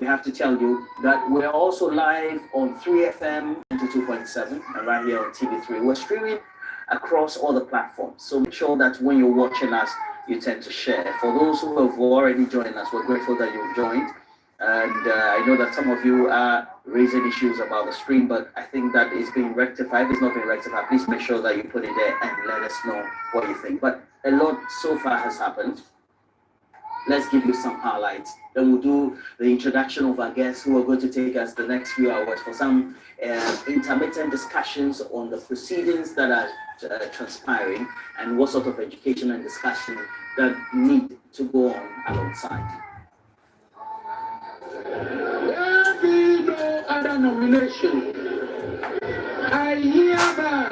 we have to tell you that we're also live on 3FM 22.7 and right here on TV3. We're streaming across all the platforms. So make sure that when you're watching us, you tend to share. For those who have already joined us, we're grateful that you've joined. And I know that some of you are raising issues about the stream, but I think that it's being rectified. If it's not being rectified, please make sure that you put it there and let us know what you think. But a lot so far has happened. Let's give you some highlights. Then we'll do the introduction of our guests who are going to take us the next few hours for some intermittent discussions on the proceedings that are transpiring and what sort of education and discussion that need to go on alongside. There be no other nomination. I hereby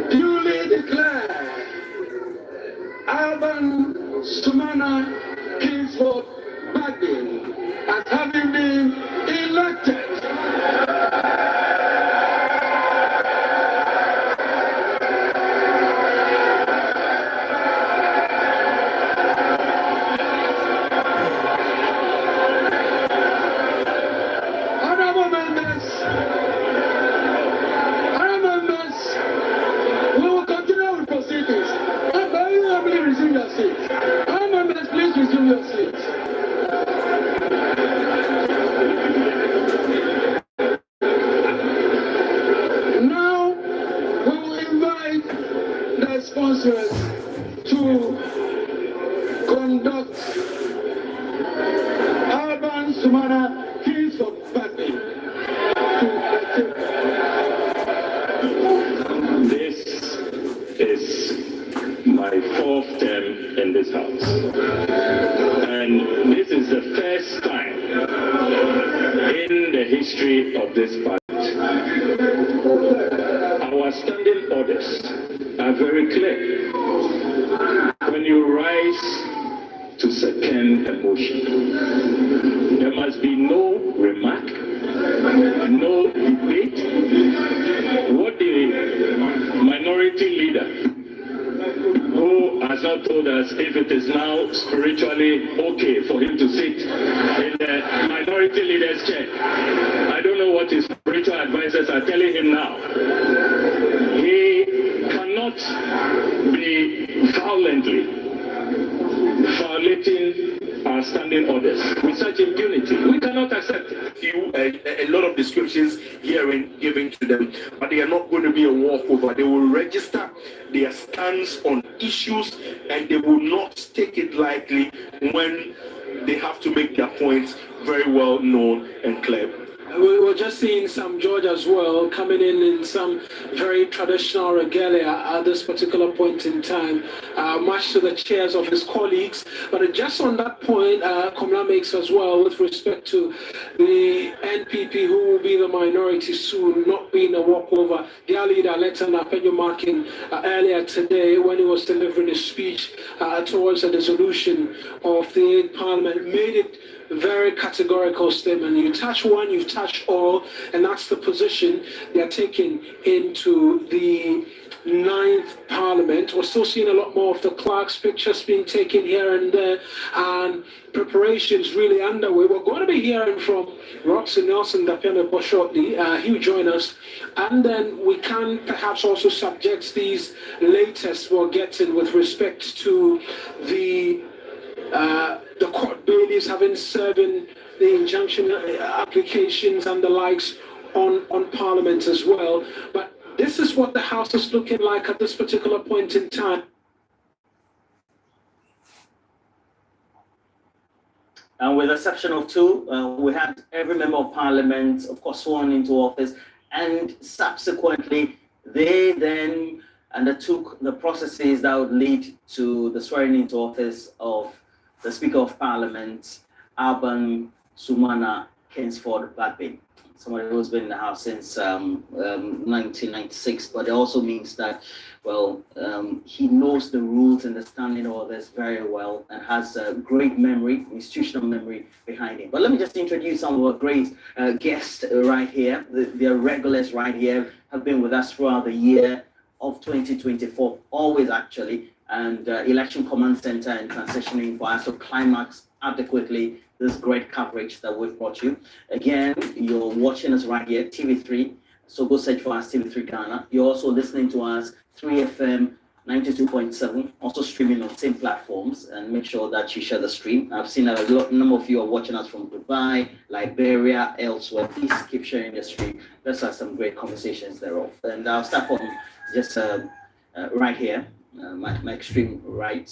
duly declare Alban Sumana Kingsford Badin as having been elected. To conduct Alban Sumana Kingsford Badin. This is my fourth term in this house, and this is the first time in the history of this party. Our standing orders are very clear. When you rise to second a motion, there must be no remark, no debate. What the minority leader, who has not told us if it is now spiritually okay for him to sit in the minority leader's chair. I don't know what his spiritual advisors are telling him now. He cannot be violently violating our standing orders with such impunity. We cannot accept it. A lot of descriptions herein given to them, but they are not going to be a walkover. They will register their stance on issues and they will not take it lightly when they have to make their points very well known and clear. We were just seeing some George as well coming in some very traditional regalia at this particular point in time, much to the cheers of his colleagues. But just on that point, Komla makes as well with respect to the NPP, who will be the minority soon, not being a walkover. Their leader, Letana Penyo Markin, earlier today when he was delivering his speech towards the dissolution of the Parliament, made it very categorical statement. You touch one, you've touched all, and that's the position they're taking into the 9th Parliament. We're still seeing a lot more of the clerk's pictures being taken here and there, and preparations really underway. We're going to be hearing from Roxy Nelson Dapianepo shortly. He will join us, and then we can perhaps also subject these latest we're getting with respect to the court bailies having serving the injunction applications and the likes on Parliament as well. But this is what the House is looking like at this particular point in time. And with the exception of two, we had every member of Parliament, of course, sworn into office, and subsequently they then undertook the processes that would lead to the swearing into office of the Speaker of Parliament, Alban Sumana Kingsford Badin, somebody who's been in the House since 1996. But it also means that, well, he knows the rules and the standing orders very well and has a great memory, institutional memory behind him. But let me just introduce some of our great guests right here. Their regulars right here have been with us throughout the year of 2024, always actually, and Election Command Center and transitioning for us to climax adequately this great coverage that we've brought you. Again, you're watching us right here, TV3. So go search for us, TV3 Ghana. You're also listening to us, 3FM 92.7, also streaming on same platforms, and make sure that you share the stream. I've seen a number of you are watching us from Dubai, Liberia, elsewhere. Please keep sharing the stream. Let's have some great conversations thereof. And I'll start from just right here, my extreme right,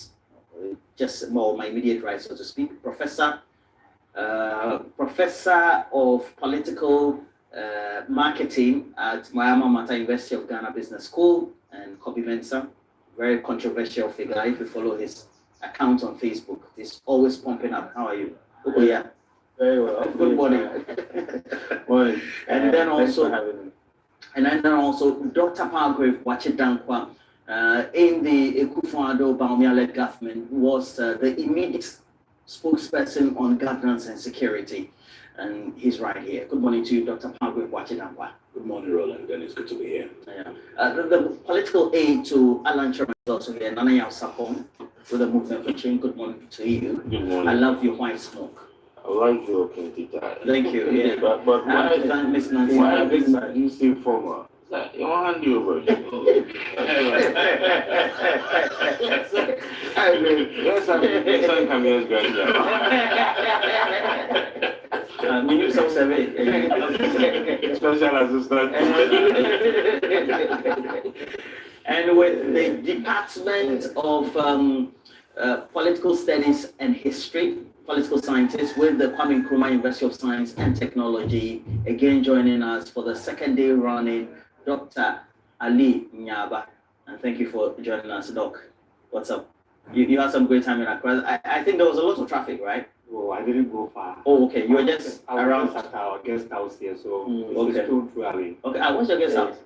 just more my immediate right, so to speak. Professor of Political Marketing at MAHAMA University of Ghana Business School, and Kobe Mensah, very controversial figure. If you follow his account on Facebook, he's always pumping up. How are you? Oh yeah. Very well. Good morning. Morning. And then Thanks for also, having me. and then also Dr. Palgrave Wachidankwa, in the Akufo-Addo Bawumia-led government, was the immediate spokesperson on governance and security. And he's right here. Good morning to you, Dr. Palgrave Wachidankwa. Good morning, Roland, and it's good to be here. Yeah. The political aide to Alan Chairman is also here, Nana Yaw Sapong, with the Movement for Change. Good morning to you. Good morning. I love your white smoke. I like your plenty time. Thank you. Yeah. But I have to thank Miss Nancy. why big man? You say former. Like, you want to hand you over. Yes, I'm Camille's grandchild. We knew some survey. Special assistant. And with the Department of Political Studies and History, political scientist with the Kwame Nkrumah University of Science and Technology, again joining us for the second day running, Dr. Ali Nyaba. And thank you for joining us, Doc. What's up? You had some great time in Accra. I think there was a lot of traffic, right? Oh, I didn't go far. Oh, okay. You were just I was around. just at our guest house here, so okay. it's too early. Okay, what's your guest house?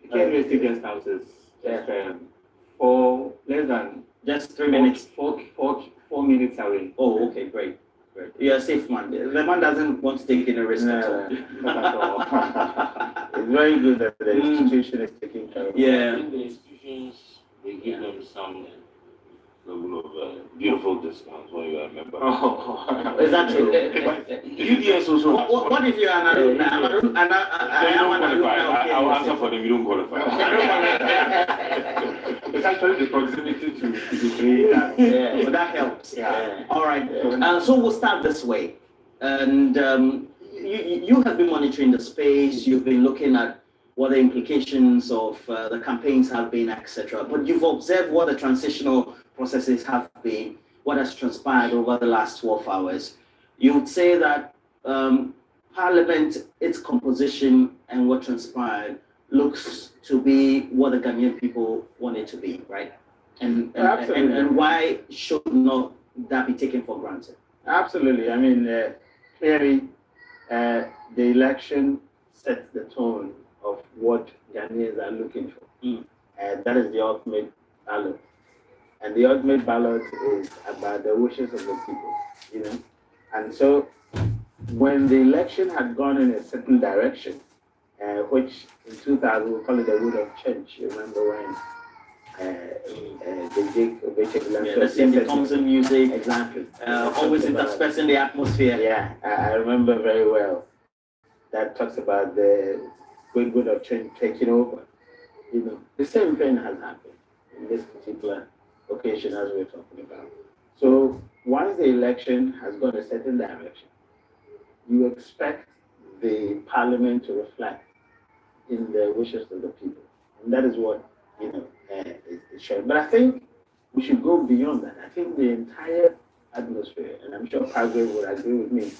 The University guest house is just less than Just 3 minutes. 4 minutes away. Oh, okay, great. Great. You're a safe man. The man doesn't want to take any risk at all. Not at all. It's very good that the institution is taking care of it. Yeah. In the institutions, they give them some level of beautiful discounts when you are a member. Oh, Is that true? UDS also has one. What if you are an alumni? I am an alumni of I'll KMC. answer for them, you don't qualify. It's actually the proximity to the tree that Yeah, well, that helps. Yeah. All right. So we'll start this way. And you have been monitoring the space. You've been looking at what the implications of the campaigns have been, etc. But you've observed what the transitional processes have been, what has transpired over the last 12 hours. You would say that Parliament, its composition and what transpired looks to be what the Ghanaian people want it to be, right? And why should not that be taken for granted? Absolutely. I mean, clearly, the election sets the tone of what Ghanaians are looking for. And that is the ultimate ballot. And the ultimate ballot is about the wishes of the people, you know. And so when the election had gone in a certain direction, which in 2000 we call it the road of change. You remember when the same Thompson music, exactly. Always interspersing the atmosphere. Yeah, I remember very well. That talks about the great good of change taking over. You know, the same thing has happened in this particular occasion as we're talking about. So once the election has gone a certain direction, you expect the parliament to reflect in the wishes of the people. And that is what, is showing. But I think we should go beyond that. I think the entire atmosphere, and I'm sure Padre would agree with me,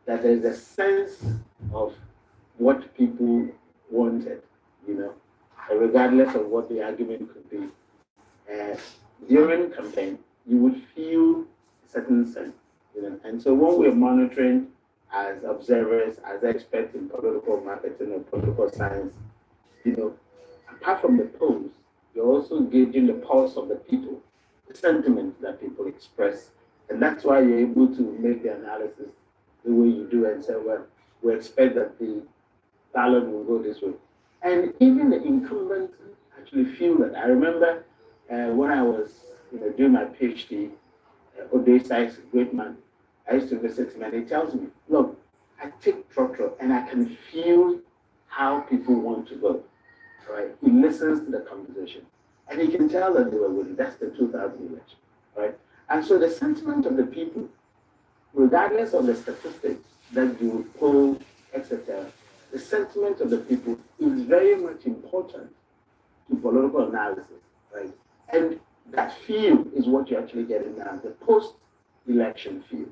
that there's a sense of what people wanted, regardless of what the argument could be. During campaign, you would feel a certain sense, And so when we're monitoring as observers, as experts in political marketing or political science, apart from the polls, you're also gauging the pulse of the people, the sentiments that people express. And that's why you're able to make the analysis the way you do and say, well, we expect that the ballot will go this way. And even the incumbents actually feel that. I remember when I was doing my PhD, Odessa is a great man. I used to visit him, and he tells me, look, I take trotro and I can feel how people want to vote. Right? He listens to the conversation. And he can tell that they were winning. That's the 2000 election. Right? And so the sentiment of the people, regardless of the statistics that you poll, etc., the sentiment of the people is very much important to political analysis. Right? And that feel is what you're actually getting now, the post-election feel.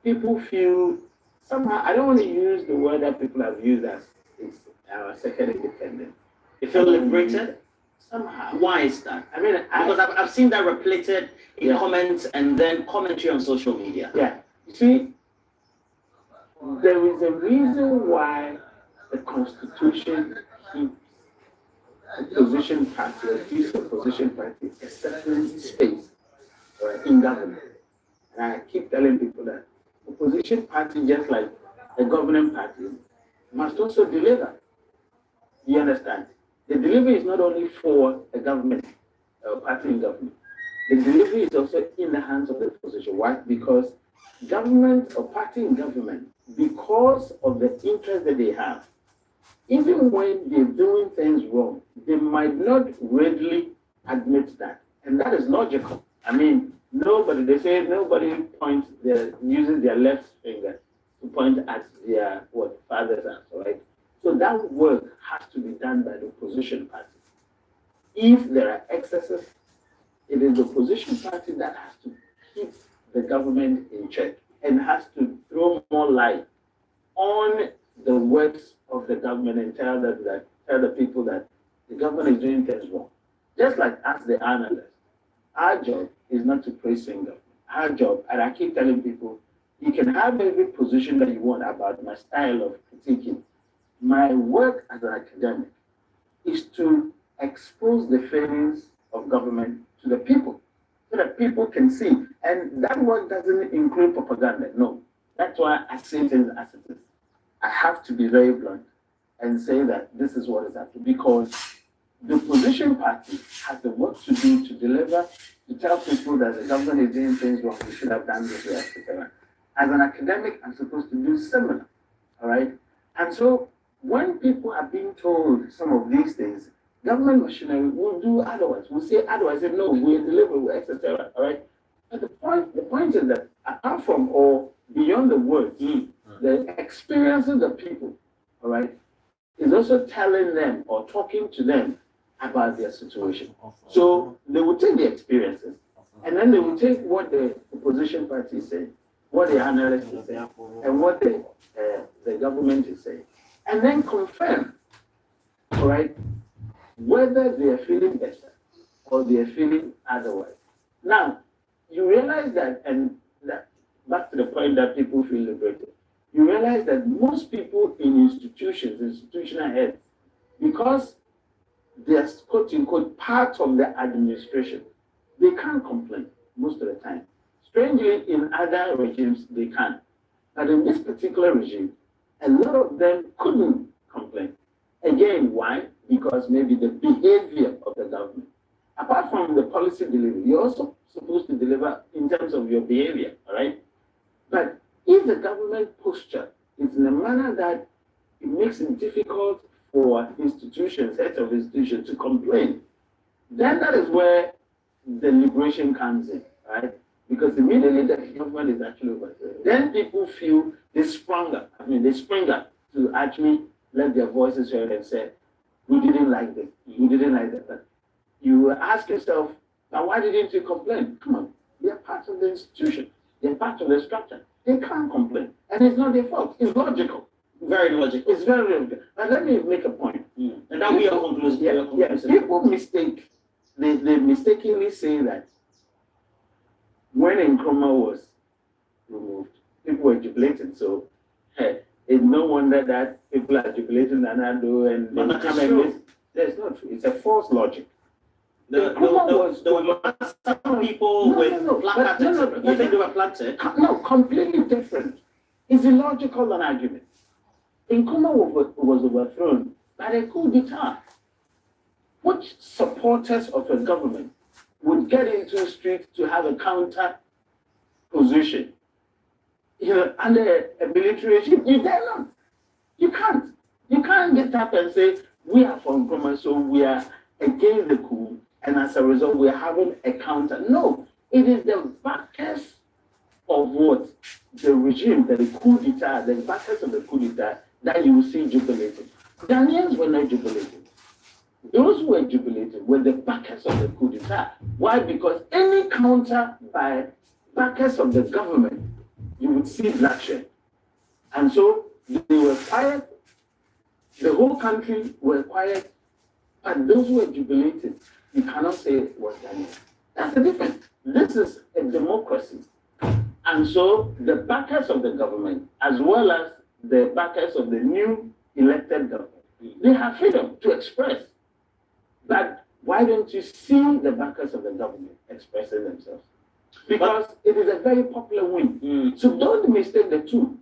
People feel somehow, I don't want to use the word that people have used as it's our second independence. You feel liberated? Somehow. Why is that? I mean, because I've seen that repeated in comments and then commentary on social media. Yeah. You see, there is a reason why the Constitution keeps opposition party, or gives opposition party a certain space in government. And I keep telling people that opposition party, just like a governing party, must also deliver. You understand? The delivery is not only for a government, a party in government. The delivery is also in the hands of the opposition. Why? Because government or party in government, because of the interest that they have, even when they're doing things wrong, they might not readily admit that. And that is logical. I mean, they say nobody uses their left finger to point at their father's ass, right? So that work has to be done by the opposition party. If there are excesses, it is the opposition party that has to keep the government in check and has to throw more light on the works of the government and tell the people that the government is doing things wrong. Just like us, the analysts, our job is not to praise government. Our job, and I keep telling people, you can have every position that you want about my style of critiquing. My work as an academic is to expose the failings of government to the people so that people can see. And that work doesn't include propaganda. No. That's why I say things as it is. I have to be very blunt and say that this is what is happening, because the opposition party has the work to do to deliver, to tell people that the government is doing things wrong, we should have done this way, etc. As an academic, I'm supposed to do similar. All right? And so when people are being told some of these things, government machinery will do otherwise. We'll say otherwise, say no, we'll deliver, etc. All right? But the point is that apart from or beyond the words, the experiences of people, all right, is also telling them or talking to them about their situation. So they will take the experiences, and then they will take what the opposition party is saying, what the analysts is saying, and what the government is saying, and then confirm, all right, whether they are feeling better or they are feeling otherwise. Now, you realize that, and that back to the point that people feel liberated, you realize that most people in institutional heads, because they're quote unquote part of the administration, they can't complain most of the time. Strangely, in other regimes, they can. But in this particular regime, a lot of them couldn't complain. Again, why? Because maybe the behavior of the government. Apart from the policy delivery, you're also supposed to deliver in terms of your behavior, all right? But if the government posture is in a manner that it makes it difficult for institutions, heads of institutions to complain, then that is where the liberation comes in, right? Because immediately the government is actually overthrown. Then people feel they spring up to actually let their voices heard and say, we didn't like this, we didn't like that. But you ask yourself, now why didn't you complain? Come on, they're part of the institution, they're part of the structure. They can't complain. And it's not their fault. It's logical. Very logical. It's very logical. But let me make a point. And that we are conclusive. People they mistakenly say that when Nkrumah was removed, people were jubilating. So, hey, it's no wonder that people are jubilating Nanado and they come and this. That's not true. It's a false logic. There were some people with placards. You think they were planted? No, completely different. It's illogical an argument. Nkrumah was overthrown by a coup d'etat. Which supporters of a government would get into the street to have a counter position under a military regime. You dare not. You can't. You can't get up and say, we are from Nkrumah, so we are against the coup, and as a result, we are having a counter. No, it is the backers of what? The regime, the coup d'etat, the backers of the coup d'etat that you will see jubilating. Ghanaians were not jubilating. Those who were jubilating were the backers of the coup d'etat. Why? Because any counter by backers of the government, you would see bloodshed. And so they were quiet. The whole country were quiet. But those who were jubilating, you cannot say it was Ghanaian. That's the difference. This is a democracy. And so the backers of the government, as well as the backers of the new elected government, they have freedom to express. But why don't you see the backers of the government expressing themselves? Because it is a very popular win. So don't mistake the two.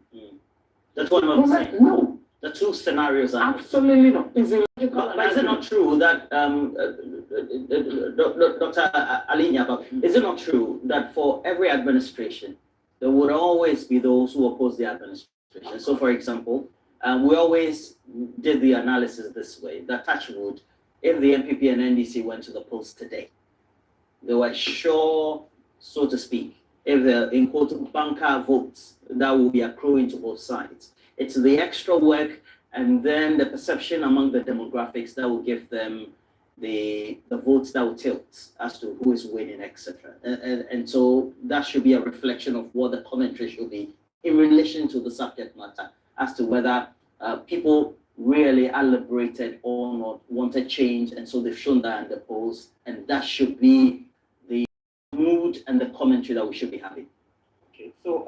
That's what I'm saying. No. The two scenarios are absolutely not. It's illogical. But is it not true that, Dr. Alinya, is it not true that for every administration, there would always be those who oppose the administration? So, for example, we always did the analysis this way, that touch wood, if the MPP and NDC went to the polls today, they were sure, so to speak, if the, in quote, banker votes, that will be accruing to both sides. It's the extra work and then the perception among the demographics that will give them the votes that will tilt as to who is winning, etc. And so that should be a reflection of what the commentary should be in relation to the subject matter as to whether people really are liberated or not, wanted change, and so they've shown that in the polls, and that should be the mood and the commentary that we should be having. Okay, so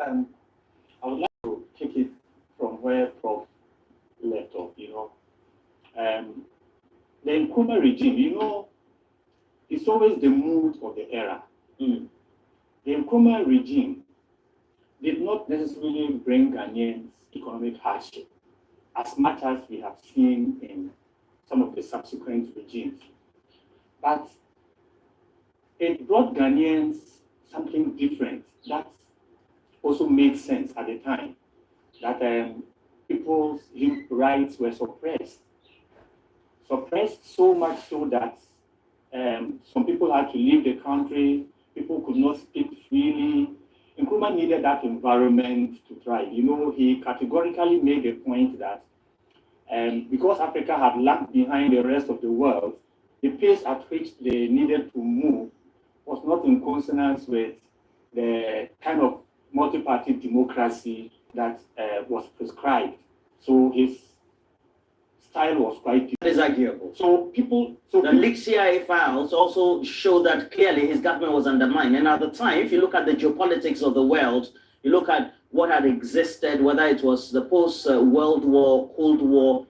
I would like to take it from where Prof left off. The Nkrumah regime, it's always the mood of the era. The Nkrumah regime did not necessarily bring Ghanaians economic hardship as much as we have seen in some of the subsequent regimes. But it brought Ghanaians something different that also made sense at the time, that people's rights were suppressed so much so that some people had to leave the country, people could not speak freely. Nkrumah needed that environment to thrive. He categorically made the point that because Africa had lagged behind the rest of the world, the pace at which they needed to move was not in consonance with the kind of multi-party democracy that was prescribed. So his style was quite different. That is arguable. The leaked CIA files also show that clearly his government was undermined. And at the time, if you look at the geopolitics of the world, you look at what had existed, whether it was the post-World War, Cold War,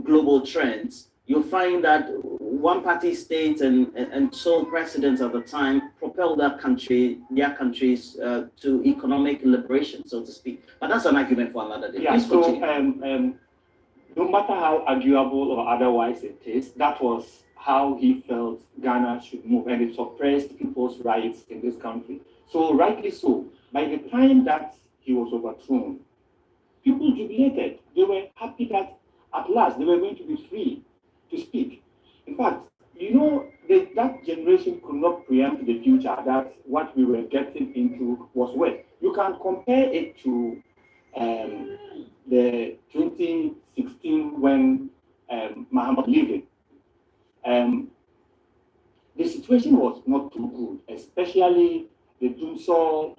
global trends, you'll find that one-party states and sole presidents at the time propelled their countries to economic liberation, so to speak. But that's an argument for another day. Yeah, so no matter how arguable or otherwise it is, that was how he felt Ghana should move, and it suppressed people's rights in this country. So rightly so, by the time that he was overthrown, people jubilated. They were happy that at last they were going to be free to speak. In fact, that generation could not preempt the future, that what we were getting into was worse. You can compare it to the 2016 when MAHAMA leaving. The situation was not too good, especially the Doomsor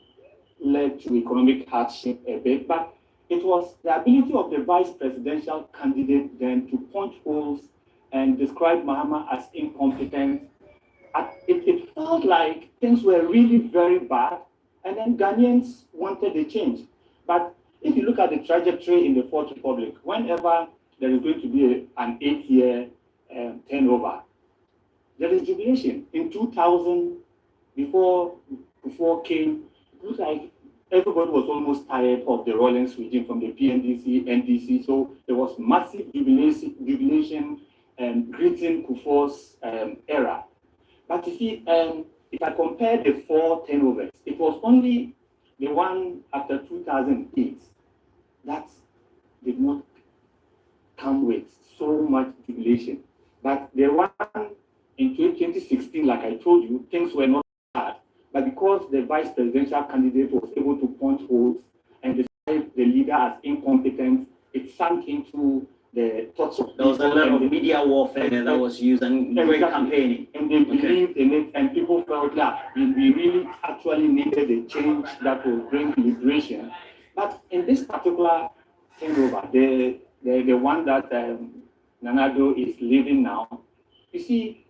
led to economic hardship a bit, but it was the ability of the vice presidential candidate then to punch holes and describe MAHAMA as incompetent. It felt like things were really very bad, and then Ghanaians wanted a change. But if you look at the trajectory in the Fourth Republic, whenever there is going to be an 8-year turnover, there is jubilation. In 2000, before came, it looked like everybody was almost tired of the Rawlings regime from the PNDC, NDC, so there was massive jubilation greeting Kufuor's era. But you see, if I compare the 4 turnovers, it was only the one after 2008, that did not come with so much jubilation. But the one in 2016, like I told you, things were not bad. But because the vice presidential candidate was able to punch holes and describe the leader as incompetent, it sank into the thoughts of people. There was a lot of media warfare that was used and great campaigning. And they believed in it, and people felt that we really actually needed a change that will bring liberation. But in this particular turnover, the one that Nanado is leading now, you see,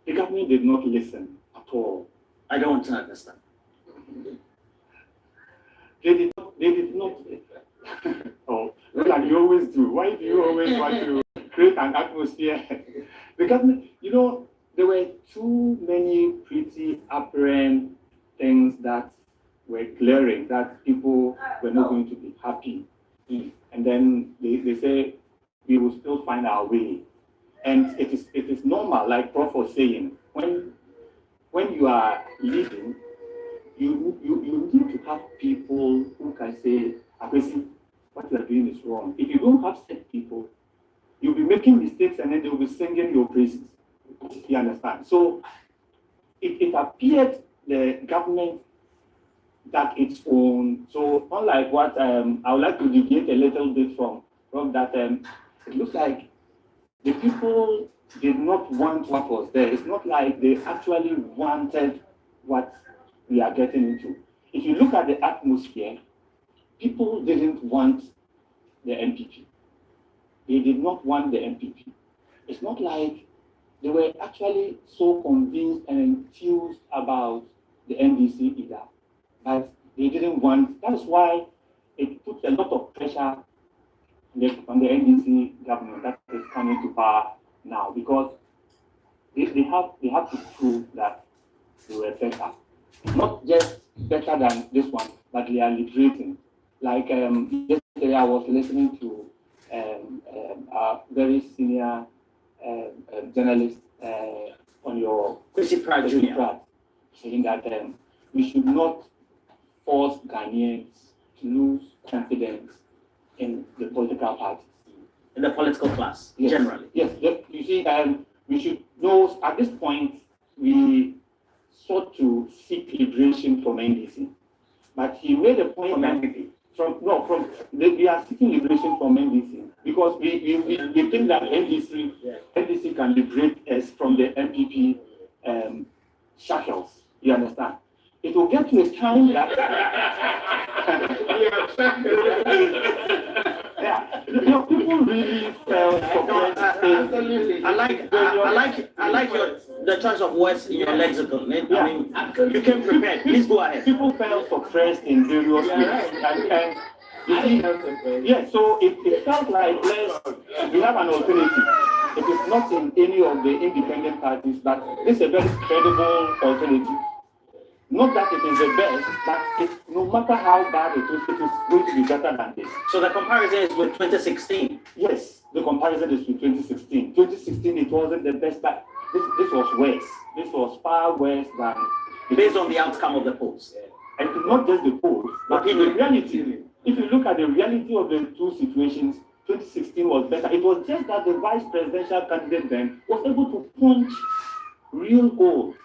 the government did not listen at all. I don't understand. They did not. Oh, like you always do. Why do you always want to create an atmosphere? The government, you know, there were too many pretty apparent things that were glaring that people were not going to be happy. And then they say, we will still find our way. And it is normal, like Prof was saying, when you are leading, you need to have people who can say, Akwesi, what you are doing is wrong. If you don't have set people, you'll be making mistakes and then they'll be singing your praises. You understand? So it appeared the government that its own. So unlike what I would like to deviate a little bit from that, it looks like the people did not want what was there. It's not like they actually wanted what we are getting into. If you look at the atmosphere, people didn't want the MPP. They did not want the MPP. It's not like they were actually so convinced and enthused about the NDC either. But they didn't want, that's why it puts a lot of pressure on the NDC government that is coming to power now, because they have to prove that they were better. Not just better than this one, but they are liberating. Like yesterday, I was listening to a very senior journalist on your Kwesi Pratt Jr. saying that we should not force Ghanaians to lose confidence in the political parties. In the political class, yes. Generally. Yes, you see, we should know at this point, we sought to seek liberation from NDC. But he made a point from that MPP. We are seeking liberation from NDC because we think that NDC can liberate us from the MPP shackles. You understand? It will get to a time that people really felt absolutely. I like the choice of words in your lexicon. Yeah. I mean, you came prepared. Please go ahead. People felt suppressed in various ways, and you see, yeah. So it felt like we have an alternative. It is not in any of the independent parties, but it's a very credible alternative. Not that it is the best, but no matter how bad it is going to be better than this. So the comparison is with 2016? Yes, the comparison is with 2016. 2016, it wasn't the best, but this was worse. This was far worse than... Based on the outcome of the polls? And not just the polls, but in the reality. If you look at the reality of the two situations, 2016 was better. It was just that the vice presidential candidate then was able to punch real goals.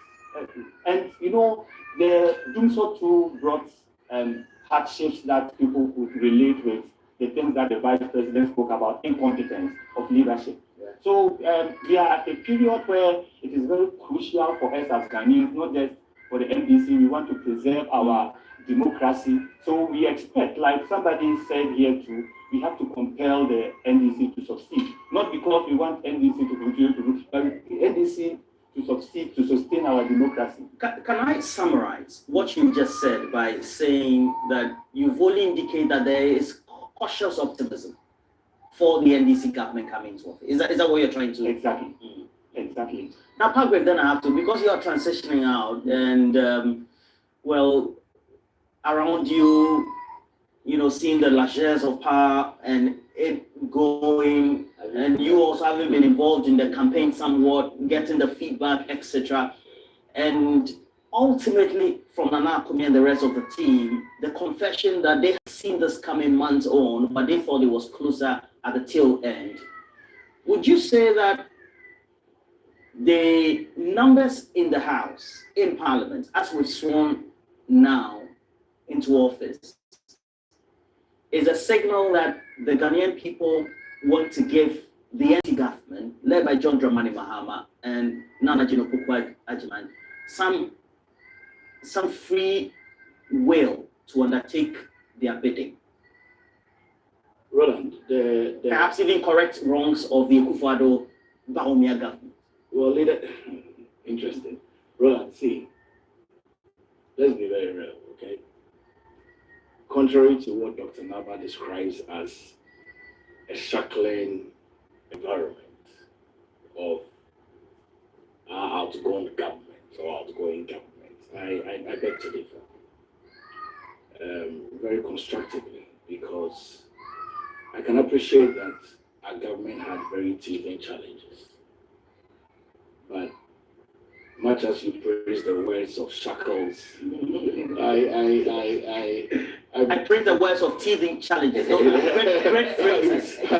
And, you know, the Dumso 2 brought hardships that people could relate with, the things that the vice president spoke about, incompetence of leadership. Yeah. So we are at a period where it is very crucial for us as Ghanaians, not just for the NDC. We want to preserve our democracy. So we expect, like somebody said here too, we have to compel the NDC to succeed. Not because we want NDC to continue to rule, but the NDC to succeed, to sustain our democracy. Can I summarize what you just said by saying that you've only indicated that there is cautious optimism for the NDC government coming to office? Is that what you're trying to? Exactly. Exactly. Now, Pagwek, then I have to, because you are transitioning out and, well, around you, you know, seeing the largesse of power and it going, and you also having been involved in the campaign somewhat, getting the feedback, etc. And ultimately, from Nana Akumi and the rest of the team, the confession that they had seen this coming months on, but they thought it was closer at the tail end. Would you say that the numbers in the House, in Parliament, as we've sworn now into office, is a signal that the Ghanaian people want to give the NT government, led by John Dramani Mahama and Nana Akufo Addo, some free will to undertake their bidding? Roland, perhaps even correct wrongs of the Akufo-Addo Bawumia government. Well, interesting. Roland, see, let's be very real, okay? Contrary to what Dr. Naba describes as a shackling environment of our outgoing government or outgoing government, I beg to differ very constructively, because I can appreciate that our government had very teething challenges. But much as you praise the words of shackles, I praise the words of teething challenges. Great phrases. I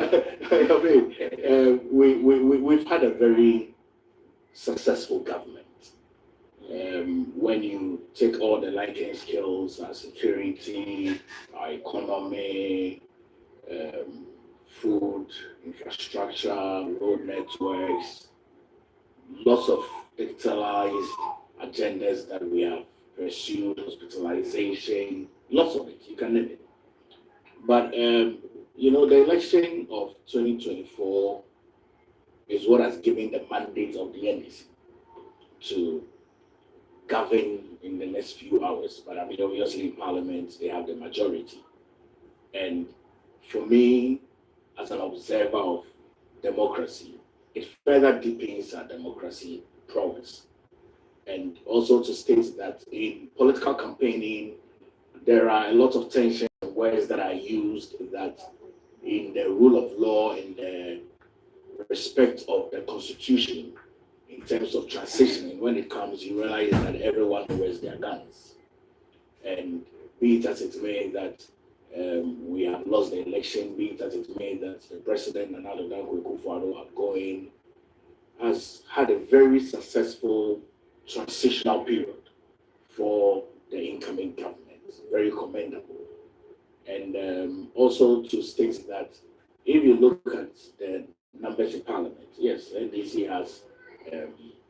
mean, we've had a very successful government. When you take all the liking skills, our security, our economy, food, infrastructure, road networks, lots of digitalized agendas that we have pursued, hospitalization, lots of it, you can name it. But, you know, the election of 2024 is what has given the mandate of the NDC to govern in the next few hours. But I mean, obviously in Parliament, they have the majority. And for me, as an observer of democracy, it further deepens our democracy prowess. And also to state that in political campaigning, there are a lot of tension and words that are used that in the rule of law, in the respect of the constitution, in terms of transitioning, when it comes, you realize that everyone wears their guns. And be it as it may that we have lost the election, be it as it may that the president and Akufo-Addo outgoing has had a very successful transitional period for the incoming government, very commendable. And also to state that if you look at the numbers in Parliament, yes, NDC has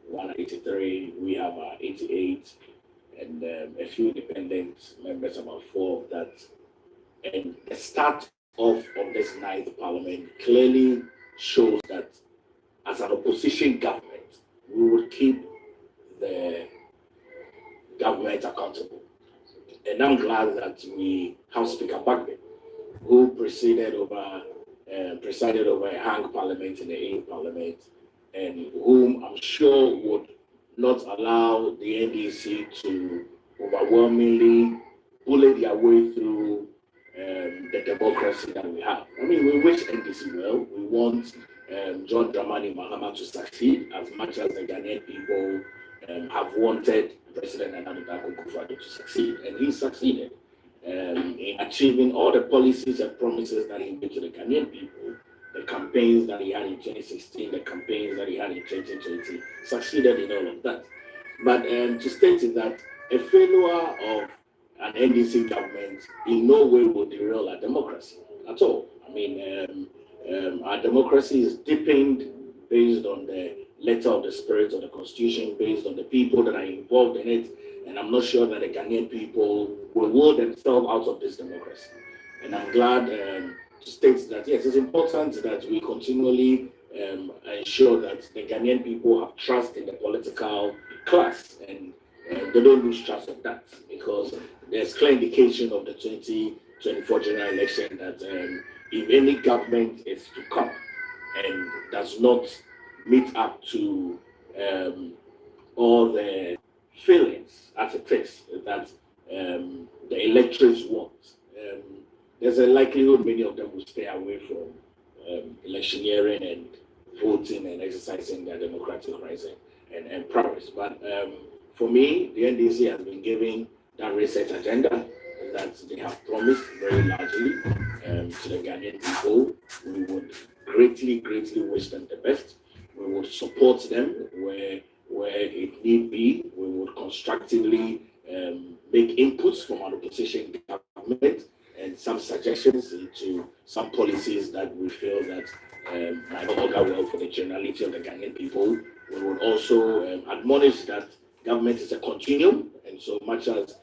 183, we have 88, and a few independent members, about 4 of that. And the start of this 9th Parliament clearly shows that as an opposition government, we will keep the government accountable. And I'm glad that we have Speaker Bagbe, who presided over a hung parliament in the 8th Parliament, and whom I'm sure would not allow the NDC to overwhelmingly bully their way through the democracy that we have. I mean, we wish NDC well. We want John Dramani Mahama to succeed as much as the Ghanaian people have wanted President Akufo-Addo to succeed, and he succeeded in achieving all the policies and promises that he made to the Ghanaian people. The campaigns that he had in 2016, the campaigns that he had in 2020, succeeded in all of that. But to state it that a failure of an NDC government in no way will derail our democracy at all. I mean, our democracy is deepened based on the letter of the spirit of the Constitution, based on the people that are involved in it. And I'm not sure that the Ghanaian people will will themselves out of this democracy. And I'm glad to state that, yes, it's important that we continually ensure that the Ghanaian people have trust in the political class, and they don't lose trust of that, because there's clear indication of the 2024 general election that if any government is to come and does not meet up to all the feelings as it is that the electors want, there's a likelihood many of them will stay away from electioneering and voting and exercising their democratic rights and prowess. But for me, the NDC has been giving that research agenda that they have promised very largely to the Ghanaian people. We would greatly wish them the best. We would support them where it need be. We would constructively make inputs from our opposition government and some suggestions into some policies that we feel that might not augur well for the generality of the Ghanaian people. We would also admonish that government is a continuum, and so much as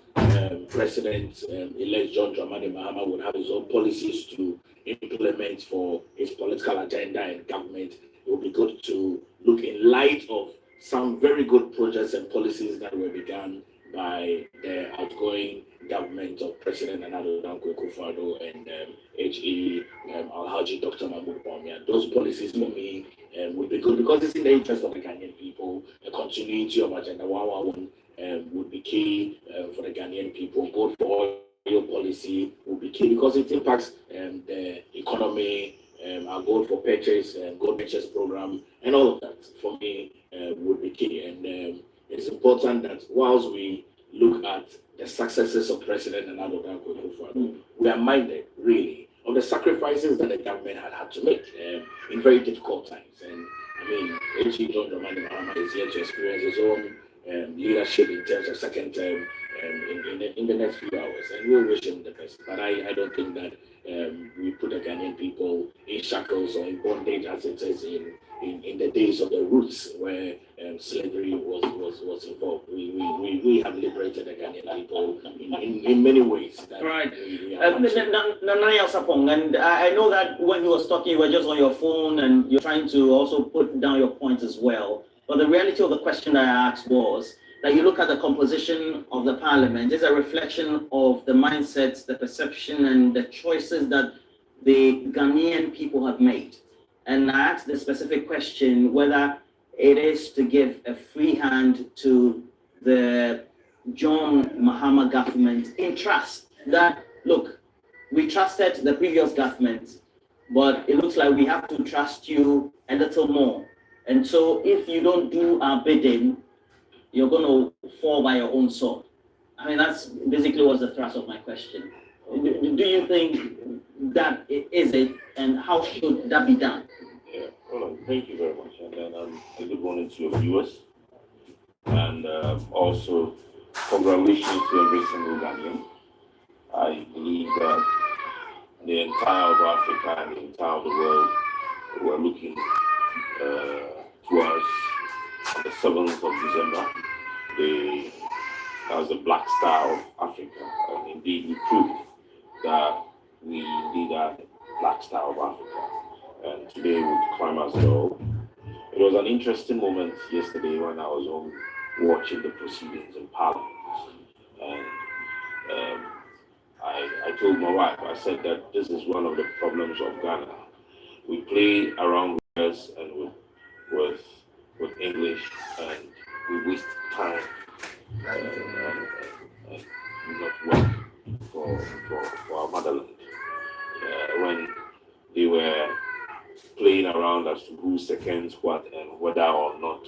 President-elect John Dramani Mahama would have his own policies to implement for his political agenda and government, it would be good to look in light of some very good projects and policies that were begun by the outgoing government of President Nana Akufo-Addo and HE Alhaji Dr. Mahmoud Bawumia. Those policies for me would be good because it's in the interest of the Ghanaian people. The continuity of Agenda 111 would be key for the Ghanaian people. Vote for oil policy would be key because it impacts the economy. Our gold for purchase and gold purchase program and all of that for me would be key. And it's important that whilst we look at the successes of President Nana Akufo-Addo, we are minded really of the sacrifices that the government had to make in very difficult times. And I mean, H.E. John Dramani Mahama is here to experience his own leadership in terms of second term in the next few hours, and we'll wish him the best. But I don't think that we put the Ghanaian people in shackles or in bondage as it is in the days of the roots where slavery was involved. We have liberated the Ghanaian people in many ways. Right. Nana Sapong, and I know that when you was talking, you were just on your phone and you're trying to also put down your points as well. But the reality of the question that I asked was that you look at the composition of the parliament, it's a reflection of the mindsets, the perception, and the choices that the Ghanaian people have made. And I asked the specific question whether it is to give a free hand to the John Mahama government in trust that, look, we trusted the previous government, but it looks like we have to trust you a little more. And so if you don't do our bidding, you're going to fall by your own sword. I mean, that's basically was the thrust of my question. Do you think that is it, and how should that be done? Yeah, well, thank you very much. And then a good morning to your viewers. And also, congratulations to every single Ghanaian. I believe that the entire of Africa and the entire of the world were looking towards the 7th of December, as the Black Star of Africa. And indeed, we proved that we indeed are the Black Star of Africa. And today with climbers and all, it was an interesting moment yesterday when I was home watching the proceedings in Parliament. And I told my wife, I said that this is one of the problems of Ghana. We play around with words and with English, and we waste time and not work for our motherland. When they were playing around as to who seconds what and whether or not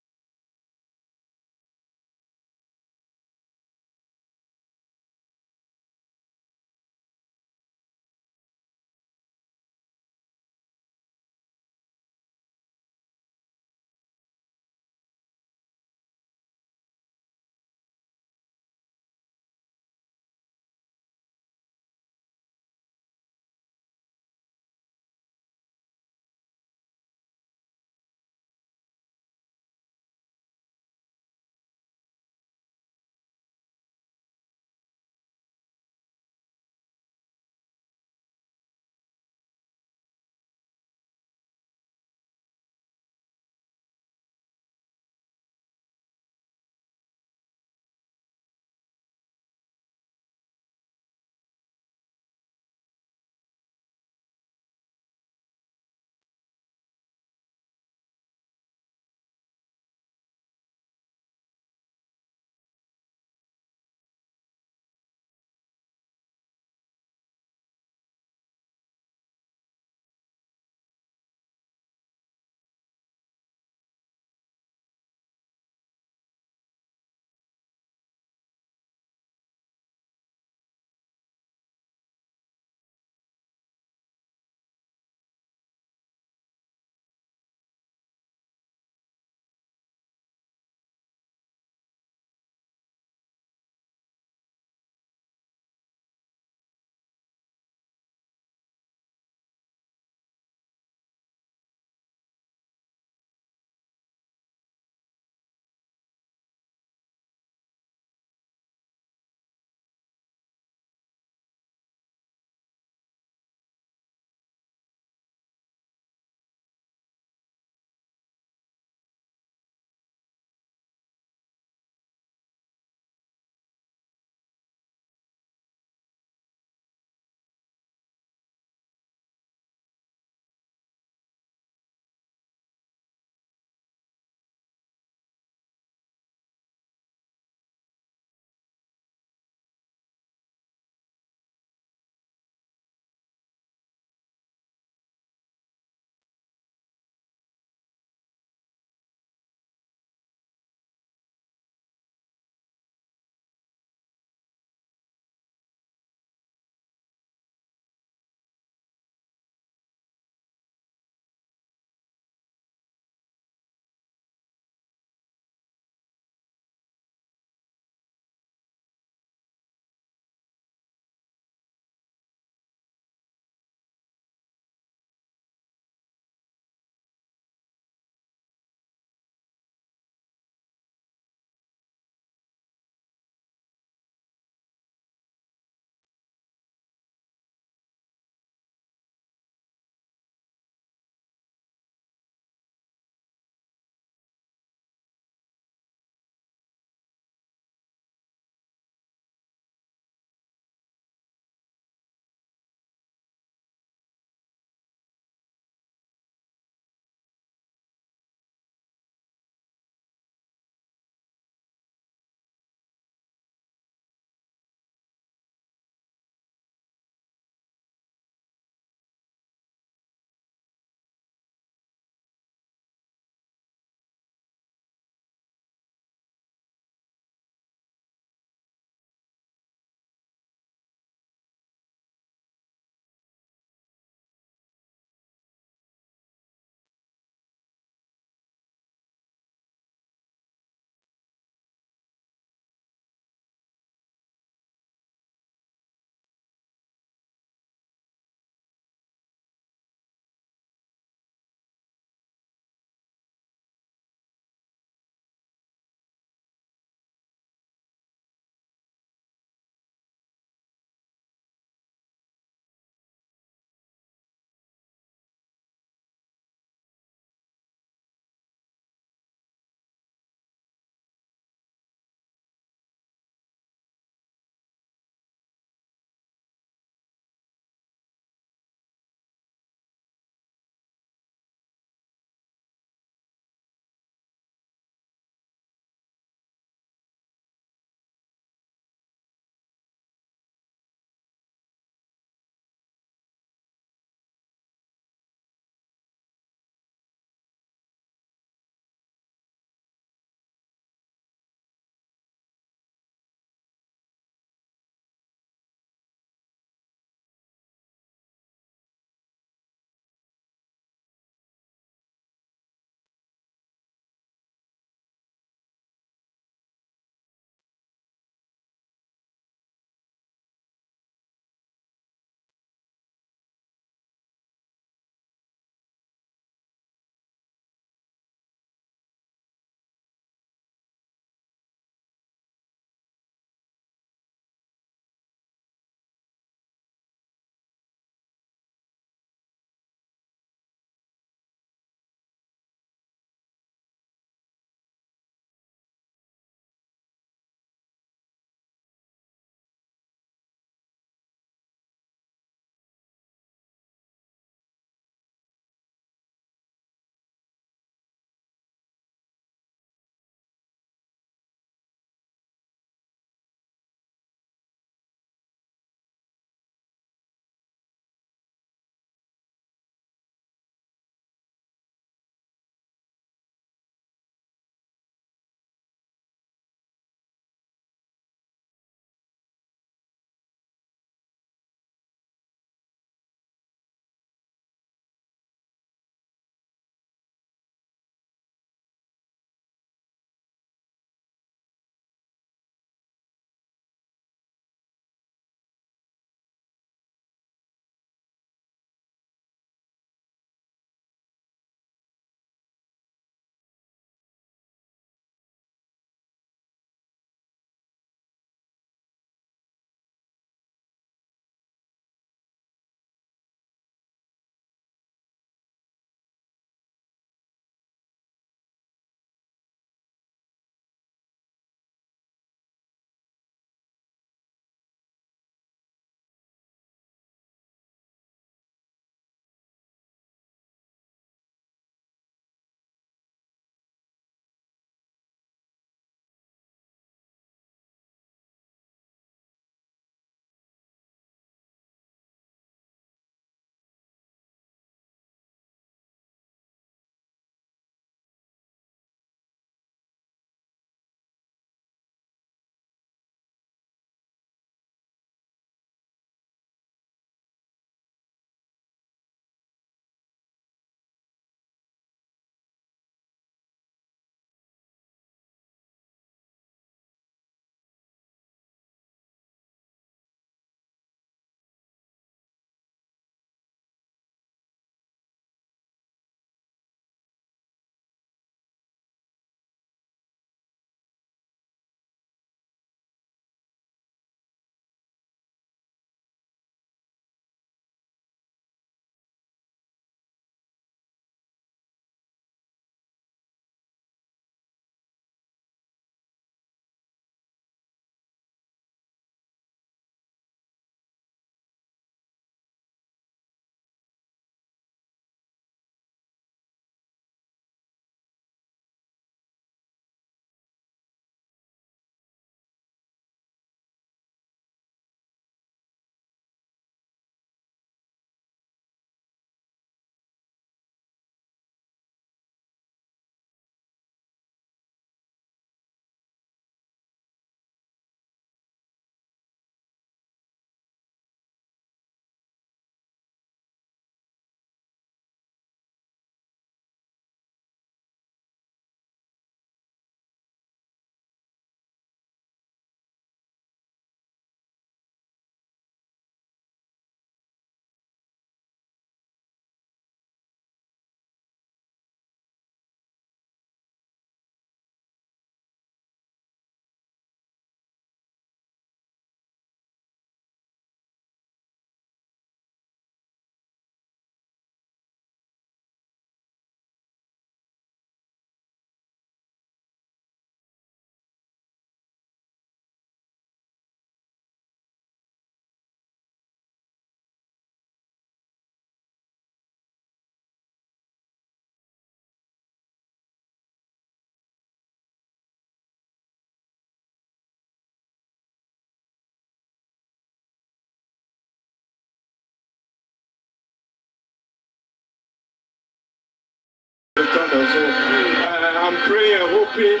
I'm praying and hoping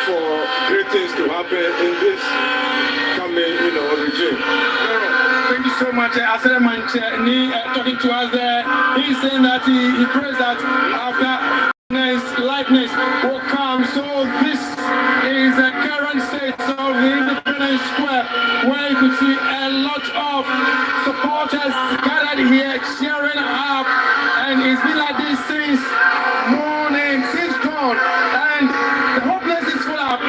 for great things to happen in this coming, regime. Thank you so much. Aseleman talking to us there. He's saying that he prays that after likeness will come. So this is a current state of the Independence Square, where you could see a lot of supporters gathered here cheering up, and it's been like this since morning, since dawn, and the whole place is full up.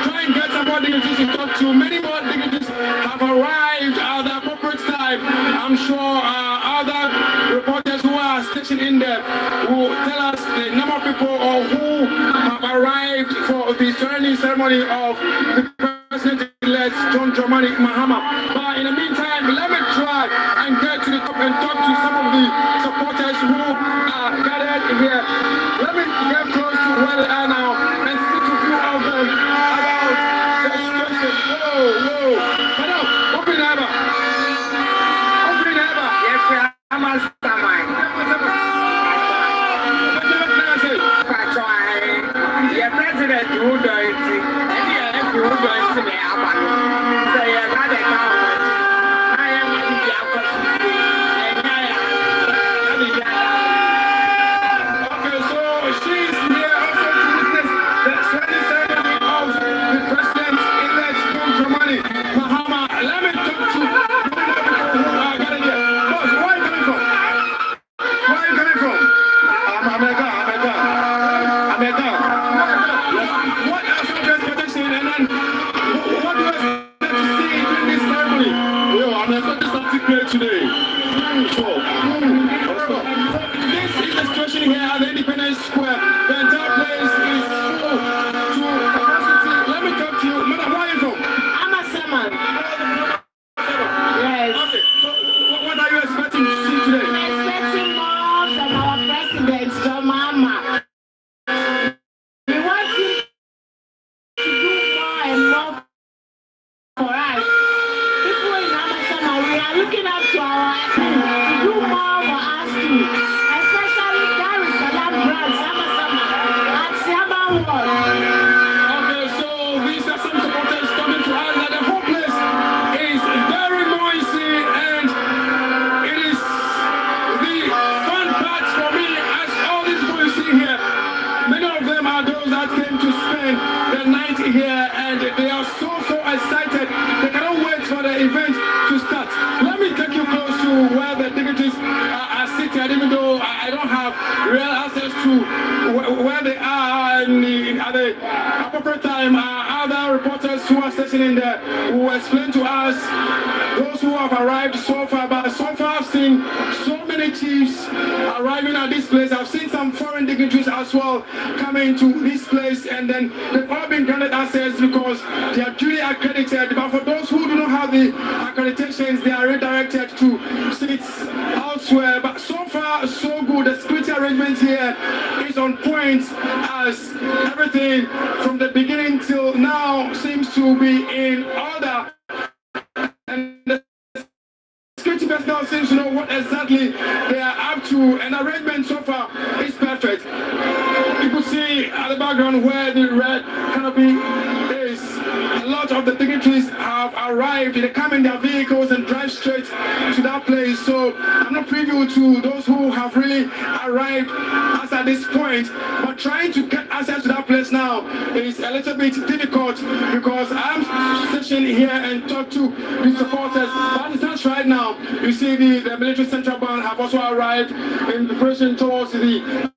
Try and get some more dignitaries to talk to. Many more dignitaries have arrived at the appropriate time. I'm sure other reporters who are stationed in there will tell us the number of people who have arrived for the swearing ceremony of the President-elect John Dramani Mahama. But in the meantime, let me try and get to the top and talk to some of the supporters who are gathered here. Let me get close to where they are now and speak to a few of them about the situation. Whoa. Madam, open your neighbor. Open your neighbor. Yes, sir. I'm a stomach. The president who does it, and the who does it, so you're not a government. I am the opposite. Okay, so she's here also to witness the swearing ceremony of the President-elect John Dramani Mahama. Let me talk to people who are gathered here. Boss, where are you coming from? Where are you coming from? America. What are some of your expectations, and then what do you expect to see in this ceremony? I'm expecting something great today. This is the situation here at the Independence Square. The entire place is full to capacity. Let me talk to you. Madam, where are you from? I'm a salmon. Yes. Okay, so what are you expecting to see today? I'm expecting more from our president, John Mahama. We want him to do more and more for us. People in Amasama, we are looking up to our to do more for us too. Especially Dar es Salaam branch, Amasama, at Siaba Ward. Okay, so these are some supporters coming to us that the whole place is very noisy, and it is the fun part for me as all these people you see here. Many of them are those that came to spend the night here, and they are so excited. They cannot wait for the event to start. Let me take you close to where the dignitaries are seated, even though I don't have real access to where they are at the appropriate time. Other reporters who are stationed in there will explain to us those who have arrived so far. But so far I've seen so many chiefs arriving at this place. I've seen some foreign dignitaries as well coming to this place, and then they've all been granted access because they are duly accredited. But for those who do not have the accreditations, they are redirected to seats elsewhere. But so far, so good. The security arrangement here is on point, as everything from the beginning till now seems to be in order. And the security personnel seems to know what exactly they are up to, and arrangement so far is perfect. You can see at the background where the red canopy is. A lot of the dignitaries have arrived. They come in their vehicles and drive straight to that place. So I'm not privy to those who have really arrived as at this point. But trying to get access to that place now is a little bit difficult because I'm stationed here and talk to the supporters. But it's not right now. You see the military central band have also arrived in preparation towards the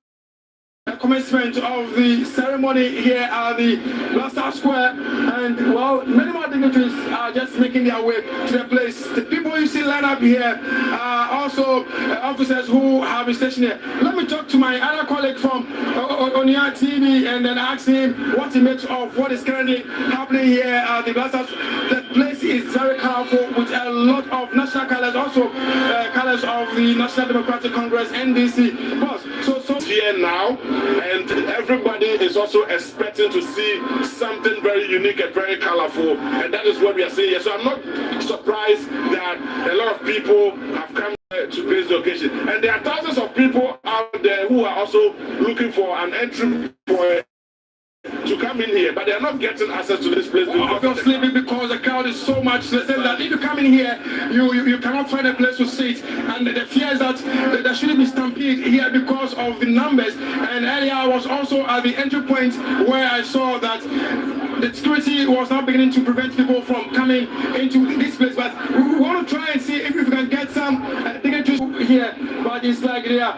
commencement of the ceremony here at the Blaster Square, and well, many more dignitaries are just making their way to the place. The people you see line up here are also officers who have been stationed here. Let me talk to my other colleague from Onia TV and then ask him what he makes of what is currently happening here at the Blaster. The place is very colorful with a lot of national colors, also colors of the National Democratic Congress, NDC. Boss, so here now, and everybody is also expecting to see something very unique and very colorful, and that is what we are seeing here. So I'm not surprised that a lot of people have come to grace the occasion, and there are thousands of people out there who are also looking for an entry point come in here, but they are not getting access to this place. Obviously, because the crowd is so much, they say that if you come in here, you cannot find a place to sit. And the fear is that there shouldn't be stampede here because of the numbers. And earlier, I was also at the entry point where I saw that the security was now beginning to prevent people from coming into this place. But we want to try and see if we can get some dignitaries here. But it's like, yeah.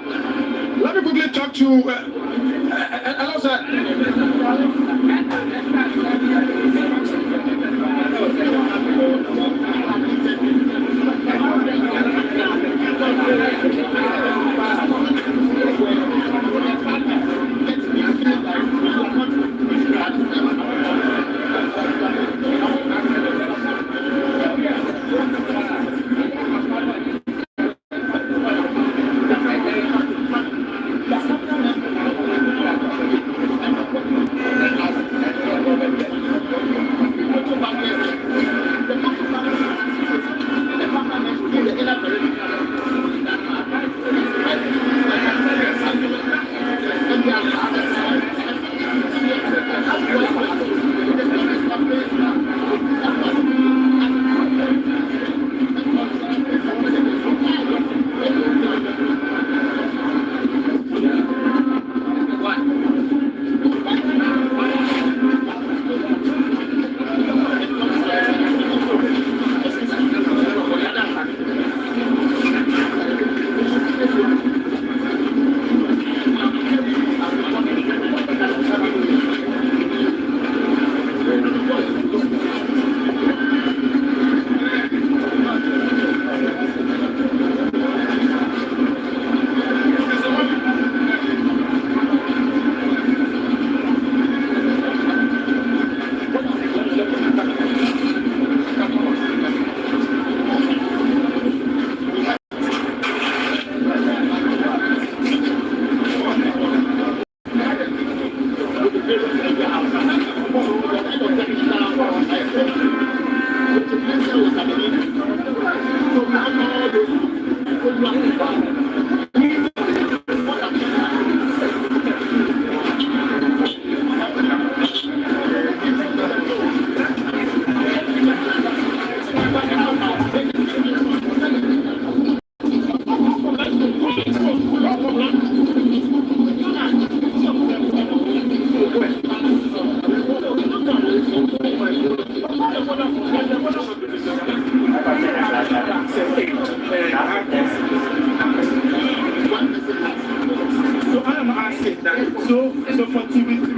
Let me quickly talk to hello, sir. So for TV3.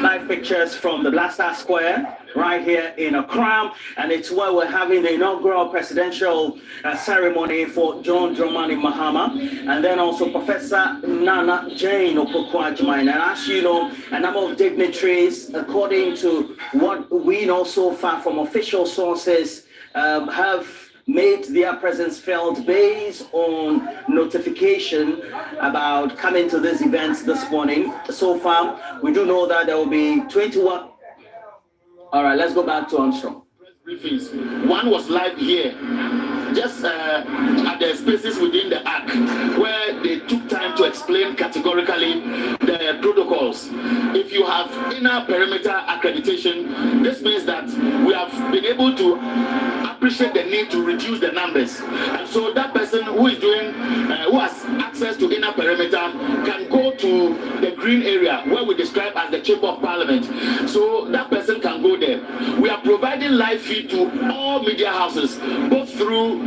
Live pictures from the Blaster Square right here in Accra, and it's where we're having the inaugural presidential ceremony for John Dramani Mahama, and then also Professor Nana Jane Opoku-Agyemang. And as you know, a number of dignitaries, according to what we know so far from official sources, have made their presence felt based on notification about coming to this event this morning. So far, we do know that there will be 21. All right, let's go back to Armstrong. Briefings. One was live here, just at the spaces within the ARC, where they took time to explain categorically the protocols. If you have inner perimeter accreditation, this means that we have been able to appreciate the need to reduce the numbers. And so that person who is doing, who has access to inner perimeter can go to the green area where we describe as the Chamber of Parliament. So that person can go there. We are providing live feed to all media houses, both through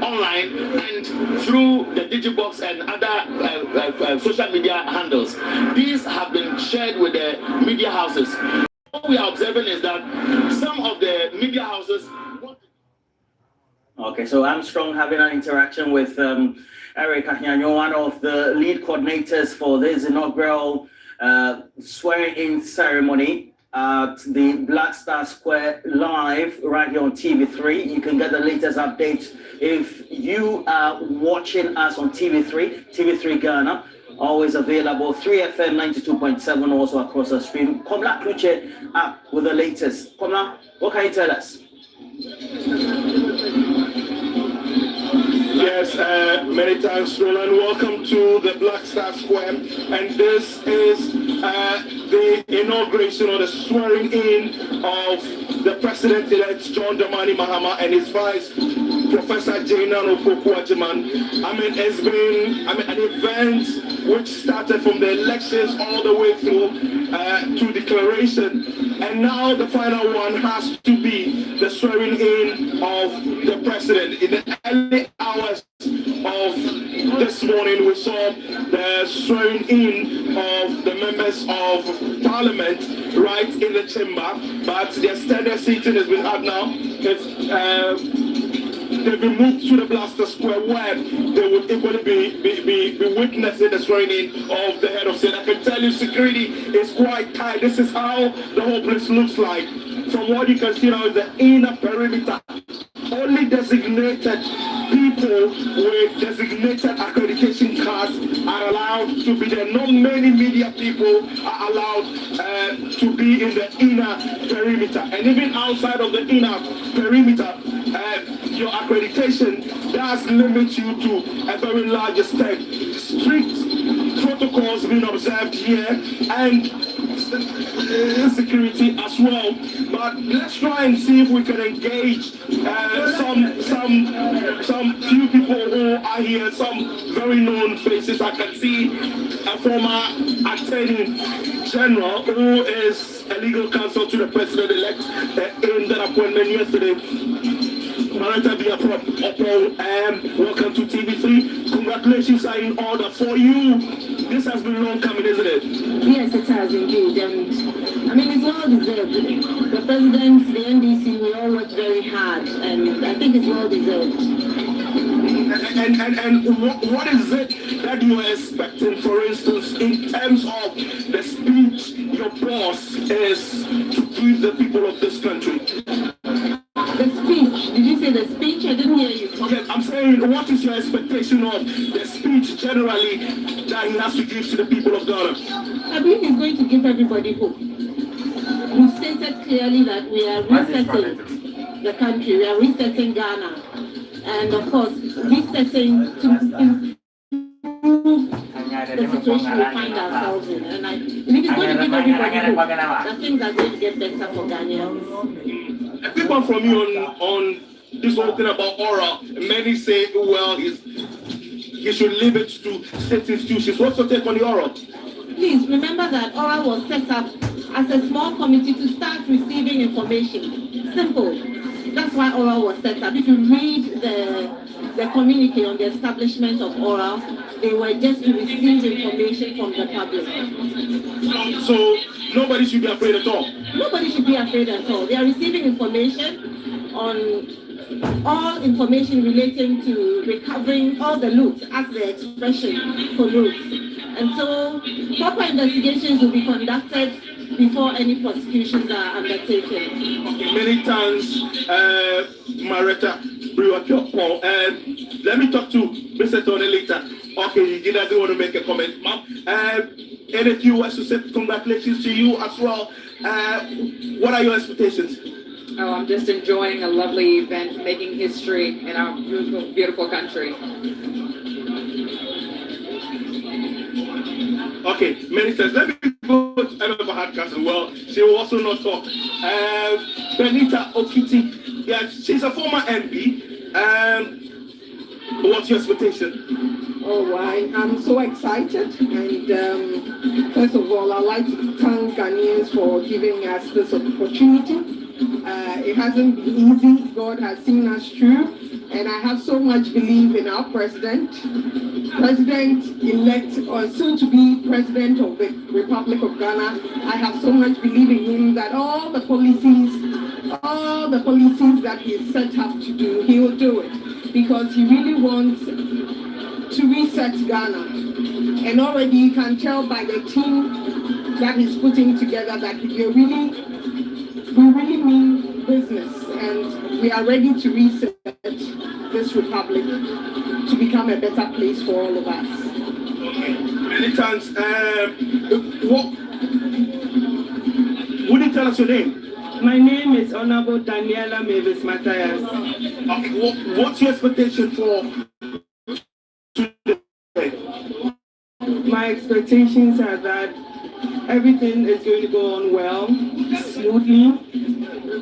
online and through the Digibox and other social media handles. These have been shared with the media houses. What we are observing is that some of the media houses. Okay, so Armstrong having an interaction with Eric Ahinyanyo, one of the lead coordinators for this inaugural swearing-in ceremony. at the Black Star Square live right here on TV3. You can get the latest updates if you are watching us on TV3 Ghana. Always available, 3FM 92.7, also across the stream. Komla Kluche up with the latest. Komla, what can you tell us? Yes, many thanks, Roland. Welcome to the Black Star Square. And this is the inauguration or the swearing in of the President-elect John Dramani Mahama and his vice, Professor Jainan Opoku-Agyeman. It's been an event which started from the elections all the way through to declaration. And now the final one has to be the swearing in of the President. In the early hours of this morning, we saw the swearing in of the members of Parliament right in the chamber, but their standard seating has been had now. They've been moved to the Black Star Square where they would equally be witnessing the swearing in of the head of state. I can tell you security is quite tight. This is how the whole place looks like. From what you can see now is the inner perimeter. Only designated people with designated accreditation cards are allowed to be there. Not many media people are allowed to be in the inner perimeter. And even outside of the inner perimeter, your accreditation does limit you to a very large extent. Strict protocols being observed here and security as well. But let's try and see if we can engage some few people who are here, some very known faces. I can see a former Attorney General who is a legal counsel to the President-elect in that appointment yesterday. Welcome to TV3. Congratulations are in order for you. This has been long coming, isn't it? Yes, it has indeed. And it's well deserved. The President, the NDC, we all worked very hard, and I think it's well deserved. And what is it that you are expecting, for instance, in terms of the speech your boss is to give the people of this country? The speech? Did you say the speech? I didn't hear you. Okay, I'm saying, what is your expectation of the speech generally that he has to give to the people of Ghana? I believe he's going to give everybody hope. We've stated clearly that we are resetting the country, we are resetting Ghana, and of course, resetting to improve the situation we find ourselves in. And I believe he's going to give everybody hope that things are going to get better for Ghanaians. A quick one from you on this whole thing about oral. Many say, well, he should leave it to state institutions. What's your take on the oral? Please remember that oral was set up as a small committee to start receiving information. Simple. That's why oral was set up. If you read the communique on the establishment of oral, they were just to receive information from the public. So nobody should be afraid at all? Nobody should be afraid at all. They are receiving information on all information relating to recovering all the loot, as the expression for loot. And so proper investigations will be conducted before any prosecutions are undertaken. Okay, many thanks, Maretta Briwakyo. Let me talk to Mr. Tony later. Okay, he doesn't want to make a comment. Ma'am, any few words to say congratulations to you as well. What are your expectations? Oh, I'm just enjoying a lovely event, making history in our beautiful, beautiful country. Okay, many thanks. Let me go to Emma Bahadkas as well. She will also not talk. Benita Okiti, yeah, she's a former MP. What's your expectation? Oh, I'm so excited. And first of all, I'd like to thank Ghanaians for giving us this opportunity. It hasn't been easy. God has seen us through. And I have so much belief in our President-elect, or soon to be President of the Republic of Ghana. I have so much belief in him that all the policies that he's set up to do, he will do it. Because he really wants to reset Ghana. And already you can tell by the team that he's putting together, that we really mean business, and we are ready to reset this republic to become a better place for all of us. Many thanks. Would you tell us your name? My name is Honorable Daniela Mavis Matthias. Okay, what's your expectation for today? My expectations are that everything is going to go on well, smoothly.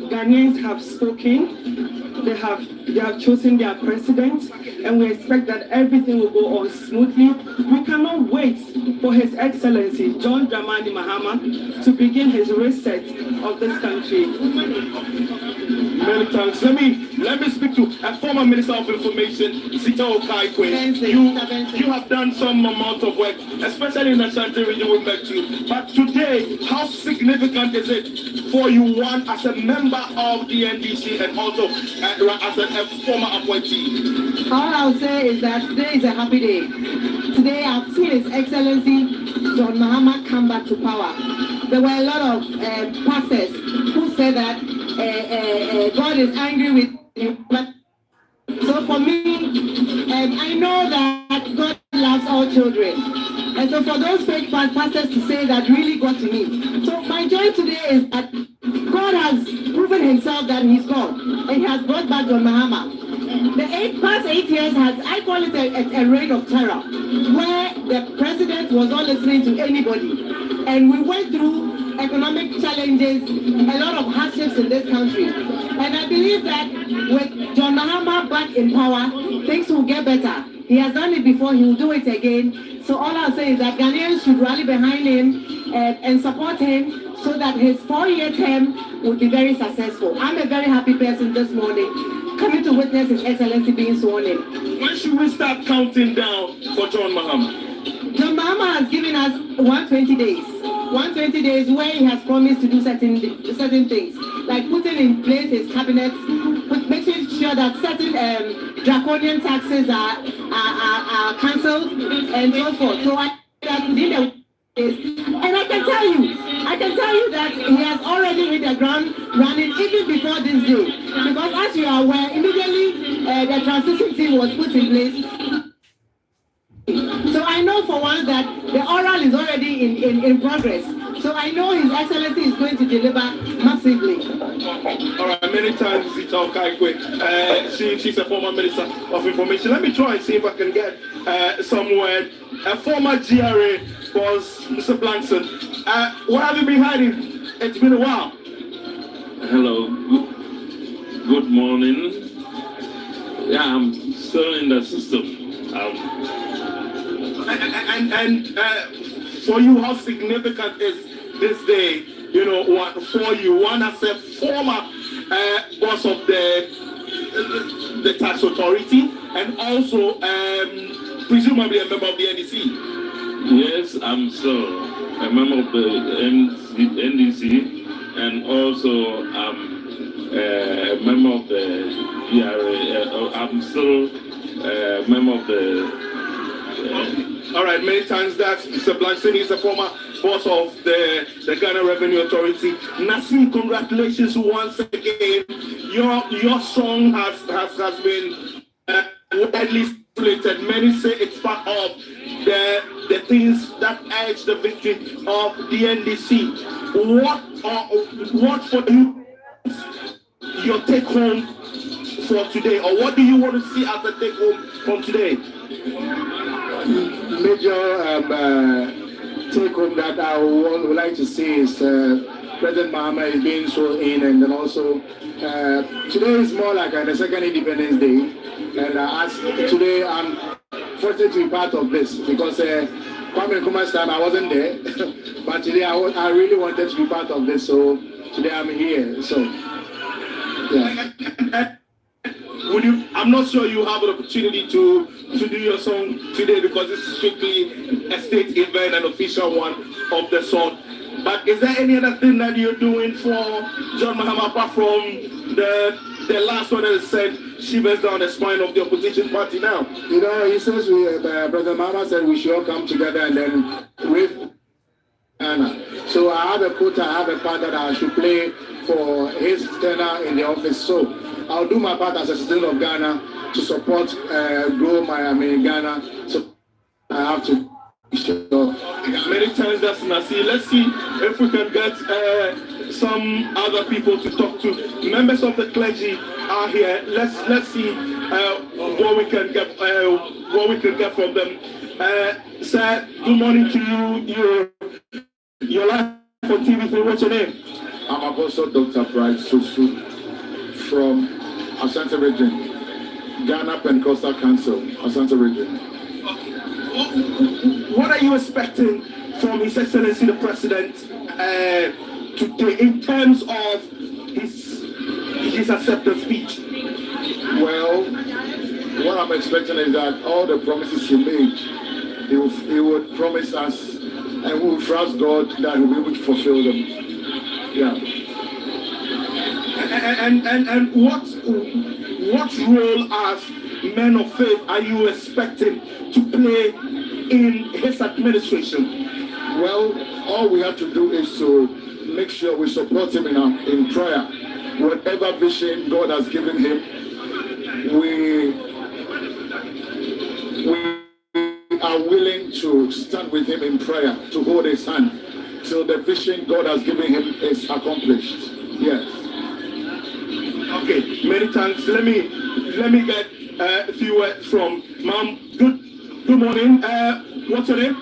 Ghanaians have spoken. They have chosen their president, and we expect that everything will go on smoothly. We cannot wait for His Excellency John Dramani Mahama to begin his reset of this country. Many thanks. Let me speak to a former Minister of Information, Sita Okaikwe. You have done some amount of work, especially in the Ashanti region we met you. But today, how significant is it for you, one, as a member of the NDC and also as a former appointee? All I'll say is that today is a happy day. Today I've seen His Excellency John Mahama come back to power. There were a lot of pastors who said that God is angry with you. So for me, I know that God loves all children. And so for those fake pastors to say that really got to me. So my joy today is that God has proven Himself that He's God. And He has brought back John Mahama. The past 8 years I call it a reign of terror, where the president was not listening to anybody. And we went through economic challenges, a lot of hardships in this country. And I believe that with John Mahama back in power, things will get better. He has done it before, he will do it again. So all I'll say is that Ghanaians should rally behind him and support him so that his 4-year term will be very successful. I'm a very happy person this morning, coming to witness His Excellency being sworn in. When should we start counting down for John Mahama? John Mahama has given us 120 days. 120 days where he has promised to do certain things, like putting in place his cabinet, making sure that certain draconian taxes are cancelled and so forth. So within the days, and I can tell you that he has already hit the ground running even before this day, because as you are aware, immediately the transition team was put in place. So I know for once that the oral is already in progress. So I know His Excellency is going to deliver massively. All right, many times Zita Okaikwe. She's a former Minister of Information. Let me try and see if I can get some word. A former GRA was Mr. Blankson. Where have you been hiding? It's been a while. Hello. Good morning. Yeah, I'm still in the system. And for you, how significant is this day? You know, for you, one as a former boss of the tax authority, and also presumably a member of the NDC. Yes, I'm still a member of the NDC, and also a member of the DRA. I'm still a member of the. All right, many times that Mr. Blankson is a former boss of the Ghana Revenue Authority. Nassim, congratulations once again. Your song has been widely circulated. Many say it's part of the things that edge the victory of the NDC. What for you your take home for today, or what do you want to see as a take home from today? Major take home that I would like to see is President Mahama is being sworn in, and then also today is more like the second Independence Day, and as today I'm fortunate to be part of this because Kwame Nkrumah's time I wasn't there, but today I really wanted to be part of this, so today I'm here. So yeah. I'm not sure you have an opportunity to do your song today because it's strictly a state event, an official one of the sort. But is there any other thing that you're doing for John Mahama apart from the last one that said shivers down the spine of the opposition party now? You know, he says President Mahama said we should all come together and then with Anna. So I have a quota, I have a part that I should play for his tenure in the office. So I'll do my part as a citizen of Ghana to support grow Miami in Ghana. So I have to show. Many times that's Nasi. Let's see if we can get some other people to talk to. Members of the clergy are here. Let's see what we can get from them. Sir, good morning to you. You're live for TV3. What's your name? I'm Apostle Dr. Pride Susu from Ashanti Region, Ghana Pentecostal Council, Ashanti Region. What are you expecting from His Excellency the President today in terms of his acceptance speech? Well, what I'm expecting is that all the promises he made, he would promise us, and we will trust God that he will be able to fulfill them. Yeah. And what role as men of faith are you expecting to play in his administration? Well, all we have to do is to make sure we support him in prayer. Whatever vision God has given him, we are willing to stand with him in prayer, to hold his hand till the vision God has given him is accomplished. Yes. Okay, many thanks. Let me get a few words from Ma'am. Good morning. What's your name?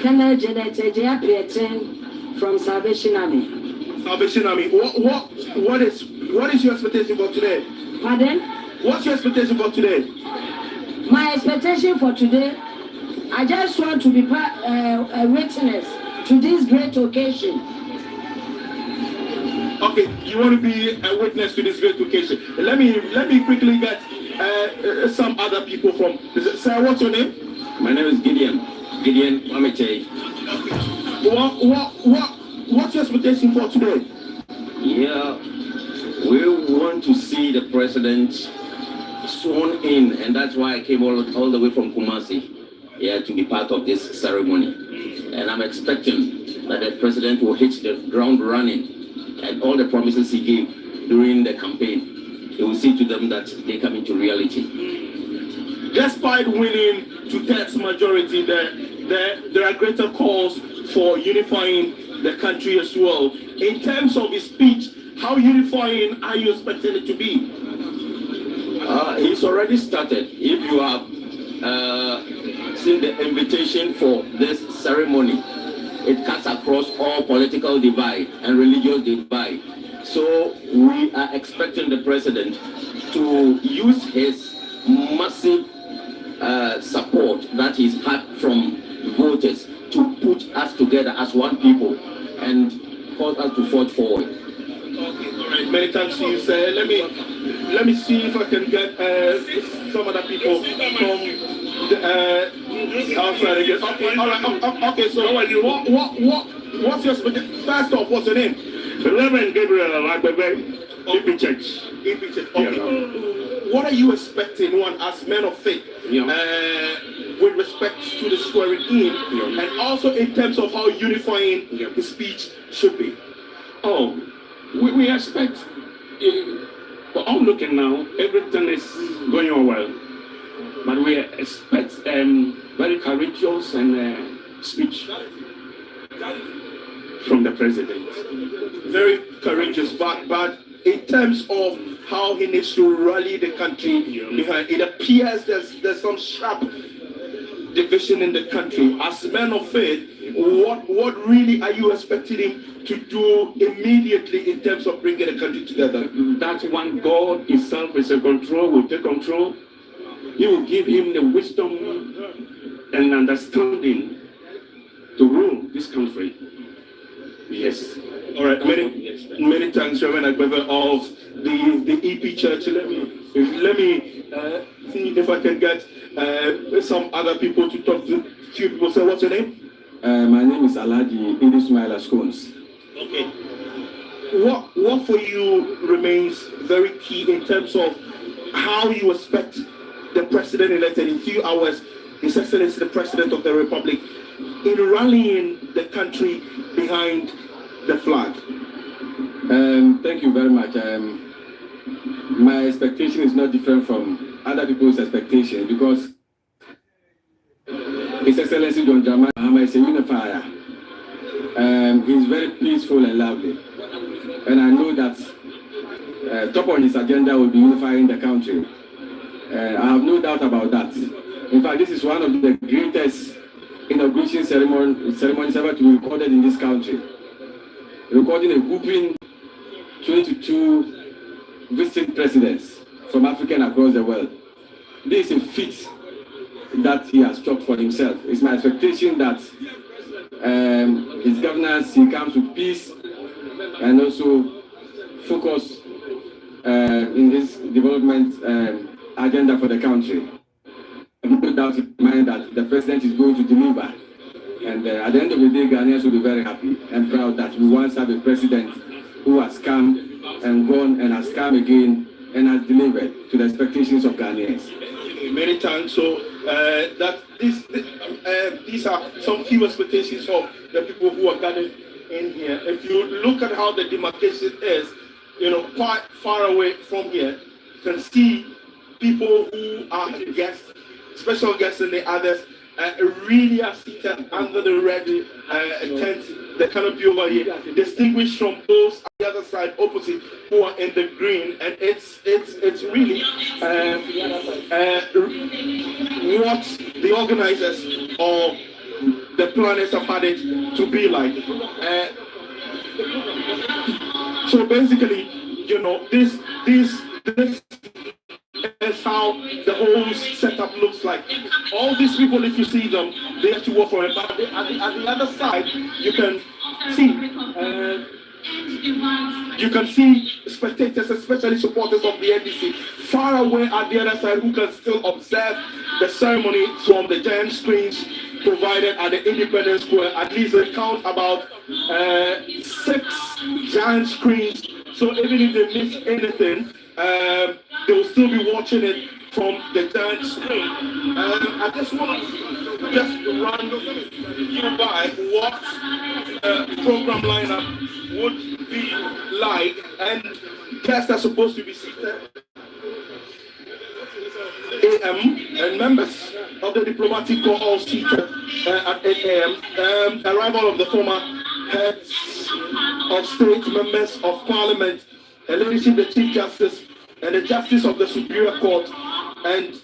Colonel Janet from Salvation Army. Salvation Army. What is your expectation for today? Pardon? What's your expectation for today? My expectation for today, I just want to be a witness to this great occasion. Okay, you want to be a witness to this great occasion. Let me quickly get some other people from. Sir, what's your name? My name is Gideon Amete. What's your expectation for today? Yeah, we want to see the president sworn in, and that's why I came all the way from Kumasi, to be part of this ceremony. And I'm expecting that the president will hit the ground running, and all the promises he gave during the campaign, he will see to them that they come into reality. Despite winning 2/3 majority, there are greater calls for unifying the country as well. In terms of his speech, how unifying are you expecting it to be? He's already started. If you have seen the invitation for this ceremony, it cuts across all political divide and religious divide. So we are expecting the president to use his massive support that he's had from voters to put us together as one people and cause us to forge forward. Okay, all right. Many thanks to you, sir. Let me see if I can get some other people from the outside again. Okay, all right. Okay, so what's your first off? What's your name? Reverend Gabriel Agbebe, EP Church. EP Church. Okay. What are you expecting, as men of faith, with respect to the swearing in, and also in terms of how unifying the speech should be? Oh, we expect. I'm looking now. Everything is going on well, but we expect very courageous and speech from the president. Very courageous, but in terms of how he needs to rally the country behind, it appears there's some sharp division in the country. As men of faith, what really are you expecting him to do immediately in terms of bringing the country together? That one God himself is in control, will take control. He will give him the wisdom and understanding to rule this country. Yes. All right. Many thanks, Reverend Agbebe of the EP Church. Let me see if I can get some other people to talk to. Few people. Say, what's your name? My name is Alhaji Idismail Ascones. Okay. What for you remains very key in terms of how you expect the president elected in few hours His Excellency the President of the Republic, in rallying the country behind the flag? Thank you very much. My expectation is not different from other people's expectation because His Excellency John Dramani Mahama is a unifier. He's very peaceful and lovely. And I know that top on his agenda will be unifying the country. I have no doubt about that. In fact, this is one of the greatest inauguration ceremonies ever to be recorded in this country. Recording a whooping 22 visiting presidents from Africa and across the world. This is a feat that he has chalked for himself. It's my expectation that his governance, he comes with peace and also focus in his development agenda for the country. I have no doubt in mind that the president is going to deliver. And at the end of the day, Ghanaians will be very happy and proud that we once have a president who has come and gone and has come again and has delivered to the expectations of Ghanaians. Many thanks. So these are some few expectations of the people who are gathered in here. If you look at how the demarcation is, quite far away from here, you can see people who are guests, special guests and the others, really are seated under the red tent, the canopy over here, distinguished from those on the other side opposite who are in the green, and it's really what the organizers or the planners have had it to be like. So basically, this is how the whole setup looks like. All these people, if you see them, they have to work for it. But at the other side, you can see spectators, especially supporters of the NDC, far away at the other side, who can still observe the ceremony from the giant screens provided at the Independence Square. At least they count about 6 giant screens. So even if they miss anything, they will still be watching it from the giant screen. I just want to run you by what program lineup would be like, and guests are supposed to be seated AM, and members of the diplomatic corps all seated at 8 AM. Arrival of the former heads of state, members of parliament, and leadership, the Chief Justice and the Justice of the Superior Court, and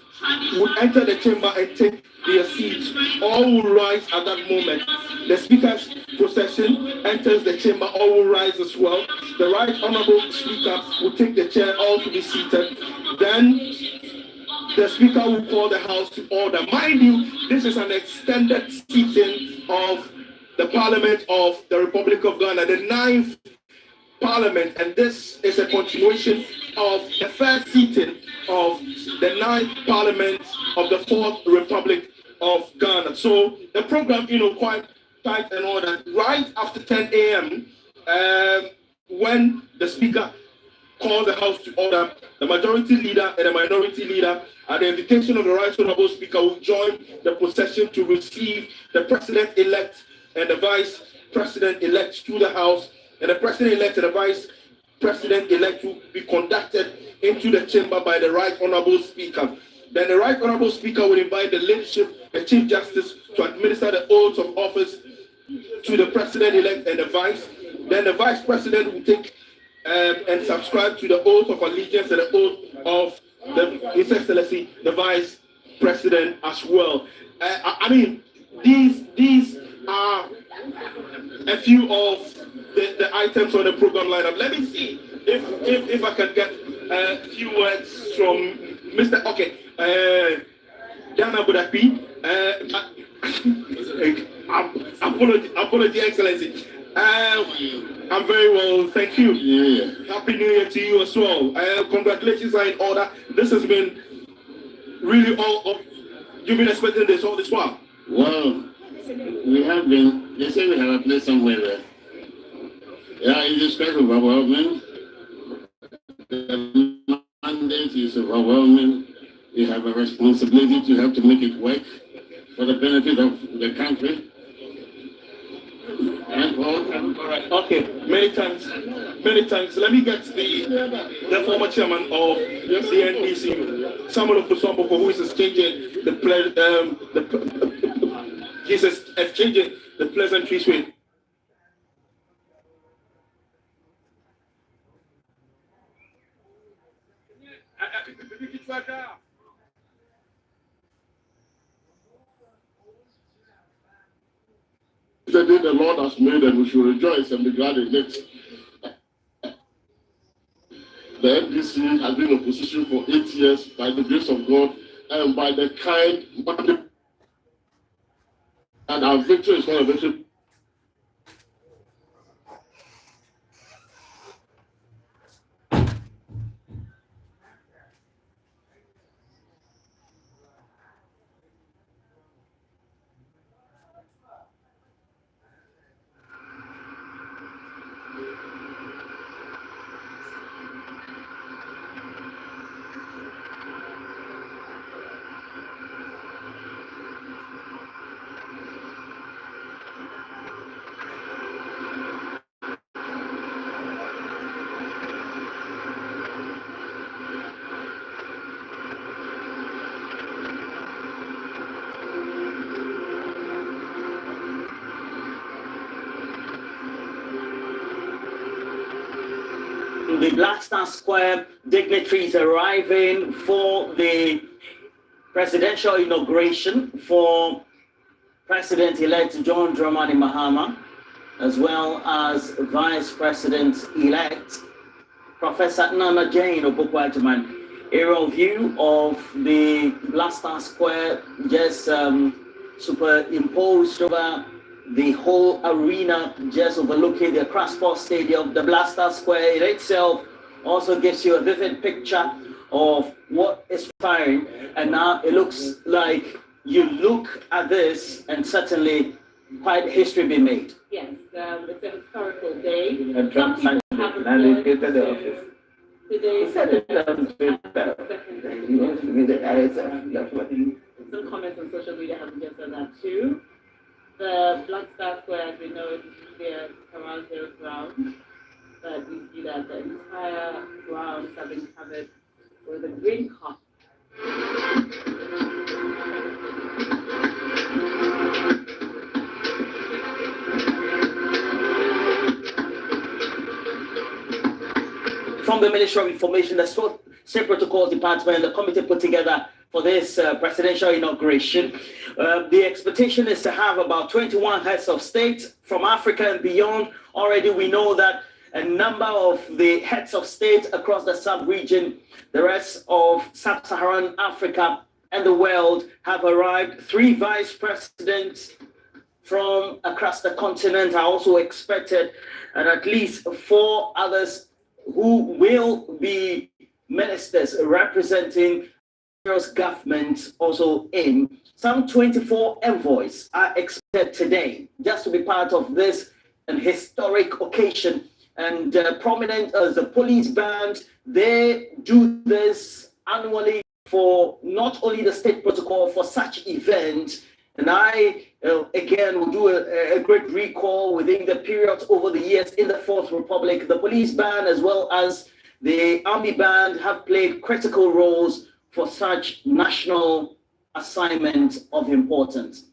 would enter the chamber and take their seats. All will rise at that moment. The Speaker's procession enters the chamber, all will rise as well. The Right Honourable Speaker will take the chair, all to be seated. Then the Speaker will call the House to order. Mind you, this is an extended sitting of the Parliament of the Republic of Ghana, the 9th Parliament, and this is a continuation of the first sitting of the 9th Parliament of the 4th Republic of Ghana. So the program, quite tight and all that. Right after 10 a.m., when the Speaker calls the House to order, the Majority Leader and the Minority Leader, at the invitation of the Right Honourable Speaker, will join the procession to receive the President-elect and the Vice President-elect to the House, and the President-elect and the Vice President-elect will be conducted into the chamber by the Right Honourable Speaker. Then the Right Honourable Speaker will invite the leadership, the Chief Justice, to administer the oaths of office to the President-elect and the Vice. Then the Vice President will take and subscribe to the oath of allegiance and the oath of His Excellency, the Vice President as well. These are a few of the items on the program lineup. Let me see if I can get a few words from Mr. Dana Budapi. Apology, Excellency. I'm very well, thank you. Yeah. Happy New Year to you as well. Congratulations are in order. This has been really you've been expecting this all this while. Well, we have been. They say we have a place somewhere there. Yeah, it is quite overwhelming. The mandate is overwhelming. We have a responsibility to have to make it work. for the benefit of the country. All right. Okay. Many thanks. Many thanks. Let me get the former chairman of the NDC, Samuel Kusombo, who is exchanging exchanging the pleasantries with. The day the Lord has made, and we should rejoice and be glad in it. The NDC has been in opposition for 8 years by the grace of God and by the kind mandate. And our victory is not a victory. The Black Star Square dignitaries arriving for the presidential inauguration for President-elect John Dramani Mahama, as well as Vice President-elect Professor Nana Jane Obokwajiman. Aerial view of the Black Star Square just superimposed over the whole arena, just overlooking the Accra Sports Stadium. The Black Star Square in itself also gives you a vivid picture of what is firing. And now it looks like you look at this and certainly quite history be made. Yes, it's a historical day. And Trump Some people haven't the office. Today, He said it on Twitter. He wants to be the ISF. That's what he. some comments on social media have suggested that too. The Black Star Square, as we know, is there around 0 ground, but we see that the entire grounds have been covered with a green carpet. From the Ministry of Information, the State Protocols Department, the committee put together for this presidential inauguration. The expectation is to have about 21 heads of state from Africa and beyond. Already we know that a number of the heads of state across the sub-region, the rest of sub-Saharan Africa and the world have arrived. 3 vice presidents from across the continent are also expected, and at least 4 others who will be ministers representing government also in. Some 24 envoys are expected today just to be part of this historic occasion. And prominent as the police band, they do this annually for not only the state protocol for such event. And I, again, will do a great recall within the period over the years in the Fourth Republic. The police band as well as the army band have played critical roles for such national assignments of importance.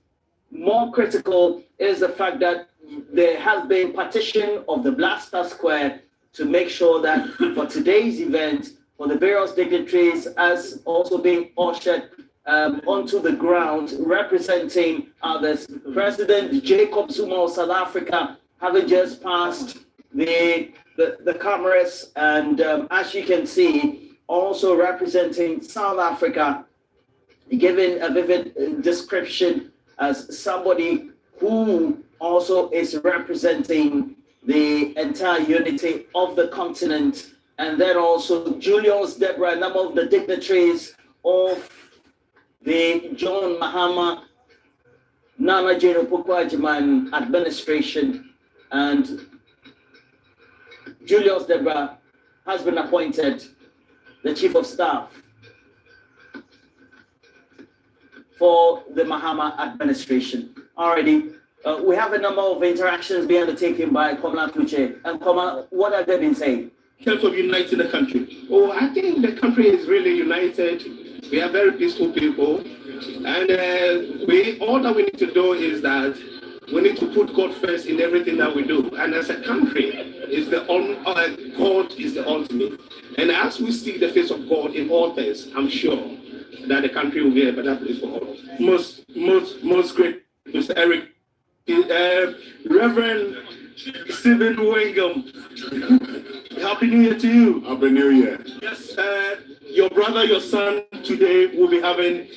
More critical is the fact that there has been partition of the Black Star Square to make sure that for today's event, for the various dignitaries as also being ushered onto the ground, representing others. President Jacob Zuma of South Africa having just passed the cameras, and as you can see, also representing South Africa, giving a vivid description as somebody who also is representing the entire unity of the continent. And then also Julius Deborah, a number of the dignitaries of the John Mahama, Nana Jane Opoku-Agyeman administration, and Julius Deborah has been appointed the Chief of Staff for the Mahama administration. Already, we have a number of interactions being undertaken by Komala Tuche. And Komala, what have they been saying? In terms of uniting the country. Oh, I think the country is really united. We are very peaceful people. And all that we need to do is that we need to put God first in everything that we do. And as a country, God is the ultimate. And as we see the face of God in all things, I'm sure that the country will be a better place for all. Most great, Mr. Eric, Reverend Stephen Wengam. Happy New Year to you. Happy New Year. Yes, your brother, your son today will be having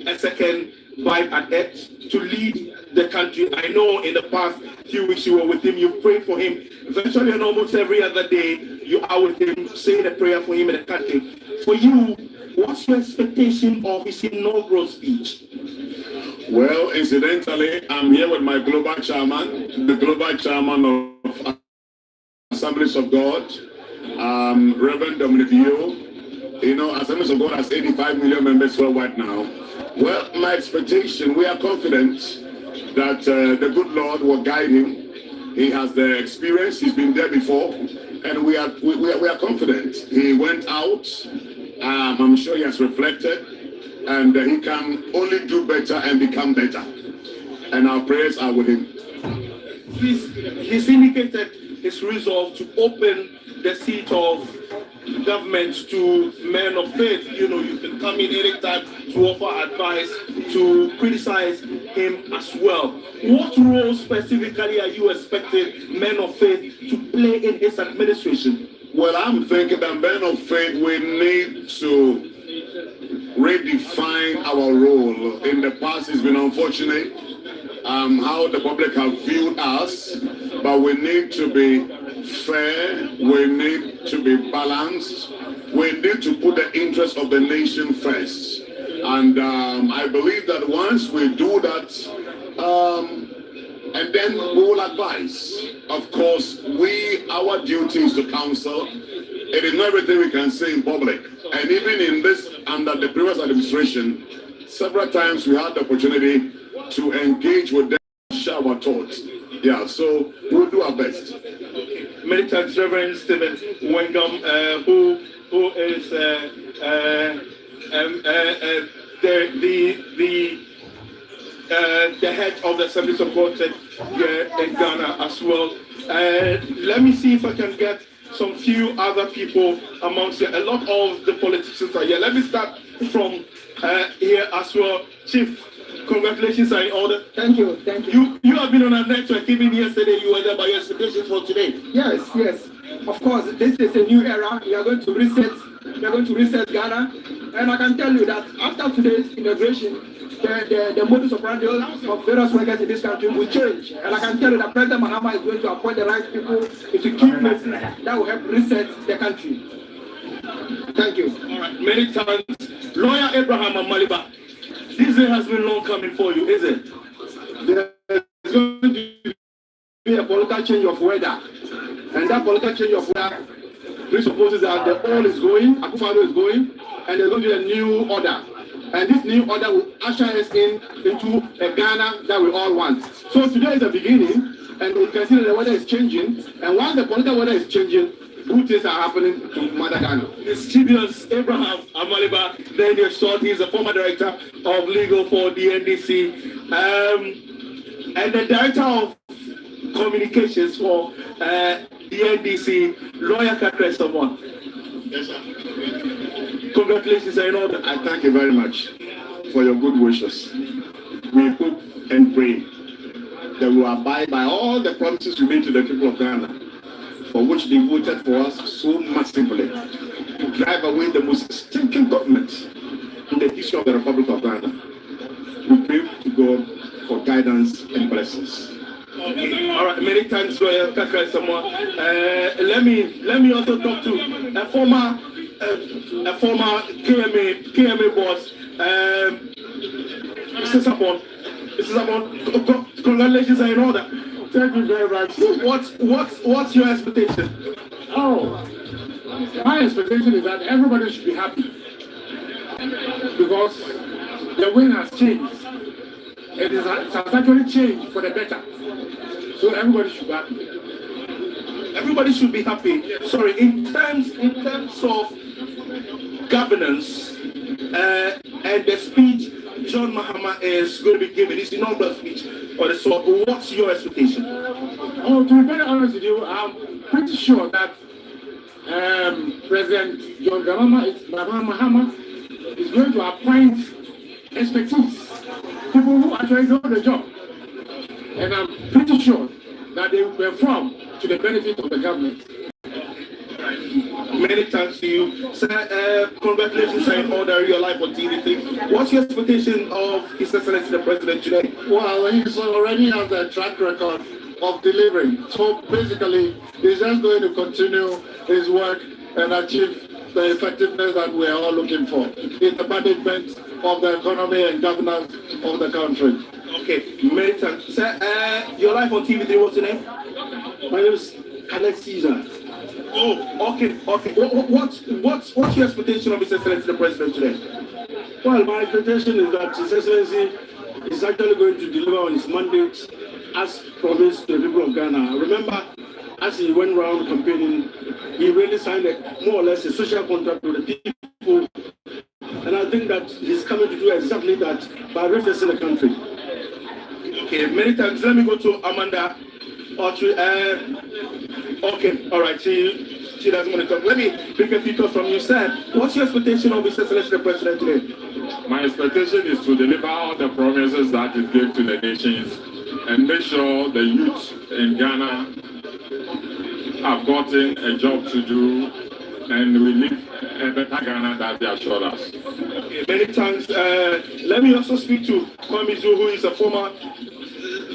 a second bite at it to lead the country. I know in the past few weeks you were with him, you prayed for him. Virtually and almost every other day, you are with him, saying a prayer for him in the country. For you, what's your expectation of his inaugural speech? Well, incidentally, I'm here with my global chairman, the global chairman of Assemblies of God, Reverend Dominic Yo. You know, Assemblies of God has 85 million members worldwide now. Well, my expectation, we are confident that the good Lord will guide him. He has the experience, he's been there before, and we are confident. He went out, I'm sure he has reflected, and he can only do better and become better. And our prayers are with him. He's indicated his resolve to open the seat of government to men of faith. You know, you can come in anytime to offer advice, to criticize him as well. What role specifically are you expecting men of faith to play in his administration? Well, I'm thinking that men of faith, we need to redefine our role. In the past, it's been unfortunate how the public have viewed us, but we need to be fair, we need to be balanced, we need to put the interest of the nation first. And I believe that once we do that, and then we will advise. Of course, our duty is to counsel. It is not everything we can say in public. And even in this, under the previous administration, several times we had the opportunity to engage with them, share our thoughts. Yeah, so we'll do our best. Many thanks, Reverend Stephen Wengam, who is the head of the Assemblies of God here in Ghana as well. Let me see if I can get some few other people amongst you. A lot of the politicians are here. Let me start from here as well. Chief, congratulations are in order. Thank you, thank you. You have been on a network. Even yesterday you were there, by your expectations for today. Yes, yes. Of course, this is a new era. We are going to reset. We are going to reset Ghana. And I can tell you that after today's inauguration, the modus operandi of various workers in this country will change. And I can tell you that President Mahama is going to appoint the right people into key places that will help reset the country. Thank you. All right, many thanks. Lawyer Abraham Amaliba, this day has been long coming for you, is it? There's going to be a political change of weather. And that political change of weather presupposes that the oil is going, Akufo-Addo is going, and there's going to be a new order. And this new order will usher us into a Ghana that we all want. So today is the beginning, and you can see that the weather is changing. And once the political weather is changing, good things are happening to Mother Ghana. Mischievous Abraham Amaliba, then your short, he's the former director of legal for the NDC, and the director of communications for the NDC, lawyer Kakre someone. Yes, sir. Congratulations, I know that. I thank you very much for your good wishes. We hope and pray that we will abide by all the promises we made to the people of Ghana, for which they voted for us so massively, to drive away the most stinking government in the history of the Republic of Ghana. We pray to God for guidance and blessings. Okay. All right, many thanks, Lawyer Kakre someone. Let me also talk to a former KMA boss, Mr. Sabon, congratulations are in order. Thank you very much. What's your expectation? Oh, my expectation is that everybody should be happy, because the wind has changed. It has actually changed for the better. So everybody should be happy. Everybody should be happy. Sorry, in terms of governance and the speech John Mahama is going to be giving, his inaugural speech, so what's your expectation? Oh, to be very honest with you, I'm pretty sure that President John Mahama is going to appoint expertise, people who actually know the job. And I'm pretty sure that they will perform to the benefit of the government. Many thanks to you. Sir, congratulations on all the real life on TV3. What's your expectation of His Excellency the President today? Well, he's already has a track record of delivering. So basically, he's just going to continue his work and achieve the effectiveness that we are all looking for in the management of the economy and governance of the country. Okay, many thanks. Sir, your life on TV3, what's your name? My name is Alex Caesar. Oh, okay. What's your expectation of His Excellency the President today? Well, my expectation is that His Excellency is actually going to deliver on his mandate as promised to the people of Ghana. Remember, as he went around campaigning, he really signed more or less a social contract with the people. And I think that he's coming to do exactly that by representing the country. Okay, many thanks. Let me go to Amanda. Okay, all right. She doesn't want to talk. Let me pick a few thoughts from you, sir. What's your expectation of His Excellency the President today? My expectation is to deliver all the promises that he gave to the nations and make sure the youth in Ghana have gotten a job to do and we live a better Ghana that they assured us. Okay, many thanks. Let me also speak to Kwamizu, who is a former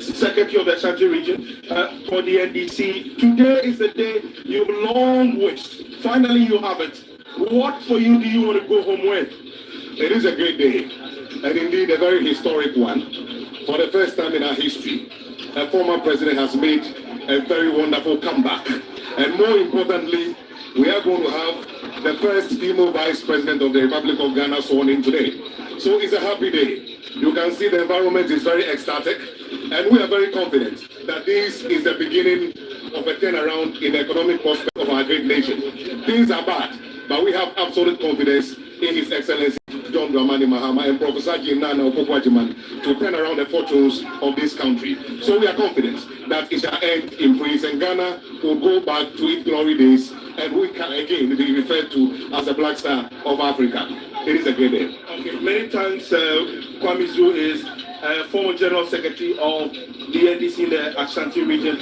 Secretary of the Ashanti region for the NDC. Today is the day you've long wished. Finally, you have it. What for you do you want to go home with? It is a great day, and indeed a very historic one. For the first time in our history, a former president has made a very wonderful comeback. And more importantly, we are going to have the first female vice president of the Republic of Ghana sworn in today. So it's a happy day. You can see the environment is very ecstatic, and we are very confident that this is the beginning of a turnaround in the economic prospect of our great nation. Things are bad, but we have absolute confidence in His Excellency John DRAMANI Mahama and Professor Jinana Opokuajiman to turn around the fortunes of this country. So we are confident that it shall end in praise, and Ghana will go back to its glory days, and we can again be referred to as a black star of Africa. It is a great day. Okay, many thanks. Kwamizu is former General Secretary of the NDC in the Ashanti region.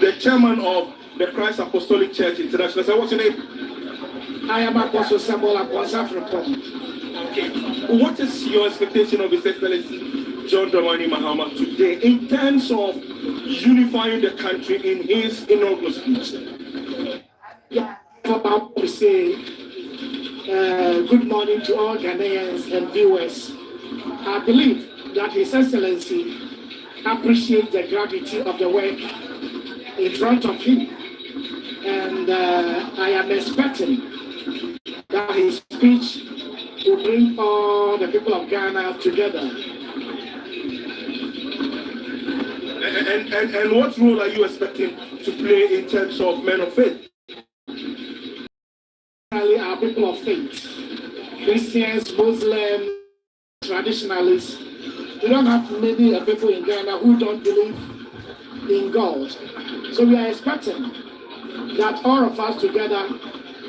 The chairman of the Christ Apostolic Church International. So what's your name? I am Apostle Samuel Apostle from Tom. Okay. What is your expectation of His Excellency John DRAMANI Mahama today in terms of unifying the country in his inaugural speech? Yeah, I'm about to say good morning to all Ghanaians and viewers. I believe that His Excellency appreciates the gravity of the work in front of him. And I am expecting that his speech will bring all the people of Ghana together. And what role are you expecting to play in terms of men of faith? Our people of faith, Christians, Muslims, traditionalists. We don't have many people in Ghana who don't believe in God. So we are expecting that all of us together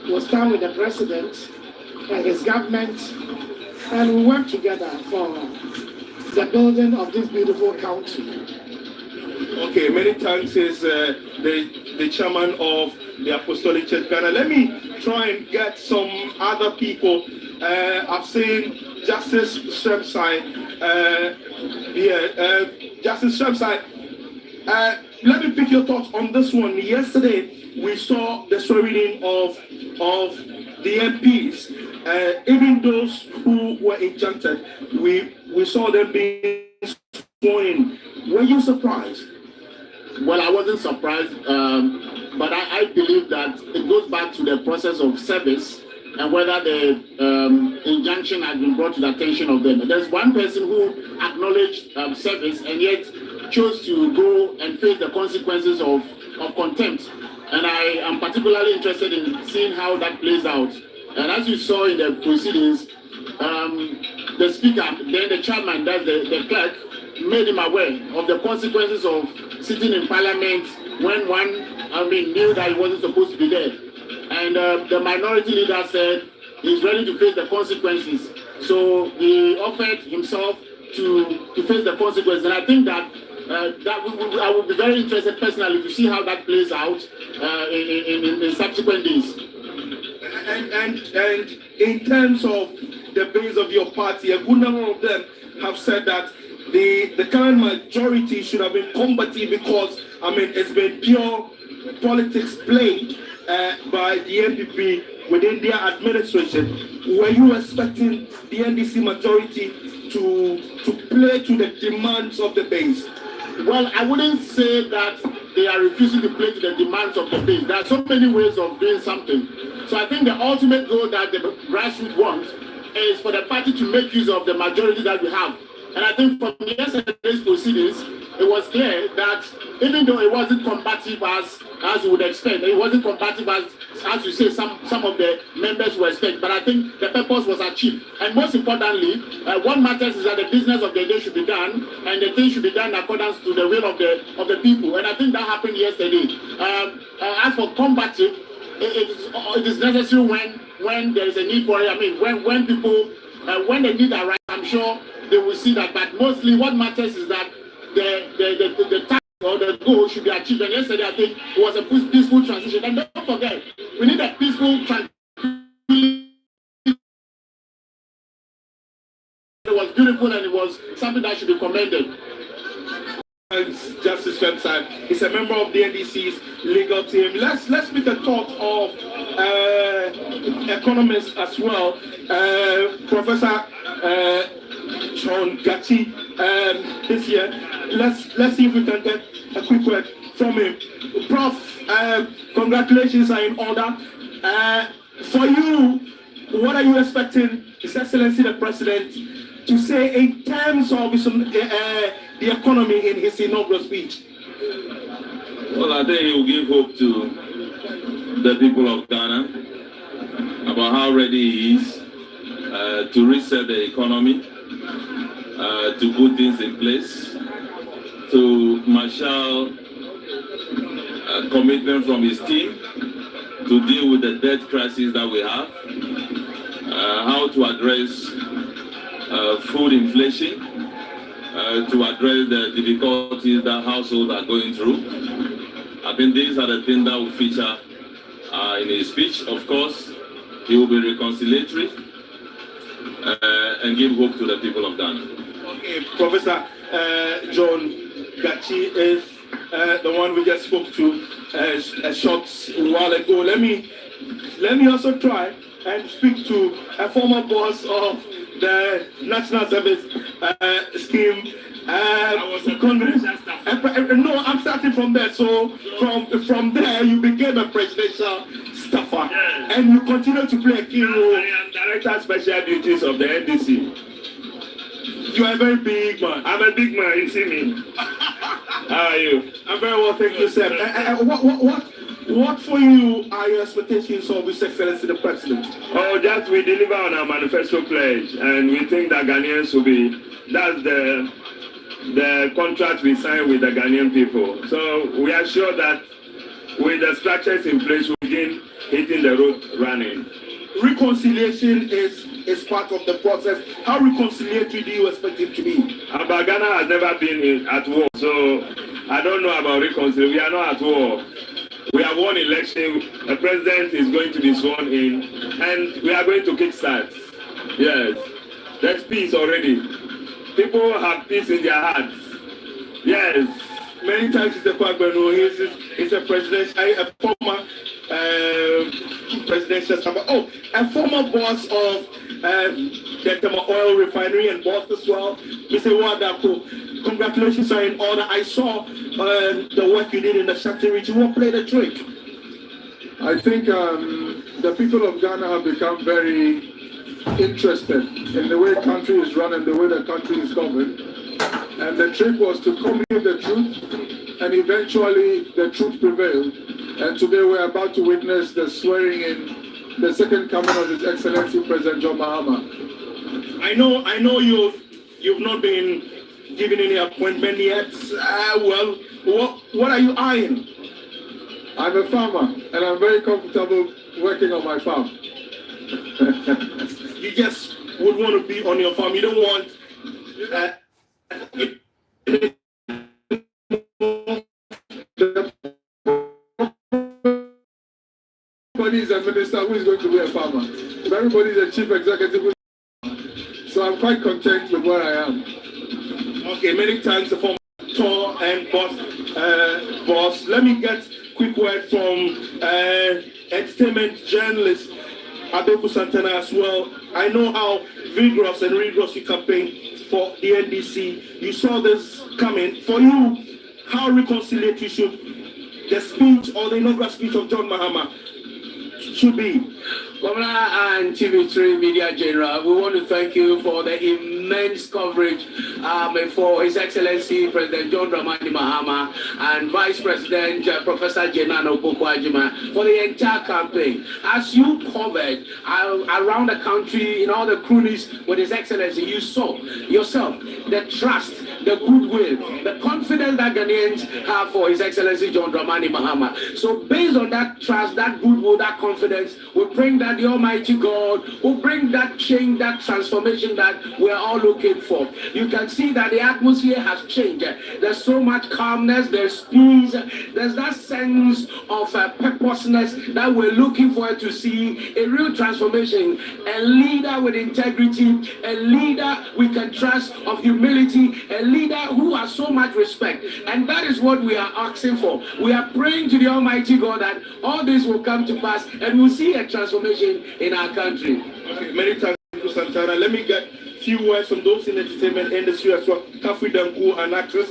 will stand with the president and his government, and we work together for the building of this beautiful country. Okay, many thanks is the chairman of the Apostolic Church Ghana. Let me try and get some other people. I've seen Justice Shremside here. Justice Shremside, let me pick your thoughts on this one. Yesterday, we saw the swearing in of the MPs. Even those who were enchanted, we saw them being sworn in. Were you surprised? Well, I wasn't surprised, but I believe that it goes back to the process of service and whether the injunction has been brought to the attention of them. There's one person who acknowledged service and yet chose to go and face the consequences of contempt. And I am particularly interested in seeing how that plays out. And as you saw in the proceedings, the speaker, then the chairman, that's the clerk, made him aware of the consequences of sitting in parliament when one, knew that he wasn't supposed to be there. And the minority leader said he's ready to face the consequences. So he offered himself to face the consequences. And I think that I would be very interested personally to see how that plays out in subsequent days. And in terms of the base of your party, a good number of them have said that the current majority should have been combative because, it's been pure politics played by the NPP within their administration. Were you expecting the NDC majority to play to the demands of the base? Well, I wouldn't say that they are refusing to play to the demands of the base. There are so many ways of doing something. So I think the ultimate goal that the grassroots want is for the party to make use of the majority that we have. And I think from yesterday's proceedings, it was clear that even though it wasn't combative as you would expect, it wasn't combative as you say some of the members would expect, but I think the purpose was achieved. And most importantly, what matters is that the business of the day should be done, and the thing should be done in accordance to the will of the people. And I think that happened yesterday. As for combative, it is necessary when there is a need for it. When people, when the need arises, I'm sure they will see that. But mostly what matters is that the task or the goal should be achieved. And yesterday, I think it was a peaceful transition. And don't forget, we need a peaceful transition. It was beautiful and it was something that should be commended. Justice Femside is a member of the NDC's legal team. Let's make a talk of economists as well. Professor John Gachi this year. Let's see if we can get a quick word from him. Prof, congratulations are in order. For you, what are you expecting His Excellency the President to say in terms of the economy in his inaugural speech? Well, I think he will give hope to the people of Ghana about how ready he is to reset the economy, to put things in place, to marshal commitment from his team to deal with the debt crisis that we have, how to address food inflation, to address the difficulties that households are going through. I think these are the things that will feature in his speech. Of course, he will be reconciliatory and give hope to the people of Ghana. Okay, Professor John Gachi is the one we just spoke to a short while ago. Let me also try and speak to a former boss of the National Service Scheme. No, I'm starting from there. So from there, you became a presidential staffer, and you continue to play a key role. I am Director Special Duties of the NDC. You are a very big man. I'm a big man, you see me. How are you? I'm very well, thank you, sir. What for you are your expectations of His Excellency the President? Oh, that we deliver on our manifesto pledge, and we think that Ghanaians will be, that's the contract we signed with the Ghanaian people. So we are sure that with the structures in place, we begin hitting the road running. Reconciliation is part of the process. How reconciliatory do you expect it to be? But Ghana has never been at war, so I don't know about reconciliation. We are not at war. We have won election. The president is going to be sworn in, and we are going to kickstart. Yes, there's peace already. People have peace in their hearts. Yes. Many times it's a Kwagbenu. He's a president, a former presidential staffer. Oh, a former boss of the Tema Oil Refinery and boss as well, Mr. Wadako. Congratulations are in order. I saw the work you did in the Shakti region. What played the trick? I think the the people of Ghana have become very interested in the way the country is run and the way the country is governed. And the trick was to communicate the truth, and eventually the truth prevailed. And today we're about to witness the swearing in the second coming of His Excellency President John Mahama. I know you've not been given any appointment yet. Well, what are you eyeing? I'm a farmer, and I'm very comfortable working on my farm. You just would want to be on your farm. You don't want. Everybody is a minister who is going to be a farmer. Everybody is a chief executive. So I'm quite content with where I am. Okay, many thanks for Tor and boss. Let me get quick word from entertainment journalist Abeku Santana as well. I know how vigorous you campaign for the NDC. You saw this coming. For you, how reconciliatory should the speech or the inaugural speech of John Mahama should be? Governor and TV3 Media General, we want to thank you for the immense coverage for His Excellency President John DRAMANI Mahama and Vice President Professor Jenano Pokwajima for the entire campaign. As you covered around the country in all the cronies with His Excellency, you saw yourself the trust, the goodwill, the confidence that Ghanaians have for His Excellency John DRAMANI Mahama. So based on that trust, that goodwill, that confidence, we bring that the Almighty God will bring that change, that transformation that we're all looking for. You can see that the atmosphere has changed. There's so much calmness, there's peace, there's that sense of purposeness that we're looking for to see a real transformation, a leader with integrity, a leader we can trust, of humility, a leader who has so much respect. And that is what we are asking for. We are praying to the Almighty God that all this will come to pass and we'll see a transformation in our country. Okay, many thanks to Santana. Let me get a few words from those in the entertainment industry as well. Kafri Danku, an actress.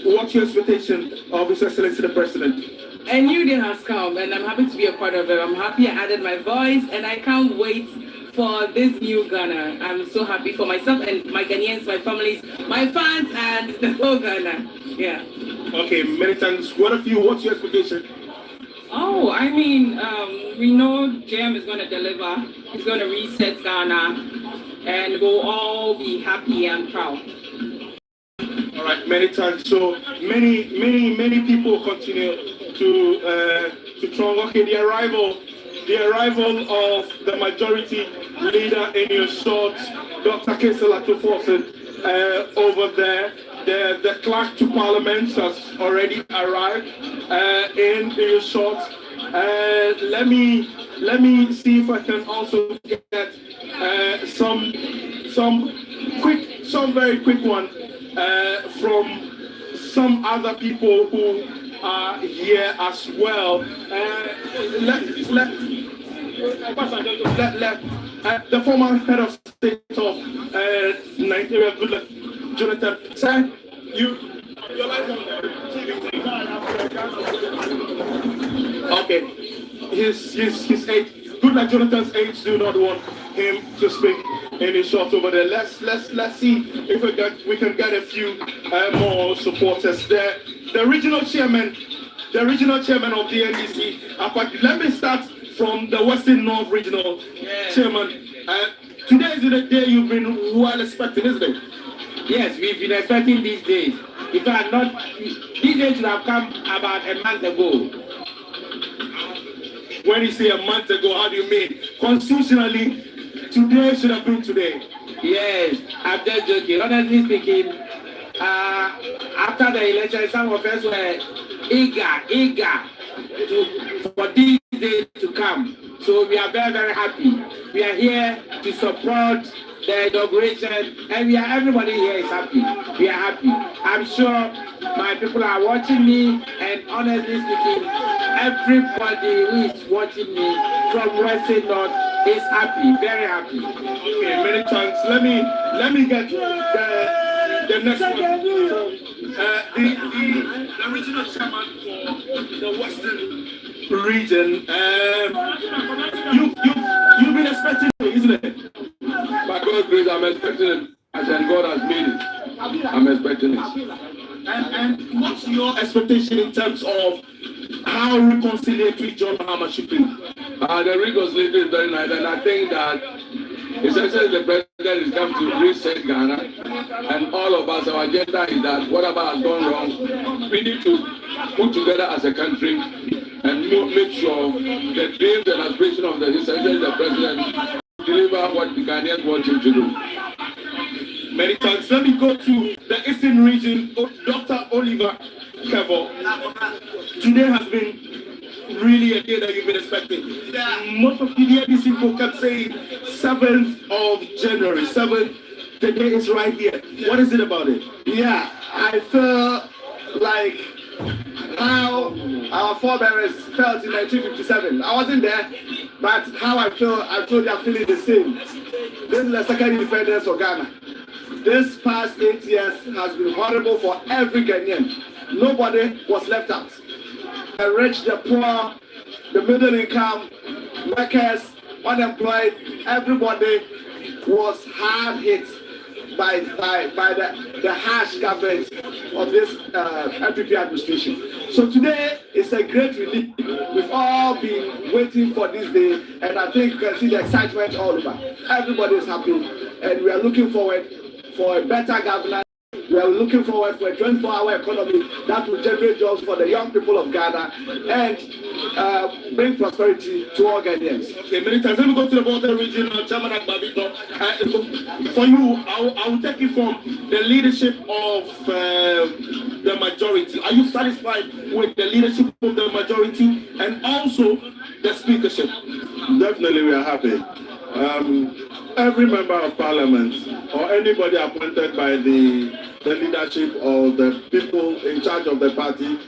What's your expectation of His Excellency the President? A new day has come and I'm happy to be a part of it. I'm happy I added my voice and I can't wait for this new Ghana. I'm so happy for myself and my Ghanaians, my families, my fans and the whole Ghana. Yeah. Okay, many thanks. What's your expectation? Oh, I mean, we know JM is going to deliver. He's going to reset Ghana, and we'll all be happy and proud. All right, many thanks. So many people continue to try. Okay, the arrival of the majority leader in your shorts, Dr. Kesela Tufosin, over there. The clerk to Parliament has already arrived in your shorts. Let me see if I can also get some very quick one from some other people who are here as well. The former head of state of Nigeria, Goodluck Jonathan, sir, your life on TV. Okay, his aides, Goodluck Jonathan's aides do not want him to speak any short over there. Let's see if we can get a few more supporters there. The regional chairman of the NDC. Let me start from the Western North Regional Chairman. Today is the day you've been well expecting, isn't it? Yes, we've been expecting these days. If I had not, these days should have come about a month ago. When you say a month ago, how do you mean? Constitutionally, today should have been today. Yes, I'm just joking. Honestly speaking, after the election, some of us were eager for these days to come. So we are very, very happy. We are here to support the inauguration, and everybody here is happy. We are happy. I'm sure my people are watching me, and honestly speaking, everybody who is watching me from Western North is happy, very happy. Okay, many thanks. Let me get the next one. The regional chairman for the Western region, you've been expecting it, isn't it? By God's grace, I'm expecting it. As God has made it, I'm expecting it. And what's your expectation in terms of how reconciliatory John Mahama should be? The reconciliation is very nice, and I think that essentially the president is come to reset Ghana, and all of us, our agenda is that whatever has gone wrong, we need to put together as a country and make sure the dreams and aspirations of essentially the president deliver what the Ghanaians want him to do. Many thanks. Let me go to the Eastern region. Dr. Oliver Kevo. Today has been really a day that you've been expecting. Most of the DRDC people kept saying 7th of January. 7th, the day is right here. What is it about it? Yeah, I feel like how our forebears felt in 1957. I wasn't there, but how I feel they are feeling the same. This is the second independence of Ghana. This past 8 years has been horrible for every Ghanaian. Nobody was left out. The rich, the poor, the middle income, workers, unemployed, everybody was hard hit by the harsh government of this MPP administration. So today is a great relief. We've all been waiting for this day, and I think you can see the excitement all over. Everybody is happy, and we are looking forward for a better governance. We are looking forward for a 24-hour economy that will generate jobs for the young people of Ghana and bring prosperity to all Ghanaians. Okay, many thanks. Let me go to the border region, Chairman Agbabito. For you, I will take it from the leadership of the majority. Are you satisfied with the leadership of the majority and also the speakership? Definitely, we are happy. Every member of parliament or anybody appointed by the leadership or the people in charge of the party,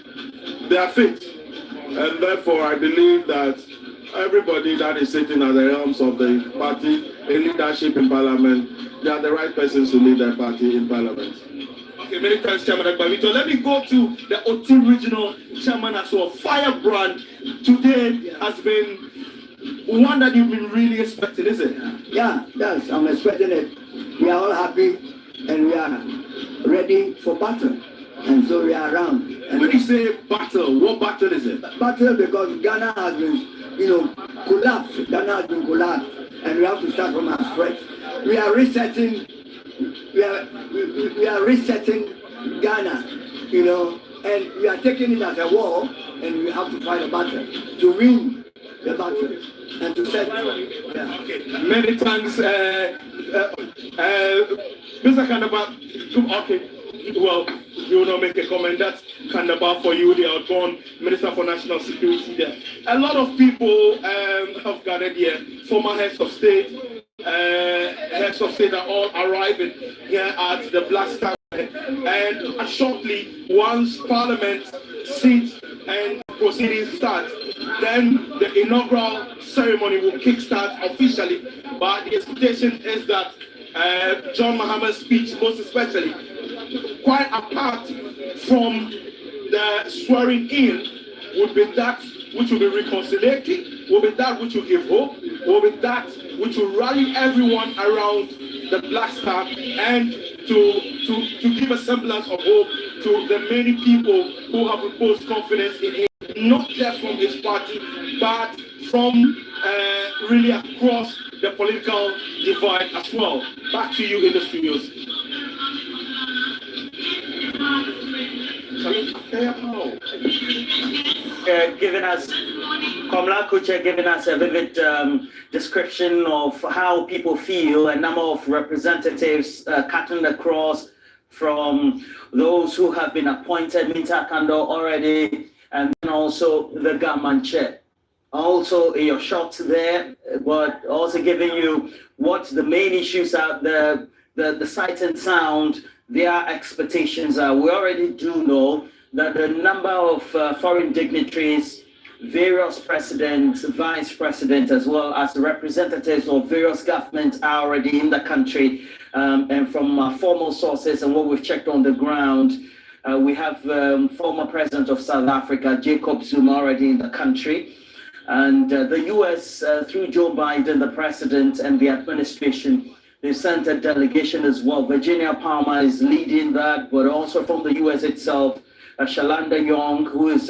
they are fit. And therefore, I believe that everybody that is sitting at the helms of the party in leadership in parliament, they are the right persons to lead their party in parliament. Okay, many thanks, Chairman Agbabito. Let me go to the OT regional chairman as well. Firebrand today has been one that you've been really expecting, is it? Yeah, yes, I'm expecting it. We are all happy and we are ready for battle. And so we are around. And when you say battle, what battle is it? Battle because Ghana has been, collapsed. Ghana has been collapsed. And we have to start from our scratch. We are resetting, we are resetting Ghana, and we are taking it as a war, and we have to fight a battle to win the battle and to set. Yeah. Okay. Many thanks, Mr. Kandaba. Okay. Well, you will not make a comment. That's Kandaba for you, the outgoing Minister for National Security there. A lot of people have gathered here, former heads of state are all arriving here at the Black Star. And shortly, once Parliament sits and proceedings start, then the inaugural ceremony will kickstart officially. But the expectation is that John Mahama's speech, most especially, quite apart from the swearing in, would be that which will be reconciliating, will be that which will give hope, will be that which will rally everyone around the Black Star and to give a semblance of hope to the many people who have reposed confidence in him, not just from his party, but from really across the political divide as well. Back to you in the studios. Giving us, Komla Kuche giving us a vivid description of how people feel, a number of representatives cutting across from those who have been appointed, Minta Kando already, and then also the government chair. Also, your shots there, but also giving you what the main issues are, the sight and sound, their expectations are. We already do know that the number of foreign dignitaries, various presidents, vice presidents, as well as representatives of various governments are already in the country. And from formal sources and what we've checked on the ground, We have former President of South Africa, Jacob Zuma, already in the country. And the US, through Joe Biden, the president, and the administration, they sent a delegation as well. Virginia Palmer is leading that, but also from the US itself, Shalanda Young, who is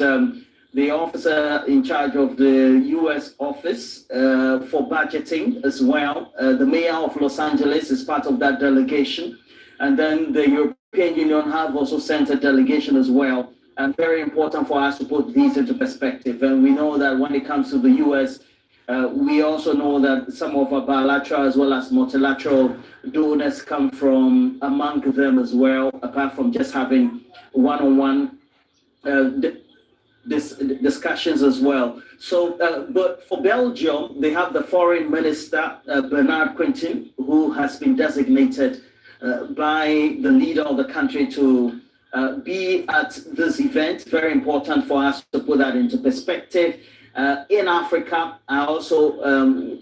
the officer in charge of the US office for budgeting as well. The mayor of Los Angeles is part of that delegation. And then the European Union have also sent a delegation as well. And very important for us to put these into perspective. And we know that when it comes to the US, we also know that some of our bilateral as well as multilateral donors come from among them as well, apart from just having one-on-one discussions as well. So, but for Belgium, they have the foreign minister, Bernard Quentin, who has been designated by the leader of the country to be at this event. Very important for us to put that into perspective. In Africa, I also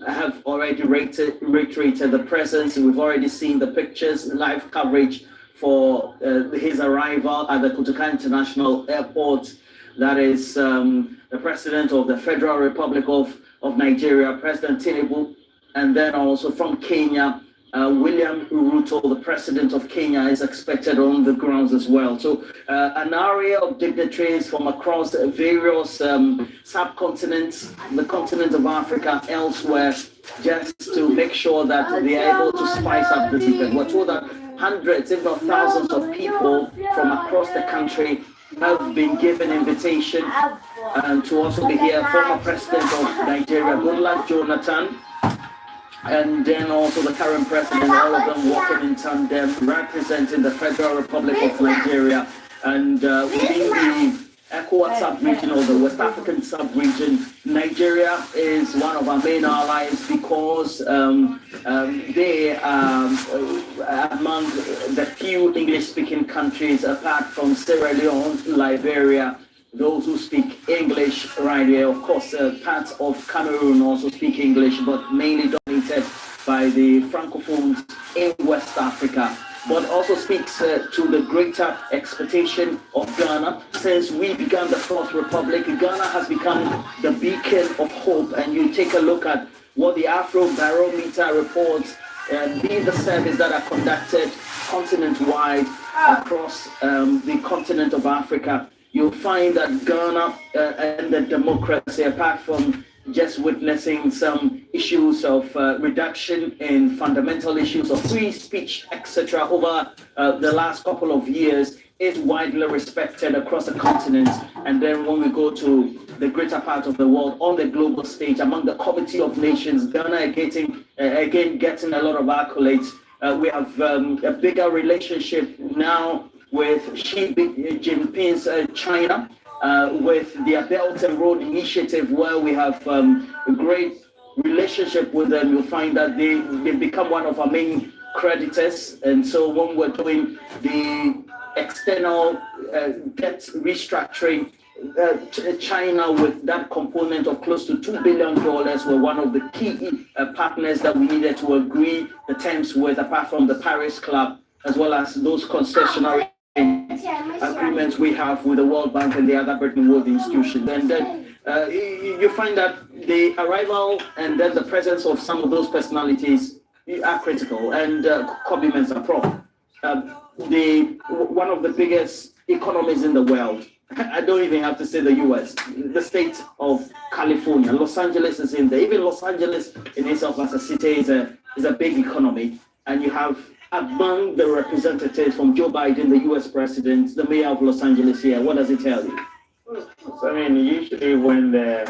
have already reiterated the presence. We've already seen the pictures, live coverage for his arrival at the Kutuka International Airport. That is the President of the Federal Republic of Nigeria, President Tinubu, and then also from Kenya, William Ruto, the President of Kenya, is expected on the grounds as well. So an area of dignitaries from across various subcontinents, the continent of Africa, elsewhere, just to make sure that they are able to spice up this event. We're told that hundreds, if not thousands of people from across the country have been given invitation to also be here. Former President of Nigeria, Goodluck Jonathan, and then also the current president, all of them walking in tandem, representing the Federal Republic of Nigeria. And within the ECOWAS sub-region or the West African sub-region, Nigeria is one of our main allies because they are among the few English-speaking countries, apart from Sierra Leone, Liberia, those who speak English right here. Of course, parts of Cameroon also speak English, but mainly dominated by the Francophones in West Africa. But also speaks to the greater expectation of Ghana. Since we began the Fourth Republic, Ghana has become the beacon of hope. And you take a look at what the Afro Barometer reports, being the surveys that are conducted continent-wide across the continent of Africa. You'll find that Ghana and the democracy, apart from just witnessing some issues of reduction in fundamental issues of free speech, etc., over the last couple of years, is widely respected across the continent. And then when we go to the greater part of the world, on the global stage, among the Committee of Nations, Ghana are getting a lot of accolades. We have a bigger relationship now with Xi Jinping's China, with their Belt and Road Initiative, where we have a great relationship with them. You'll find that they've become one of our main creditors. And so when we're doing the external debt restructuring, China, with that component of close to $2 billion, were one of the key partners that we needed to agree the terms with, apart from the Paris Club, as well as those concessionary agreements we have with the World Bank and the other Bretton Woods institutions. And then you find that the arrival and then the presence of some of those personalities are critical, and Kobe Mensah-Pro, one of the biggest economies in the world. I don't even have to say the US, the state of California. Los Angeles is in there. Even Los Angeles in itself as a city is a big economy. And you have among the representatives from Joe Biden, the US president, the mayor of Los Angeles here. What does it tell you? So, I mean, usually when there's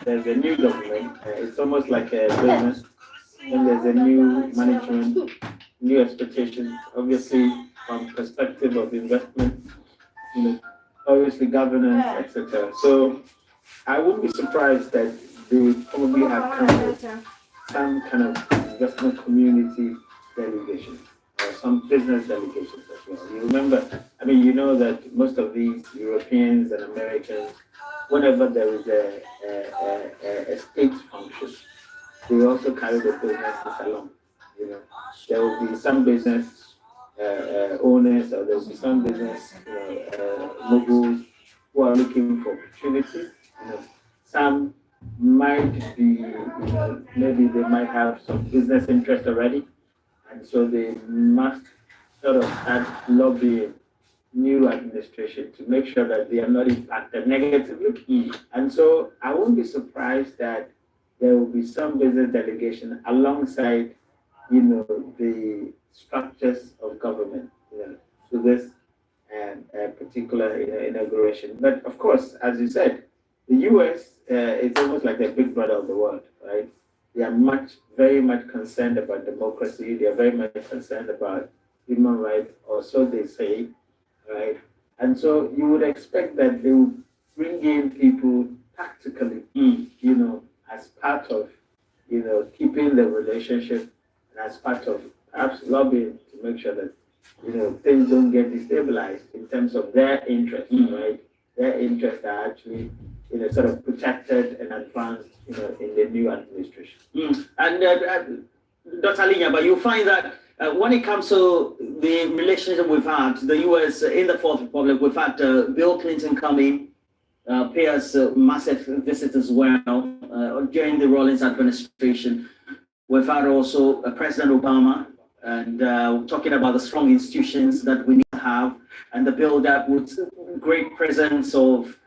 a new government, it's almost like a business. When there's a new management, new expectations, obviously from perspective of investment, obviously governance, etc. So I wouldn't be surprised that they would probably have come with some kind of investment community delegation or some business delegations as well. You remember, I mean, you know that most of these Europeans and Americans, whenever there is a state function, they also carry the businesses along. There will be some business owners, or there will be some business moguls who are looking for opportunities. Some might be, maybe they might have some business interest already, and so they must sort of start lobbying new administration to make sure that they are not impacted negatively. And so I won't be surprised that there will be some business delegation alongside, the structures of government, to this particular inauguration. But of course, as you said, the U.S. Is almost like the big brother of the world, right? They are very much concerned about democracy. They are very much concerned about human rights, or so they say, right? And so you would expect that they will bring in people tactically, as part of, keeping the relationship, and as part of perhaps lobbying to make sure that, things don't get destabilized in terms of their interests, right? Their interests are actually, sort of protected and advanced, in the new administration. And Dr. Linya, but you find that when it comes to the relationship we've had, the U.S. In the Fourth Republic, we've had Bill Clinton come in, pay us a massive visit as well during the Rawlings administration. We've had also President Obama, and talking about the strong institutions that we need to have, and the build-up with great presence of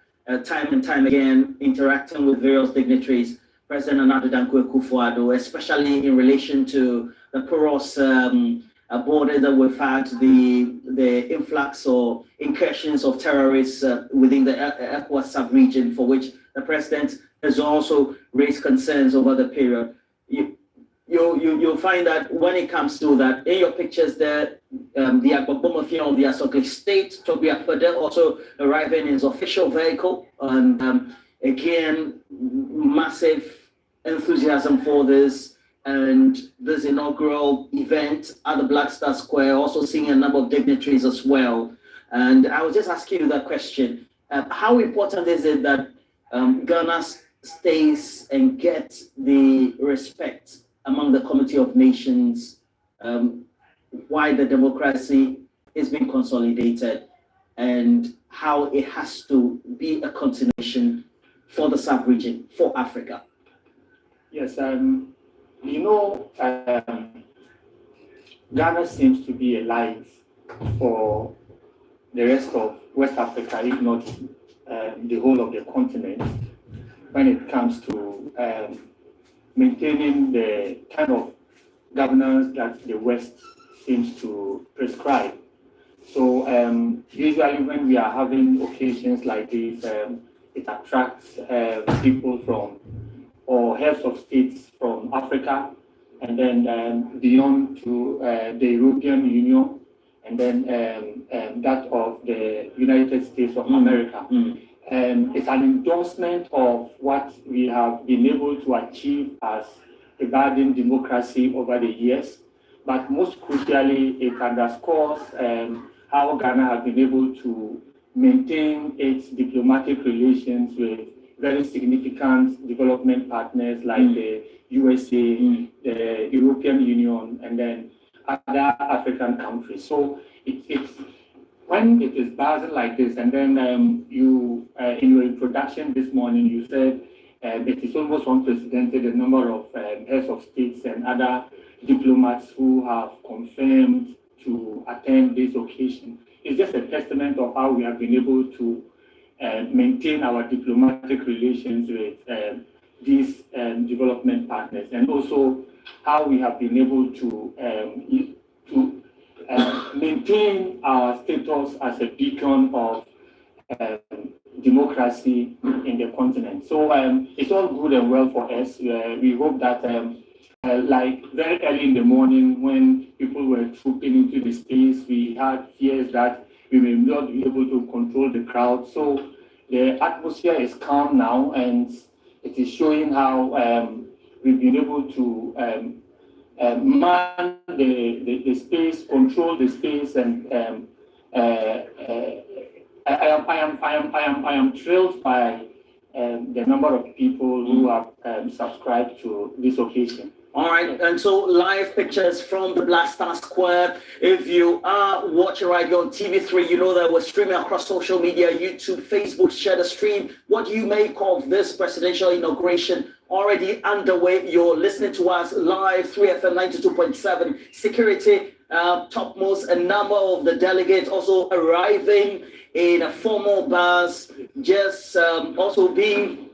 time and time again interacting with various dignitaries. President Nana Akufo-Addo, especially in relation to the porous border that we've had, the influx or incursions of terrorists within the ECOWAS sub-region, for which the president has also raised concerns over the period. You'll find that when it comes to that, in your pictures there, the Agbabomofia of the Asokli State, Toby Akpede, also arriving in his official vehicle, and again, massive enthusiasm for this and this inaugural event at the Black Star Square, also seeing a number of dignitaries as well. And I was just asking you that question. How important is it that Ghana stays and gets the respect among the Committee of Nations, why the democracy is being consolidated, and how it has to be a continuation for the sub-region, for Africa? Yes, Ghana seems to be a light for the rest of West Africa, if not the whole of the continent, when it comes to maintaining the kind of governance that the West seems to prescribe. So usually when we are having occasions like this, it attracts people from, or heads of states from Africa, and then beyond to the European Union, and then that of the United States of America. It's an endorsement of what we have been able to achieve as regarding democracy over the years, but most crucially, it underscores how Ghana has been able to maintain its diplomatic relations with very significant development partners like the USA, the European Union, and then other African countries. So it's when it is buzzing like this, and then you, in your introduction this morning, you said it is almost unprecedented the number of heads of states and other diplomats who have confirmed to attend this occasion. It's just a testament of how we have been able to maintain our diplomatic relations with these development partners, and also how we have been able to maintain our status as a beacon of democracy in the continent. So it's all good and well for us. We hope that like very early in the morning when people were trooping into the space, we had fears that we may not be able to control the crowd. So the atmosphere is calm now, and it is showing how we've been able to man the space, control the space, and I am thrilled by the number of people who have subscribed to this occasion. All right, and so live pictures from the Black Star Square. If you are watching right here on TV3, you know that we're streaming across social media, YouTube, Facebook, share the stream. What do you make of this presidential inauguration already underway? You're listening to us live, 3FM 92.7. Security topmost, a number of the delegates also arriving in a formal bus, just also being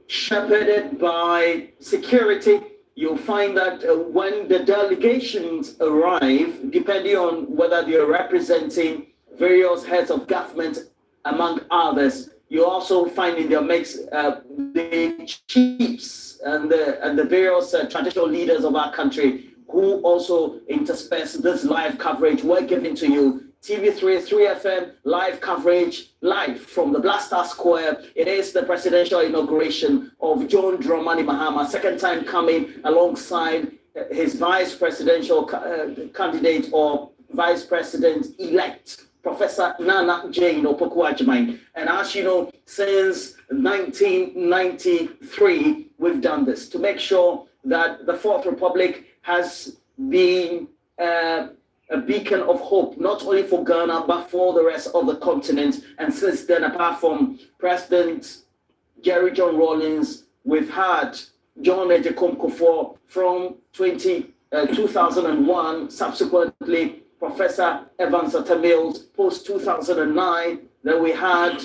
shepherded by security. You'll find that when the delegations arrive, depending on whether they're representing various heads of government, among others, you also find in their mix the chiefs and the various traditional leaders of our country who also intersperse this live coverage we're giving to you. TV3, 3FM, live coverage, live from the Black Star Square. It is the presidential inauguration of John Dramani Mahama, second time coming alongside his vice presidential candidate or vice president-elect, Professor Nana Jane Opoku-Agyeman. And as you know, since 1993, we've done this to make sure that the Fourth Republic has been a beacon of hope, not only for Ghana, but for the rest of the continent. And since then, apart from President Jerry John Rawlings, we've had John Ejekon Kufuor from 2001, subsequently Professor Evans Atta-Mills, post-2009. Then we had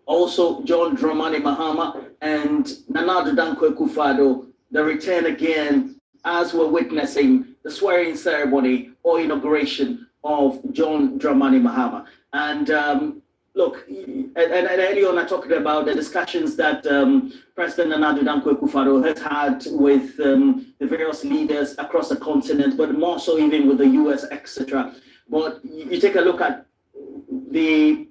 also John Dramani Mahama and Nana Addo Dankwa Akufo-Addo, the return again as we're witnessing the swearing ceremony or inauguration of John Dramani Mahama. And look, and earlier on I talked about the discussions that President Nana Addo Dankwa Akufo-Addo has had with the various leaders across the continent, but more so even with the US, etc. But you take a look at the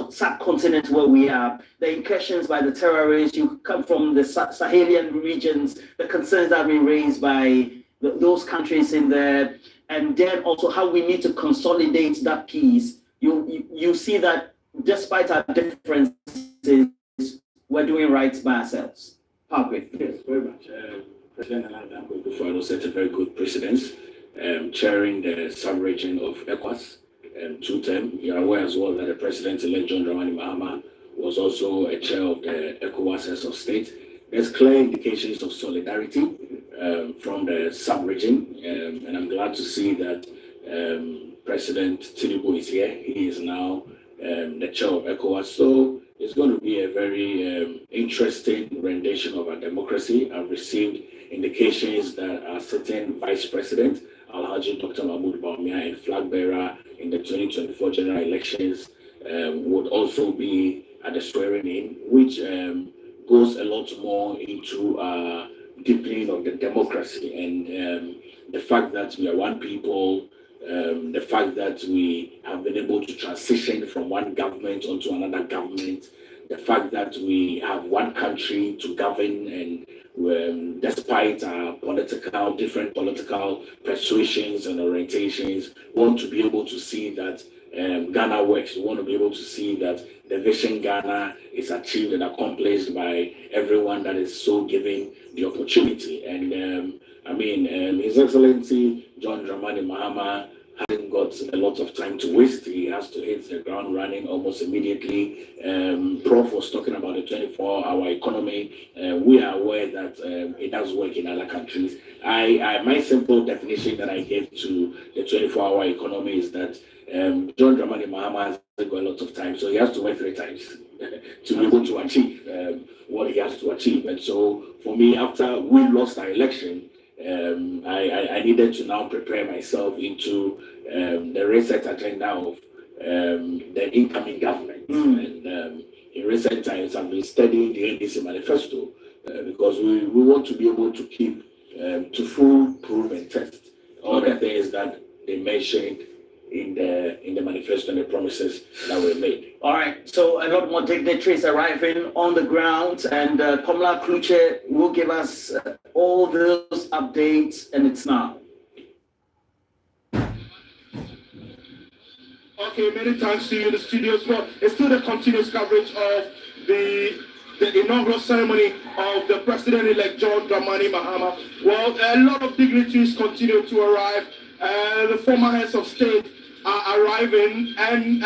subcontinent where we are, the incursions by the terrorists, you come from the Sahelian regions, the concerns that have been raised by those countries in there, and then also how we need to consolidate that peace. You see that despite our differences, we're doing right by ourselves. Parkway. Yes, very much. President Nana Addo Dankwa Akufo-Addo set a very good precedence, chairing the sub-region of ECOWAS. 2 term. You are aware as well that the president-elect John Dramani Mahama was also a chair of the ECOWAS Heads of State. There's clear indications of solidarity from the sub-region, and I'm glad to see that President Tinubu is here. He is now the chair of ECOWAS, so it's going to be a very interesting rendition of our democracy. I've received indications that our sitting Vice President, Alhaji Dr. Mahmoud Bawumia, and flag bearer in the 2024 general elections would also be at the swearing in, which goes a lot more into deepening of the democracy and the fact that we are one people, the fact that we have been able to transition from one government onto another government, the fact that we have one country to govern, and despite our different political persuasions and orientations, we want to be able to see that Ghana works. We want to be able to see that the vision Ghana is achieved and accomplished by everyone that is so given the opportunity. And His Excellency John Dramani Mahama hasn't got a lot of time to waste. He has to hit the ground running almost immediately. Prof was talking about the 24-hour economy. We are aware that it does work in other countries. My simple definition that I gave to the 24-hour economy is that John Dramani Mahama has got a lot of time, so he has to work 3 times to be able to achieve what he has to achieve. And so for me, after we lost our election, I needed to now prepare myself into the reset agenda of the incoming government. And in recent times, I've been studying the NDC manifesto because we want to be able to keep to full prove and test all the things that they mentioned in the manifesto and the promises that were made. All right, so a lot more dignitaries arriving on the ground, and Komla Kluche will give us all those updates, and it's now. Okay, many thanks to you in the studio as well. It's still the continuous coverage of the the inaugural ceremony of the President-elect John Dramani Mahama. Well, a lot of dignitaries continue to arrive. The former heads of state are arriving, and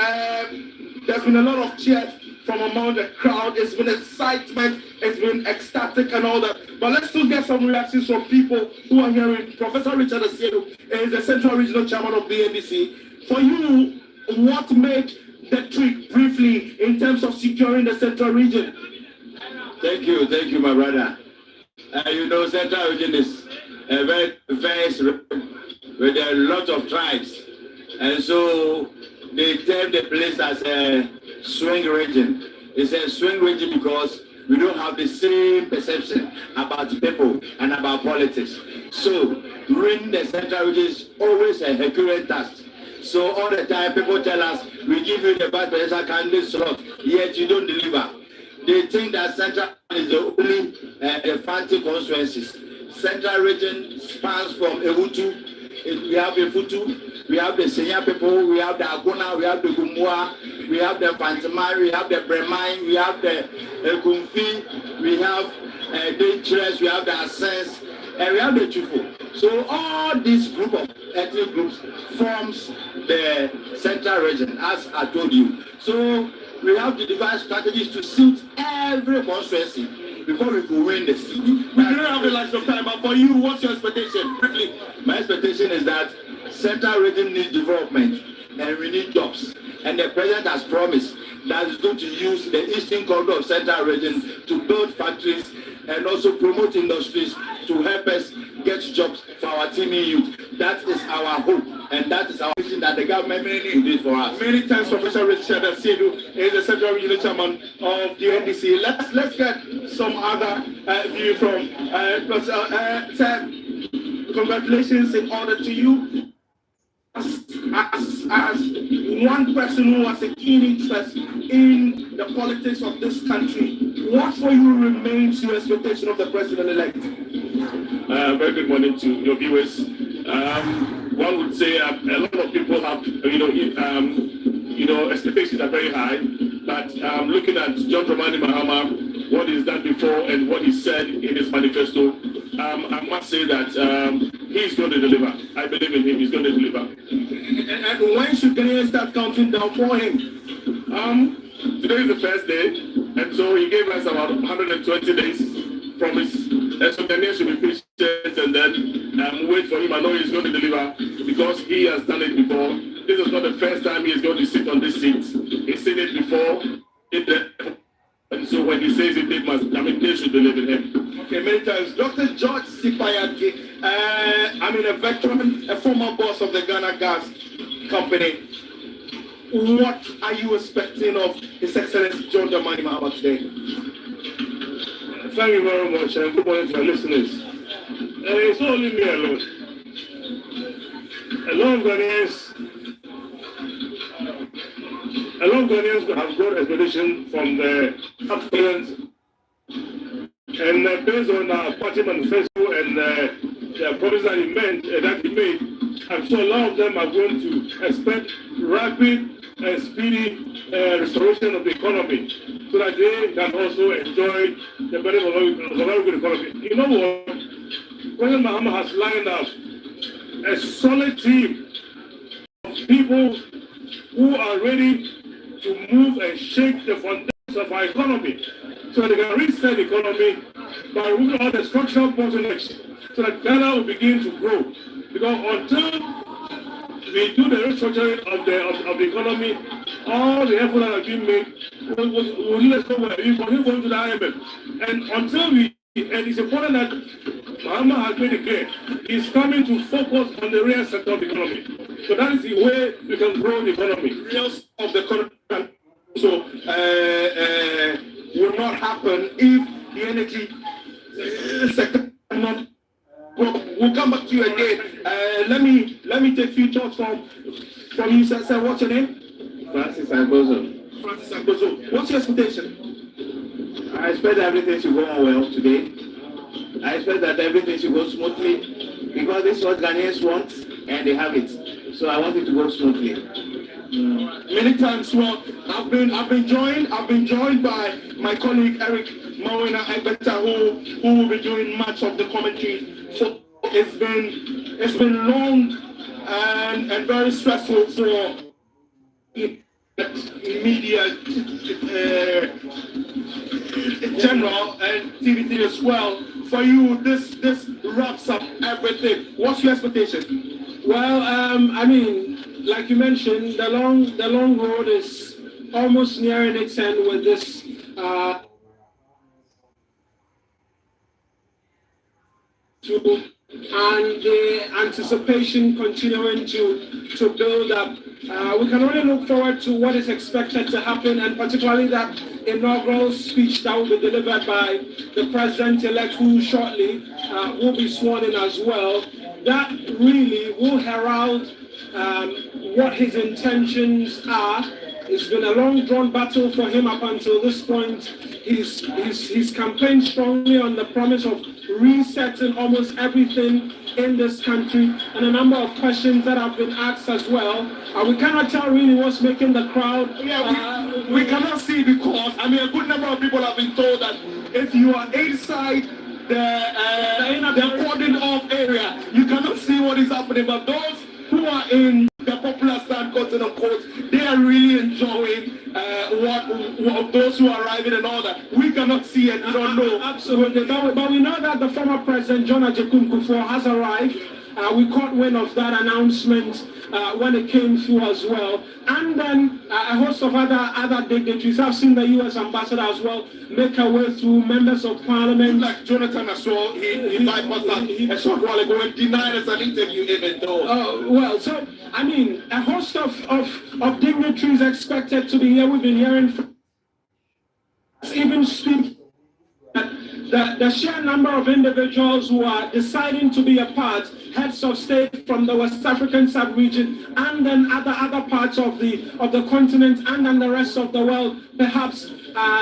there's been a lot of cheers from among the crowd. It's been excitement, it's been ecstatic and all that. But let's still get some reactions from people who are hearing. Professor Richard Asiedu is the Central Regional Chairman of the NDC. For you, what made the trick briefly in terms of securing the Central Region? Thank you, my brother. You know, Central Region is a very vast with a lot of tribes. And so they term the place as a swing region. It's a swing region because we don't have the same perception about people and about politics. So ruling the Central Region is always a Herculean task. So all the time people tell us, we give you the vice presidential candidate slot, yet you don't deliver. They think that Central is the only the fancy constituencies. Central Region spans from Ehutu. We have Efutu, we have the Senya people, we have the Aguna, we have the Gumua, we have the Fantamari, we have the Bremai, we have the Kumfi, we have the Chres, we have the Asens, and we have the Chufu. So all this group of ethnic groups forms the Central Region, as I told you. So we have to devise strategies to suit every constituency before we could win the seat. We don't have a lot of time, but for you, what's your expectation? Briefly, my expectation is that Central Region needs development and we need jobs. And the president has promised that he's going to use the eastern corridor of Central Region to build factories and also promote industries to help us get jobs for our teeming youth. That is our hope, and that is our vision that the government did for us. Many thanks, Professor Richard Asiedu is the Central Regional Chairman of the NDC. Let's get some other view from Sir. Congratulations in order to you. As one person who has a keen interest in the politics of this country, what for you remains your expectation of the president-elect? Very good morning to your viewers. One would say a lot of people have, expectations are very high. But looking at John Dramani Mahama, what he's done before and what he said in his manifesto, I must say that he's going to deliver. I believe in him. He's going to deliver. And when should Ghanaians start counting down for him? Today is the first day, and so he gave us about 120 days from his. So Ghanaians should be patient and then wait for him. I know he's going to deliver because he has done it before. This is not the first time he is going to sit on this seat. He's seen it before. And so when he says it, they should believe in him. Okay, many times. Dr. George Sipayaki, a veteran, a former boss of the Ghana Gas Company. What are you expecting of His Excellency John Dramani Mahama today? Thank you very much, and good morning to our listeners. It's not only me alone. A lot of Ghanaians have got expectation from the president, and based on our party manifesto and the promise that he made, I'm sure a lot of them are going to expect rapid and speedy restoration of the economy so that they can also enjoy the benefit of a very good economy. You know what? President Mahama has lined up a solid team of people who are ready to move and shake the foundations of our economy so they can reset the economy by removing all the structural bottlenecks so that Ghana will begin to grow. Because until we do the restructuring of the economy, all the effort that has been made will lead us nowhere. We continue going to the IMF. And until and it's important that Mahama has made it clear, he's coming to focus on the real sector of the economy. So that is the way we can grow the economy. Real of the economy will not happen if the energy sector not. We'll come back to you again. Let me take a few thoughts from you, sir. What's your name? Francis Agbozo. Francis Agbozo. What's your expectation? I expect everything should go on well today. I expect that everything should go smoothly because this is what Ghanaians want and they have it. So I want it to go smoothly. many times. Well, I've been joined by my colleague Eric Mawina Egbeta, who will be doing much of the commentary. So it's been long and very stressful for media in general and TV3 as well. For you, this wraps up everything. What's your expectation? Well, I mean, like you mentioned, the long road is almost nearing its end with this. And the anticipation continuing to build up. We can only look forward to what is expected to happen, and particularly that inaugural speech that will be delivered by the president-elect, who shortly will be sworn in as well. That really will herald what his intentions are. It's been a long drawn battle for him up until this point. He's campaigned strongly on the promise of resetting almost everything in this country, and a number of questions that have been asked as well. We cannot tell really what's making the crowd. Yeah, we cannot see, because I mean a good number of people have been told that if you are inside the cordoned off area, you cannot see what is happening. But those who are in the popular stand, quote unquote, they are really enjoying what those who are arriving and all that. We cannot see it, we don't know. Absolutely, but we know that the former president, John Ajay Kufuor, has arrived. We caught wind of that announcement when it came through as well. And then a host of other dignitaries. I've seen the U.S. ambassador as well make her way through, members of parliament. Like Jonathan as well, he bypassed that a short while ago and denied us an interview even though. Well, so, I mean, a host of dignitaries expected to be here. We've been hearing from even speak the sheer number of individuals who are deciding to be a part, heads of state from the West African sub-region, and then other parts of the continent, and then the rest of the world, perhaps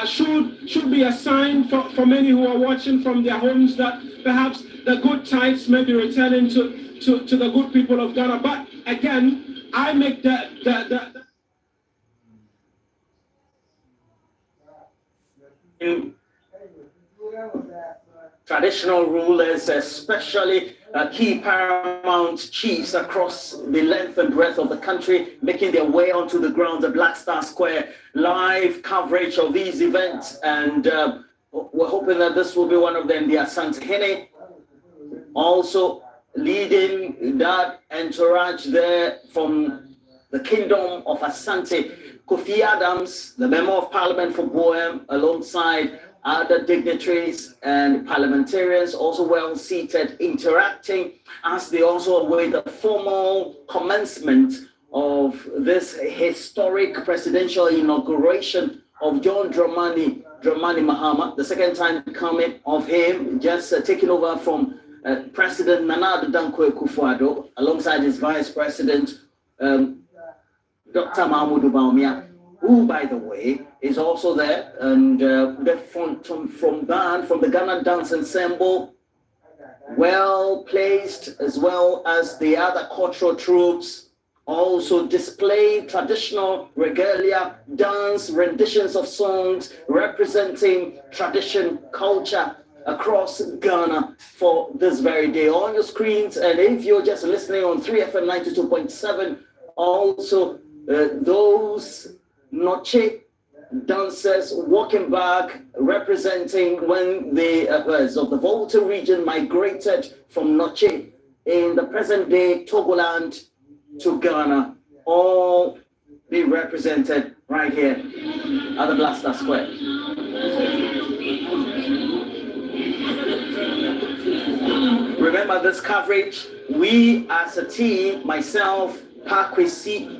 should be a sign for many who are watching from their homes that perhaps the good tides may be returning to the good people of Ghana. But again, I make the traditional rulers, especially key paramount chiefs across the length and breadth of the country, making their way onto the ground at Black Star Square. Live coverage of these events, and we're hoping that this will be one of them. The Asante also leading that entourage there from the Kingdom of Asante. Kofi Adams, the Member of Parliament for Bohem, alongside other dignitaries and parliamentarians, also well seated, interacting as they also await the formal commencement of this historic presidential inauguration of John Dramani Mahama, the second time coming of him, just taking over from President Nana Addo Dankwa-Akufo-Addo, alongside his Vice President, Dr. Mahmoud Bawumia, who, by the way, is also there, and from the Ghana Dance Ensemble, well placed, as well as the other cultural troops, also display traditional regalia, dance, renditions of songs representing tradition, culture across Ghana for this very day. On your screens, and if you're just listening on 3FM 92.7, also those Noche dancers walking back, representing when the of the Volta region migrated from Noche in the present day Togoland to Ghana, all be represented right here at the Black Star Square. Remember this coverage, we as a team, myself, Pakwesi,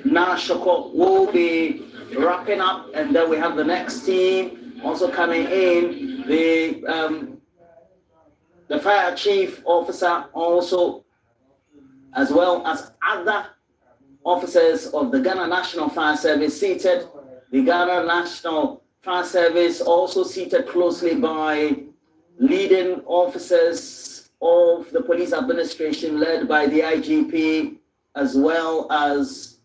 Nashoko, will be wrapping up, and then we have the next team also coming in, the fire chief officer also, as well as other officers of the Ghana National Fire Service seated. The Ghana National Fire Service also seated closely by leading officers of the police administration led by the IGP, as well as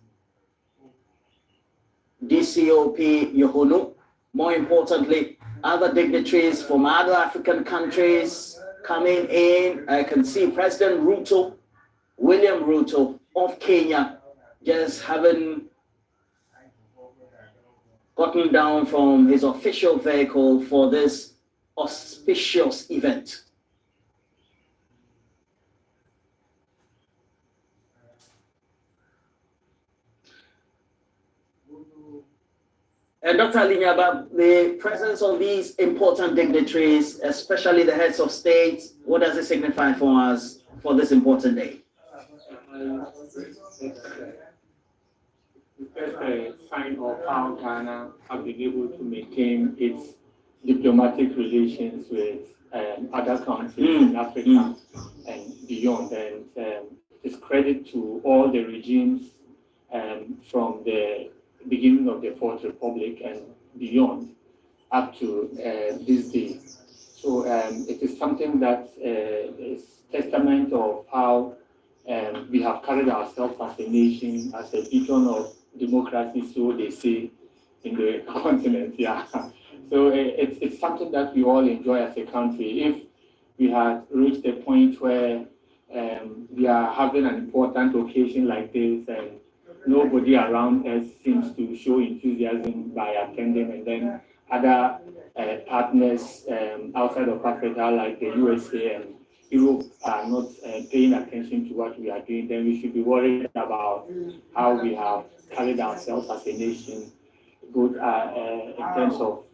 DCOP Yohonu. More importantly, other dignitaries from other African countries coming in. I can see President Ruto, William Ruto of Kenya, just having gotten down from his official vehicle for this auspicious event. And Dr. Alinyaba, the presence of these important dignitaries, especially the heads of state, what does it signify for us for this important day? It's a sign of how Ghana have been able to maintain its diplomatic relations with other countries in Africa and beyond. And it's credit to all the regimes from the beginning of the Fourth Republic and beyond up to this day. So it is something that is testament of how we have carried ourselves as a nation, as a beacon of democracy, so they say in the continent. Yeah. So it's something that we all enjoy as a country. If we had reached a point where we are having an important occasion like this and nobody around us seems to show enthusiasm by attending, and then other partners outside of Africa like the USA and Europe are not paying attention to what we are doing, then we should be worried about how we have carried ourselves as a nation, both in terms of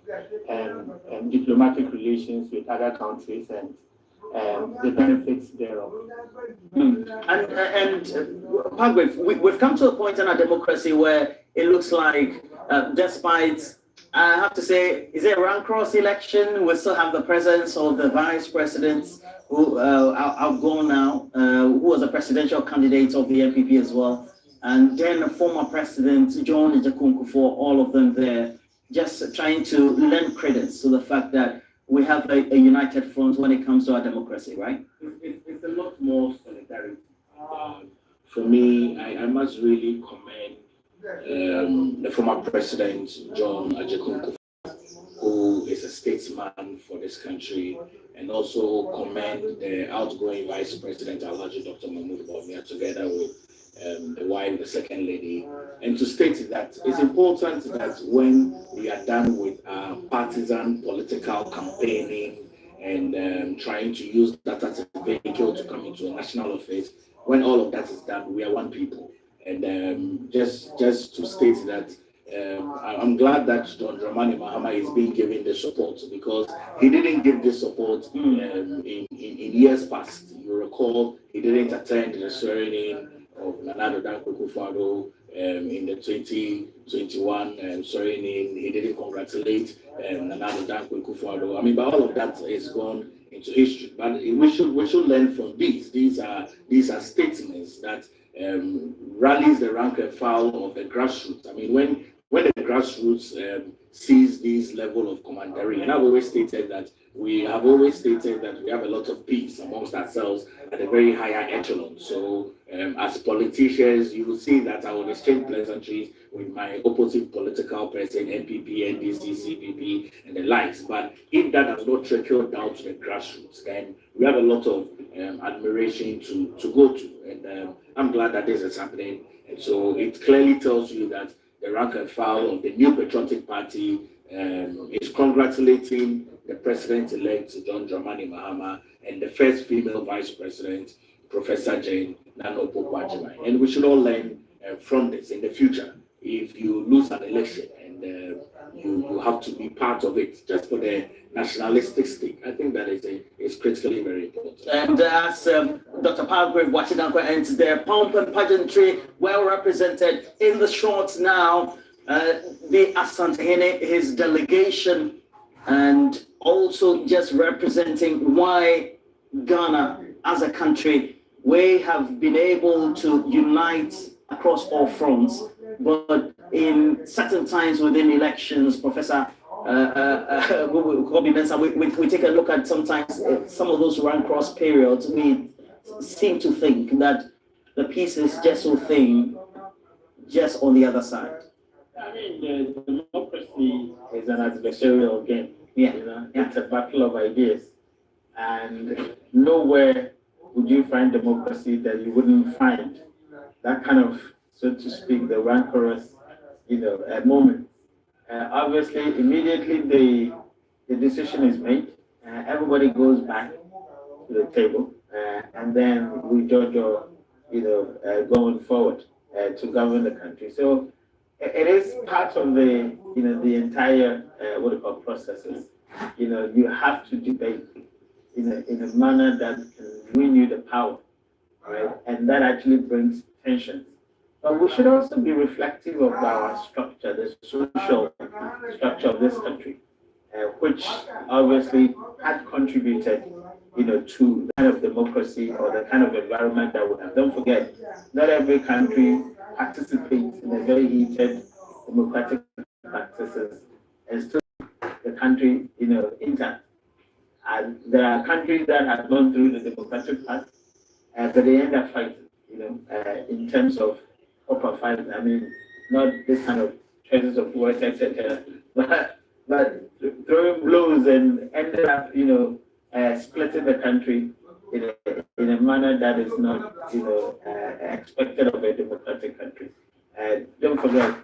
diplomatic relations with other countries and the benefits thereof. We've come to a point in our democracy where it looks like, despite, I have to say, is it a rank cross election? We still have the presence of the vice presidents who are outgone now, who was a presidential candidate of the NPP as well, and then the former president, John Njakunku, for all of them there, just trying to lend credence to the fact that we have a united front when it comes to our democracy, right? It's a lot more solidarity. For me, I must really commend the former president, John Njakunku, who is a statesman for this country, and also commend the outgoing vice president, Alhaji Dr. Mahmoud Bawumia, together with the wife, the second lady, and to state that it's important that when we are done with our partisan political campaigning and trying to use that as a vehicle to come into a national office, when all of that is done, we are one people. And just to state that I'm glad that John Dramani Mahama is being given the support, because he didn't give this support in years past. You recall, he didn't attend the swearing-in of Nana Akufo-Addo in the 2021 swearing-in. He didn't congratulate Nana Akufo-Addo. I mean, but all of that is gone into history. But we should learn from these. These are statements that rallies the rank and file of the grassroots. I mean, when the grassroots sees this level of commandery, and we have always stated that we have a lot of peace amongst ourselves at a very higher echelon. So as politicians, you will see that I will exchange pleasantries with my opposite political person, NPP, NDC, CPP, and the likes. But if that does not trickle down to the grassroots, then we have a lot of admiration to go to. And I'm glad that this is happening. And so it clearly tells you that the rank and file of the New Patriotic Party is congratulating the president-elect, John Dramani Mahama, and the first female vice president, Professor Jane Nano Pokwajimai. And we should all learn from this in the future. If you lose an election and you have to be part of it just for the nationalistic stake, I think that is critically very important. And as Dr. Palgrave Wachidakwa ends their pomp and pageantry, well represented in the short now, the Asantehene, his delegation, and also just representing why Ghana as a country, we have been able to unite across all fronts, but in certain times within elections, Professor, we take a look at sometimes some of those rank cross periods, we seem to think that the peace is just so thin, just on the other side. I mean, the democracy is an adversarial game. Yeah. You know, it's a battle of ideas. And nowhere would you find democracy that you wouldn't find that kind of, so to speak, the rancorous, moment. Obviously, immediately the decision is made, everybody goes back to the table, and then we judge going forward to govern the country. So it is part of the entire what do you call processes. You have to debate in a manner that can win you the power, right? And that actually brings tensions. But we should also be reflective of our structure, the social structure of this country, which obviously had contributed, to the kind of democracy or the kind of environment that we have. Don't forget, not every country participates in a very heated democratic practices and still the country, intact. And there are countries that have gone through the democratic path, but they end up fighting, in terms of proper fighting. I mean, not this kind of choices of words, etc., but throwing blows and ended up, splitting the country in a manner that is not, expected of a democratic country. Don't forget,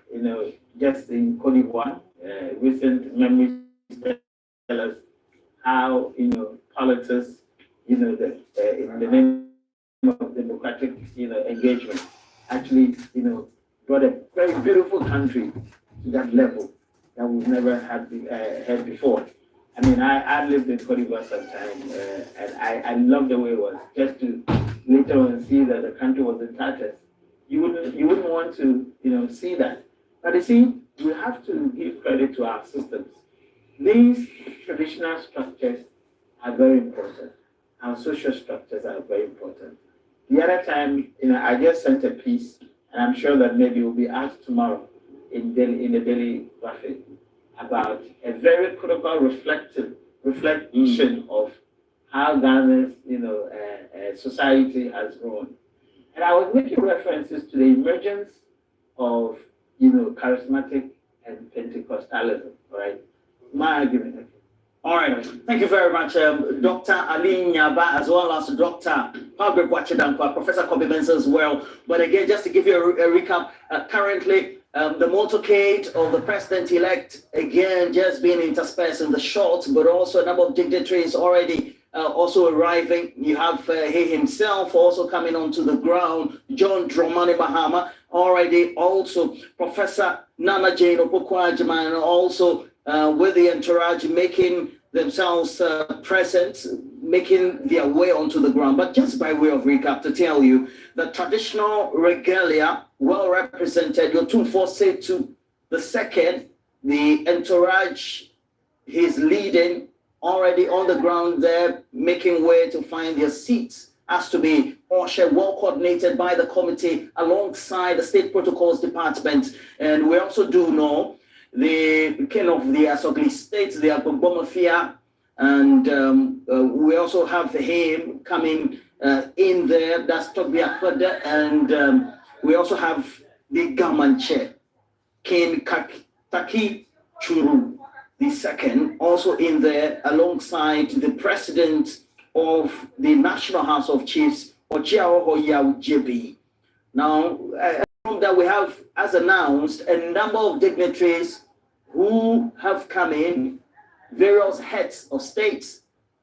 just in Cote d'Ivoire, recent memories tell us how, politics, in the name of democratic, engagement, actually, brought a very beautiful country to that level that we've never had before. I mean, I lived in Cote d'Ivoire sometime, and I loved the way it was. Just to later on see that the country was in tatters, you wouldn't want to, see that. But you see, we have to give credit to our systems. These traditional structures are very important. Our social structures are very important. The other time, I just sent a piece, and I'm sure that maybe it will be asked tomorrow in the daily graphic about a very critical reflection of how Ghana's, society has grown. And I was making references to the emergence of, charismatic and Pentecostalism, right? My argument. All right, thank you very much, Dr. Ali Nyaba, as well as Dr. Pablo Kwachidankwa, Professor Kobe Benson as well. But again, just to give you a recap, currently the motorcade of the president-elect, again, just being interspersed in the short, but also a number of dignitaries already also arriving. You have he himself also coming onto the ground, John Dramani Mahama, already also Professor Nana Jane Opoku-Agyeman, and also with the entourage making themselves present, making their way onto the ground. But just by way of recap, to tell you, the traditional regalia, well represented, your 247 the second, the entourage, he's leading, already on the ground there, making way to find their seats, has to be ushered, well coordinated by the committee alongside the State Protocols Department. And we also do know the king of the Asogli states, the Agbomofia, and we also have him coming in there, that's Toby Akwada, and we also have the Gamanche, King Taki Churu the second, also in there alongside the president of the National House of Chiefs, Ojiao Hoya Jebi. Now, that we have, as announced, a number of dignitaries who have come in, various heads of states,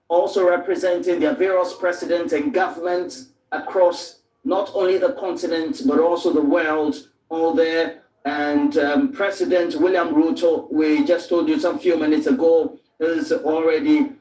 also representing their various presidents and governments across not only the continent, but also the world, all there. And President William Ruto, we just told you some few minutes ago, has already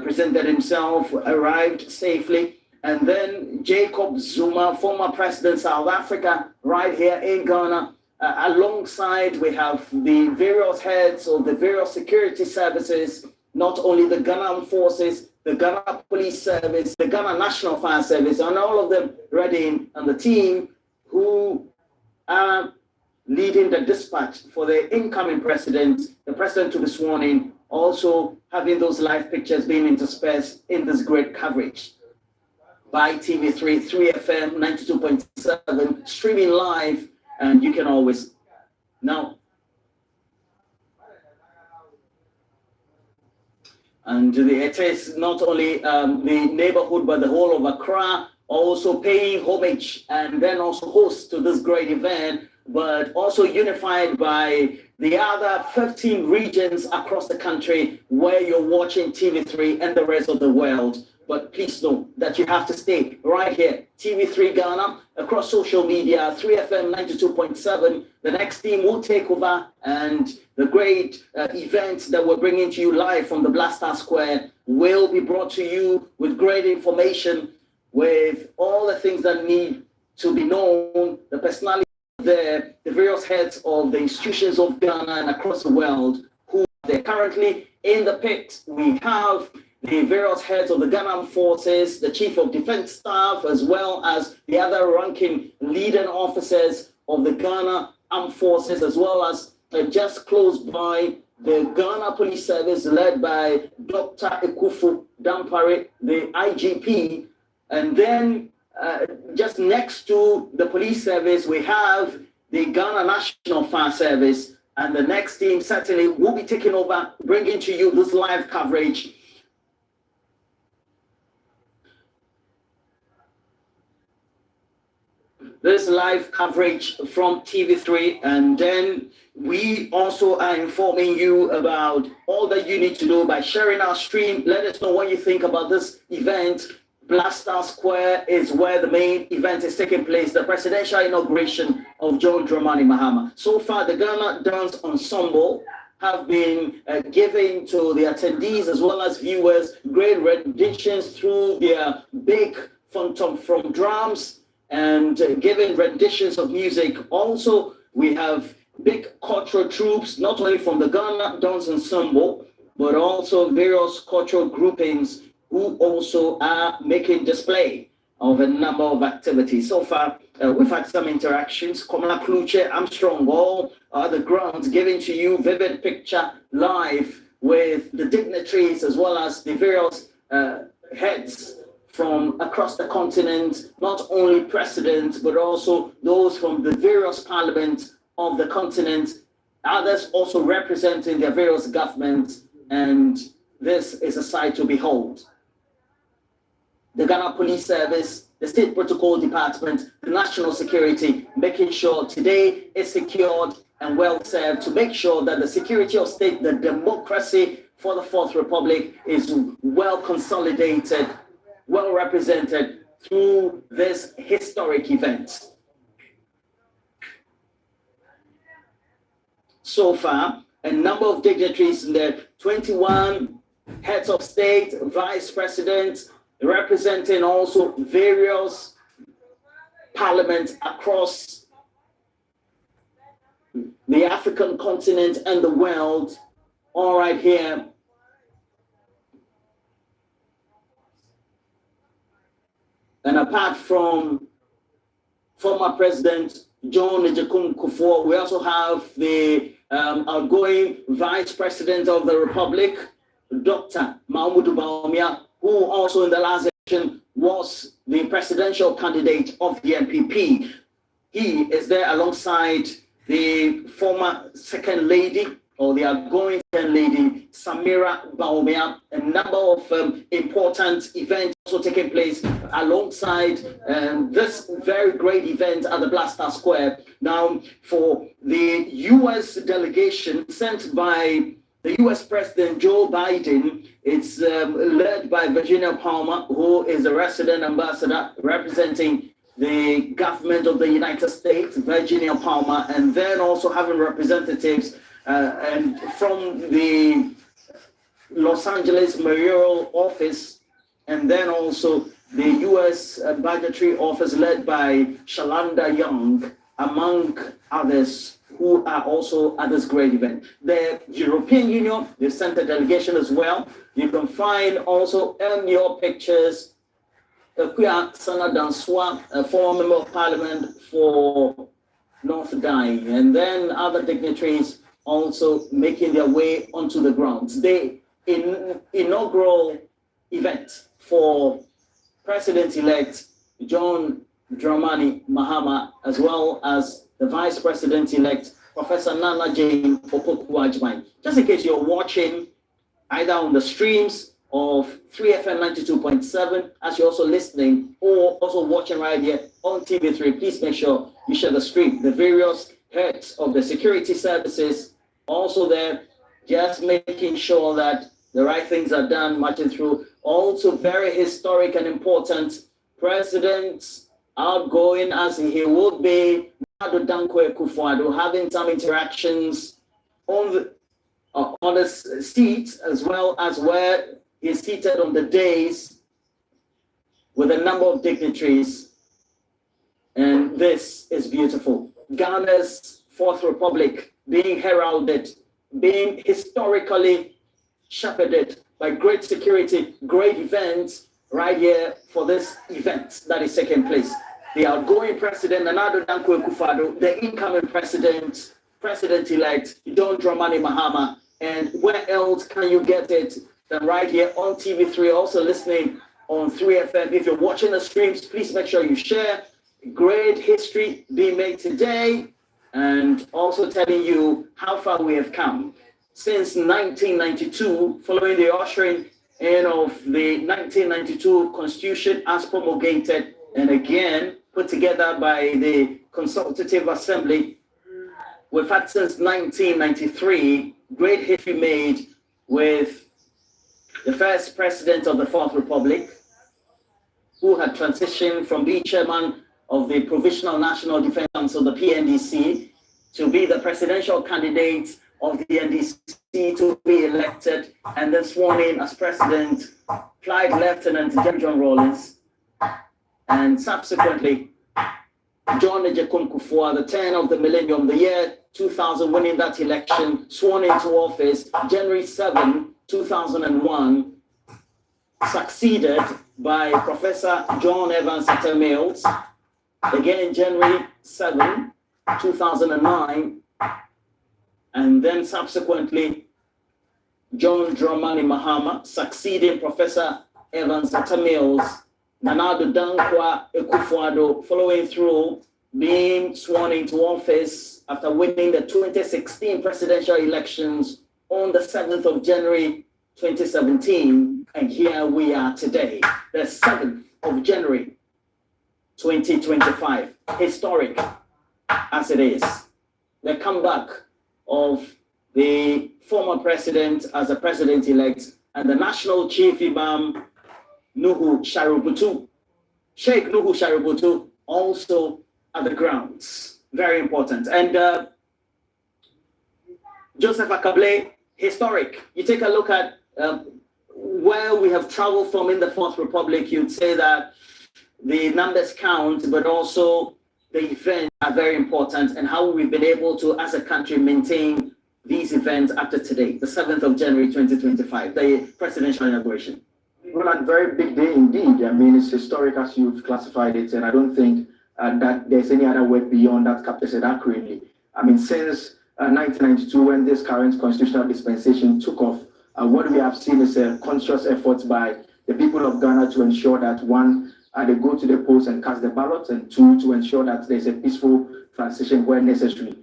presented himself, arrived safely. And then Jacob Zuma, former president of South Africa, right here in Ghana. Alongside, we have the various heads of the various security services, not only the Ghana Armed Forces, the Ghana Police Service, the Ghana National Fire Service, and all of them ready, and the team who are leading the dispatch for the incoming president, the president to be sworn in, also having those live pictures being interspersed in this great coverage by TV3, 3FM, 92.7, streaming live, and you can always. Now, And it is not only the neighborhood, but the whole of Accra also paying homage and then also host to this great event, but also unified by the other 15 regions across the country where you're watching TV3 and the rest of the world. But please know that you have to stay right here. TV3 Ghana, across social media, 3FM 92.7. The next team will take over, and the great events that we're bringing to you live from the Blaster Square will be brought to you with great information, with all the things that need to be known, the personality of the various heads of the institutions of Ghana and across the world who are currently in the pit. We have the various heads of the Ghana forces, the Chief of Defense Staff, as well as the other ranking leading officers of the Ghana Armed Forces, as well as just close by the Ghana Police Service led by Dr. Ekufu Dampare, the IGP. And then just next to the police service, we have the Ghana National Fire Service. And the next team certainly will be taking over, bringing to you this live coverage. This live coverage from TV3, and then we also are informing you about all that you need to know by sharing our stream. Let us know what you think about this event. Blaster Square is where the main event is taking place, the presidential inauguration of John Dramani Mahama. So far, the Ghana Dance Ensemble have been giving to the attendees as well as viewers great renditions through their big phantom from drums, and giving renditions of music. Also, we have big cultural troops, not only from the Ghana Dance Ensemble, but also various cultural groupings who also are making display of a number of activities. So far, we've had some interactions. Komala Kluche, Armstrong, all the grounds giving to you vivid picture live with the dignitaries as well as the various heads from across the continent, not only presidents, but also those from the various parliaments of the continent, others also representing their various governments, and this is a sight to behold. The Ghana Police Service, the State Protocol Department, the National Security, making sure today is secured and well served to make sure that the security of state, the democracy for the Fourth Republic is well consolidated, well represented through this historic event. So far, a number of dignitaries in the 21 heads of state, vice presidents, representing also various parliaments across the African continent and the world, all right here. And apart from former President John Ejekum Kufuor, we also have the outgoing Vice President of the Republic, Dr. Mahmoud Bawumia, who also in the last election was the presidential candidate of the NPP. He is there alongside the former Second Lady, or the outgoing Second Lady, Samira Bawumia. A number of important events also taking place alongside this very great event at the Blaster Square. Now, for the U.S. delegation sent by the U.S. President Joe Biden, it's led by Virginia Palmer, who is a resident ambassador representing the government of the United States, Virginia Palmer, and then also having representatives and from the Los Angeles mayoral office, and then also the U.S. budgetary office led by Shalanda Young, among others who are also at this great event. The European Union, they sent a delegation as well. You can find also in your pictures, Kuya Sana Danswa, a former member of parliament for North Dai, and then other dignitaries also making their way onto the grounds. The inaugural event for President-elect John Dramani Mahama, as well as the Vice President-elect Professor Nana Jane Opoku-Agyeman. Just in case you're watching either on the streams of 3FM 92.7, as you're also listening, or also watching right here on TV3. Please make sure you share the stream. The various heads of the security services also there, just making sure that the right things are done, marching through. Also very historic and important, President outgoing as he would be, Nadu Dankwa Akufo-Addo, having some interactions on the seat, as well as where he's seated on the dais with a number of dignitaries. And this is beautiful. Ghana's Fourth Republic being heralded, being historically shepherded by great security, great events right here for this event that is taking place. The outgoing president, Nana Dankwa Akufo-Addo, the incoming president-elect, John Dramani Mahama. And where else can you get it than right here on TV3, also listening on 3FM. If you're watching the streams, please make sure you share. Great history being made today, and also telling you how far we have come. Since 1992, following the ushering in of the 1992 Constitution as promulgated, and again put together by the Consultative Assembly, we've had since 1993, great history made with the first president of the Fourth Republic, who had transitioned from being chairman of the Provisional National Defense Council, the PNDC, to be the presidential candidate of the NDC to be elected and then sworn in as president, Flight Lieutenant John Rawlings, and subsequently John Ejekun Kufuor, the 10 of the millennium, the year 2000, winning that election, sworn into office January 7, 2001, succeeded by Professor John Evans Mills, again January 7, 2009, and then subsequently John Dramani Mahama, succeeding Professor Evans Mills, Nana Dankwa Akufo-Addo, following through being sworn into office after winning the 2016 presidential elections on the 7th of January 2017. And here we are today, the 7th of January 2025. Historic as it is. The comeback of the former president as a president-elect and the national chief imam, Nuhu Shaributu, Sheikh Nuhu Shaributu, also at the grounds. Very important. And Joseph Akable, historic. You take a look at where we have traveled from in the Fourth Republic, you'd say that the numbers count, but also the events are very important, and how we've been able to, as a country, maintain these events up to today, the 7th of January 2025, the presidential inauguration. Well, a very big day indeed. I mean, it's historic as you've classified it, and I don't think that there's any other way beyond that captures it accurately. I mean, since 1992, when this current constitutional dispensation took off, what we have seen is a conscious effort by the people of Ghana to ensure that, one, they go to the polls and cast the ballot, and two, to ensure that there's a peaceful transition where necessary.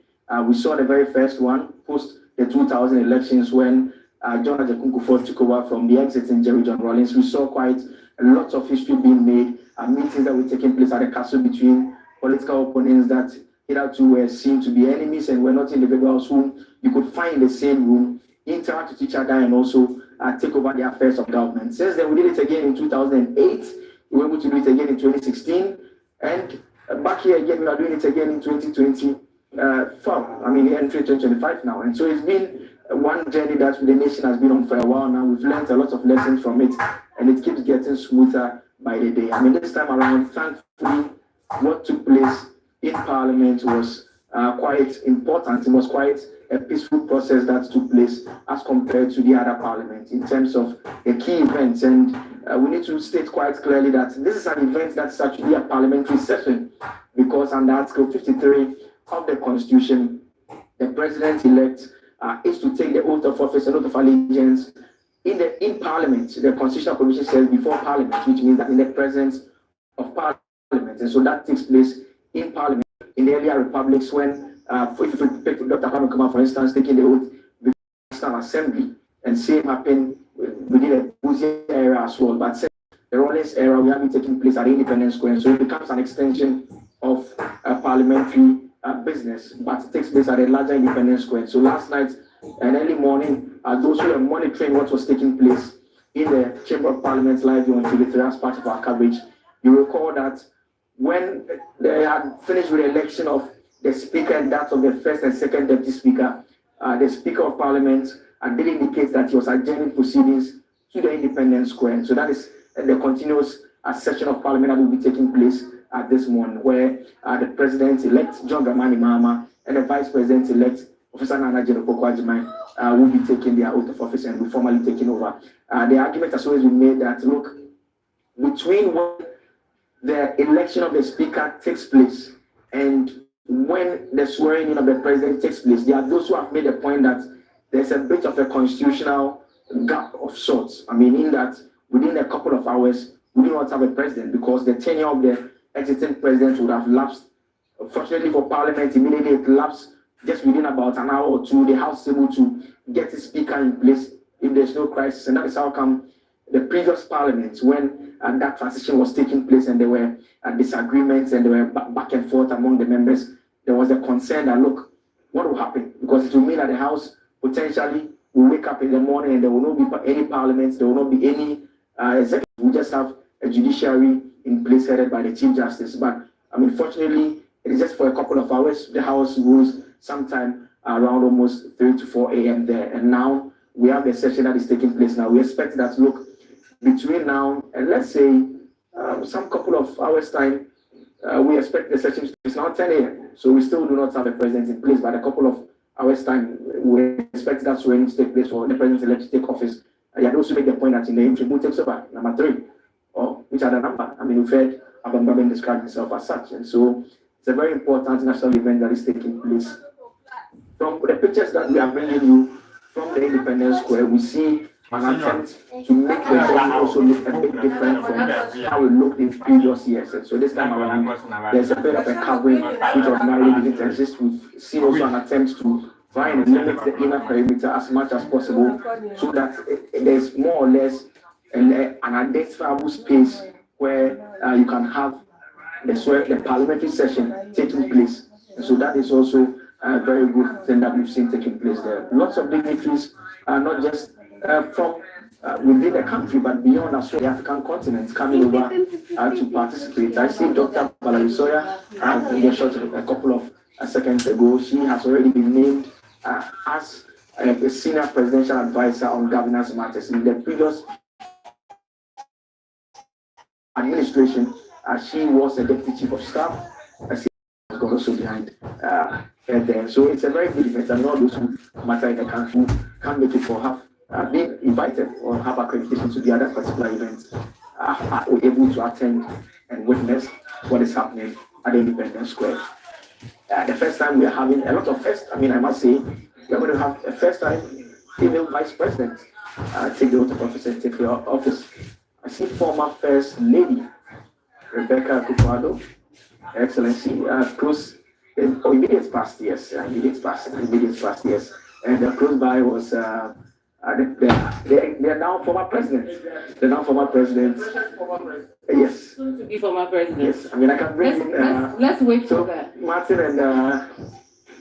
We saw the very first one post the 2000 elections when John Ejekun Kufuor took over from the exiting Jerry John Rawlings. We saw quite a lot of history being made, meetings that were taking place at the castle between political opponents that hitherto were seen to be enemies and were not individuals whom you could find in the same room, interact with each other, and also take over the affairs of government. Since then, we did it again in 2008. We were able to do it again in 2016. And back here again, we are doing it again in 2024. I mean, entering 2025 now. And so it's been one journey that the nation has been on for a while now. We've learned a lot of lessons from it, and it keeps getting smoother by the day. I mean, this time around, thankfully, what took place in Parliament was quite important. It was quite a peaceful process that took place as compared to the other parliaments in terms of the key events. And we need to state quite clearly that this is an event that's actually a parliamentary session, because under Article 53 of the Constitution, the president-elect is to take the oath of office and oath of allegiance in Parliament. The constitutional provision says before Parliament, which means that in the presence of Parliament. And so that takes place in Parliament. In the earlier republics, when if you take Dr. Kwame Nkrumah, for instance, taking the oath before the National Assembly, and same happened within the Busia era as well. But the Rawlings era, we have been taking place at Independence Square, so it becomes an extension of parliamentary business, but it takes place at a larger Independence Square. So last night and early morning, those who were monitoring what was taking place in the Chamber of Parliament live on TV3 as part of our coverage, you recall that when they had finished with the election of the Speaker and that of the first and second Deputy Speaker, the Speaker of Parliament did indicate that he was adjourning proceedings to the Independence Square. So that is the continuous session of Parliament that will be taking place this morning, where the President-elect John Dramani Mahama and the Vice President-elect Professor Nana Ajimai will be taking their oath of office and will formally taking over. The argument has always been made that, look, between when the election of the Speaker takes place and when the swearing in of the President takes place, there are those who have made the point that there's a bit of a constitutional gap of sorts. I mean, in that within a couple of hours, we do not have a president because the tenure of the existing president would have lapsed. Fortunately for Parliament, immediately it lapsed just within about an hour or two. The House is able to get its Speaker in place if there's no crisis. And that is how come the previous Parliament, when that transition was taking place and there were disagreements and there were back and forth among the members, there was a concern that, look, what will happen? Because it will mean that the House potentially will wake up in the morning and there will not be any parliaments, there will not be any executive. We just have a judiciary in place headed by the Chief Justice. But I mean, fortunately, it is just for a couple of hours. The House goes sometime around almost 3 to 4 a.m. there. And now we have the session that is taking place now. We expect that, look, between now and let's say some couple of hours time, we expect the session to be now 10 a.m. So we still do not have a president in place, but a couple of hours time, we expect that swearing to take place for the president-elect to take office. I had also made the point that in the interim, who takes over? Number 3, or which other number? I mean, we've heard Abambaben describe himself as such. And so it's a very important national event that is taking place. From the pictures that we are bringing you from the Independence Square, we see an attempt to make the venue also look a bit different from how it looked in previous years. And so this time around, there's a bit of a covering which ordinarily didn't exist. We've seen also an attempt to try and limit the inner perimeter as much as possible so that there's more or less an identifiable space where you can have the parliamentary session taking place. And so that is also a very good thing that we've seen taking place there. Lots of dignitaries are not just from within the country, but beyond as well, the African continent coming over to participate. I see Dr. Valerie Sawyer in the shot a couple of seconds ago. She has already been named as a senior presidential advisor on governance matters. In the previous administration, she was a deputy chief of staff. She has got also behind her there. So it's a very good event, and all those who matter in the country can make it for have been invited or have accreditation to the other particular events are able to attend and witness what is happening at the Independence Square. The first time we are having a lot of I must say, we are going to have a first time female vice president take the oath of office and take the office. I see former First Lady Rebecca Akufo-Addo, Excellency, close, immediate past years, immediate past years, and close by was they are now former president. They're now former president. Yes. Soon to be former president. Yes. I mean, I can bring in. Let's wait for that. Martin and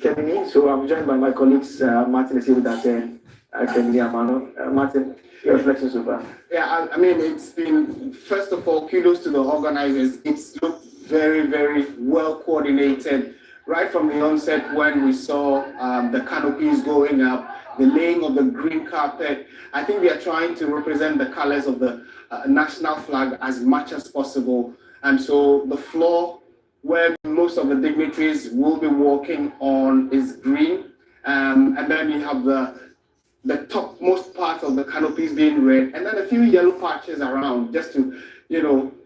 Kennedy. So I'm joined by my colleagues, Martin is here with us, and Kennedy Amano. Martin, your reflections so far. Yeah, I mean, it's been, first of all, kudos to the organizers. It's looked very, very well coordinated. Right from the onset when we saw the canopies going up, the laying of the green carpet, I think they are trying to represent the colors of the national flag as much as possible. And so the floor where most of the dignitaries will be walking on is green. And then you have the topmost part of the canopies being red, and then a few yellow patches around just to,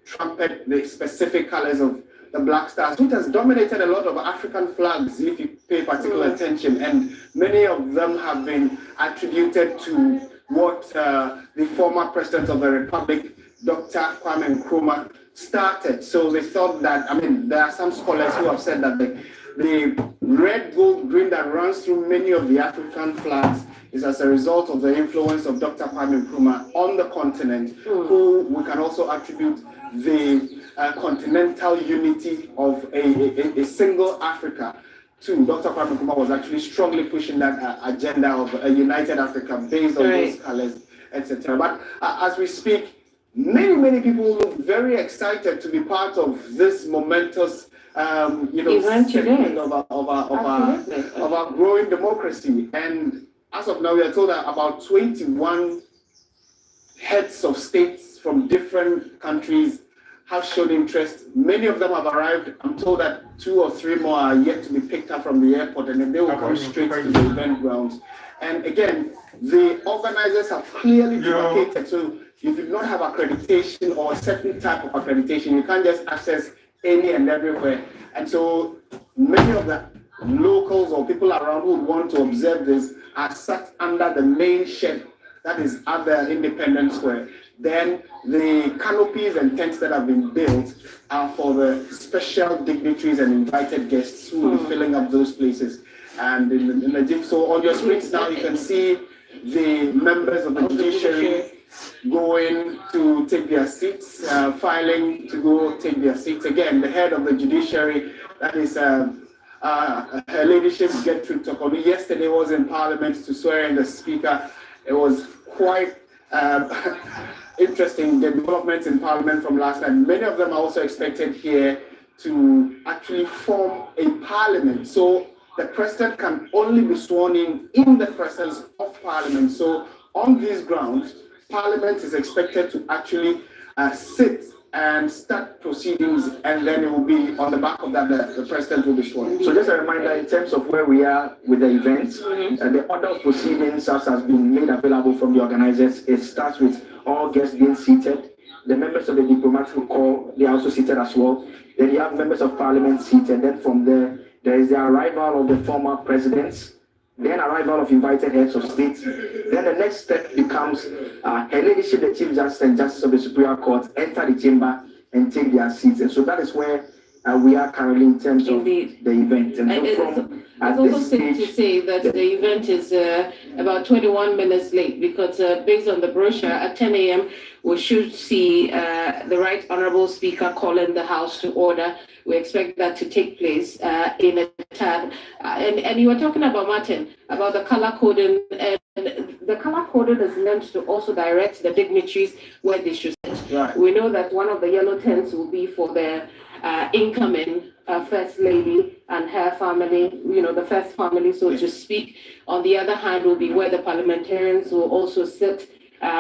trumpet the specific colors of the Black Stars, which has dominated a lot of African flags, if you pay particular attention. And many of them have been attributed to what the former president of the Republic, Dr. Kwame Nkrumah, started. So they thought that, there are some scholars who have said that the red, gold, green that runs through many of the African flags is as a result of the influence of Dr. Kwame Nkrumah on the continent, who we can also attribute the continental unity of a single Africa to. Dr. Kwame Nkrumah was actually strongly pushing that agenda of a united Africa based on those colors, etc. But as we speak, many people look very excited to be part of this momentous segment of our growing democracy. And as of now, we are told that about 21 heads of states from different countries have shown interest. Many of them have arrived. I'm told that 2 or 3 more are yet to be picked up from the airport, and then they will come straight to the event grounds. And again, the organizers have clearly demarcated. So if you don't have accreditation or a certain type of accreditation, you can't just access any and everywhere. And so many of the locals or people around who want to observe this are sat under the main shed that is at the Independence Square. Then the canopies and tents that have been built are for the special dignitaries and invited guests who will be filling up those places. And in the gym, so on your screens now, you can see the members of the judiciary going to take their seats, filing to go take their seats. Again, the head of the judiciary, that is Her Ladyship Gertrude Tokolu, yesterday was in Parliament to swear in the Speaker. It was quite interesting, the developments in Parliament from last night. Many of them are also expected here to actually form a parliament. So the president can only be sworn in the presence of Parliament. So on these grounds, Parliament is expected to actually sit and start proceedings, and then it will be on the back of that the president will be sworn. So just a reminder in terms of where we are with the event, the order of proceedings as has been made available from the organizers. It starts with all guests being seated. The members of the diplomatic corps, they are also seated as well. Then you have members of parliament seated. Then from there is the arrival of the former presidents. Then arrival of invited heads of state. Then the next step becomes Her Ladyship, the Chief Justice and Justice of the Superior Court, enter the chamber and take their seats. And so that is where we are currently in terms of the event. And so it's also safe to say that the event is about 21 minutes late because based on the brochure, at 10 a.m. we should see the Right Honourable Speaker calling the House to order. We expect that to take place in a tad. And you were talking about, Martin, about the color coding. And the color coding is meant to also direct the dignitaries where they should sit. Right. We know that one of the yellow tents will be for the incoming First Lady and her family, the first family, so to speak. On the other hand, will be where the parliamentarians will also sit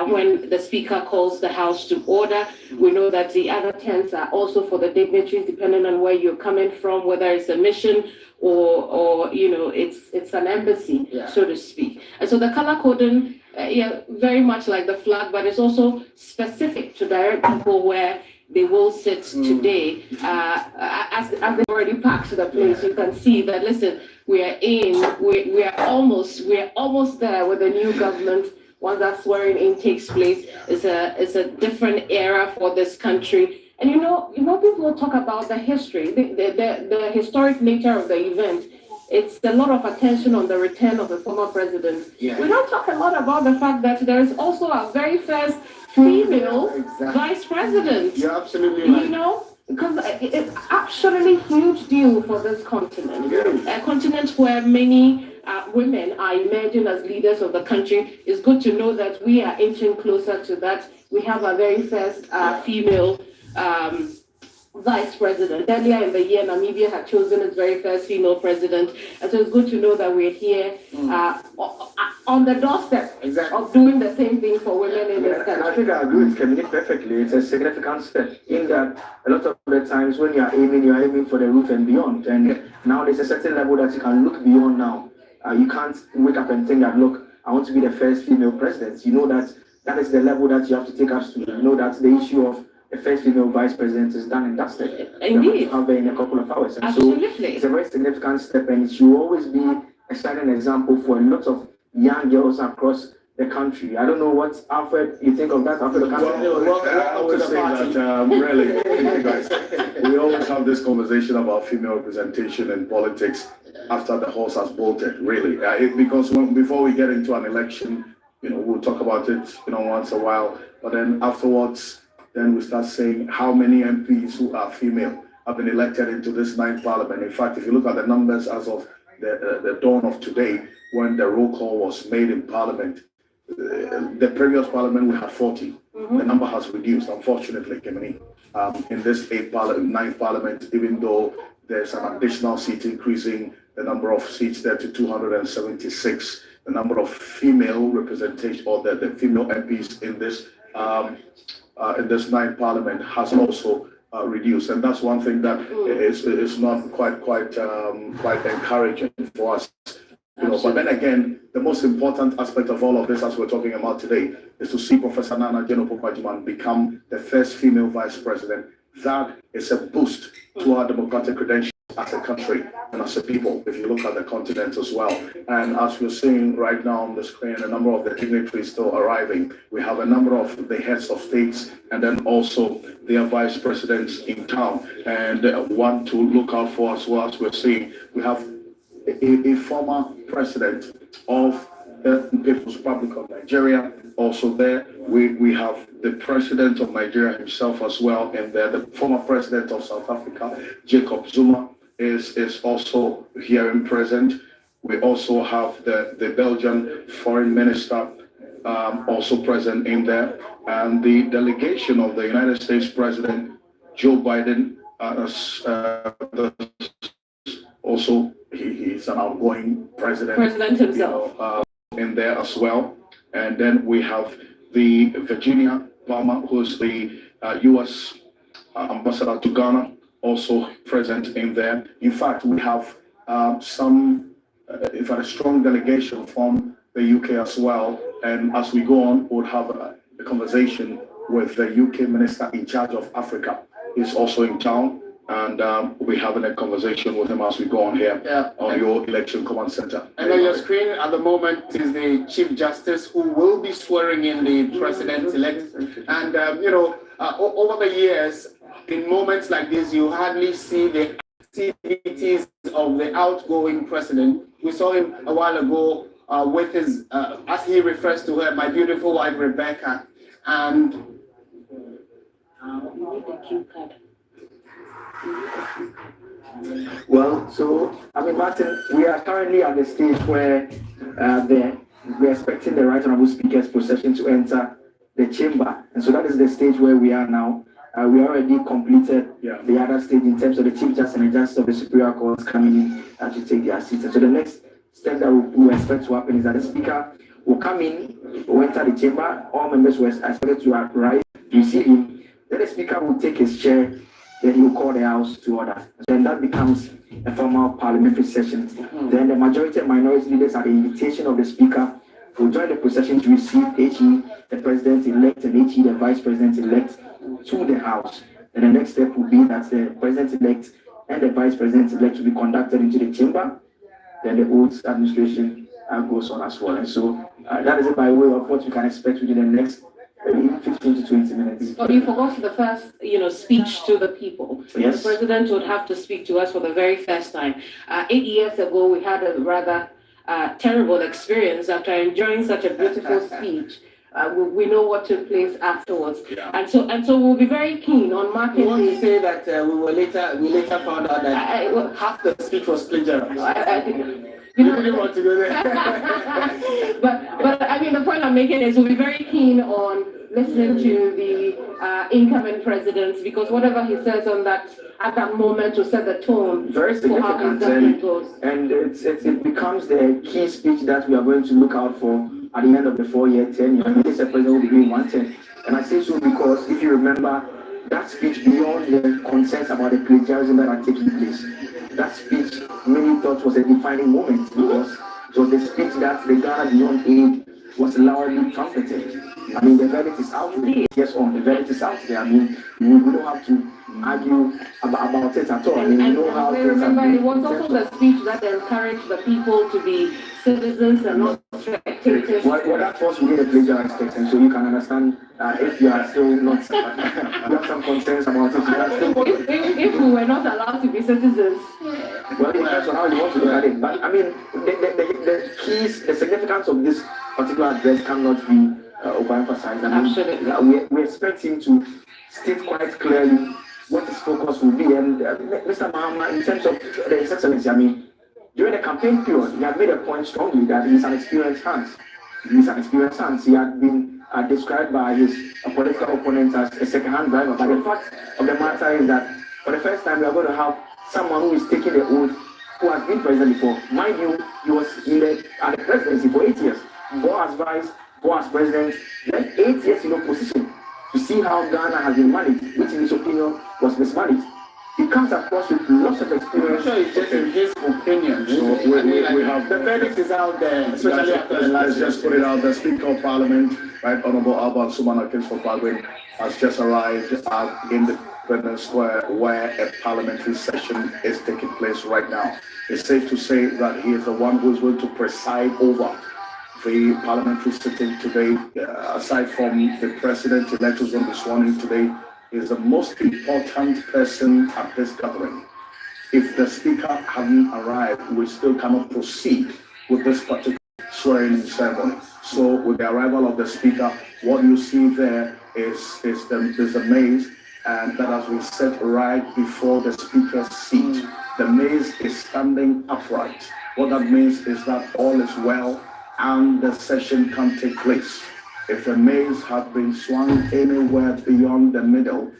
when the Speaker calls the House to order. We know that the other tents are also for the dignitaries, depending on where you're coming from, whether it's a mission or it's an embassy, so to speak. And so the color coding, very much like the flag, but it's also specific to direct people where they will sit today. As they already packed the place, you can see that, listen, we are almost there with the new government. Once that swearing in takes place, it's a different era for this country. And people talk about the history, the historic nature of the event. It's a lot of attention on the return of the former president. Yeah. We don't talk a lot about the fact that there is also our very first female vice president. You're absolutely right. Because it's actually a huge deal for this continent. Yes. A continent where many women are emerging as leaders of the country. It's good to know that we are inching closer to that. We have our very first female vice president. Earlier in the year, Namibia had chosen its very first female president. And so it's good to know that we're here on the doorstep of doing the same thing for women in this country. And I think I agree with Kemini perfectly. It's a significant step in that a lot of the times when you're aiming for the roof and beyond. And now there's a certain level that you can look beyond now. You can't wake up and think that, look, I want to be the first female president. You know that is the level that you have to take us to. You know that the issue of the first female vice president is done and dusted. Indeed. Have in a couple of hours. And absolutely. So it's a very significant step, and it should always be a shining example for a lot of young girls across the country. I don't know what Alfred you think of that. Alfred, I would say that really, you guys, we always have this conversation about female representation in politics after the horse has bolted. Really, because before we get into an election, we'll talk about it, once a while. But then afterwards, then we start saying how many MPs who are female have been elected into this 9th parliament. In fact, if you look at the numbers as of the dawn of today, when the roll call was made in parliament, the previous parliament we had 40. The number has reduced, unfortunately, in this 9th parliament, even though there's an additional seat increasing the number of seats there to 276. The number of female representation, or the female MPs in this 9th parliament has also reduced, and that's one thing that is not quite encouraging for us. But then again, the most important aspect of all of this, as we're talking about today, is to see Professor Nana Jeno-Popooagyemang become the first female vice president. That is a boost to our democratic credentials as a country and as a people, if you look at the continent as well. And as we're seeing right now on the screen, a number of the dignitaries still arriving. We have a number of the heads of states and then also their vice presidents in town. And one to look out for as well, as we're seeing, we have a former president of the People's Republic of Nigeria also there. We have the president of Nigeria himself as well, and there the former president of South Africa, Jacob Zuma, is also here and present. We also have the Belgian foreign minister also present in there, and the delegation of the United States President Joe Biden, also he's an outgoing president himself, in there as well. And then we have the Virginia Palmer, who's the U.S. ambassador to Ghana, also present in there. In fact, we have a strong delegation from the UK as well. And as we go on, we'll have a conversation with the UK minister in charge of Africa. He's also in town, and we're having a conversation with him as we go on here on your election command center. And on your screen at the moment is the Chief Justice who will be swearing in the president-elect. And, over the years, in moments like this, you hardly see the activities of the outgoing president. We saw him a while ago with his, as he refers to her, my beautiful wife, Rebecca. And well, so, Martin, we are currently at the stage where we're expecting the Right Honorable Speaker's procession to enter the chamber. And so that is the stage where we are now. We already completed the other stage in terms of the Chief Justice and the Justice of the Superior Court coming in to take their seats. And so the next step that we expect to happen is that the Speaker will come in, will enter the chamber, all members were expected to arrive, receive him, then the Speaker will take his chair, then he will call the House to order. Then that becomes a formal parliamentary session. Then the majority and minority leaders, at the invitation of the Speaker, will join the procession to receive HE, the President-elect, and HE, the Vice President-elect, to the House. And the next step will be that the President-elect and the Vice President-elect will be conducted into the chamber. Then the oath administration goes on as well. And so that is it by way of what we can expect within the next 15 to 20 minutes. Oh, you forgot the first, speech to the people. Yes. The president would have to speak to us for the very first time. 8 years ago, we had a rather terrible experience after enjoying such a beautiful speech. We know what took place afterwards, and so we'll be very keen on marking. You want to say that we later found out that half the speech was plagiarized. You didn't want to go there. but the point I'm making is we'll be very keen on listening to the incoming president, because whatever he says on that at that moment will set the tone. Very significant, and it becomes the key speech that we are going to look out for at the end of the 4-year tenure. This president will be doing 1 term. And I say so because if you remember that speech, beyond the concerns about the plagiarism that are taking place, that speech many thought was a defining moment, because it was the speech that the Ghana Beyond Aid was loudly trumpeted. I mean, the verdict is out there. Yes, on the verdict is out there. I mean, we don't have to argue about it at all. I mean, we know how things remember, have it was also the speech that encouraged the people to be citizens and not spectators. Well, that was within the plagiarized text, and so you can understand if you are still not, you have some concerns about it. If we were not allowed to be citizens. Well, it depends on how you want to look at it. But I mean, the keys, the significance of this particular address cannot be overemphasized. I mean, absolutely. We expect him to state quite clearly what his focus will be. And Mr. Mahama, in terms of His Excellency, I mean, during the campaign period, he had made a point strongly that he's an experienced hand. He's an experienced hand. He had been described by his political opponents as a second-hand driver. But the fact of the matter is that for the first time, we are going to have someone who is taking the oath, who has been president before. Mind you, he was at the presidency for 8 years. 4 as vice, 4 as president, then 8 years in opposition to see how Ghana has been managed, which in his opinion was mismanaged. He comes across with lots of experience. I'm sure it's just in his opinion. So we have the verdict is out there, especially after the last. Let's just put it out. The Speaker of Parliament, Right Honourable Albert Sumana Kingsford-Bagwin, has just arrived at Independence Square, where a parliamentary session is taking place right now. It's safe to say that he is the one who is going to preside over the parliamentary sitting today. Aside from the president-elect who's going to be sworn in today, is the most important person at this gathering. If the speaker hadn't arrived, we still cannot proceed with this particular swearing-in ceremony. So with the arrival of the speaker, what you see there is the maze, and that has been set right before the speaker's seat. The maze is standing upright. What that means is that all is well and the session can take place. If the maze had been swung anywhere beyond the middle,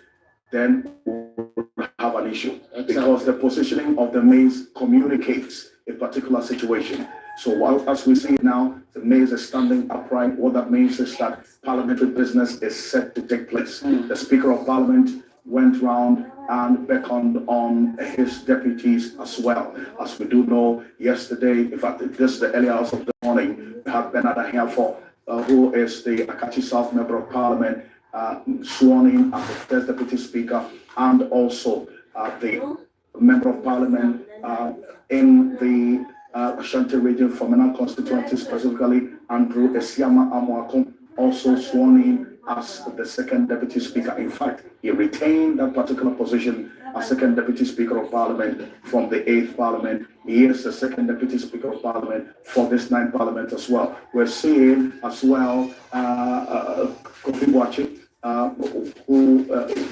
then we'll have an issue, because the positioning of the maze communicates a particular situation. So as we see now, the maze is standing upright. What that means is that parliamentary business is set to take place. The Speaker of Parliament went round and beckoned on his deputies as well. As we do know, yesterday, in fact, this is the early hours of the morning, we have Bernard Ahiafo, who is the Akachi South Member of Parliament, sworn in as the first Deputy Speaker, and also the Member of Parliament in the Ashanti region from Mena constituency, specifically Andrew Esiama Amoakum, also sworn in as the second Deputy Speaker. In fact, he retained that particular position as second Deputy Speaker of Parliament from the 8th Parliament. He is the second Deputy Speaker of Parliament for this 9th Parliament as well. We're seeing as well Kofi Boachi, who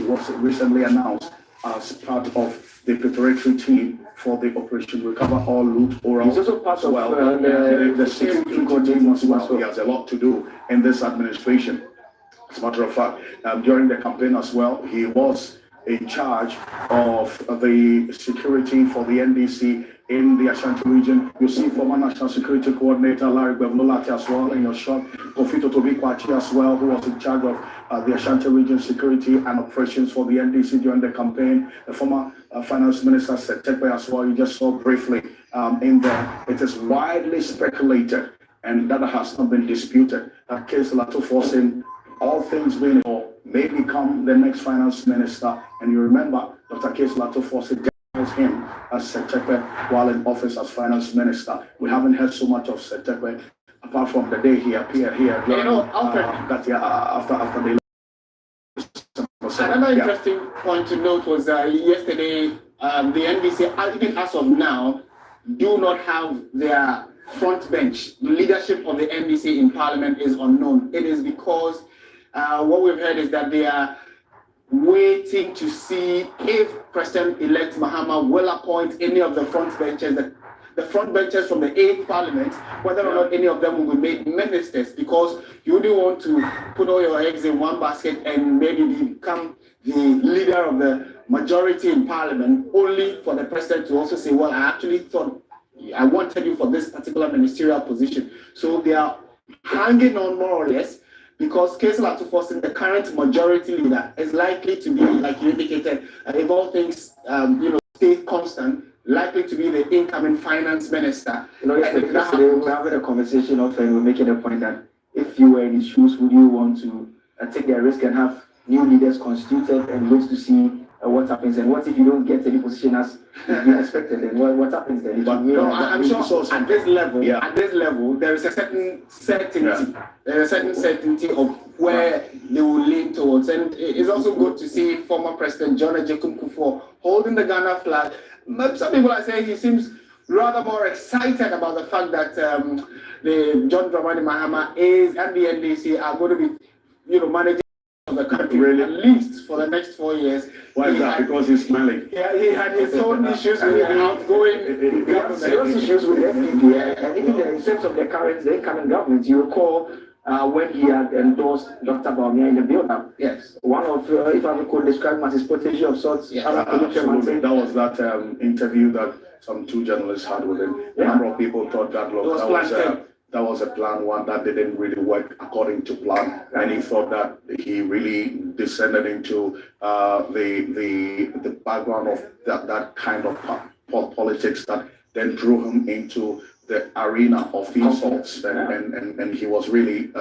was recently announced as part of the preparatory team for the Operation Recover All Loot Oral. He's also part of the security team as well. He has a lot to do in this administration. As a matter of fact, during the campaign as well, he was in charge of the security for the NDC in the Ashanti region. You see former National Security Coordinator Larry Bevnolati as well in your shot. Kofi Totobi Kwachi as well, who was in charge of the Ashanti region security and operations for the NDC during the campaign. The former Finance Minister Setekwe as well, you just saw briefly in there. It is widely speculated, and that has not been disputed, that Case Lato Forcing, all things being equal, may become the next finance minister. And you remember, Dr. Case Lato Forcing as him as Setekwe while in office as finance minister. We haven't heard so much of Setekwe apart from the day he appeared here. After the another interesting point to note was yesterday the NDC, even as of now, do not have their front bench. The leadership of the NDC in Parliament is unknown. It is because what we've heard is that they are waiting to see if President-elect Mahama will appoint any of the front benches, the front benches from the 8th Parliament, whether or not any of them will be made ministers, because you wouldn't want to put all your eggs in one basket and maybe become the leader of the majority in Parliament, only for the president to also say, well, I actually thought I wanted you for this particular ministerial position. So they are hanging on more or less, because Case Lato Forcing, the current majority leader, is likely to be, like you indicated, if all things stay constant, likely to be the incoming finance minister. Yesterday we were having a conversation of, and we were making a point that if you were in his shoes, would you want to take the risk and have new leaders constituted and wait to see what happens? And what if you don't get any position as you expected? And what happens then? No, I'm sure at this level, there is a certain certainty. Yeah. There is a certain certainty of where they will lean towards. And it's also good to see former President John Jacob Kufuor holding the Ghana flag. Some people are saying he seems rather more excited about the fact that the John Dramani Mahama is and the NDC are going to be, managing the country at least for the next 4 years. Why is that? Because he's smiling. Yeah, he had his own issues with the outgoing government. Serious issues with the NPP, and even in terms of the incoming government. You recall when he had endorsed Dr. Baumia in the build-up. Yes. One of, if I could describe him as his protege of sorts. Yes. Absolutely. That was that interview that some 2 journalists had with him. A number of people thought that was a plan one that didn't really work according to plan, and he thought that he really descended into the background of that kind of politics that then drew him into the arena of insults, and he was really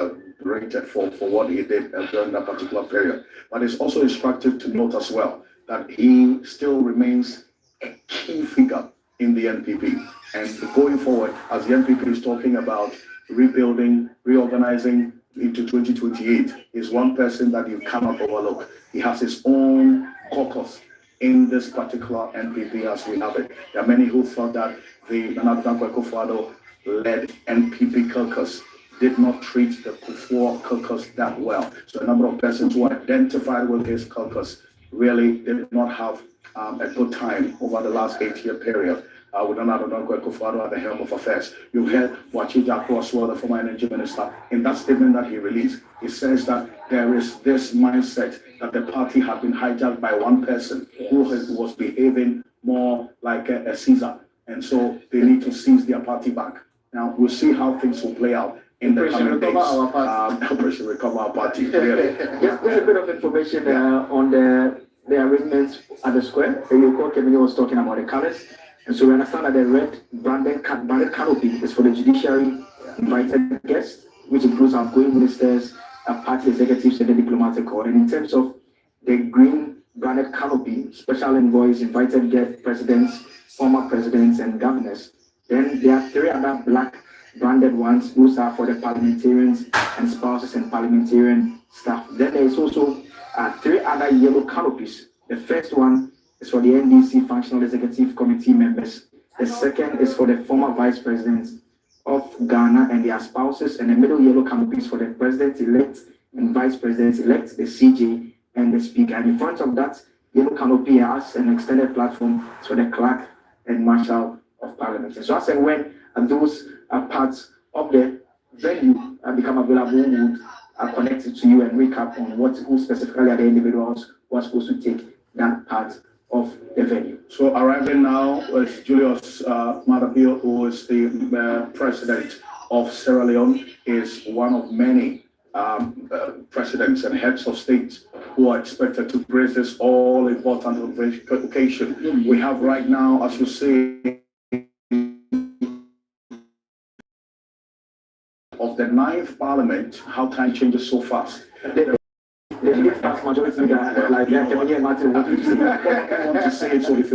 rated for what he did during that particular period. But it's also instructive to note as well that he still remains a key figure in the NPP. And going forward, as the NPP is talking about rebuilding, reorganizing into 2028, is one person that you cannot overlook. He has his own caucus in this particular NPP as we have it. There are many who thought that the Nana Akufo-Addo-led NPP caucus did not treat the Kufuor caucus that well. So a number of persons who identified with his caucus really did not have a good time over the last 8-year period. With Nana Akufo-Addo at the helm of affairs. You heard Wachija Crosswell, the former energy minister, in that statement that he released. He says that there is this mindset that the party had been hijacked by one person who was behaving more like a Caesar. And so they need to seize their party back. Now, we'll see how things will play out in the coming days. Operation Recover Our Party, really. Just a bit of information on the arrangements at the square. You recall Kevin was talking about the colors. And so we understand that the red branded canopy is for the judiciary invited guests, which includes outgoing ministers, party executives, and the diplomatic corps. And in terms of the green branded canopy, special envoys, invited guest presidents, former presidents, and governors. Then there are 3 other black branded ones. Those are for the parliamentarians and spouses and parliamentarian staff. Then there is also 3 other yellow canopies. The first one is for the NDC Functional Executive Committee members. The second is for the former vice presidents of Ghana and their spouses, and the middle yellow canopy is for the president-elect and vice president-elect, the CJ, and the speaker. And in front of that yellow canopy has an extended platform for the clerk and marshal of parliament. And so as and when those parts of the venue become available, we would connect it to you and recap on who specifically are the individuals who are supposed to take that part of the venue. So arriving now is Julius Madapio, who is the president of Sierra Leone, is one of many presidents and heads of state who are expected to grace this all-important occasion. We have right now, as you say, of the 9th Parliament. How time changes so fast. Majority like Martin want to say it, so if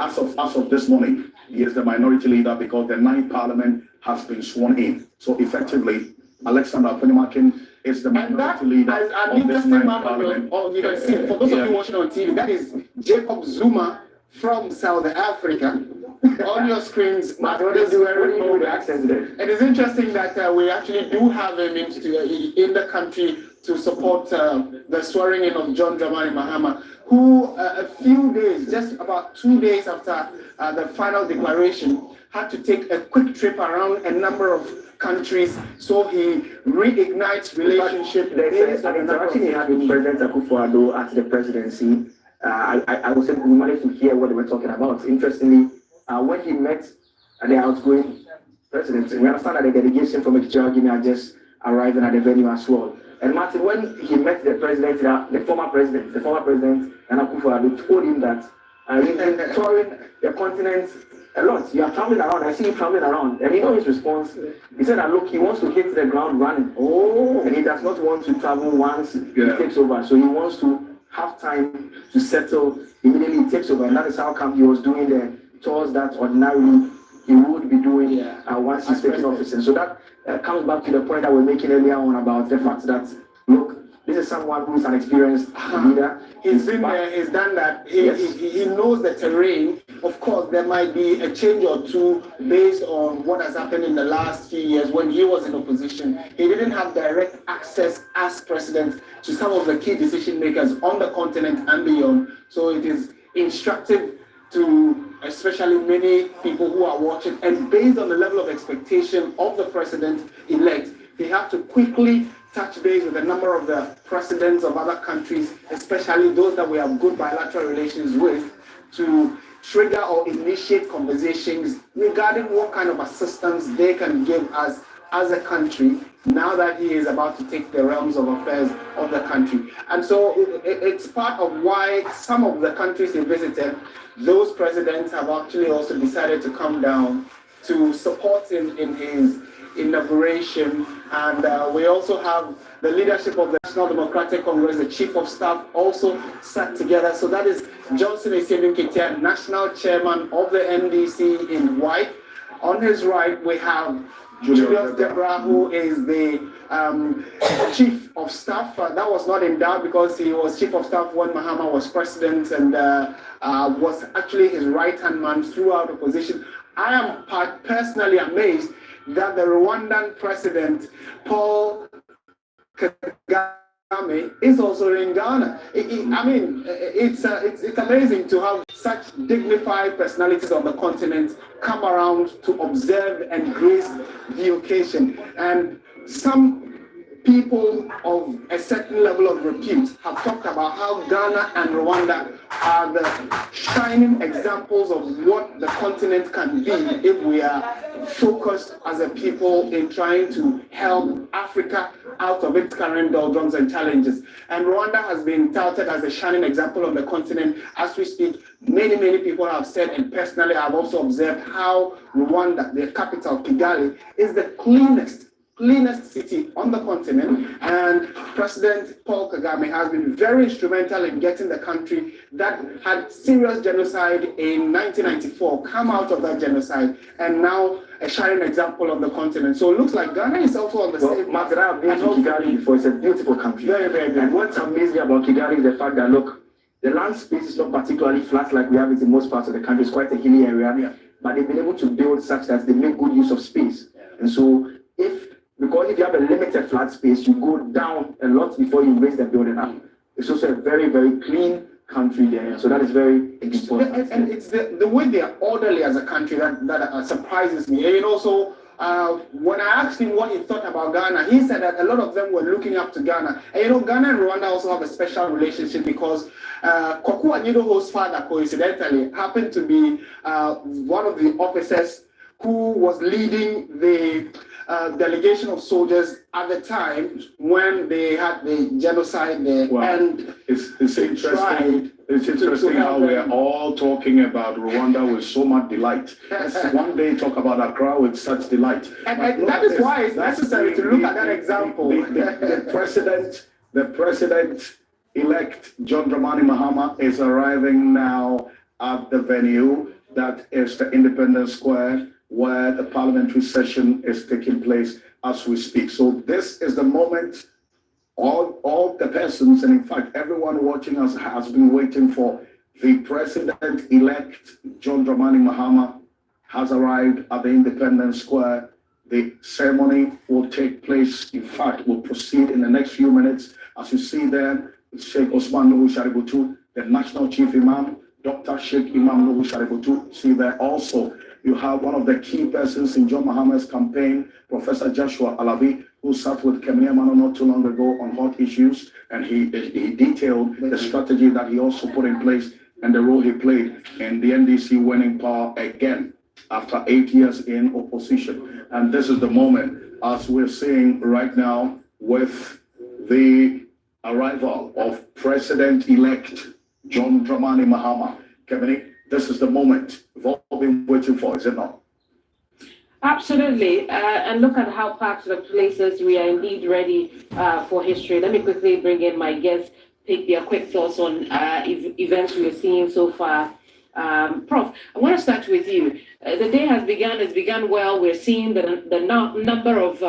as of this morning, he is the minority leader because the 9th Parliament has been sworn in. So effectively, Alexander Afenimakin is the minority leader of this 9th Parliament. You can see, for those of you watching on TV, that is Jacob Zuma from South Africa. On your screens, it is interesting that we actually do have him in the country to support the swearing in of John Dramani Mahama, who a few days, just about 2 days after the final declaration, had to take a quick trip around a number of countries, so he reignites relationship. There's an interaction he had with President Akufo-Addo at the presidency. I would say we managed to hear what they were talking about. Interestingly, when he met the outgoing president, we understand that the delegation from Equatorial Guinea are just arriving at the venue as well. And Martin, when he met the president, the former president, Nana Akufo-Addo told him that in touring the continent a lot. You are traveling around. I see you traveling around. And you know his response? He said that, look, he wants to hit the ground running. Oh. And he does not want to travel once he takes over. So he wants to have time to settle immediately he takes over. And that is how come he was doing the tours that ordinarily he would be doing once he's taking office. And so that comes back to the point that we're making earlier on about the fact that, look, this is someone who is an experienced leader. He's been there, he's done that. He knows the terrain. Of course, there might be a change or two based on what has happened in the last few years when he was in opposition. He didn't have direct access as president to some of the key decision makers on the continent and beyond. So it is instructive to especially many people who are watching, and based on the level of expectation of the president-elect, they have to quickly touch base with a number of the presidents of other countries, especially those that we have good bilateral relations with, to trigger or initiate conversations regarding what kind of assistance they can give us as a country now that he is about to take the realms of affairs of the country. And so it's part of why some of the countries he visited, those presidents have actually also decided to come down to support him in his inauguration. And we also have the leadership of the National Democratic Congress, the Chief of Staff also sat together. So that is Johnson Esiedun Ketia, National Chairman of the NDC in white. On his right, we have Julius Debra, who is the Chief of Staff. That was not in doubt because he was Chief of Staff when Mahama was president and was actually his right-hand man throughout opposition. I am personally amazed that the Rwandan president, Paul Kagame, is also in Ghana. I mean, it's amazing to have such dignified personalities on the continent come around to observe and grace the occasion. And some people of a certain level of repute have talked about how Ghana and Rwanda are the shining examples of what the continent can be if we are focused as a people in trying to help Africa out of its current doldrums and challenges. And Rwanda has been touted as a shining example on the continent. As we speak, many people have said, and personally I've also observed how Rwanda, the capital, Kigali, is the cleanest city on the continent, and President Paul Kagame has been very instrumental in getting the country that had serious genocide in 1994 come out of that genocide, and now a shining example on the continent. So it looks like Ghana is also on the same path. I've been to Kigali before. It's a beautiful country. Very beautiful. And what's amazing about Kigali is the fact that, look, the land space is not particularly flat like we have it in most parts of the country. It's quite a hilly area, but they've been able to build such that they make good use of space. And so because if you have a limited flat space, you go down a lot before you raise the building up. It's also a very clean country there. So that is very important. And it's the way they are orderly as a country that surprises me. And also, when I asked him what he thought about Ghana, he said that a lot of them were looking up to Ghana. And Ghana and Rwanda also have a special relationship because Kwaku Anyidoho's father, coincidentally, happened to be one of the officers who was leading the delegation of soldiers at the time when they had the genocide there. And it's interesting. It's interesting how we're all talking about Rwanda with so much delight. One day talk about Accra with such delight. And that is why it's necessary to look at that example. The president-elect John Dramani Mahama is arriving now at the venue that is the Independence Square, where the parliamentary session is taking place as we speak. So this is the moment all the persons, and in fact everyone watching us, has been waiting for. The president-elect John Dramani Mahama has arrived at the Independence Square. The ceremony will take place, in fact, will proceed in the next few minutes. As you see there, Sheikh Osman Nuhu Shaributu, the National Chief Imam, Dr. Sheikh Imam Nuhu Shaributu. See there also, you have one of the key persons in John Mahama's campaign, Professor Joshua Alabi, who sat with Kemini Mano not too long ago on hot issues, and he detailed the strategy that he also put in place and the role he played in the NDC winning power again after 8 years in opposition. And this is the moment, as we're seeing right now, with the arrival of President-elect John Dramani Mahama. Kemini, this is the moment we've all been waiting for, is it not? Absolutely. And look at how packed the places. We are indeed ready for history. Let me quickly bring in my guests, pick their quick thoughts on events we're seeing so far. Prof, I want to start with you. The day has begun. It's begun well. We're seeing the number of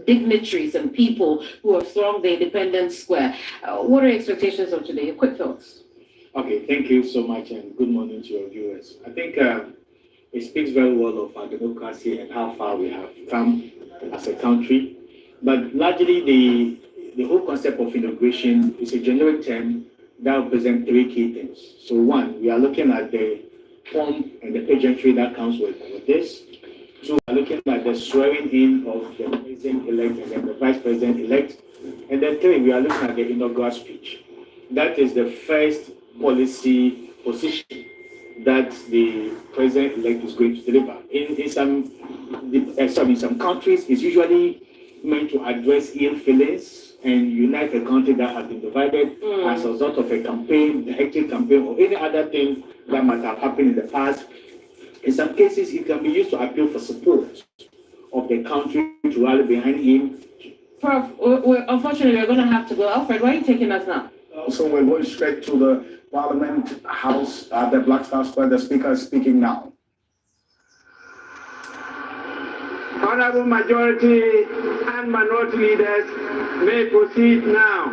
dignitaries and people who have thronged the Independence Square. What are your expectations of today? Quick thoughts. Okay, thank you so much, and good morning to your viewers. I think it speaks very well of our democracy and how far we have come as a country. But largely, the whole concept of inauguration is a generic term that represents three key things. So one, we are looking at the pomp and the pageantry that comes with this. Two, we are looking at the swearing in of the president-elect and then the vice president-elect. And then three, we are looking at the inaugural speech. That is the first policy position that the president-elect is going to deliver. In some countries, it's usually meant to address ill feelings and unite a country that has been divided as a result of a campaign, a hectic campaign, or any other thing that might have happened in the past. In some cases, it can be used to appeal for support of the country to rally behind him. Prof, unfortunately, we're going to have to go. Alfred, where are you taking us now? So we're going straight to the Parliament House at the Black Star Square. The Speaker is speaking now. Honorable majority and minority leaders may proceed now.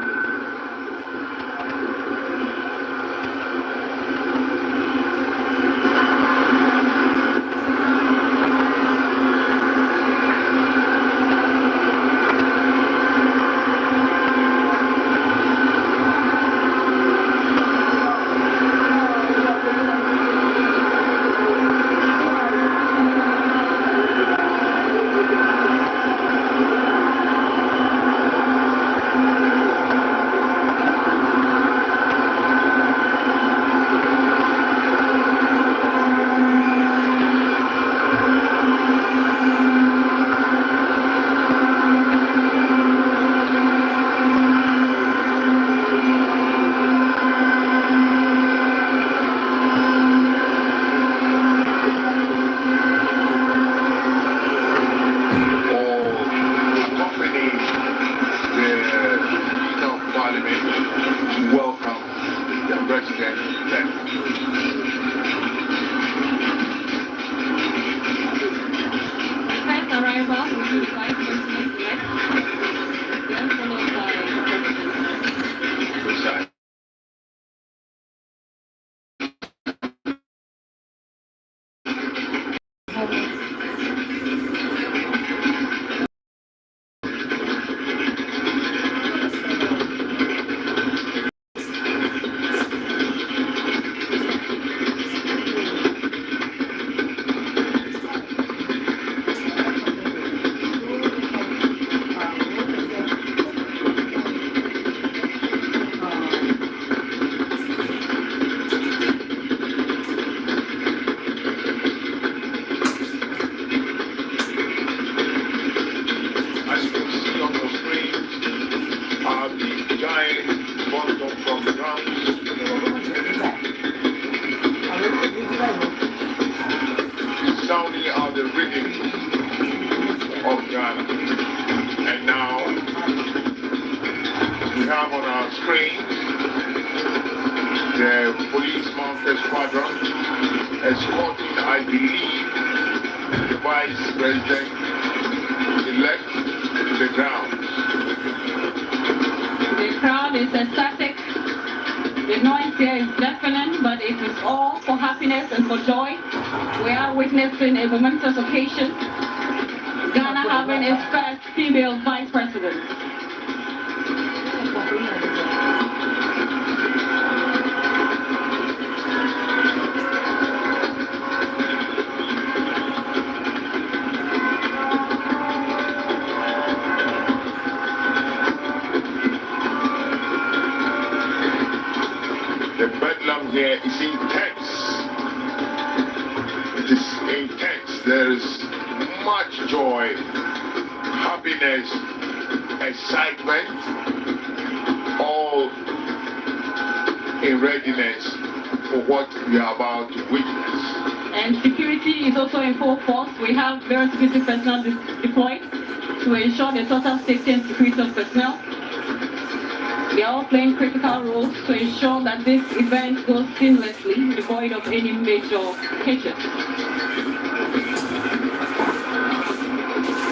Sounding out the rhythm of Ghana. And now we have on our screen the police mounted squadron escorting, I believe, the vice president-elect to the ground. The crowd is ecstatic. The noise here is deafening, but it is all for happiness and for joy. We are witnessing a momentous occasion. Ghana having its first female vice president. The bedlam here is intense. It is intense. There is much joy, happiness, excitement, all in readiness for what we are about to witness. And security is also in full force. We have various security personnel deployed to ensure the total safety and security of personnel. They are all playing critical roles to ensure that this event goes seamlessly, devoid of any major hitches.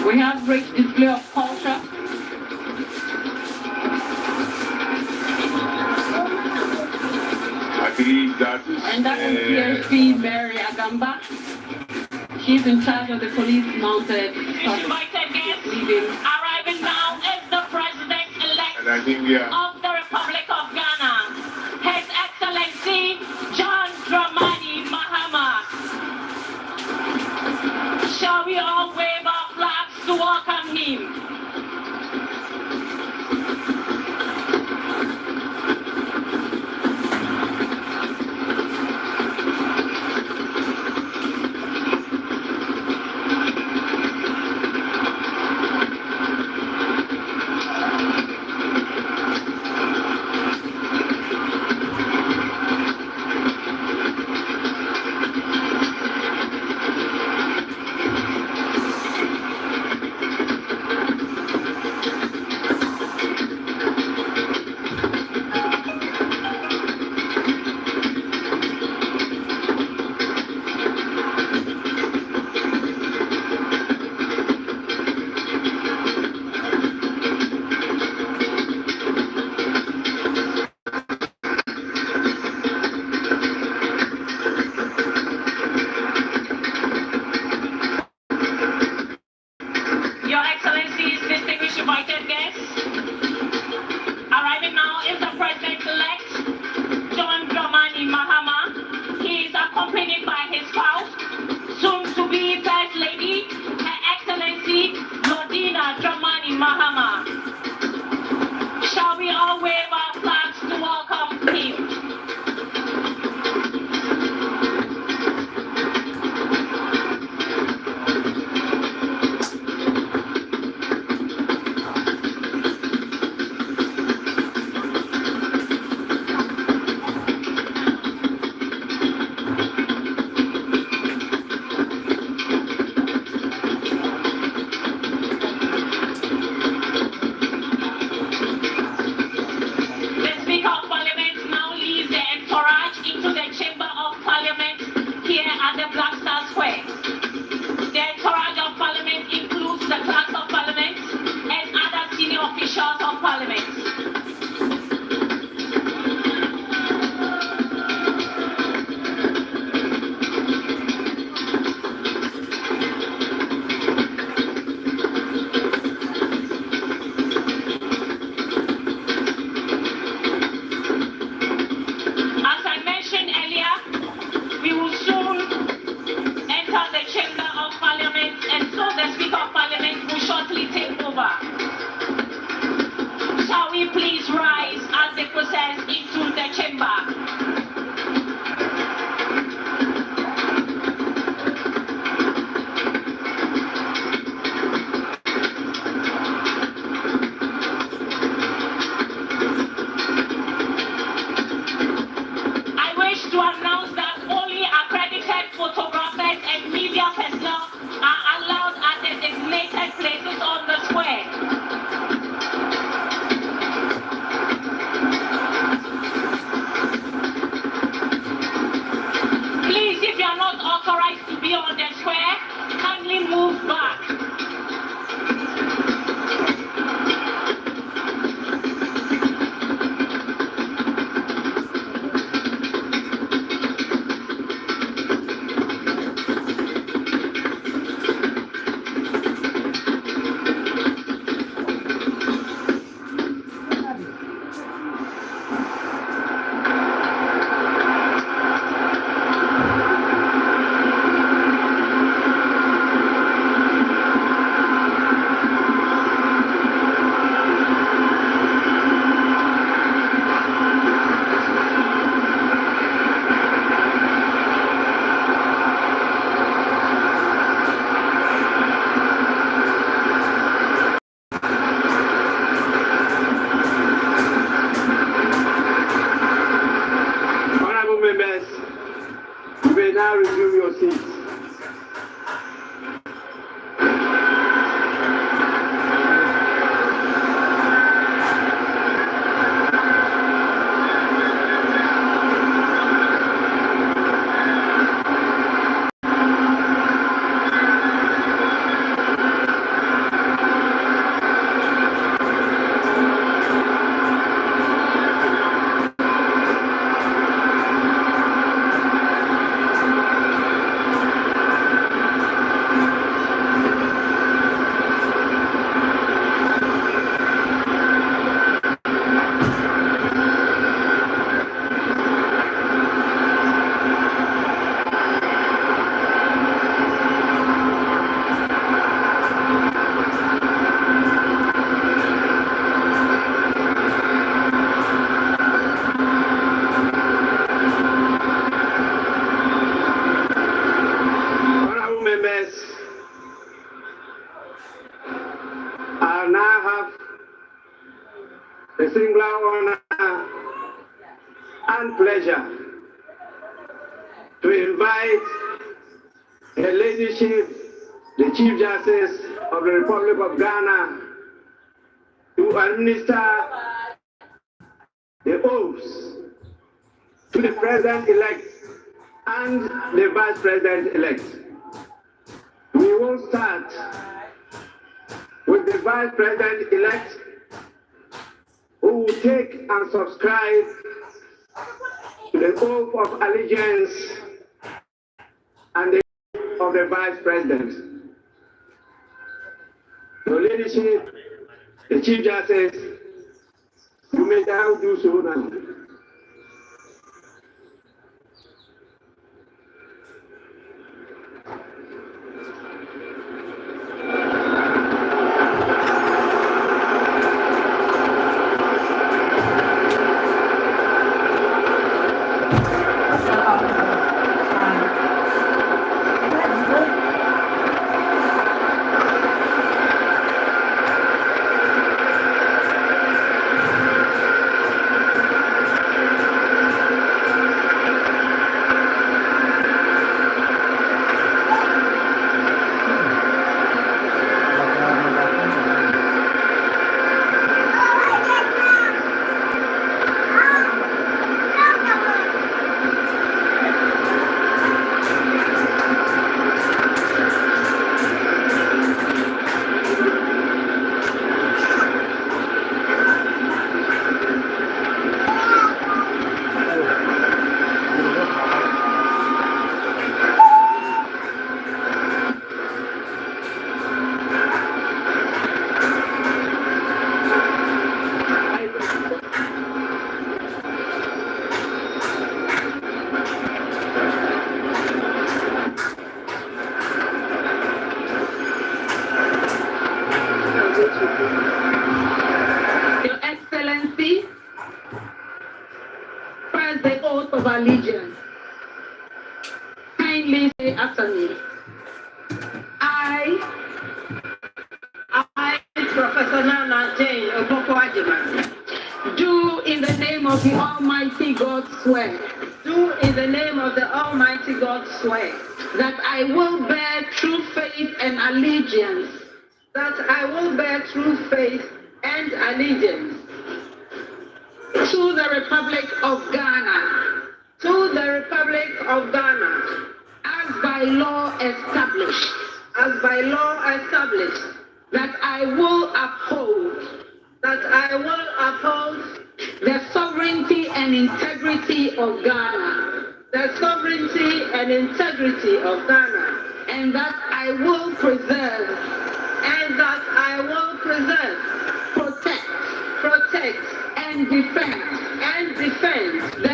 We have great display of culture. I believe that. And that is PSP Mary Agamba. She's in charge of the police mounted. Invited guests arriving now is the president-elect And I think, of the Republic of Ghana, His Excellency John Dramani Mahama. Shall we all wave our flags to welcome him? have the singular honor and pleasure to invite Her Ladyship, the Chief Justice of the Republic of Ghana, to administer the oaths to the President-elect and the Vice President-elect. We will start with the Vice President-elect, who will take and subscribe to the oath of allegiance and the oath of the Vice President. Your Ladyship, the Chief Justice, you may now do so now. Your Excellency, first the oath of allegiance. Kindly say after me. I, Professor Nana Jane Okonkwo-Agyemang, do in the name of the Almighty God swear. Do in the name of the Almighty God swear that I will bear true faith and allegiance. That I will bear true faith and allegiance to the Republic of Ghana. To the Republic of Ghana, as by law established. As by law established. That I will uphold. That I will uphold the sovereignty and integrity of Ghana. The sovereignty and integrity of Ghana. And that I will preserve. And that I will preserve, protect, and defend the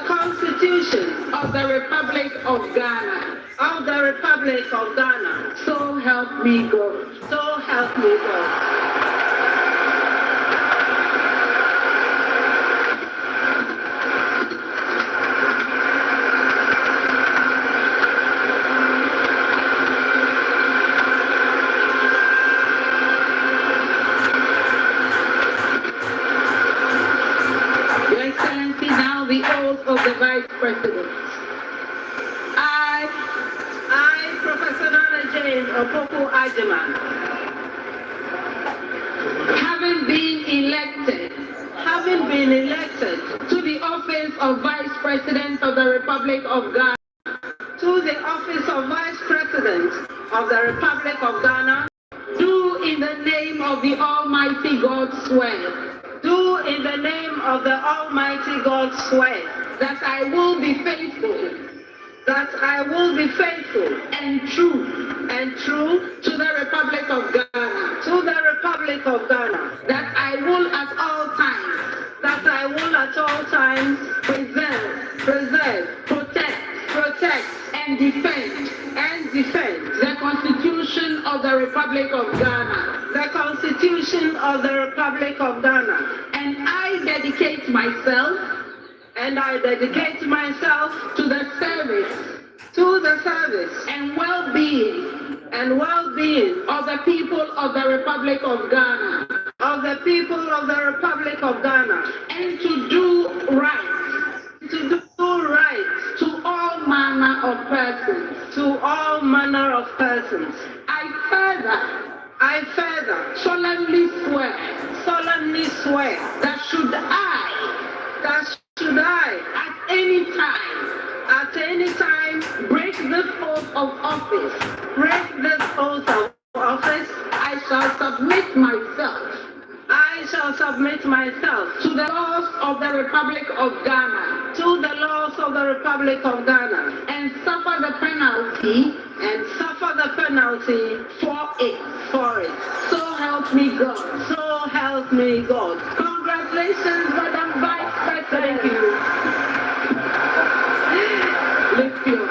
Constitution of the Republic of Ghana. Of the Republic of Ghana. So help me God. So help me God. The oath of the Vice President. I, Professor Nana Jane Okonkwo-Agyemang, having been elected to the office of Vice President of the Republic of Ghana, to the office of Vice President of the Republic of Ghana, do in the name of the Almighty God swear. Do in the name of the Almighty God swear that I will be faithful, and true to the Republic of Ghana, that I will at all times, preserve, protect, and defend the Constitution of the Republic of Ghana. The Constitution of the Republic of Ghana. And I dedicate myself to the service and well-being and well-being of the people of the Republic of Ghana, and to do right, to all manner of persons. I further solemnly swear that should I at any time break this oath of office, I shall submit myself to the laws of the Republic of Ghana, and suffer the penalty for it. So help me God. Congratulations, Madam Vice President. Thank you. Lift your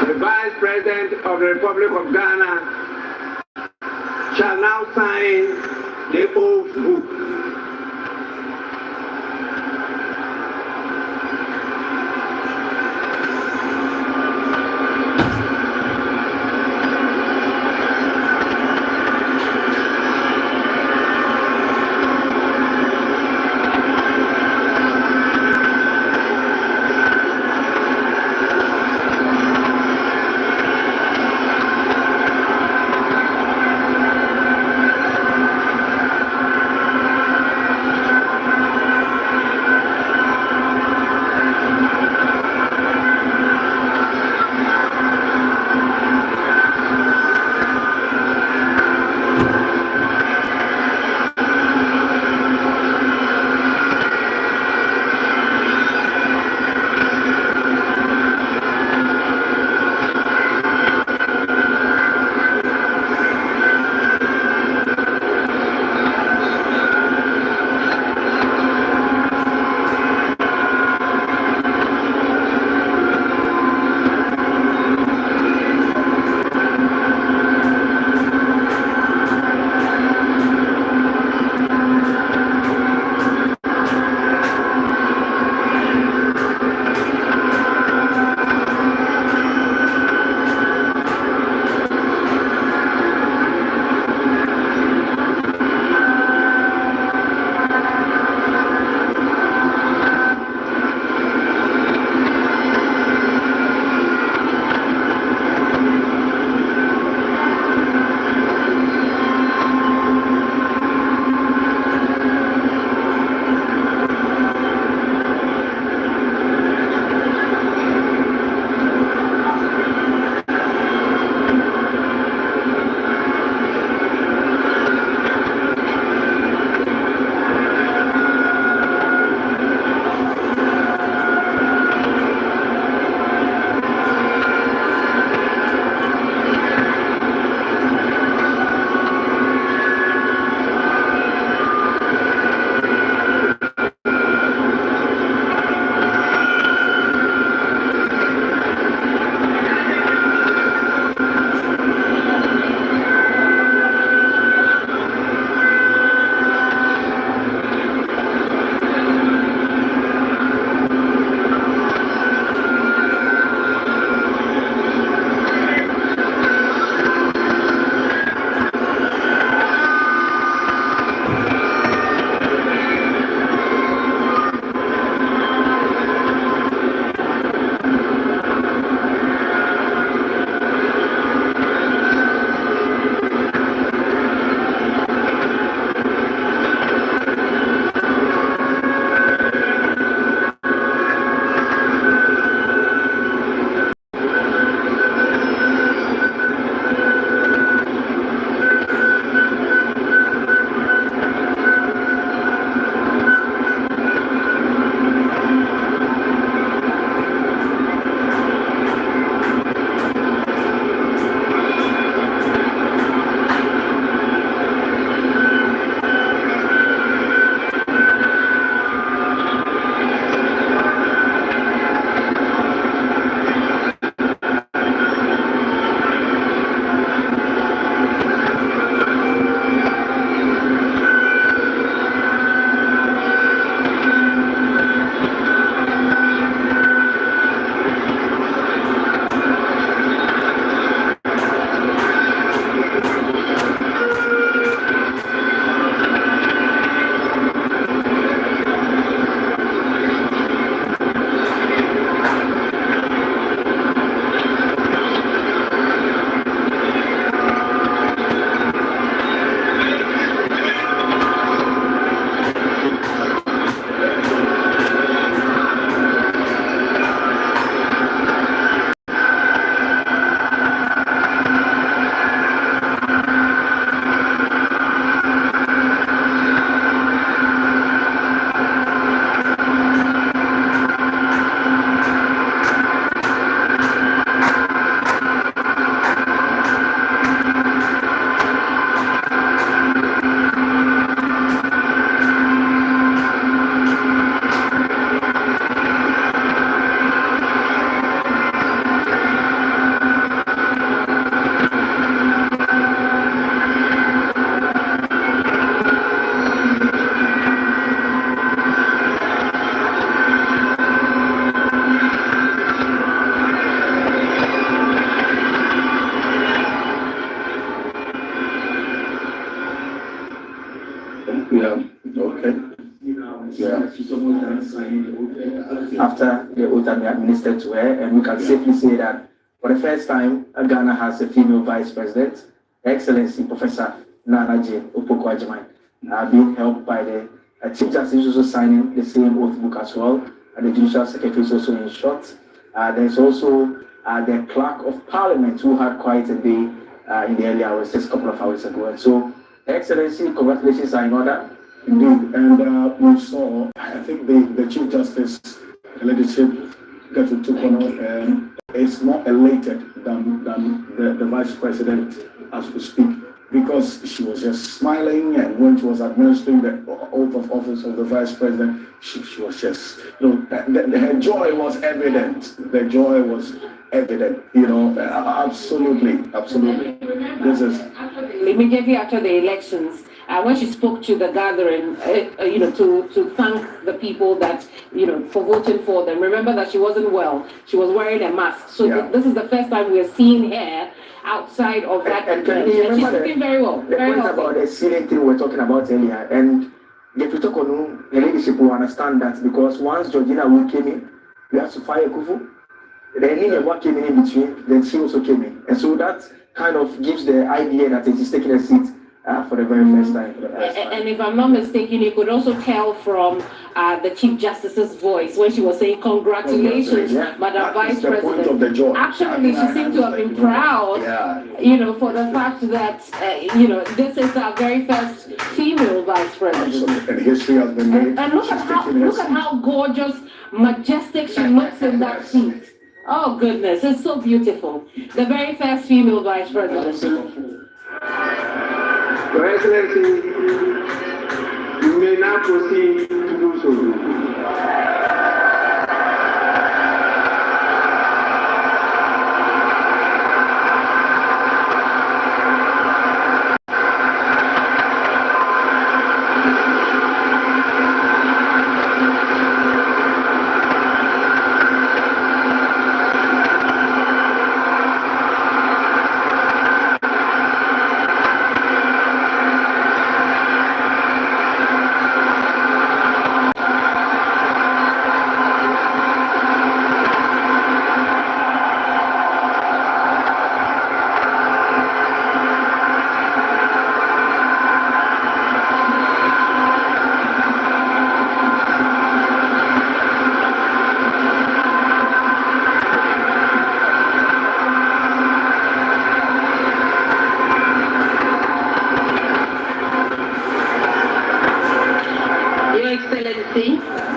The Vice President of the Republic of Ghana shall now sign the oath book. after the oath had been administered to her, and we can safely say that for the first time, Ghana has a female vice president, Excellency Professor Nana Jane Opoku-Agyeman, being helped by the Chief Justice also signing the same oath book as well, and the Judicial Secretary is also in short. There's also the Clerk of Parliament, who had quite a day in the early hours, just a couple of hours ago. And so, Excellency, congratulations are in order. Indeed, and we saw, I think the Chief Justice, the leadership, got to took on and is more elated than the Vice President as we speak, because she was just smiling, and when she was administering the oath of office of the Vice President, she was just, her joy was evident. The joy was evident, absolutely. This is immediately after the elections, when she spoke to the gathering, to thank the people that, for voting for them. Remember that she wasn't well. She was wearing a mask. So this is the first time we're seeing her outside of that event. And she's looking very well. The point about the ceiling thing we were talking about earlier, and the protocol, the leadership will understand that, because once Georgina Wu came in, we had to fire Kufu. Then Nina came in between, then she also came in. And so that kind of gives the idea that it is taking a seat for the very first time. And if I'm not mistaken, you could also tell from the Chief Justice's voice when she was saying, congratulations, Madam Vice President. Of the joy. Actually, she seemed to have been proud, for the fact that, this is our very first female Vice President. And history has been made. And look at how gorgeous, majestic she looks in that seat. Oh goodness, it's so beautiful. The very first female Vice President. Your Excellency, you may now proceed to do so.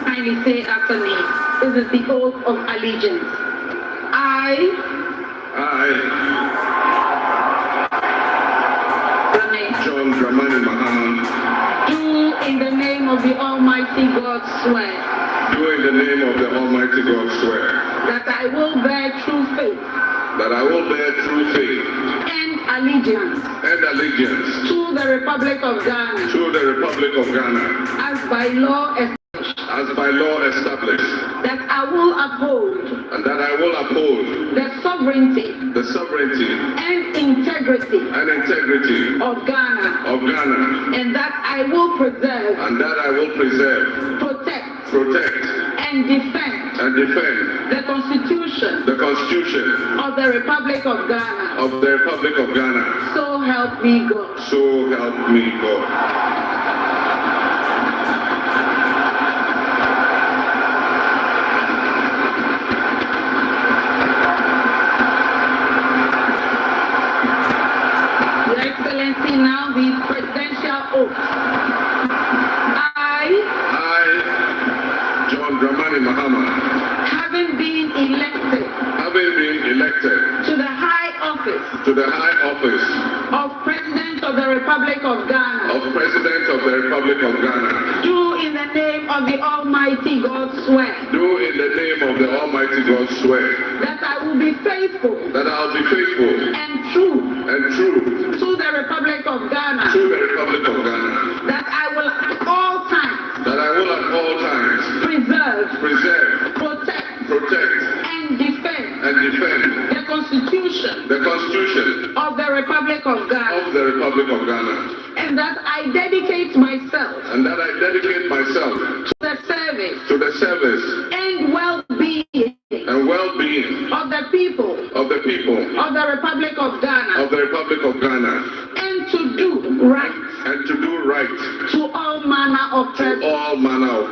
Kindly say after me, this is the oath of allegiance. I John DRAMANI MAHAMA, do in the name of the Almighty God swear. Do in the name of the Almighty God swear. That I will bear true faith. That I will bear true faith. And allegiance. And allegiance. To the Republic of Ghana. To the Republic of Ghana. As by law established. As by law established. That I will uphold. And that I will uphold. The sovereignty. The sovereignty. And integrity. And integrity. Of Ghana. Of Ghana. And that I will preserve. And that I will preserve. Protect. Protect. And defend. And defend. The Constitution. The Constitution. Of the Republic of Ghana. Of the Republic of Ghana. So help me God. So help me God. Excellency, now the presidential oath. I, John DRAMANI MAHAMA, having been elected to the high office of President of the Republic of Ghana, do in the name of the Almighty God swear. Do in the name of the Almighty God swear. That I will be faithful. That I will be faithful. And true. To the Republic of Ghana. To the Republic of Ghana. That I will at all times. Preserve. Protect. And defend. The Constitution. Of the Republic of Ghana. And that I dedicate myself. To the service. And well people of the Republic of Ghana, and to do right to all manner of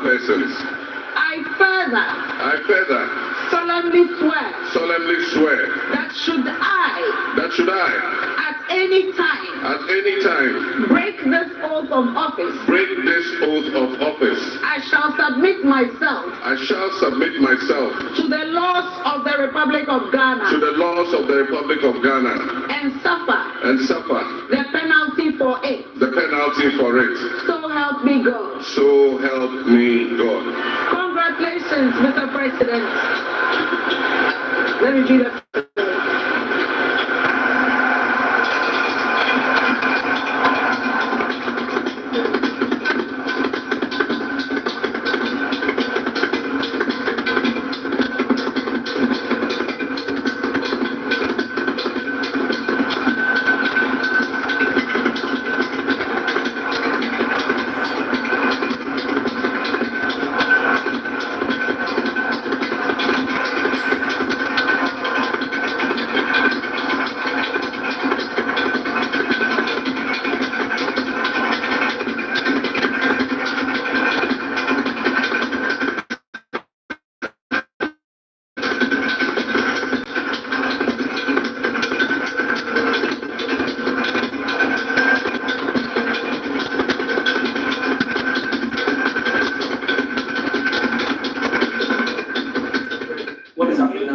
persons. I further solemnly swear that should I at any time break this oath of office, I shall submit myself to the laws of the Republic of Ghana, and suffer the penalty for it. So help me God. Congratulations, Mr. President. Let me be the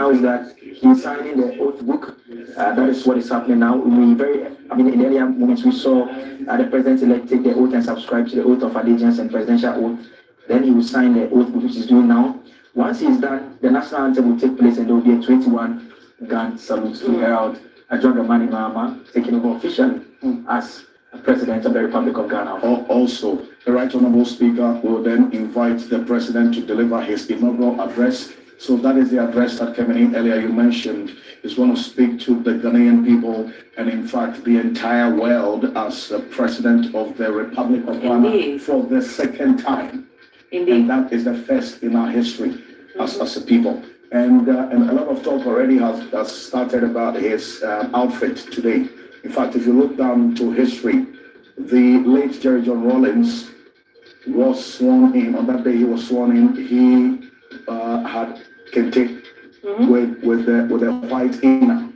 now is that he's signing the oath book. That is what is happening now. In the earlier moments we saw the president-elect take the oath and subscribe to the oath of allegiance and presidential oath. Then he will sign the oath book, which he's doing now. Once he's done, the national anthem will take place and there will be a 21 gun salute to herald John Dramani Mahama taking over officially as President of the Republic of Ghana. Also, the Right Honorable Speaker will then invite the President to deliver his inaugural address. So that is the address that came in earlier. You mentioned is going to speak to the Ghanaian people and, in fact, the entire world as the President of the Republic of Ghana for the second time. Indeed. And that is the first in our history as a people. And a lot of talk already has started about his outfit today. In fact, if you look down to history, the late Jerry John Rawlings was sworn in. On that day he was sworn in, he had kente with the white inner.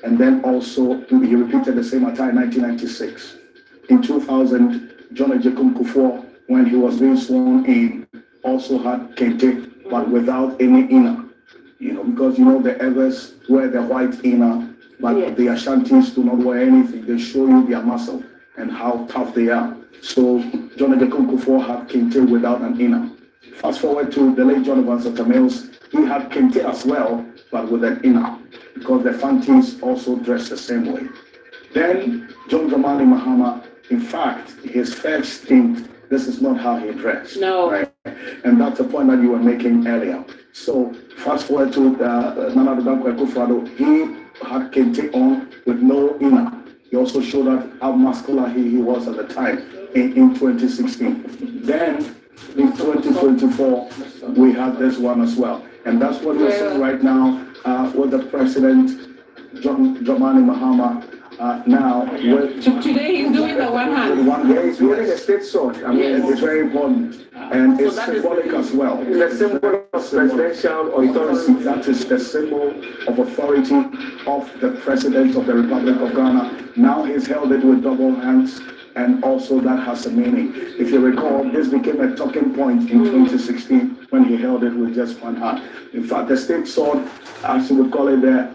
And then also he repeated the same attire in 1996. In 2000, John Ejekum Kufuor, when he was being sworn in, also had kente, but without any inner. Because the others wear the white inner, but the Ashantis do not wear anything. They show you their muscle and how tough they are. So John Ejekum Kufuor had kente without an inner. Fast forward to the late John Evans Mills, he had kente as well, but with an inner, because the Fantis also dress the same way. Then John Dramani Mahama, in fact, his first stint, this is not how he dressed. No. Right? And that's the point that you were making earlier. So fast forward to Nana Dankwa Akufo-Addo, he had kente on with no inner. He also showed that how muscular he was at the time in 2016. Then in 2024, we have this one as well. And that's what we're seeing right now with the President, John Dramani Mahama, now. Today he's doing the one hand. He's wearing a state sword. It's very important. And it's symbolic as well. It's a symbol of presidential authority. That is the symbol of authority of the President of the Republic of Ghana. Now he's held it with double hands. And also that has a meaning. If you recall, this became a talking point in 2016 when he held it with just one hand. In fact, the state sword, as we would call it there,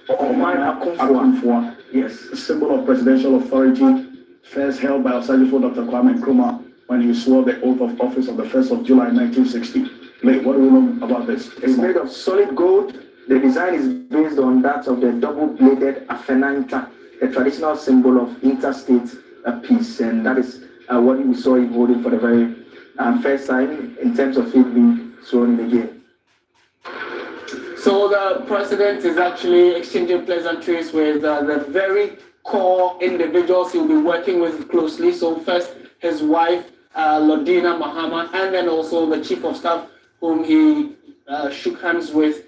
Akumfua, yes, a symbol of presidential authority, first held by Osajifo Dr. Kwame Nkrumah when he swore the oath of office on the 1st of July 1960. What do we know about this? It's made of solid gold. The design is based on that of the double-bladed Afenanta, a traditional symbol of interstate peace, and that is what we saw him holding for the very first time in terms of it being sworn in again. So the president is actually exchanging pleasantries with the very core individuals he'll be working with closely. So first, his wife, Lordina Mahama, and then also the chief of staff, whom he shook hands with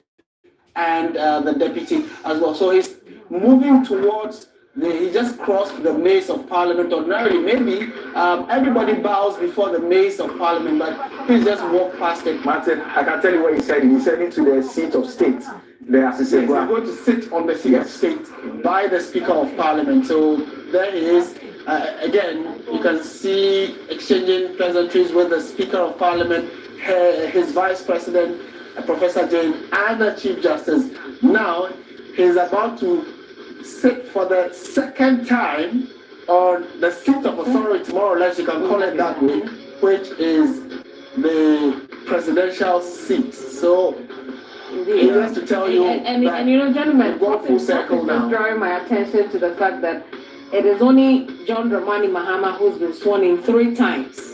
and the deputy as well. So he's moving towards he just crossed the maze of Parliament. Ordinarily, maybe everybody bows before the maze of Parliament, but he just walked past it. Martin, I can tell you what he said. He said into the seat of state. Yes, he's going to sit on the seat of state by the Speaker of Parliament. So there he is. Again, you can see exchanging pleasantries with the Speaker of Parliament, his Vice President, Professor Jane, and the Chief Justice. Now, he's about to sit for the second time on the seat of authority, more or less, you can call it that way, which is the presidential seat. So, just to tell you, and you know, gentlemen, go full circle now. Drawing my attention to the fact that it is only John Dramani Mahama who's been sworn in 3 times.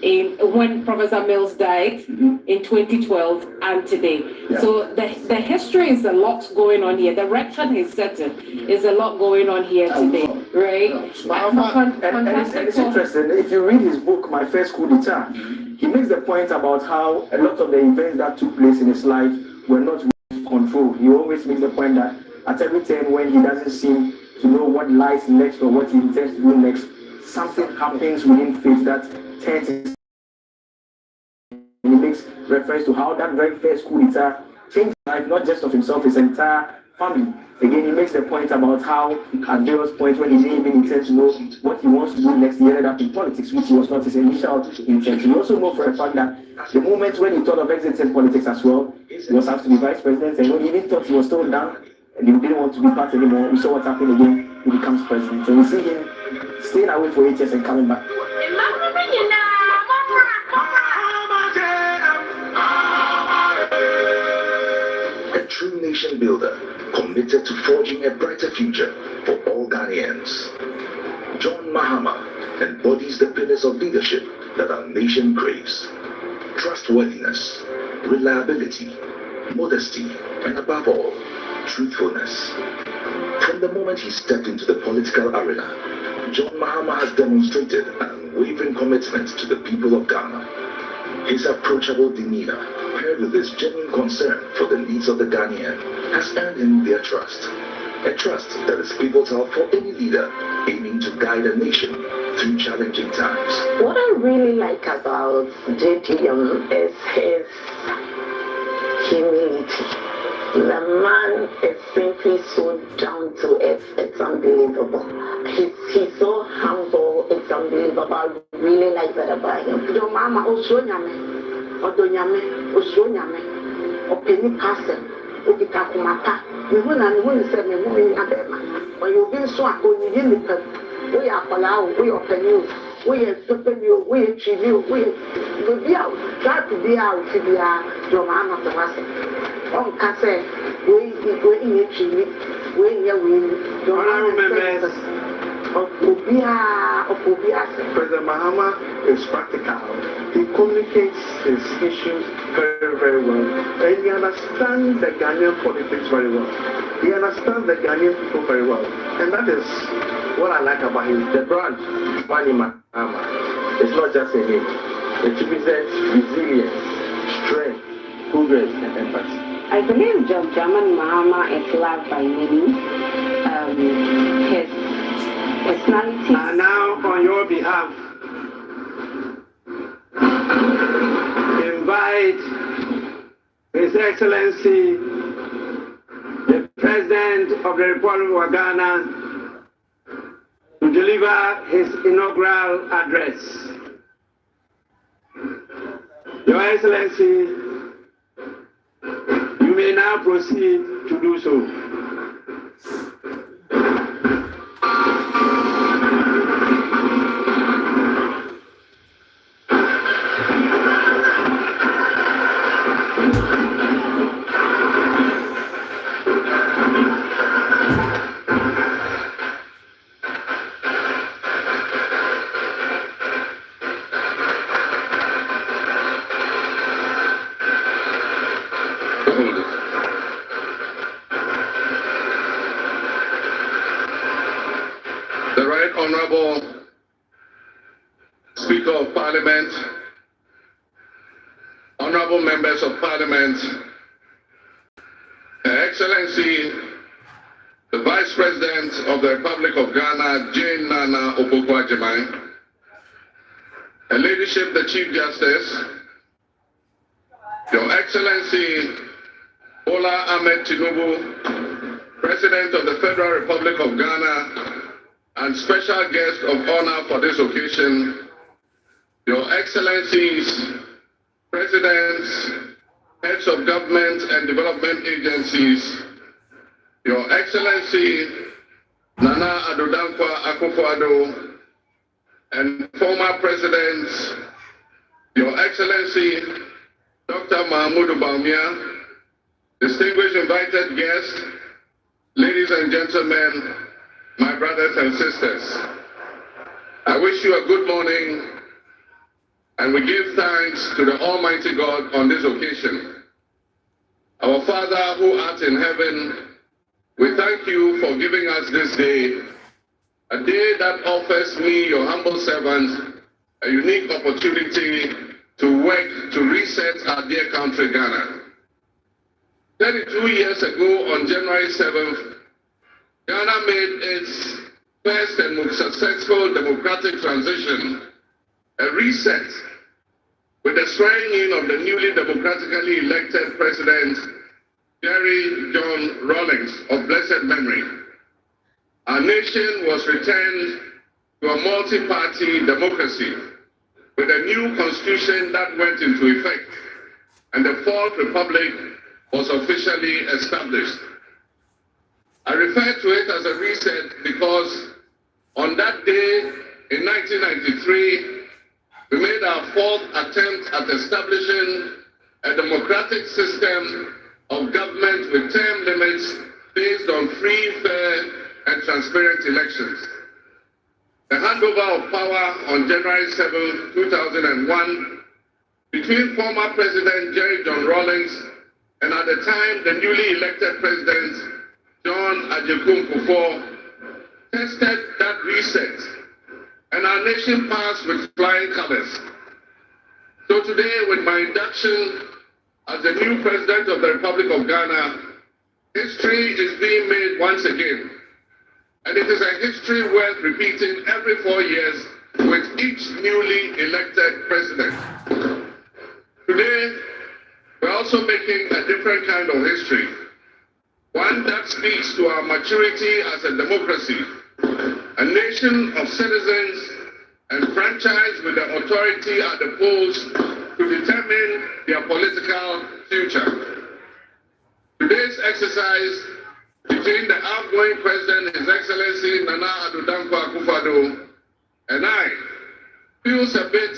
When Professor Mills died in 2012 and today. Yeah. So the history is a lot going on here. The record he's setting is a lot going on here today, right? And it's interesting. If you read his book, My First Coup d'etat, he makes the point about how a lot of the events that took place in his life were not controlled. He always makes the point that at every turn when he doesn't seem to know what lies next or what he intends to do next, something happens within faith that turns his. He makes reference to how that very first coup d'etat changed the life, not just of himself, his entire family. Again, he makes the point about how at various points when he didn't even intend to know what he wants to do next, he ended up in politics, which was not his initial intention. We also know for a fact that the moment when he thought of exiting politics as well, he was asked to be vice president, and when he even thought he was still down and he didn't want to be part anymore, we saw what happened again, he becomes president. So we see him staying away for 8 years and coming back. A true nation builder, committed to forging a brighter future for all Ghanaians. John Mahama embodies the pillars of leadership that our nation craves: trustworthiness, reliability, modesty, and above all, truthfulness. From the moment he stepped into the political arena, John Mahama has demonstrated an unwavering commitment to the people of Ghana. His approachable demeanor, paired with his genuine concern for the needs of the Ghanaian, has earned him their trust. A trust that is pivotal for any leader aiming to guide a nation through challenging times. What I really like about JTM is his humility. The man is simply so down to earth. It's unbelievable. He's so humble. It's unbelievable. I really like that about him. Your mama also nyame, odonyame, also nyame, openi person, odika kumata. Mihuna se mihuni nyabema. When you be so akoni yini pe, we akola, we openi, we supeni, we chivi, we be out. Try to be out to be a your mama to us. On cassette, we in a chili, we in a win. President Mahama is practical. He communicates his issues very, very well. And he understands the Ghanaian politics very well. He understands the Ghanaian people very well. And that is what I like about him. The brand, Dramani Mahama, is not just a name. It represents resilience, strength, progress, and empathy. I believe John Dramani Mahama is loved by many. His personality. And now, on your behalf, invite His Excellency, the President of the Republic of Ghana, to deliver his inaugural address. Your Excellency, you may now proceed to do so. The Right Honorable Speaker of Parliament, Honorable Members of Parliament, Her Excellency, the Vice President of the Republic of Ghana, Jane Nana Opoku-Agyeman, Her Ladyship, the Chief Justice, Your Excellency, Bola Ahmed Tinubu, President of the Federal Republic of Ghana, and special guest of honor for this occasion, Your Excellencies, Presidents, Heads of Government and Development Agencies, Your Excellency, Nana Addo Dankwa Akufo-Addo, and former Presidents, Your Excellency, Dr. Mahamudu Bawumia, distinguished invited guests, ladies and gentlemen, my brothers and sisters, I wish you a good morning, and we give thanks to the Almighty God on this occasion. Our Father who art in heaven, we thank you for giving us this day, a day that offers me, your humble servant, a unique opportunity to work to reset our dear country, Ghana. 32 years ago, on January 7th, Ghana made its first and most successful democratic transition, a reset, with the swearing in of the newly democratically elected President, Jerry John Rawlings, of blessed memory. Our nation was returned to a multi-party democracy, with a new constitution that went into effect, and the Fourth Republic was officially established. I refer to it as a reset because on that day in 1993, we made our fourth attempt at establishing a democratic system of government with term limits based on free, fair, and transparent elections. The handover of power on January 7, 2001, between former President Jerry John Rawlings and at the time the newly elected President John Adjei Kufuor, tested that reset, and our nation passed with flying colors. So today, with my induction as the new President of the Republic of Ghana, history is being made once again. And it is a history worth repeating every 4 years with each newly elected president. Today, we're also making a different kind of history, one that speaks to our maturity as a democracy, a nation of citizens enfranchised with the authority at the polls to determine their political future. Today's exercise between the outgoing President, His Excellency Nana Addo Dankwa Akufo-Addo, and I feels a bit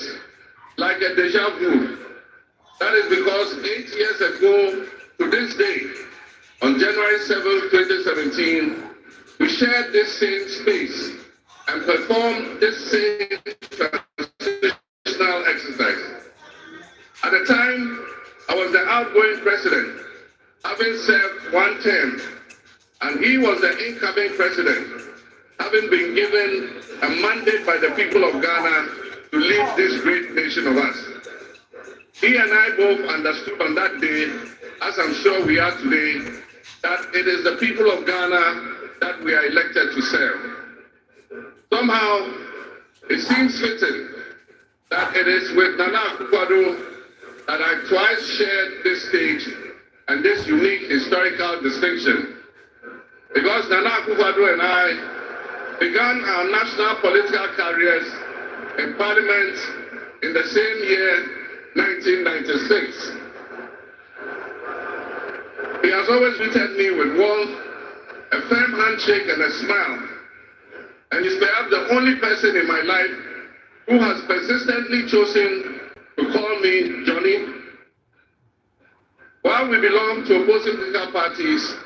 like a deja vu. That is because 8 years ago to this day, on January 7, 2017, we shared this same space and performed this same transitional exercise. At the time, I was the outgoing president, having served one term, and he was the incoming president, having been given a mandate by the people of Ghana to lead this great nation of us. He and I both understood on that day, as I'm sure we are today, that it is the people of Ghana that we are elected to serve. Somehow, it seems fitting that it is with Nana Akufo-Addo that I twice shared this stage and this unique historical distinction. Because Nana Akufo-Addo and I began our national political careers in Parliament in the same year, 1996. He has always greeted me with warmth, a firm handshake and a smile. And he's perhaps the only person in my life who has persistently chosen to call me Johnny. While we belong to opposing political parties,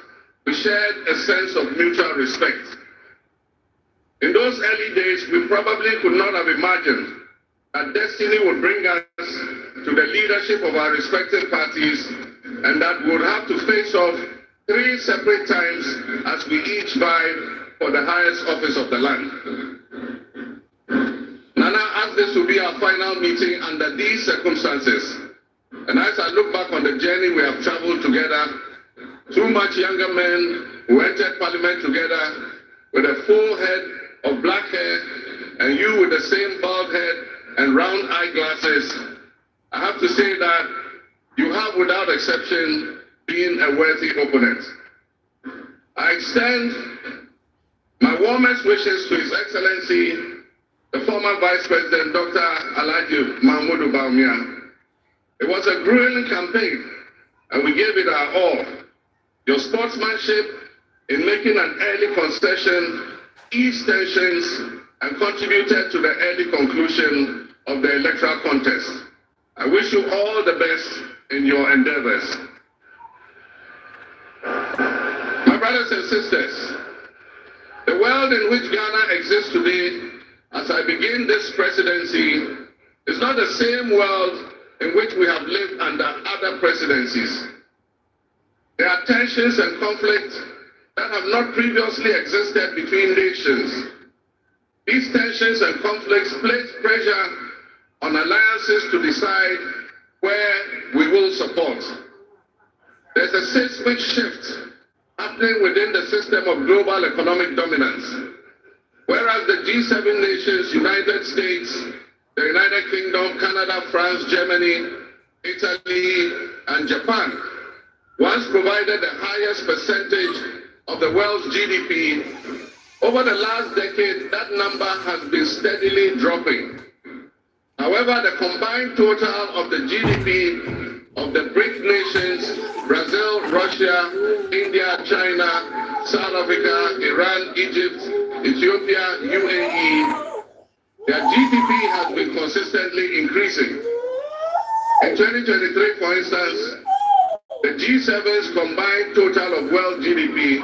we shared a sense of mutual respect. In those early days, we probably could not have imagined that destiny would bring us to the leadership of our respective parties, and that we would have to face off 3 separate times as we each vied for the highest office of the land. Nana asked this to be our final meeting under these circumstances. And as I look back on the journey we have traveled together, Two much younger men who entered parliament together with a full head of black hair and you with the same bald head and round eyeglasses. I have to say that you have without exception been a worthy opponent. I extend my warmest wishes to His Excellency, the former Vice President, Dr. Alhaji Mahmoud Bawumia. It was a grueling campaign, and we gave it our all. Your sportsmanship in making an early concession eased tensions and contributed to the early conclusion of the electoral contest. I wish you all the best in your endeavors. My brothers and sisters, the world in which Ghana exists today, as I begin this presidency, is not the same world in which we have lived under other presidencies. There are tensions and conflicts that have not previously existed between nations. These tensions and conflicts place pressure on alliances to decide where we will support. There's a seismic shift happening within the system of global economic dominance. Whereas the G7 nations, United States, the United Kingdom, Canada, France, Germany, Italy, and Japan once provided the highest percentage of the world's GDP, over the last decade, that number has been steadily dropping. However, the combined total of the GDP of the BRIC nations, Brazil, Russia, India, China, South Africa, Iran, Egypt, Ethiopia, UAE, their GDP has been consistently increasing. In 2023, for instance, the G7's combined total of world GDP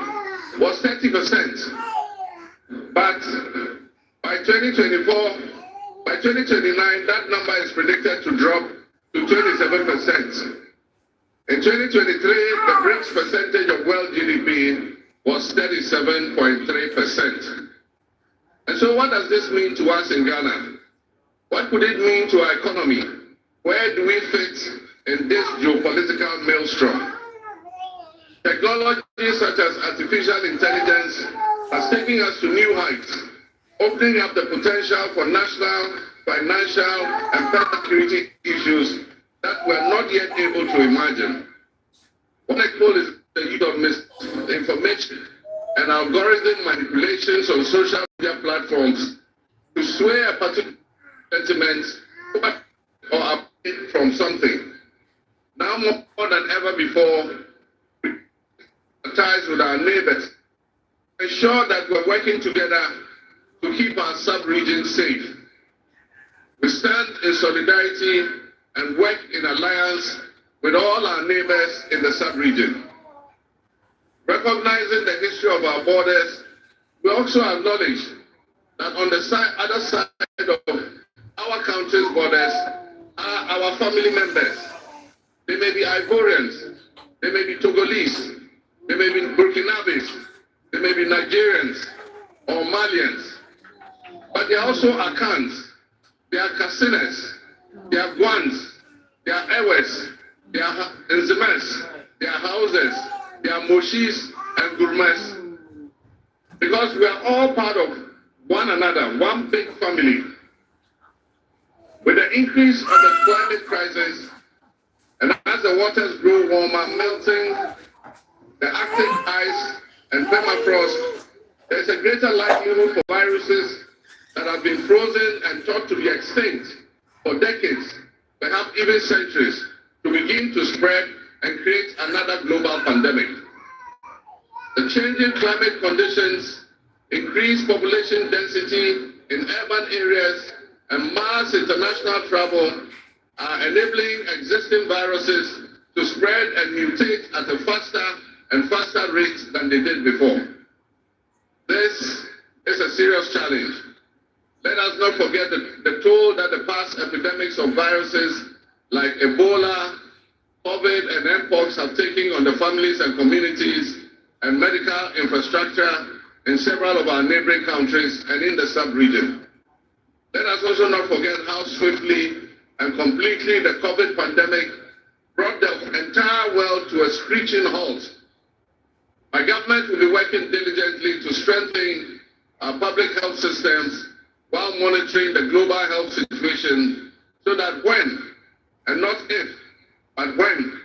was 30%. But by 2024, by 2029, that number is predicted to drop to 27%. In 2023, the BRICS percentage of world GDP was 37.3%. And so what does this mean to us in Ghana? What could it mean to our economy? Where do we fit in this geopolitical maelstrom? Technology such as artificial intelligence has taken us to new heights, opening up the potential for national, financial, and security issues that we're not yet able to imagine. One example is the use of misinformation and algorithm manipulations on social media platforms to sway a particular sentiment or update from something. Now more than ever before, we ties with our neighbors, ensure that we're working together to keep our sub-region safe. We stand in solidarity and work in alliance with all our neighbors in the sub-region. Recognizing the history of our borders, we also acknowledge that on the other side of our country's borders are our family members. They may be Ivorians, they may be Togolese, they may be Burkinabes, they may be Nigerians or Malians, but they are also Akans, they are Kasinas, they are Guans, they are Ewes, they are Nzemes, they are Hauses, they are Moshis and Gurmes. Because we are all part of one another, one big family. With the increase of the climate crisis, and as the waters grow warmer, melting, the Arctic ice and permafrost, there is a greater likelihood for viruses that have been frozen and thought to be extinct for decades, perhaps even centuries, to begin to spread and create another global pandemic. The changing climate conditions, increased population density in urban areas, and mass international travel are enabling existing viruses to spread and mutate at a faster and faster rate than they did before. This is a serious challenge. Let us not forget the toll that the past epidemics of viruses like Ebola, COVID, and Mpox have taken on the families and communities and medical infrastructure in several of our neighboring countries and in the sub-region. Let us also not forget how swiftly and completely the COVID pandemic brought the entire world to a screeching halt My government will be working diligently to strengthen our public health systems while monitoring the global health situation so that when, and not if, but when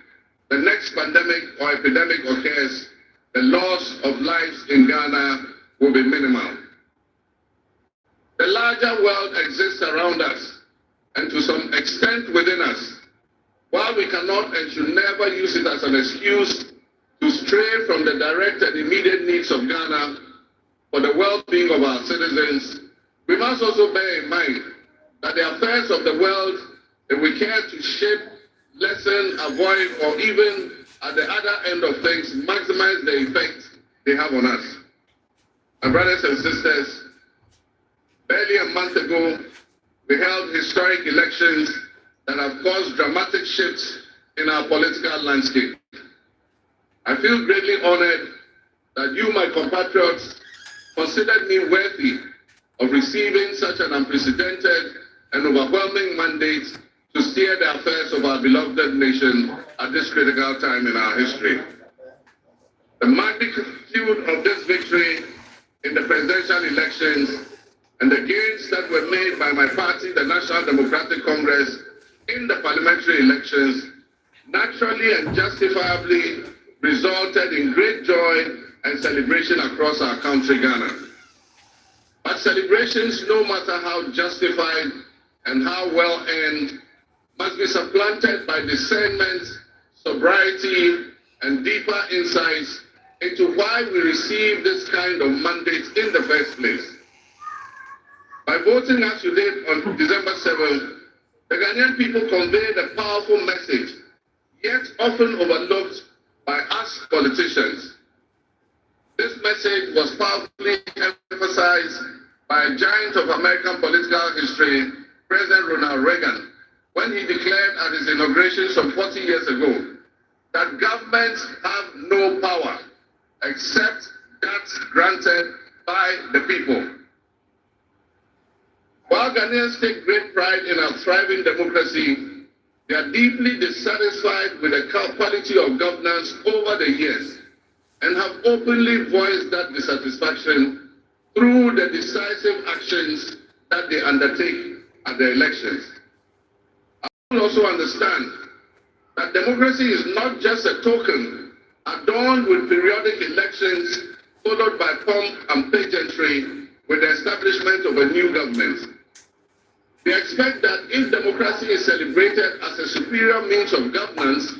the next pandemic or epidemic occurs, the loss of lives in Ghana will be minimal. The larger world exists around us and to some extent within us. While we cannot and should never use it as an excuse to stray from the direct and immediate needs of Ghana for the well-being of our citizens, we must also bear in mind that the affairs of the world, if we care to shape, lessen, avoid, or even at the other end of things, maximize the effect they have on us. My brothers and sisters, barely a month ago, we held historic elections that have caused dramatic shifts in our political landscape. I feel greatly honored that you, my compatriots, considered me worthy of receiving such an unprecedented and overwhelming mandate to steer the affairs of our beloved nation at this critical time in our history. The magnitude of this victory in the presidential elections and the gains that were made by my party, the National Democratic Congress, in the parliamentary elections naturally and justifiably resulted in great joy and celebration across our country, Ghana. But celebrations, no matter how justified and how well earned, must be supplanted by discernment, sobriety, and deeper insights into why we received this kind of mandate in the first place. By voting as you did on December 7th, the Ghanaian people conveyed a powerful message, yet often overlooked by us politicians. This message was powerfully emphasized by a giant of American political history, President Ronald Reagan, when he declared at his inauguration some 40 years ago that governments have no power except that granted by the people. While Ghanaians take great pride in our thriving democracy, they are deeply dissatisfied with the quality of governance over the years and have openly voiced that dissatisfaction through the decisive actions that they undertake at the elections. I also understand that democracy is not just a token adorned with periodic elections followed by pomp and pageantry with the establishment of a new government. They expect that if democracy is celebrated as a superior means of governance,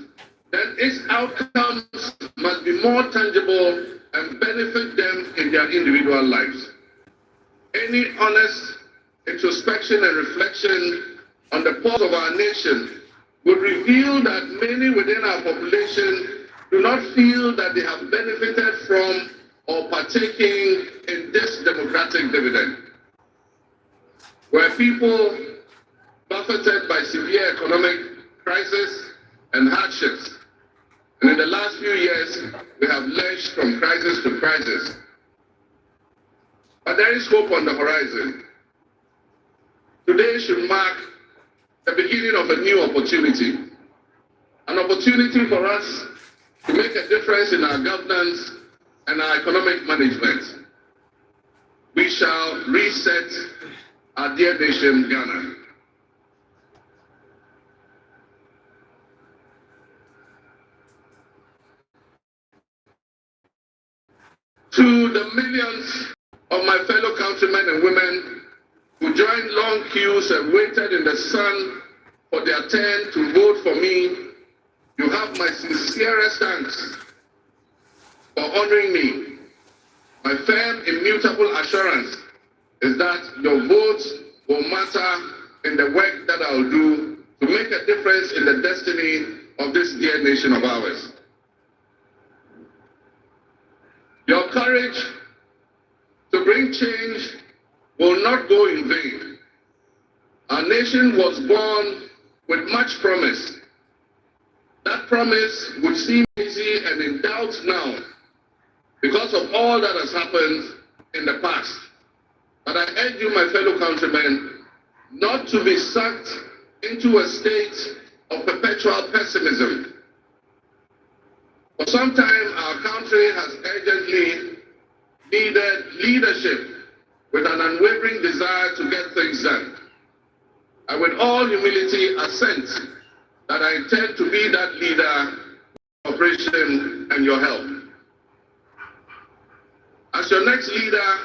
then its outcomes must be more tangible and benefit them in their individual lives. Any honest introspection and reflection on the pulse of our nation would reveal that many within our population do not feel that they have benefited from or partaking in this democratic dividend. Where people buffeted by severe economic crisis and hardships. And in the last few years, we have lurched from crisis to crisis. But there is hope on the horizon. Today should mark the beginning of a new opportunity. An opportunity for us to make a difference in our governance and our economic management. We shall reset our dear nation, Ghana. To the millions of my fellow countrymen and women who joined long queues and waited in the sun for their turn to vote for me, you have my sincerest thanks for honoring me. My firm, immutable assurance is that your votes will matter in the work that I'll do to make a difference in the destiny of this dear nation of ours. Your courage to bring change will not go in vain. Our nation was born with much promise. That promise would seem easy and in doubt now because of all that has happened in the past. But I urge you, my fellow countrymen, not to be sucked into a state of perpetual pessimism. For some time, our country has urgently needed leadership with an unwavering desire to get things done. I with all humility assent that I intend to be that leader, operation, and your help. As your next leader,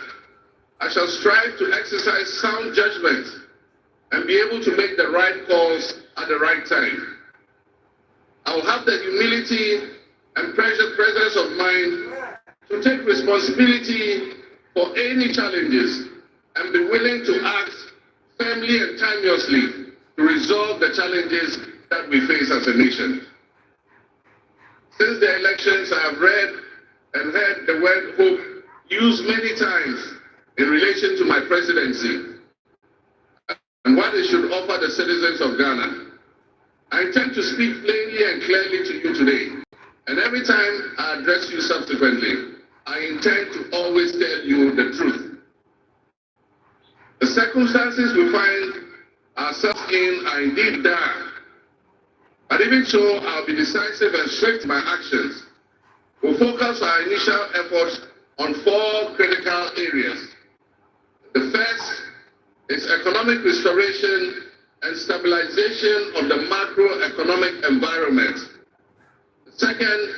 I shall strive to exercise sound judgment and be able to make the right calls at the right time. I will have the humility and presence of mind to take responsibility for any challenges and be willing to act firmly and timelessly to resolve the challenges that we face as a nation. Since the elections, I have read and heard the word hope used many times in relation to my presidency and what it should offer the citizens of Ghana. I intend to speak plainly and clearly to you today, and every time I address you subsequently, I intend to always tell you the truth. The circumstances we find ourselves in are indeed dire, but even so, I'll be decisive and strict in my actions. We'll focus our initial efforts on 4 critical areas. The first is economic restoration and stabilization of the macroeconomic environment. The second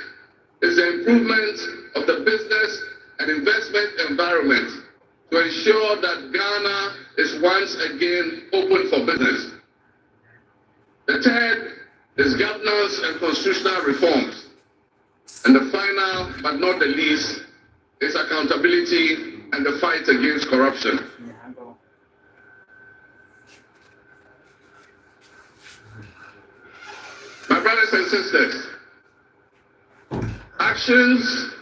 is the improvement of the business and investment environment to ensure that Ghana is once again open for business. The third is governance and constitutional reforms. And the final, but not the least, is accountability and the fight against corruption. My brothers and sisters, actions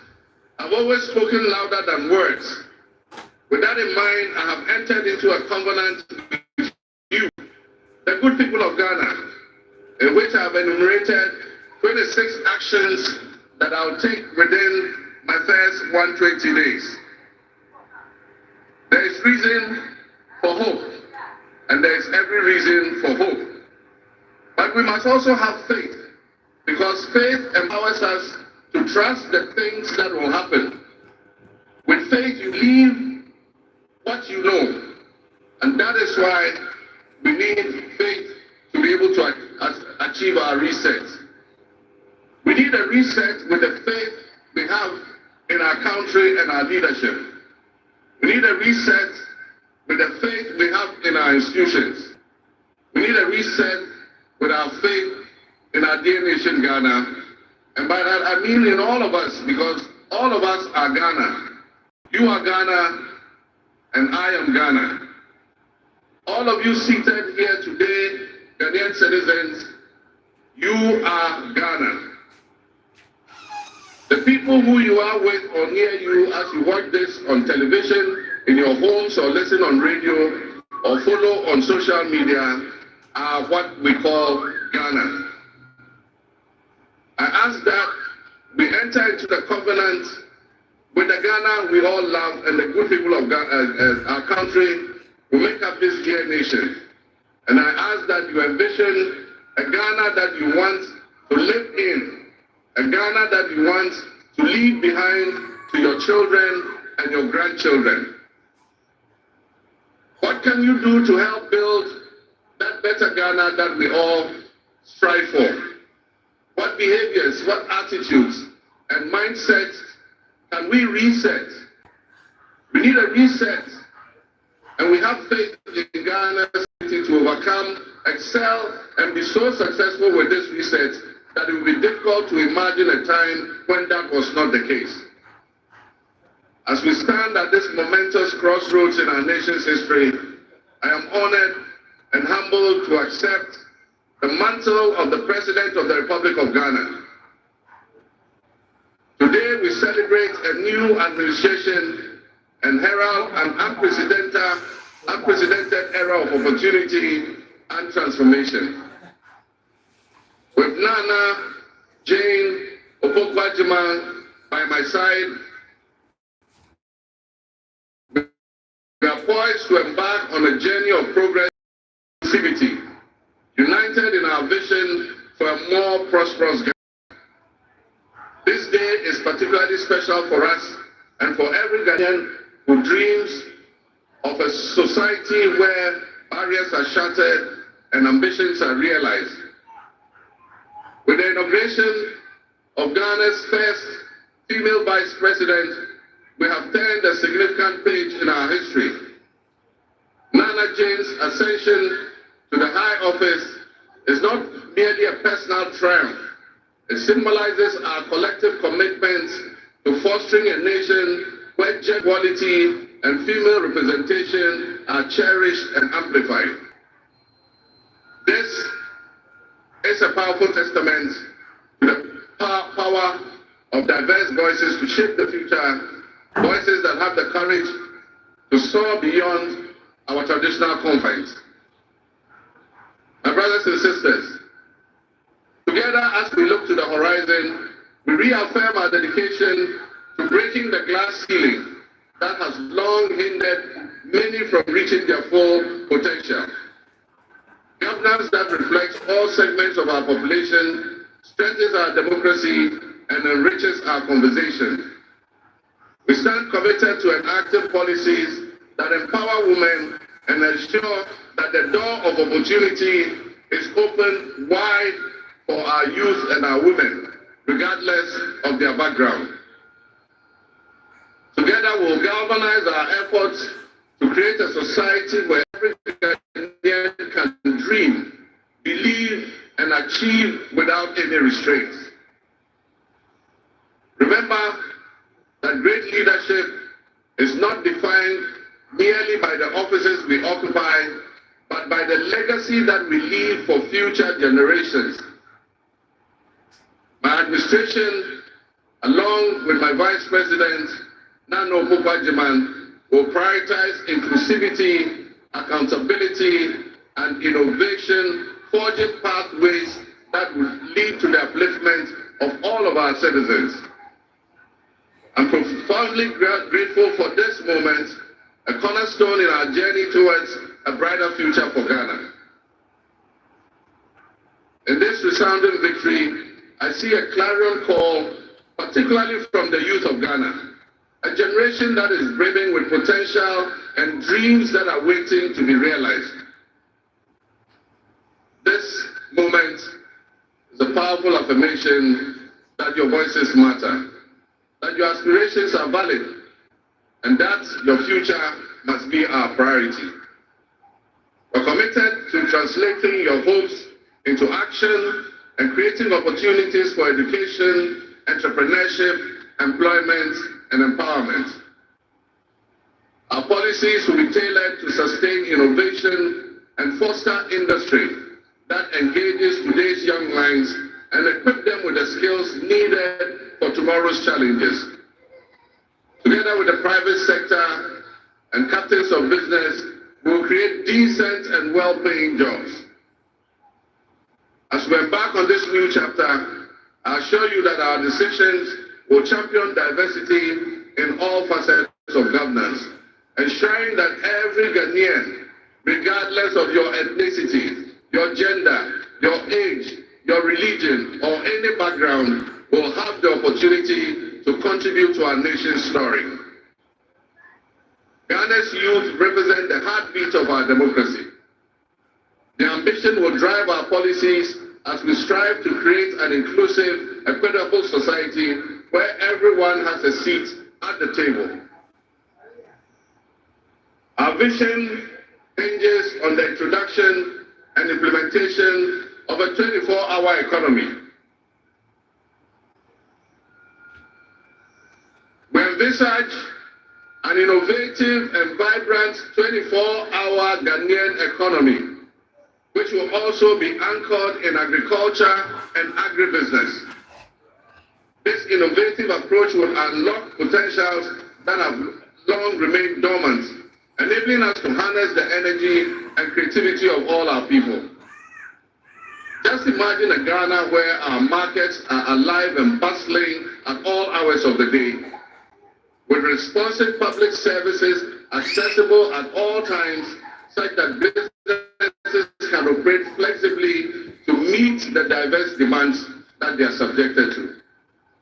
have always spoken louder than words. With that in mind, I have entered into a covenant with you, the good people of Ghana, in which I have enumerated 26 actions that I'll take within my first 120 days. There is reason for hope, and there is every reason for hope. But we must also have faith, because faith empowers us to trust the things that will happen. With faith, you leave what you know, and that is why we need faith to be able to achieve our reset. We need a reset with the faith we have in our country and our leadership. We need a reset with the faith we have in our institutions. We need a reset with our faith in our dear nation, Ghana. And by that, I mean in all of us, because all of us are Ghana. You are Ghana, and I am Ghana. All of you seated here today, Ghanaian citizens, you are Ghana. The people who you are with or near you as you watch this on television, in your homes, or listen on radio, or follow on social media, are what we call Ghana. I ask that we enter into the covenant with the Ghana we all love and the good people of Ghana, our country, who make up this dear nation. And I ask that you envision a Ghana that you want to live in, a Ghana that you want to leave behind to your children and your grandchildren. What can you do to help build that better Ghana that we all strive for? What behaviors, what attitudes and mindsets can we reset? We need a reset, and we have faith in Ghana to overcome, excel, and be so successful with this reset that it will be difficult to imagine a time when that was not the case. As we stand at this momentous crossroads in our nation's history, I am honored and humbled to accept the mantle of the President of the Republic of Ghana. Today we celebrate a new administration and herald an unprecedented era of opportunity and transformation. With Nana Jane Opoku-Agyeman by my side, we are poised to embark on a journey of progress and inclusivity, united in our vision for a more prosperous Ghana. This is particularly special for us and for every Ghanaian who dreams of a society where barriers are shattered and ambitions are realized. With the inauguration of Ghana's first female vice president, we have turned a significant page in our history. Nana Jane's ascension to the high office is not merely a personal triumph. It symbolizes our collective commitment to fostering a nation where gender equality and female representation are cherished and amplified. This is a powerful testament to the power of diverse voices to shape the future, voices that have the courage to soar beyond our traditional confines. My brothers and sisters, together as we look to the horizon, we reaffirm our dedication to breaking the glass ceiling that has long hindered many from reaching their full potential. Governance that reflects all segments of our population strengthens our democracy and enriches our conversation. We stand committed to enacting policies that empower women and ensure that the door of opportunity is open wide for our youth and our women, regardless of their background. Together we'll galvanize our efforts to create a society where every Ghanaian can dream, believe, and achieve without any restraints. Remember that great leadership is not defined merely by the offices we occupy, but by the legacy that we leave for future generations. My administration, along with my Vice President, Nano Pupajiman, will prioritize inclusivity, accountability, and innovation, forging pathways that will lead to the upliftment of all of our citizens. I'm profoundly grateful for this moment, a cornerstone in our journey towards a brighter future for Ghana. In this resounding victory, I see a clarion call, particularly from the youth of Ghana, a generation that is brimming with potential and dreams that are waiting to be realized. This moment is a powerful affirmation that your voices matter, that your aspirations are valid, and that your future must be our priority. We're committed to translating your hopes into action and creating opportunities for education, entrepreneurship, employment, and empowerment. Our policies will be tailored to sustain innovation and foster industry that engages today's young minds and equip them with the skills needed for tomorrow's challenges. Together with the private sector and captains of business, we will create decent and well-paying jobs. As we embark on this new chapter, I assure you that our decisions will champion diversity in all facets of governance, ensuring that every Ghanaian, regardless of your ethnicity, your gender, your age, your religion, or any background, will have the opportunity to contribute to our nation's story. Ghana's youth represent the heartbeat of our democracy. The ambition will drive our policies as we strive to create an inclusive, equitable society where everyone has a seat at the table. Our vision hinges on the introduction and implementation of a 24-hour economy. We envisage an innovative and vibrant 24-hour Ghanaian economy, which will also be anchored in agriculture and agribusiness. This innovative approach will unlock potentials that have long remained dormant, enabling us to harness the energy and creativity of all our people. Just imagine a Ghana where our markets are alive and bustling at all hours of the day, with responsive public services accessible at all times, such that businesses can operate flexibly to meet the diverse demands that they are subjected to.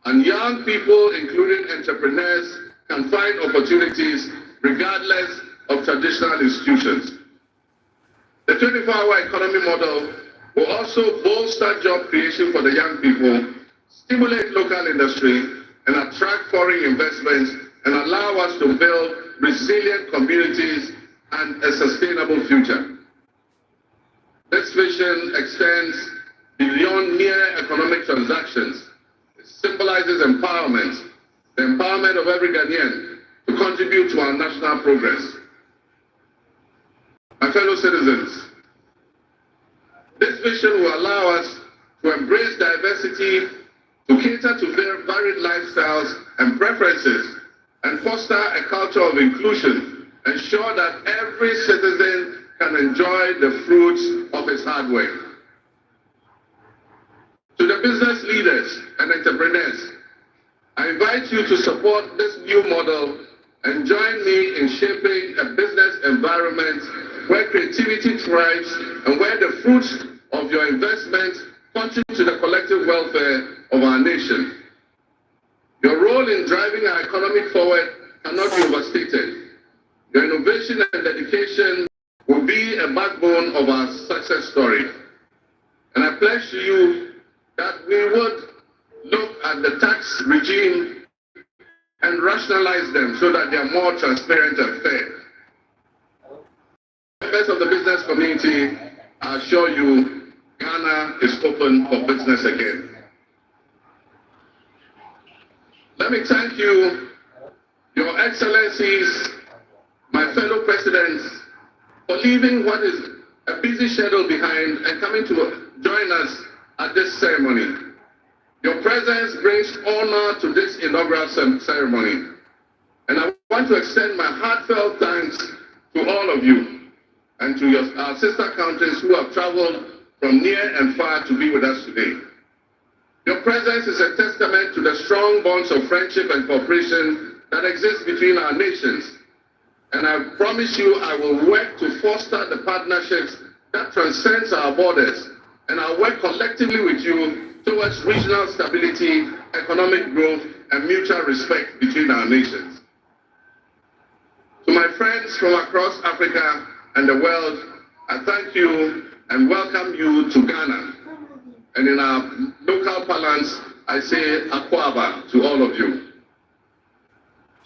and young people, including entrepreneurs, can find opportunities regardless of traditional institutions. The 24-hour economy model will also bolster job creation for the young people, stimulate local industry, and attract foreign investments, and allow us to build resilient communities and a sustainable future. This vision extends beyond mere economic transactions. It symbolizes empowerment, the empowerment of every Ghanaian to contribute to our national progress. My fellow citizens, this vision will allow us to embrace diversity, to cater to their varied lifestyles and preferences, and foster a culture of inclusion, ensure that every citizen can enjoy the fruits of his hard work. To the business leaders and entrepreneurs, I invite you to support this new model and join me in shaping a business environment where creativity thrives and where the fruits of your investment contribute to the collective welfare of our nation. Your role in driving our economy forward cannot be overstated. Your innovation and dedication will be a backbone of our success story. And I pledge to you that we would look at the tax regime and rationalize them so that they are more transparent and fair. Members of the business community, I assure you, Ghana is open for business again. Let me thank you, Your Excellencies, my fellow presidents, for leaving what is a busy schedule behind and coming to join us at this ceremony. Your presence brings honor to this inaugural ceremony. And I want to extend my heartfelt thanks to all of you and to our sister countries who have traveled from near and far to be with us today. Your presence is a testament to the strong bonds of friendship and cooperation that exist between our nations. And I promise you I will work to foster the partnerships that transcends our borders, and I'll work collectively with you towards regional stability, economic growth, and mutual respect between our nations. To my friends from across Africa and the world, I thank you and welcome you to Ghana. And in our local parlance, I say Akwaba to all of you.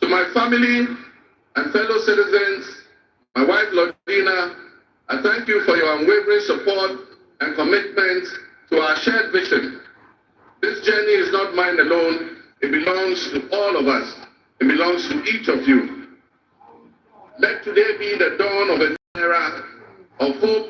To my family and fellow citizens, my wife Lodina, I thank you for your unwavering support and commitment to our shared vision. This journey is not mine alone. It belongs to all of us. It belongs to each of you. Let today be the dawn of an era of hope,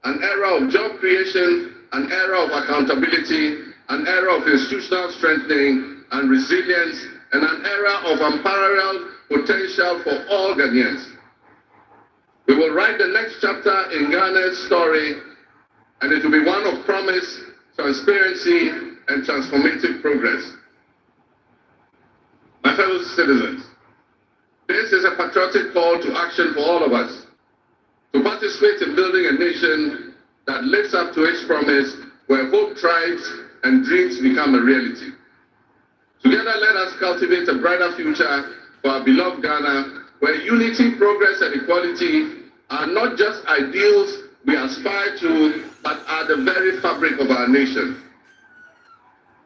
an era of job creation, an era of accountability, an era of institutional strengthening and resilience, and an era of unparalleled potential for all Ghanaians. We will write the next chapter in Ghana's story, and it will be one of promise, transparency, and transformative progress. My fellow citizens, this is a patriotic call to action for all of us to participate in building a nation that lives up to its promise, where hope thrives and dreams become a reality. Together, let us cultivate a brighter future for our beloved Ghana, where unity, progress, and equality are not just ideals we aspire to, but are the very fabric of our nation.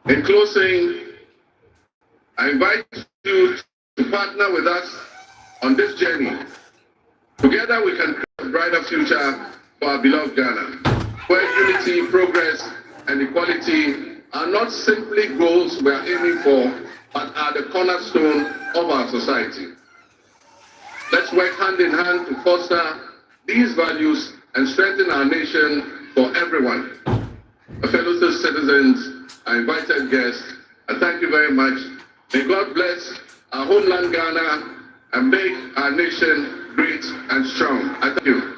In closing, I invite you to partner with us on this journey. Together we can create a brighter future for our beloved Ghana, where unity, progress, and equality are not simply goals we are aiming for, but are the cornerstone of our society. Let's work hand in hand to foster these values and strengthen our nation for everyone. My fellow citizens, our invited guests, I thank you very much. May God bless our homeland Ghana and make our nation great and strong. I thank you.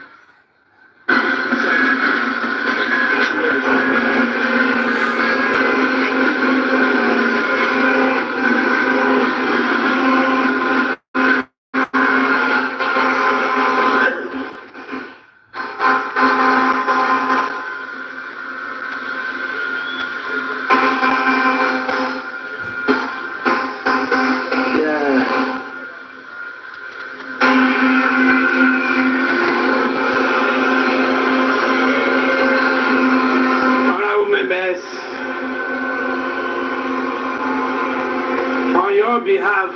your behalf,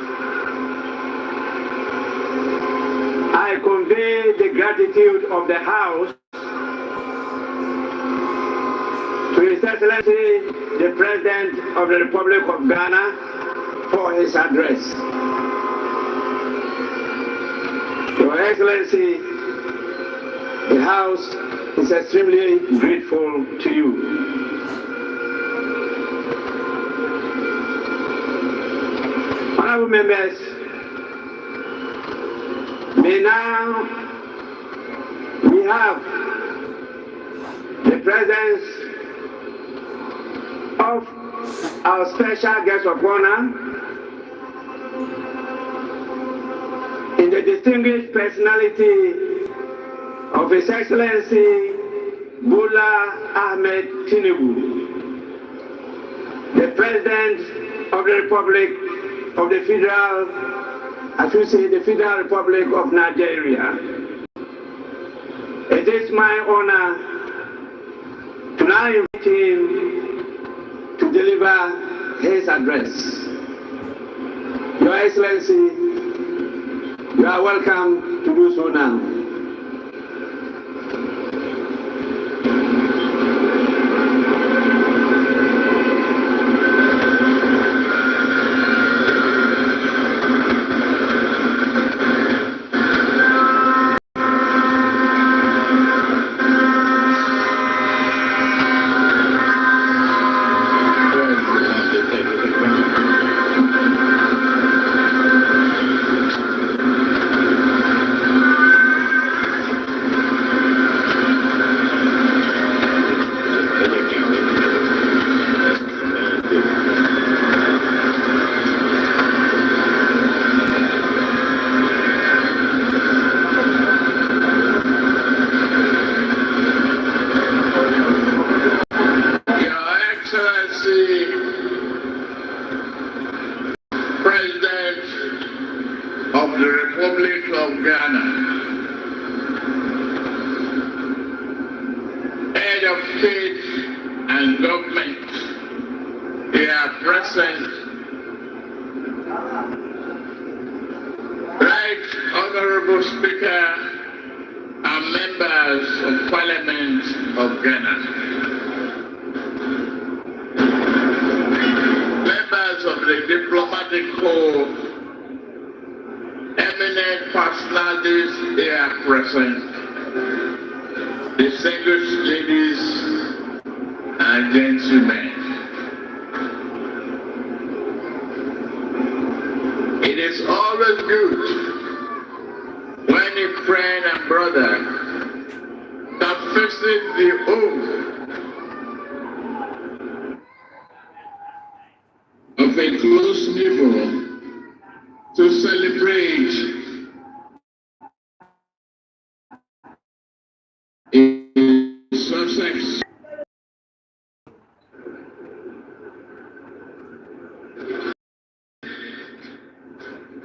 I convey the gratitude of the House to His Excellency, the President of the Republic of Ghana, for his address. Your Excellency, the House is extremely grateful to you. Honorable members, may now we have the presence of our special guest of honor in the distinguished personality of His Excellency Bola Ahmed Tinubu, the President of the Republic of the Federal, I should say the Federal Republic of Nigeria. It is my honor to now invite him to deliver his address. Your Excellency, you are welcome to do so now.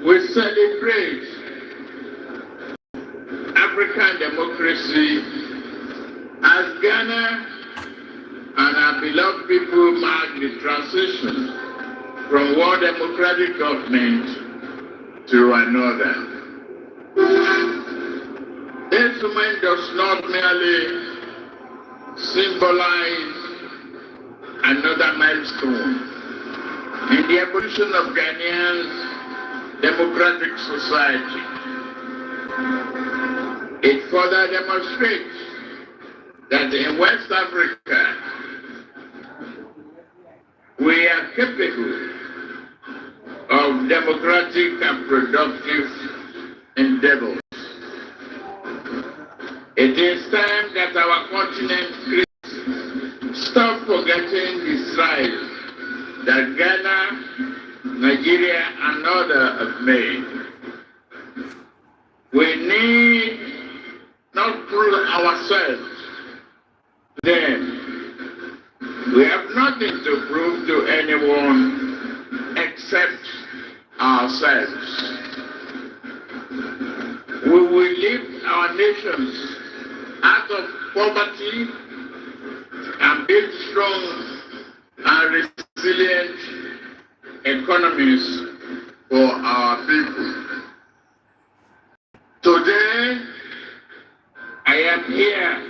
We celebrate African democracy as Ghana and our beloved people mark the transition from one democratic government to another. This moment does not merely symbolize another milestone in the evolution of Ghanaians' democratic society. It further demonstrates that in West Africa, we are capable of democratic and productive endeavors. It is time that our continent stop forgetting the strides that Ghana, Nigeria, and others have made. We need not prove ourselves to them. We have nothing to prove to anyone except ourselves. We will lift our nations out of poverty and build strong and resilient economies for our people. Today, I am here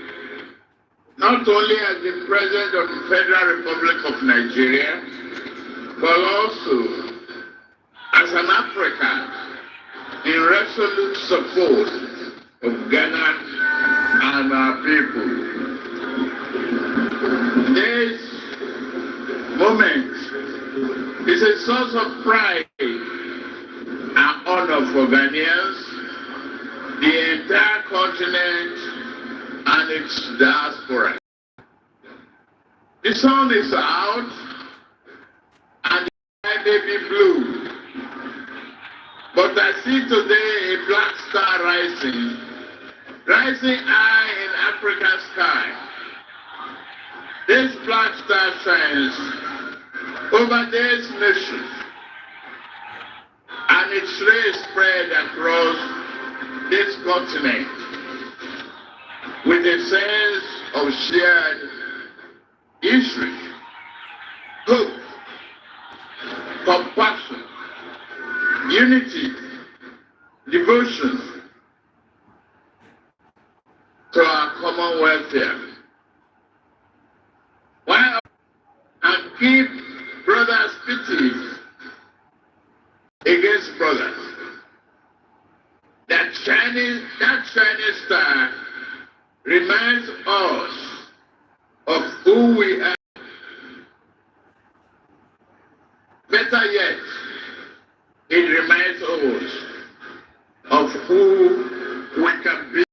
not only as the President of the Federal Republic of Nigeria, but also as an African in resolute support of Ghana and our people. This moment is a source of pride and honor for Ghanaians, the entire continent, and its diaspora. The sun is out and the sky may be blue, but I see today a black star rising high in Africa's sky. This black star shines over this nation, and its rays spread across this continent with a sense of shared history, hope, compassion, unity, devotion to our common welfare. While and keep brothers pity against brothers. That shining star reminds us of who we are. Better yet, it reminds us of who we can be.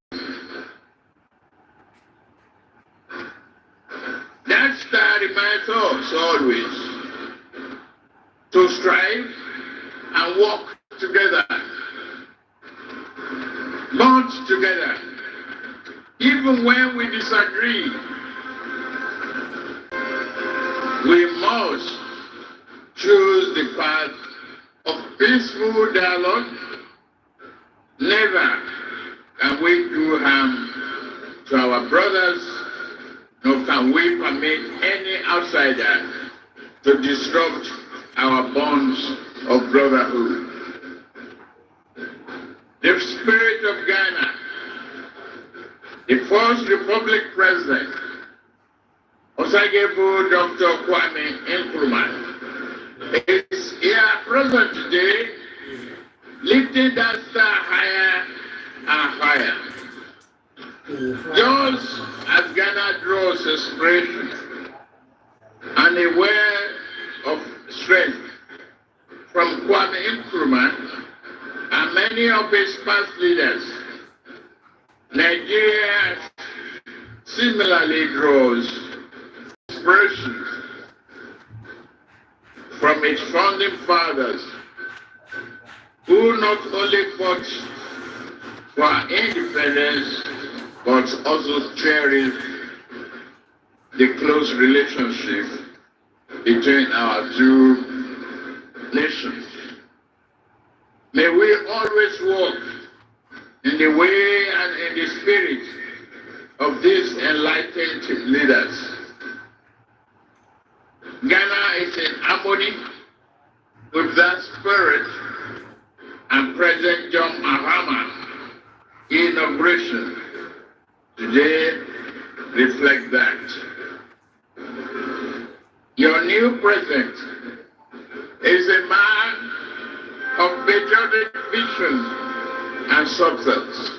That star reminds us always to strive and work together, bond together, even when we disagree. We must choose the path of peaceful dialogue. Never can we do harm to our brothers, nor can we permit any outsider to disrupt our bonds of brotherhood. The spirit of Ghana, the first Republic President, Osagyefo Dr. Kwame Nkrumah, is here present today, lifting that star higher and higher. Just as Ghana draws inspiration and a well of strength from Kwame Nkrumah and many of his past leaders, Nigeria similarly draws inspiration from its founding fathers, who not only fought for our independence, but also cherished the close relationship between our two nations. May we always walk in the way and in the spirit of these enlightened leaders. Ghana is in harmony with that spirit, and President John Mahama inauguration today reflects that. Your new president is a man of patriotic vision and substance.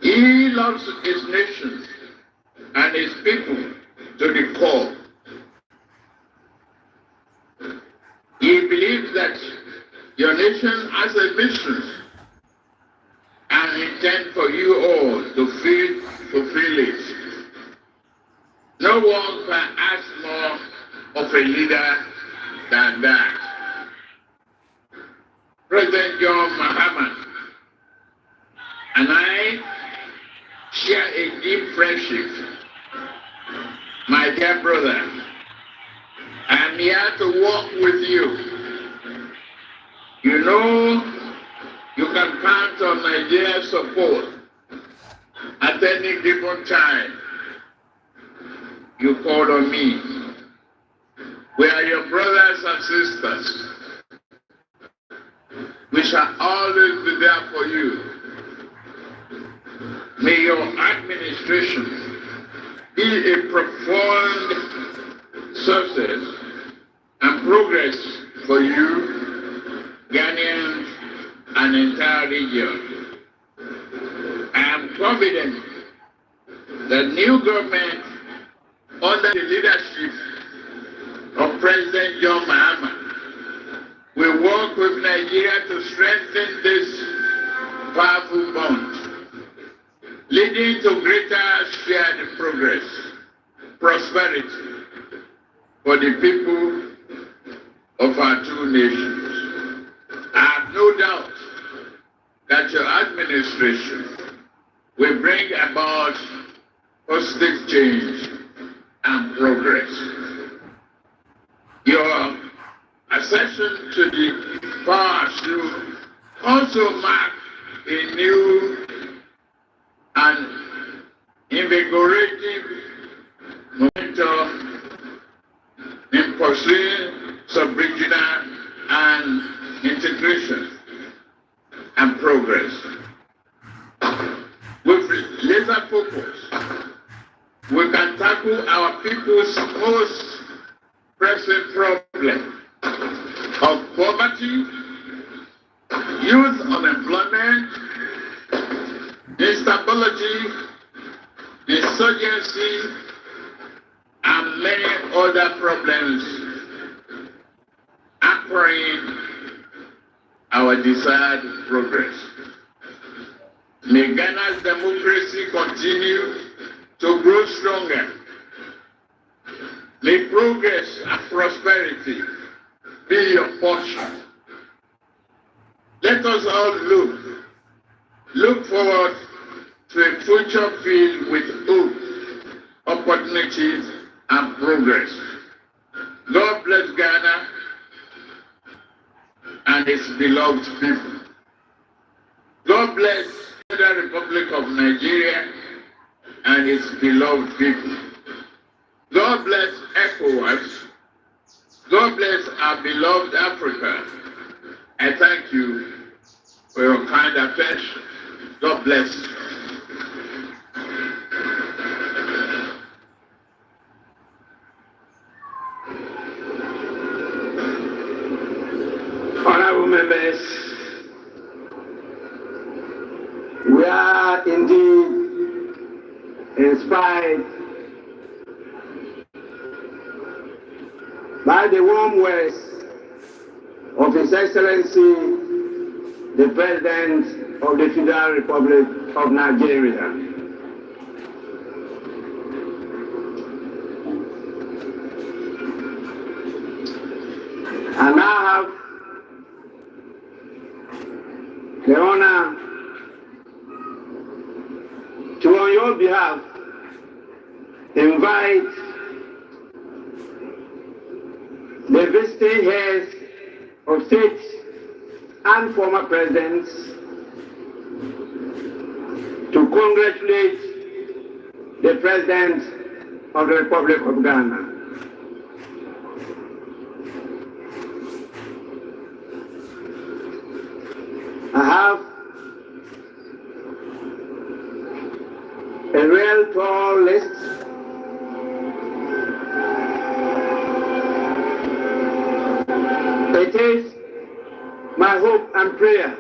He loves his nation and his people to the core. He believes that your nation has a mission and intent for you all to fulfill it. No one can ask more of a leader than that. President John Mahama and I share a deep friendship. My dear brother, I am here to walk with you. You know you can count on Nigeria's support at any given time. You called on me. We are your brothers and sisters. We shall always be there for you. May your administration be a profound success and progress for you, Ghanaians, and entire region. I am confident that new government under the leadership of President John Mahama will work with Nigeria to strengthen this powerful bond, leading to greater shared progress, prosperity for the people of our two nations. I have no doubt that your administration will bring about positive change and progress. Your accession to the power should also mark a new and invigorating momentum in pursuing sub-regional and integration and progress. With laser focus, we can tackle our people's most pressing problem of poverty, youth unemployment, instability, insurgency, and many other problems hampering our desired progress. May Ghana's democracy continue to grow stronger. May progress and prosperity be your portion. Let us all look forward to a future filled with hope, opportunities, and progress. God bless Ghana and its beloved people. God bless the Republic of Nigeria and its beloved people. God bless ECOWAS. God bless our beloved Africa. I thank you for your kind attention. God bless you. Honorable members, we are indeed inspired by the warm words of His Excellency, the President of the Federal Republic of Nigeria. And I have the honor to, on your behalf, invite the visiting heads of state and former presidents to congratulate the President of the Republic of Ghana. I have a real tall list It is my hope and prayer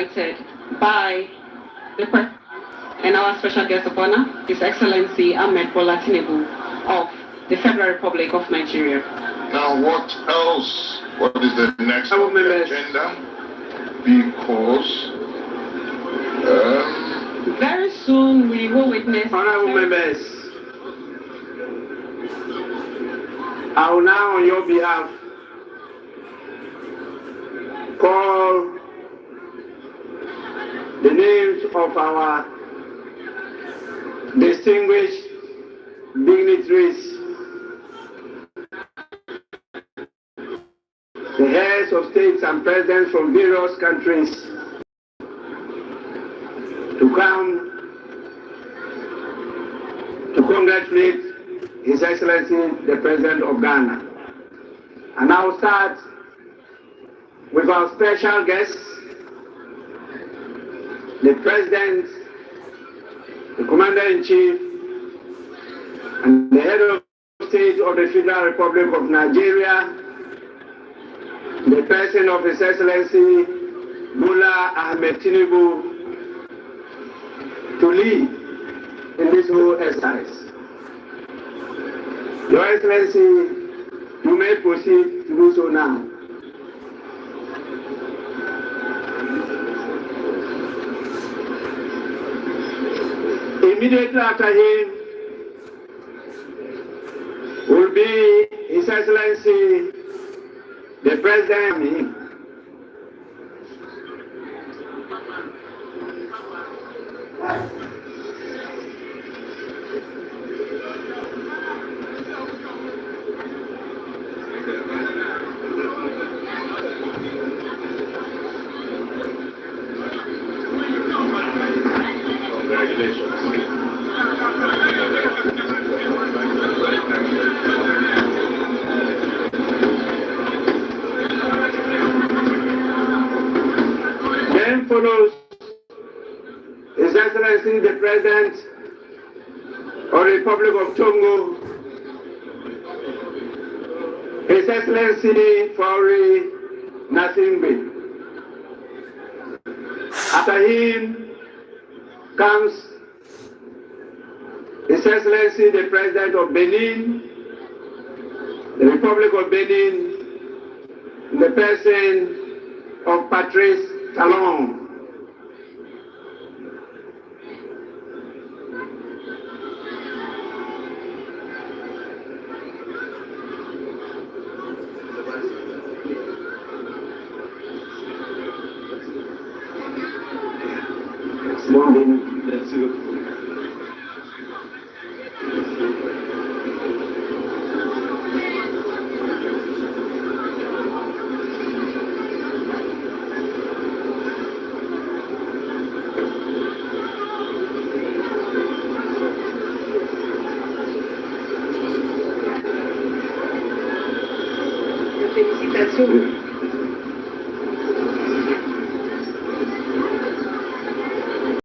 invited by the President and our special guest of honor, His Excellency Ahmed Bola Tinubu of the Federal Republic of Nigeria. Now, what else? What is the next on the agenda? Because very soon we will witness. Honorable members, I will now, on your behalf, call the names of our distinguished dignitaries, the heads of states and presidents from various countries, to come to congratulate His Excellency the President of Ghana. And I will start with our special guests, the President, the Commander-in-Chief, and the Head of State of the Federal Republic of Nigeria, the person of His Excellency Bola Ahmed Tinubu, to lead in this whole exercise. Your Excellency, you may proceed to do so now. Immediately after him will be His Excellency the President. Then follows His Excellency the President of the Republic of Togo, His Excellency Fauri Nasingbe. After him comes His Excellency the President of Benin, the Republic of Benin, in the person of Patrice Talon.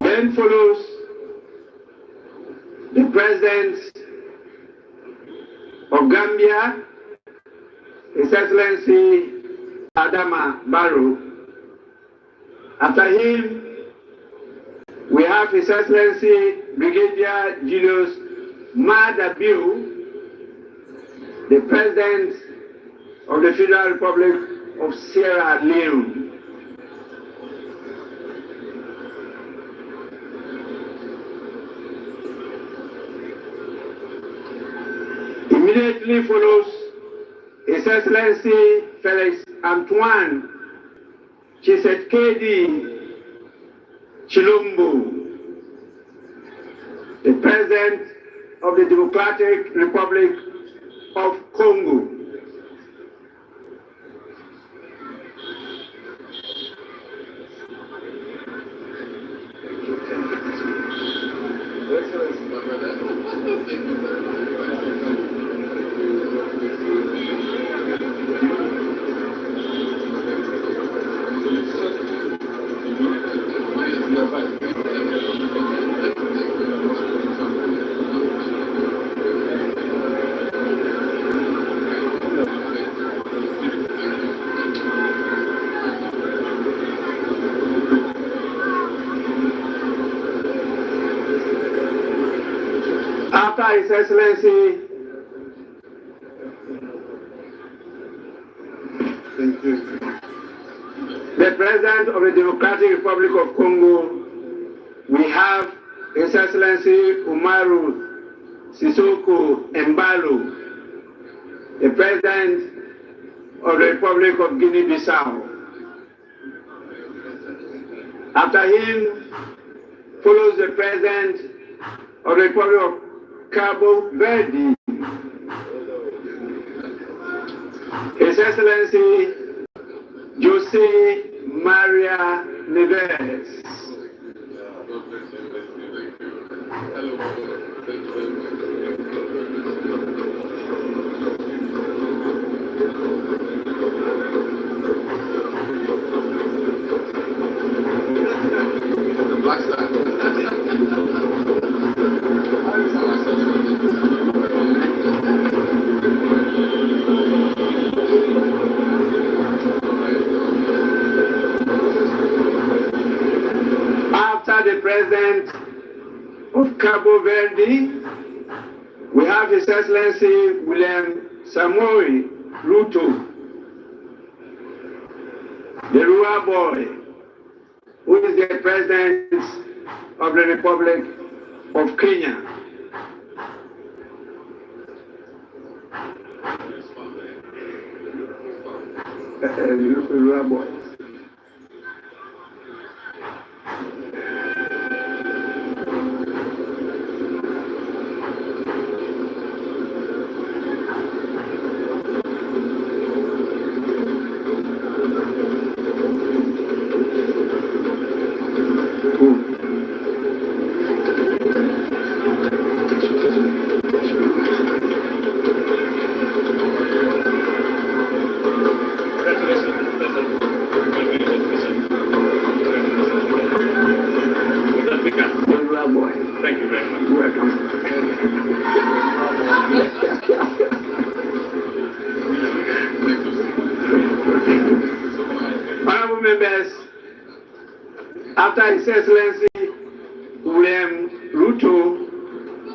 Then follows the President of Gambia, His Excellency Adama Barrow. After him, we have His Excellency Brigadier Julius Madabiu, the President of the Federal Republic of Sierra Leone. Immediately follows His Excellency Felix Antoine Tshisekedi Chilombo, the President of the Democratic Republic of Congo. After His Excellency, the President of the Democratic Republic of Congo, we have His Excellency Umaru Sissoco Embalo, the President of the Republic of Guinea-Bissau. After him follows the President of the Republic of Cabo Verde, His Excellency Jose Maria Neves. After the President of Cabo Verde, we have His Excellency William Samoei Ruto, the rural boy, who is the President of the Republic of Kenya. Rural boy. Thank you very much. Welcome. Honorable members, after His Excellency William Ruto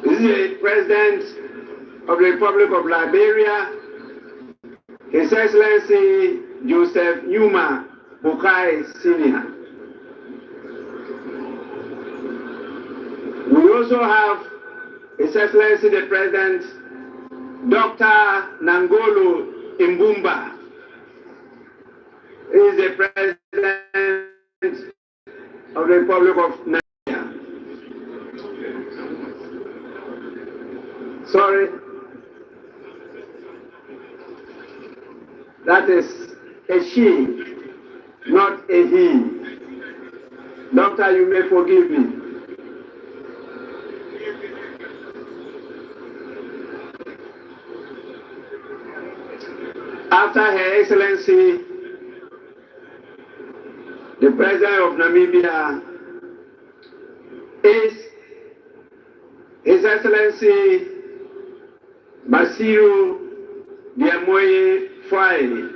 is the President of the Republic of Liberia, His Excellency Joseph Numa Boakai Sr. We also have His Excellency the President, Dr. Nangolo Mbumba. He is the President of the Republic of Nigeria. Sorry. That is a she, not a he. Doctor, you may forgive me. After Her Excellency, the President of Namibia, is His Excellency Bassirou Diomaye Faye,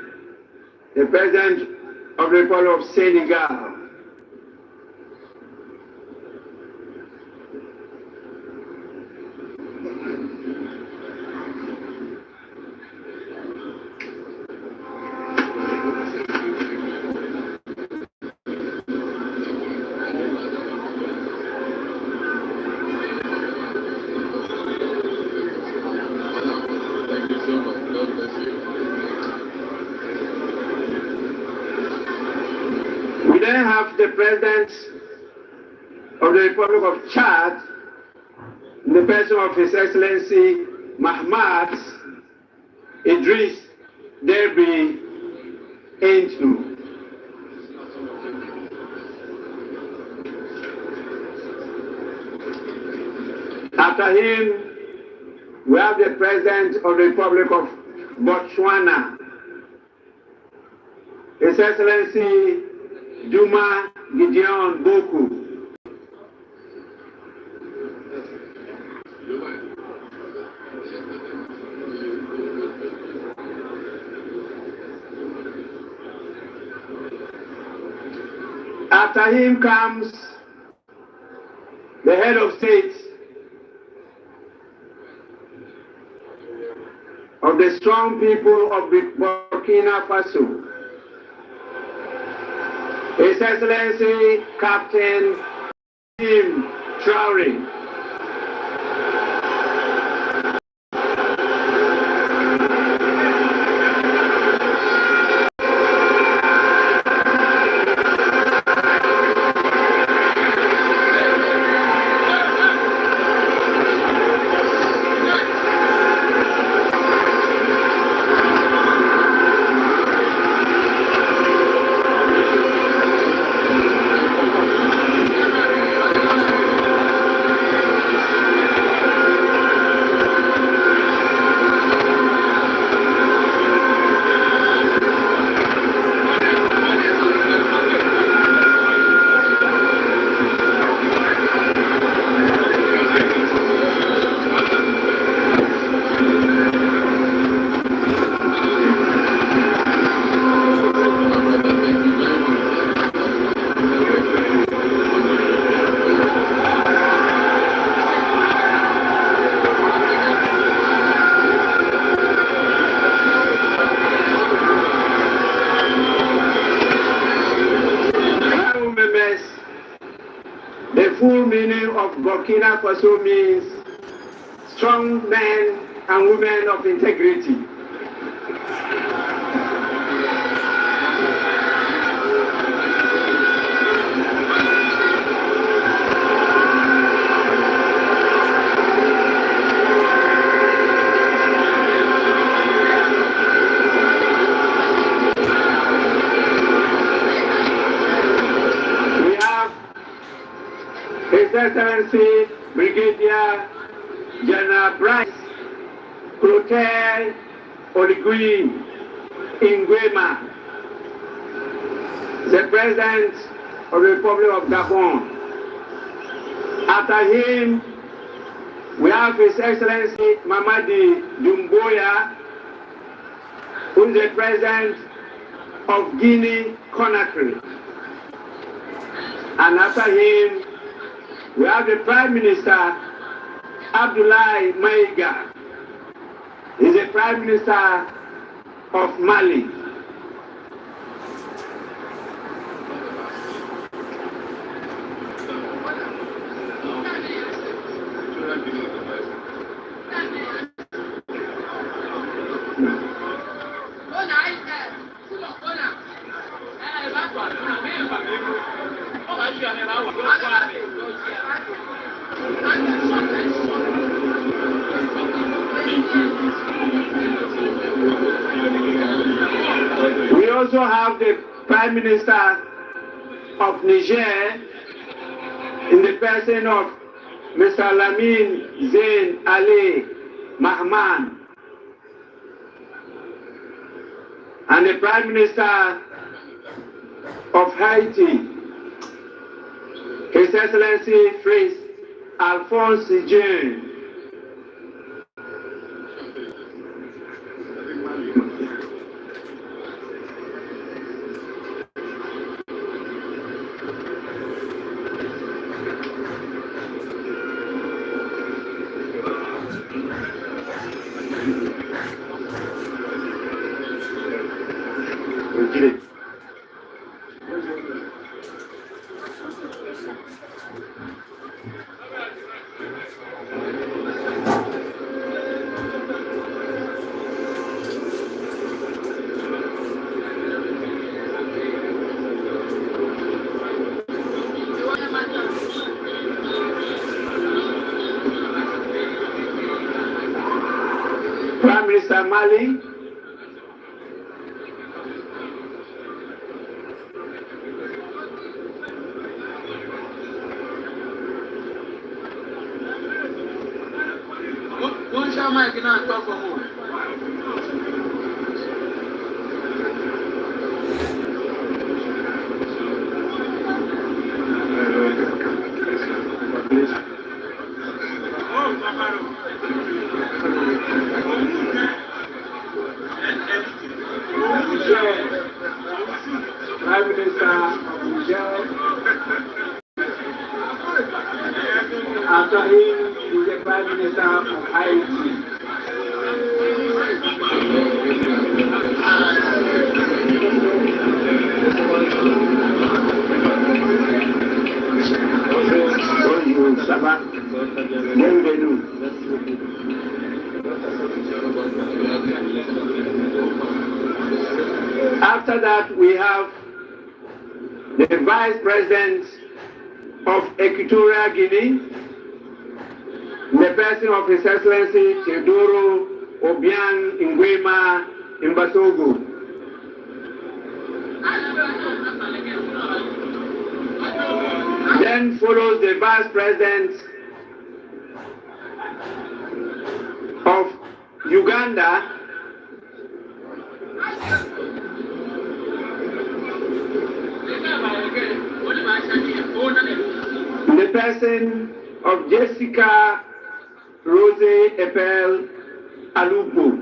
the President of the Republic of Senegal. We then have the President of the Republic of Chad, in the person of His Excellency Mahamat Idris Deby Itno. After him, we have the President of the Republic of Botswana, His Excellency Duma Gideon Boku. After him comes the head of state, of the strong people of Burkina Faso, His Excellency Captain Tim Traore. The full meaning of Burkina Faso means strong men and women of integrity. His Excellency Brigadier General Bryce Clotaire Oligui Nguema, the President of the Republic of Gabon. After him, we have His Excellency Mamadi Doumbouya, who is the President of Guinea Conakry. And after him, we have the Prime Minister Abdoulaye Maïga. He's the Prime Minister of Mali. We also have the Prime Minister of Niger in the person of Mr. Lamine Zain Ali Mahman, and the Prime Minister of Haiti, His Excellency Prince Alphonse Jean. Prime Minister Mali, Prime Minister of Niger. After him is the Prime Minister of Haiti. Baba. Then they do. After that, we have the Vice President of Equatorial Guinea, the person of His Excellency Teodoro Obiang Nguema Mbasogo. Then follows the Vice President of Uganda, the person of Jessica Rose Epel Alupo.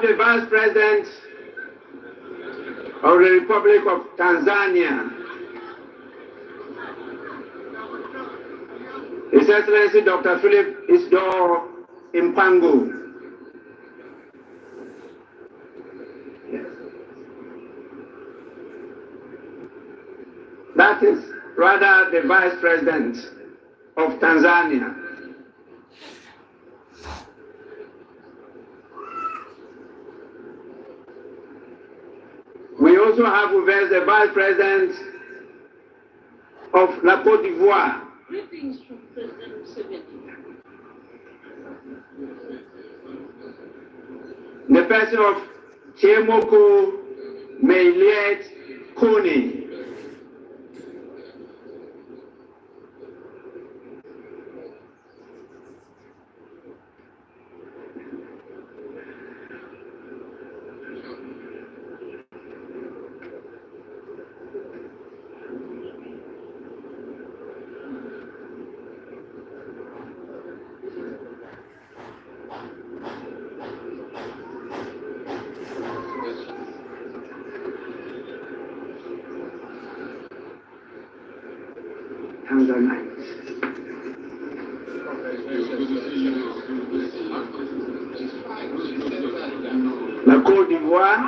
The Vice President of the Republic of Tanzania, His Excellency Dr. Philip Isdor Mpango. Yes. That is rather the Vice President of Tanzania. We also have with us the Vice President of La Côte d'Ivoire. Greetings from President Museveni. The person of Chemoko Meiliet Kone. La Côte d'Ivoire.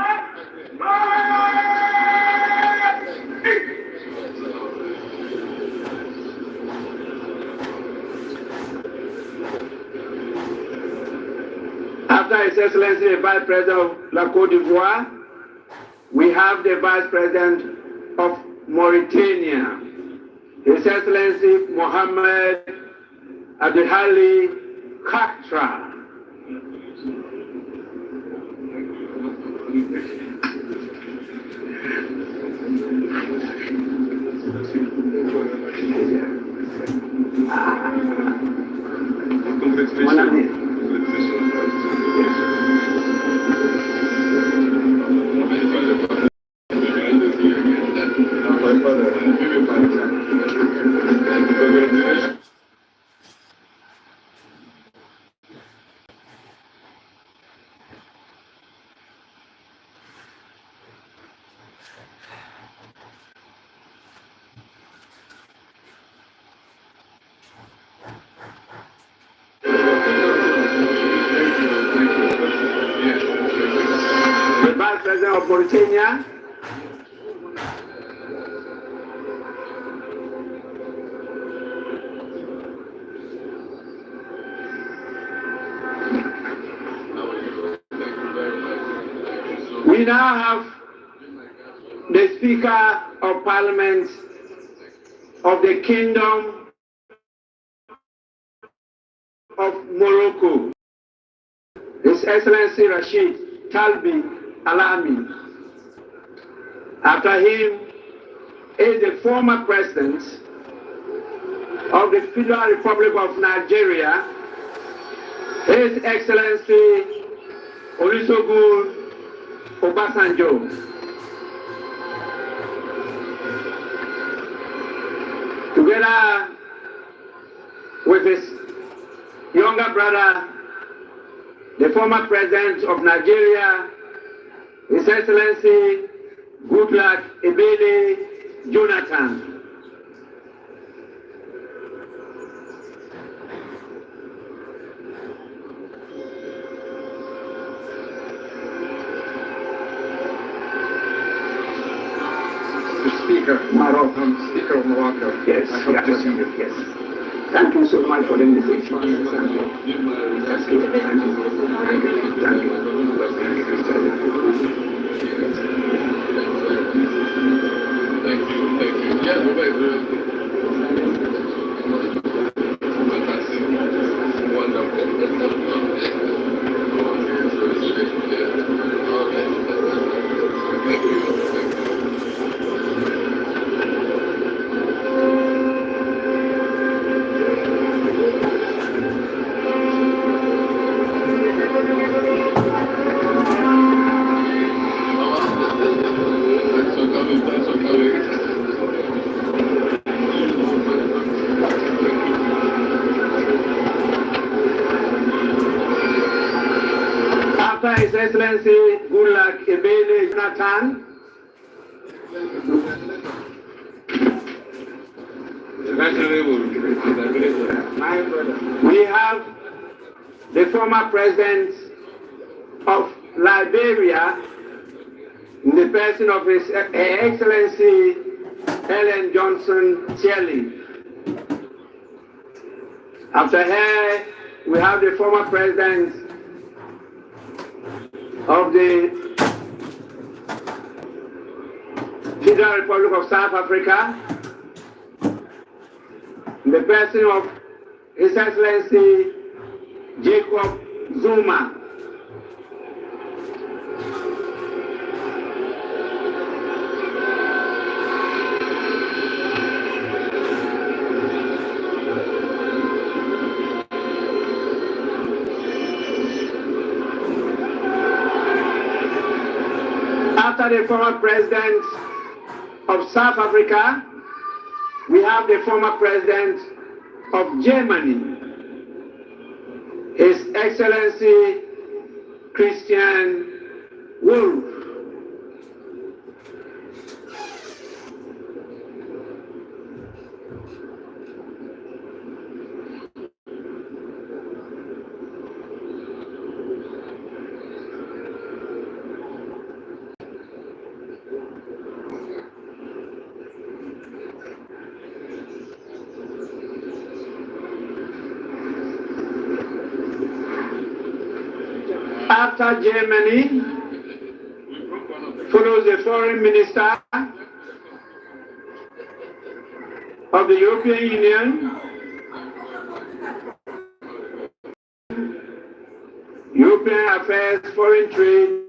After His Excellency the Vice President of La Côte d'Ivoire, we have the Vice President of Mauritania, His Excellency Mohamed Abdelhali Khatra. The Vice President of Mauritania, we now have the Speaker of Parliament of the Kingdom of Morocco, His Excellency Rashid Talbi Alami. After him is the former President of the Federal Republic of Nigeria, His Excellency Olusegun Obasanjo. Together with his younger brother, the former president of Nigeria, His Excellency Goodluck Ebele Jonathan. Speaker Speaker of Morocco. Yes, Happy to see you. yes. Thank you so much for the invitation. Thank you. After His Excellency Goodluck Ebele Jonathan, we have the former president of Liberia, in the person of His Excellency Ellen Johnson Sirleaf. After her, we have the former president of the Federal Republic of South Africa, in the person of His Excellency Jacob Zuma. After the former president of South Africa, we have the former president of Germany, His Excellency Christian Wolff. After Germany, follows the foreign minister of the European Union, European Affairs, Foreign Trade,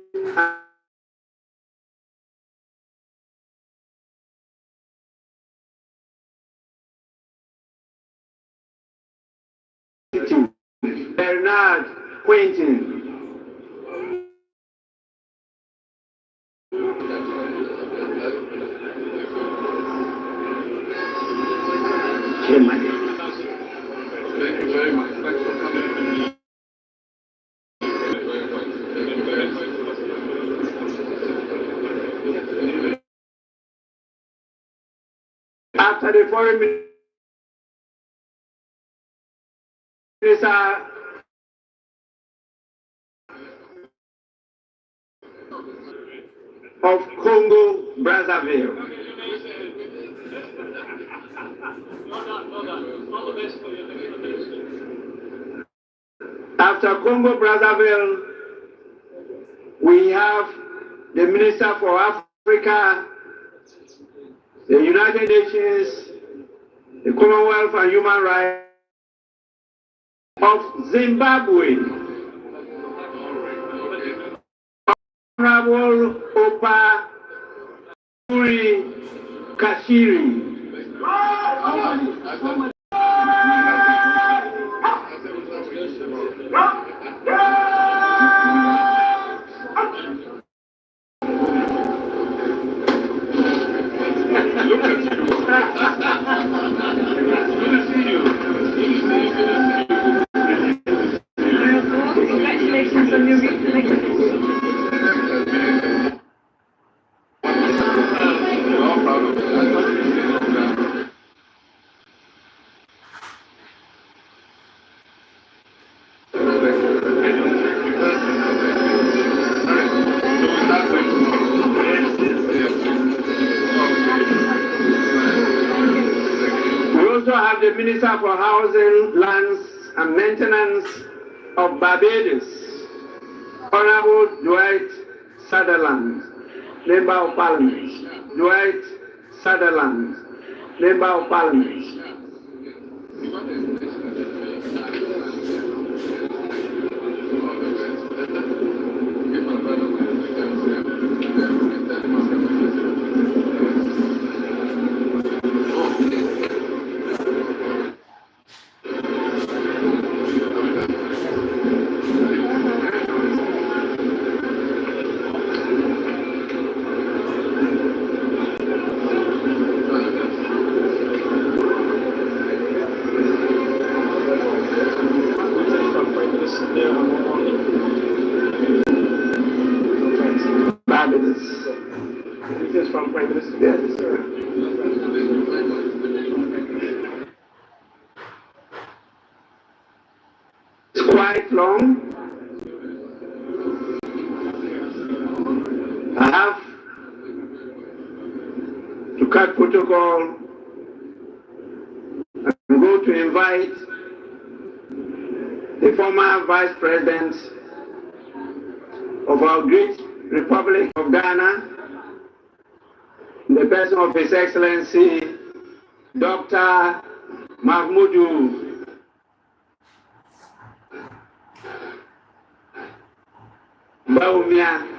Bernard Quentin. Germany. Thank you very much. Thanks for coming. After the foreign minister of Congo, Brazzaville. After Congo, Brazzaville, we have the Minister for Africa, the United Nations, the Commonwealth and Human Rights of Zimbabwe, Honorable Opa Uri Kashiri. Look at you. Good to see you. Minister for Housing, Lands and Maintenance of Barbados, Honorable Dwight Sutherland, Member of Parliament. Dwight Sutherland, Member of Parliament. It's quite long. I have to cut protocol and go to invite the former Vice President of our great Republic of Ghana, the person of His Excellency, Dr. Mahmoud Baumia.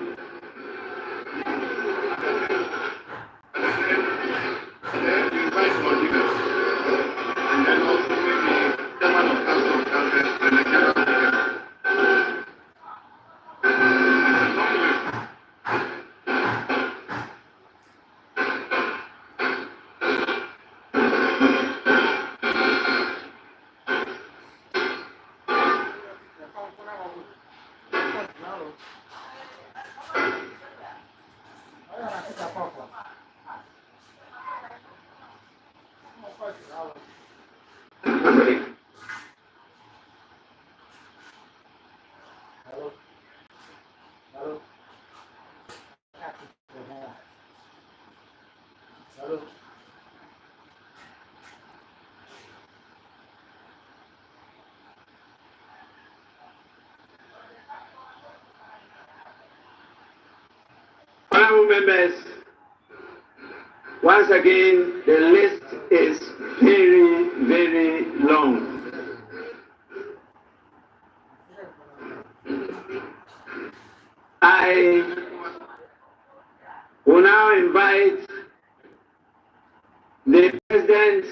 Honorable members, once again, the list is very, very long. I will now invite the President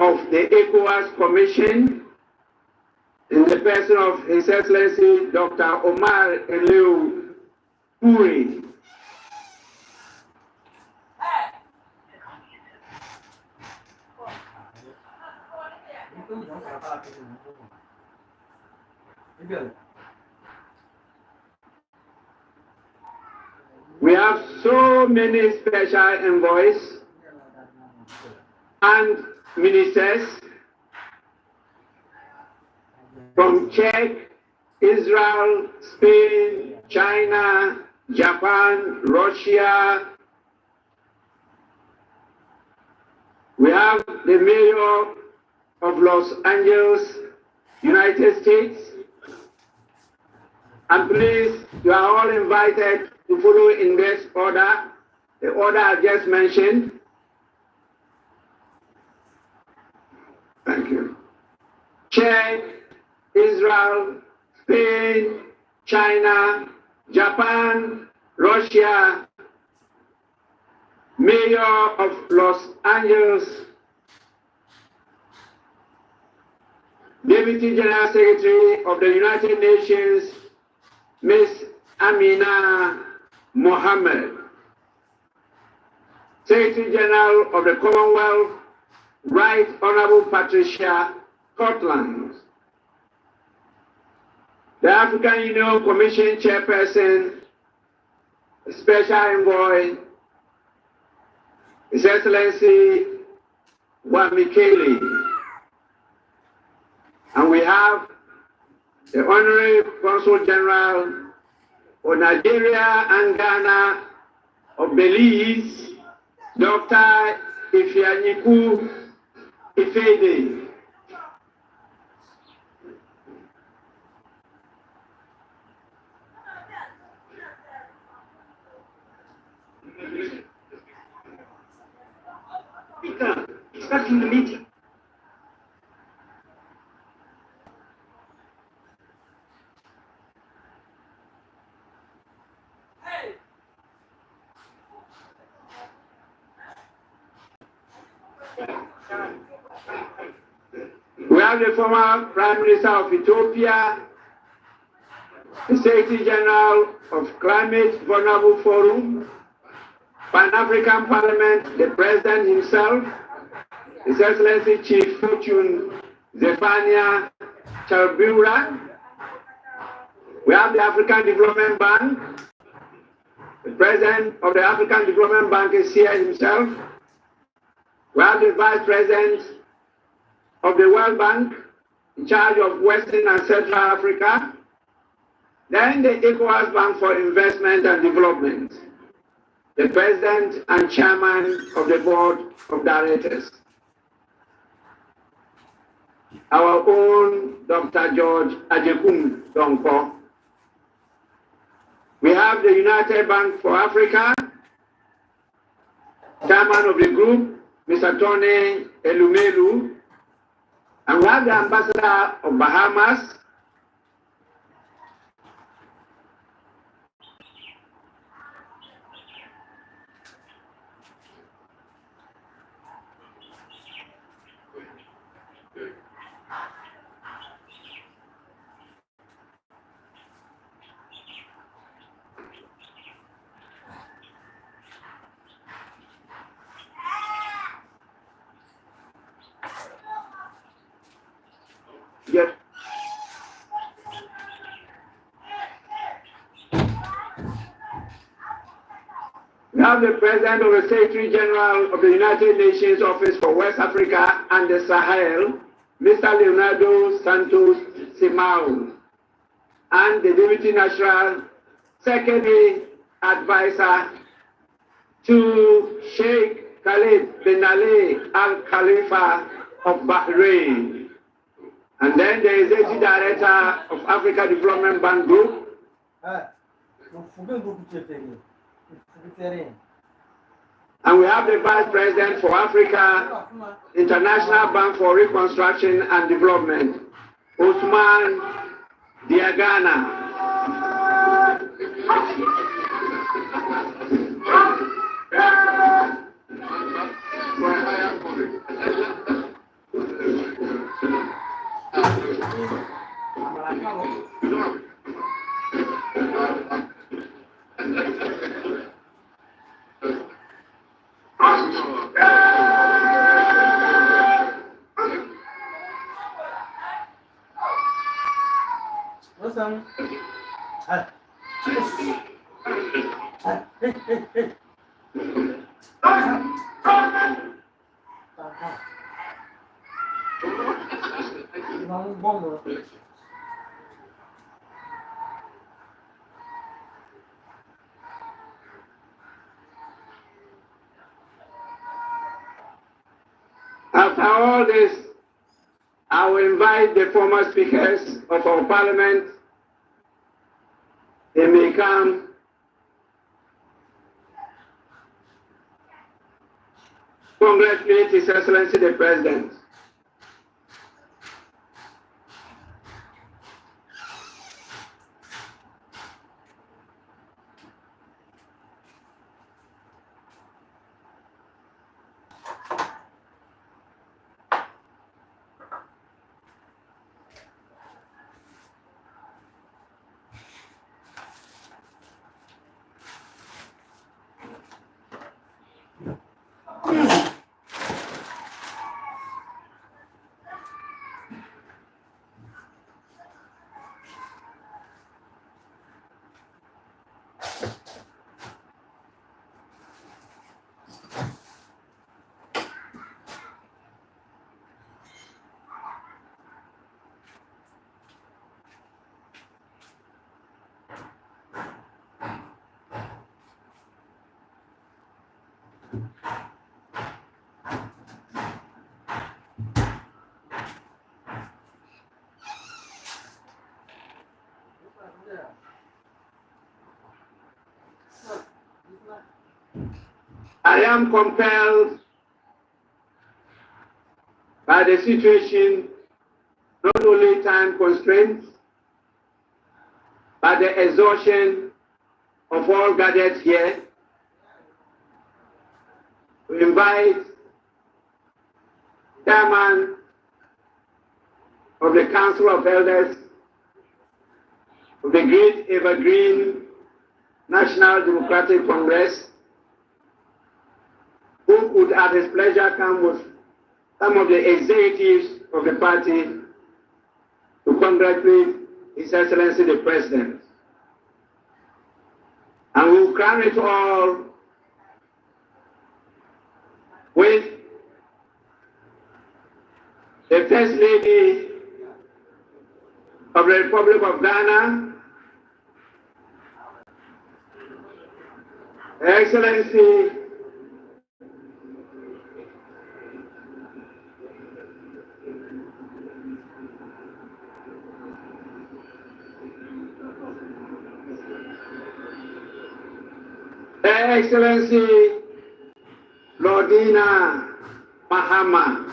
of the ECOWAS Commission, in the person of His Excellency Dr. Omar Eliu Puri. We have so many special envoys and ministers from Czech, Israel, Spain, China, Japan, Russia. We have the mayor of Los Angeles, United States. And please, you are all invited to follow in this order, the order I just mentioned. Thank you. Czech, Israel, Spain, China, Japan, Russia, Mayor of Los Angeles, Deputy General Secretary of the United Nations, Ms. Amina Mohammed, Secretary General of the Commonwealth, Right Honorable Patricia Scotland, the African Union Commission Chairperson, Special Envoy, His Excellency Wamikele. And we have the Honorary Consul General of Nigeria and Ghana of Belize, Dr. Ifeanyiku Ifede. Start in the meeting. We have the former Prime Minister of Ethiopia, the Secretary General of Climate Vulnerable Forum, Pan-African Parliament, the President himself, His Excellency Chief Fortune Zephania Chalbura. We have the African Development Bank. The President of the African Development Bank is here himself. We have the Vice President of the World Bank in charge of Western and Central Africa. Then the ECOWAS Bank for Investment and Development. The President and Chairman of the Board of Directors. Our own Dr. George Ajekun Donko. We have the United Bank for Africa, Chairman of the group, Mr. Tony Elumelu, and we have the Ambassador of Bahamas, yes. We have the President of the Secretary General of the United Nations Office for West Africa and the Sahel, Mr. Leonardo Santos Simao, and the Deputy National Secretary Advisor to Sheikh Khalid bin Ali Al Khalifa of Bahrain. And then there is the Director of Africa Development Bank Group. And we have the Vice President for Africa International Bank for Reconstruction and Development, Usman Diagana. After all this, I will invite the former speakers of our parliament. They may come. Congratulate His Excellency the President. I am compelled by the situation, not only time constraints, but the exhaustion of all gathered here, to invite Chairman of the Council of Elders of the Great Evergreen National Democratic Congress, who could at his pleasure come with some of the executives of the party to congratulate His Excellency the President. And we will crown it all with the First Lady of the Republic of Ghana, Her Excellency Her Excellency Lordina MAHAMA.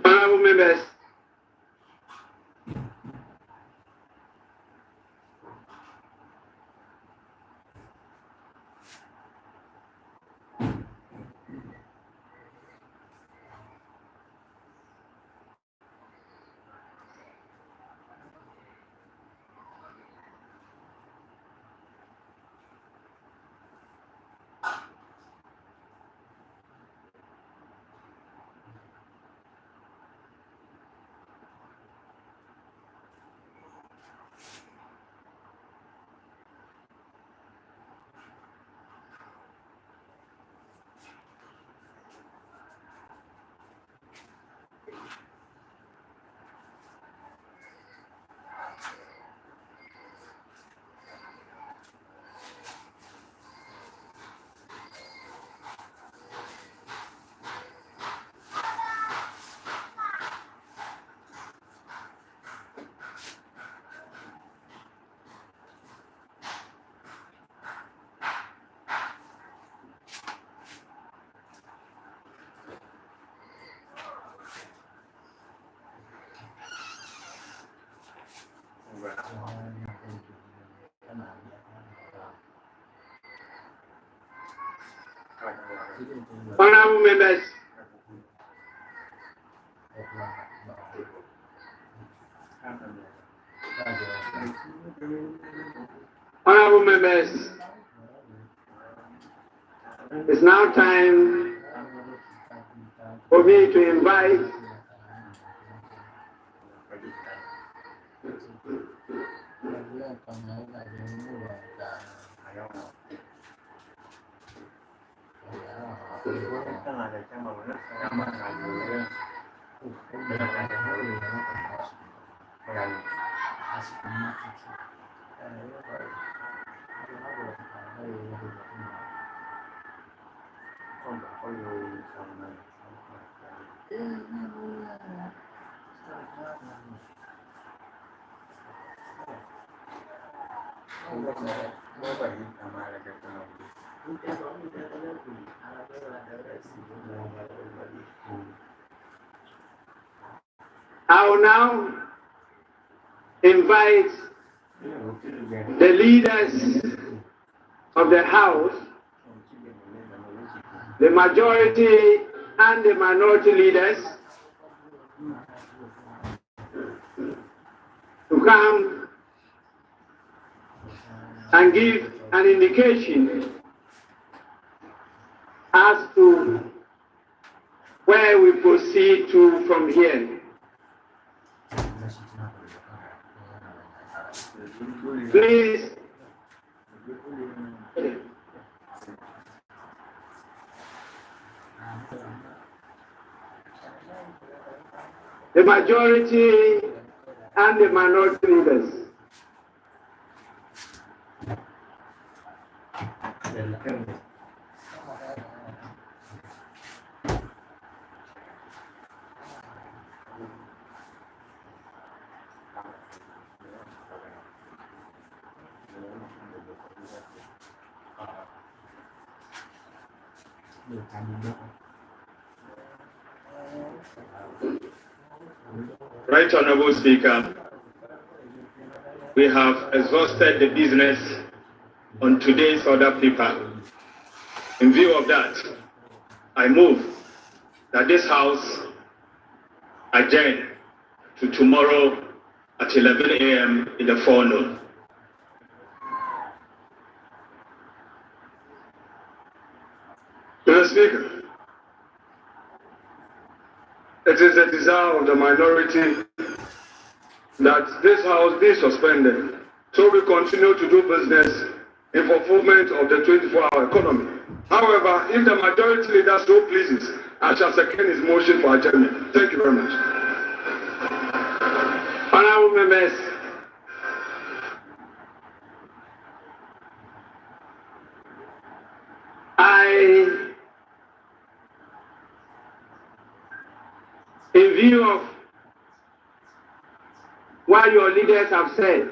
Honorable members, honorable members, honorable members, it's now time for me to invite I will now invite the leaders of the House, the majority and the minority leaders, to come and give an indication as to where we proceed to from here. Please, the majority and the minority leaders. Right Honorable Speaker, we have exhausted the business on today's order paper. In view of that, I move that this House adjourn to tomorrow at 11 a.m. in the forenoon. Mr. Speaker, it is the desire of the minority that this House be suspended so we continue to do business in fulfillment of the 24-hour economy. However, if the majority leader so pleases, I shall second his motion for adjournment. Thank you very much. Honorable members, in view of what your leaders have said,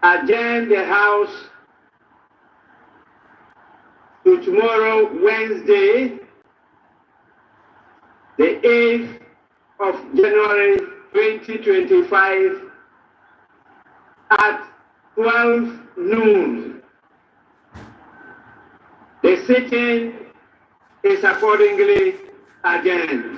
adjourn the House to tomorrow, Wednesday, the 8th of January 2025 at 12 noon. The sitting is accordingly adjourned.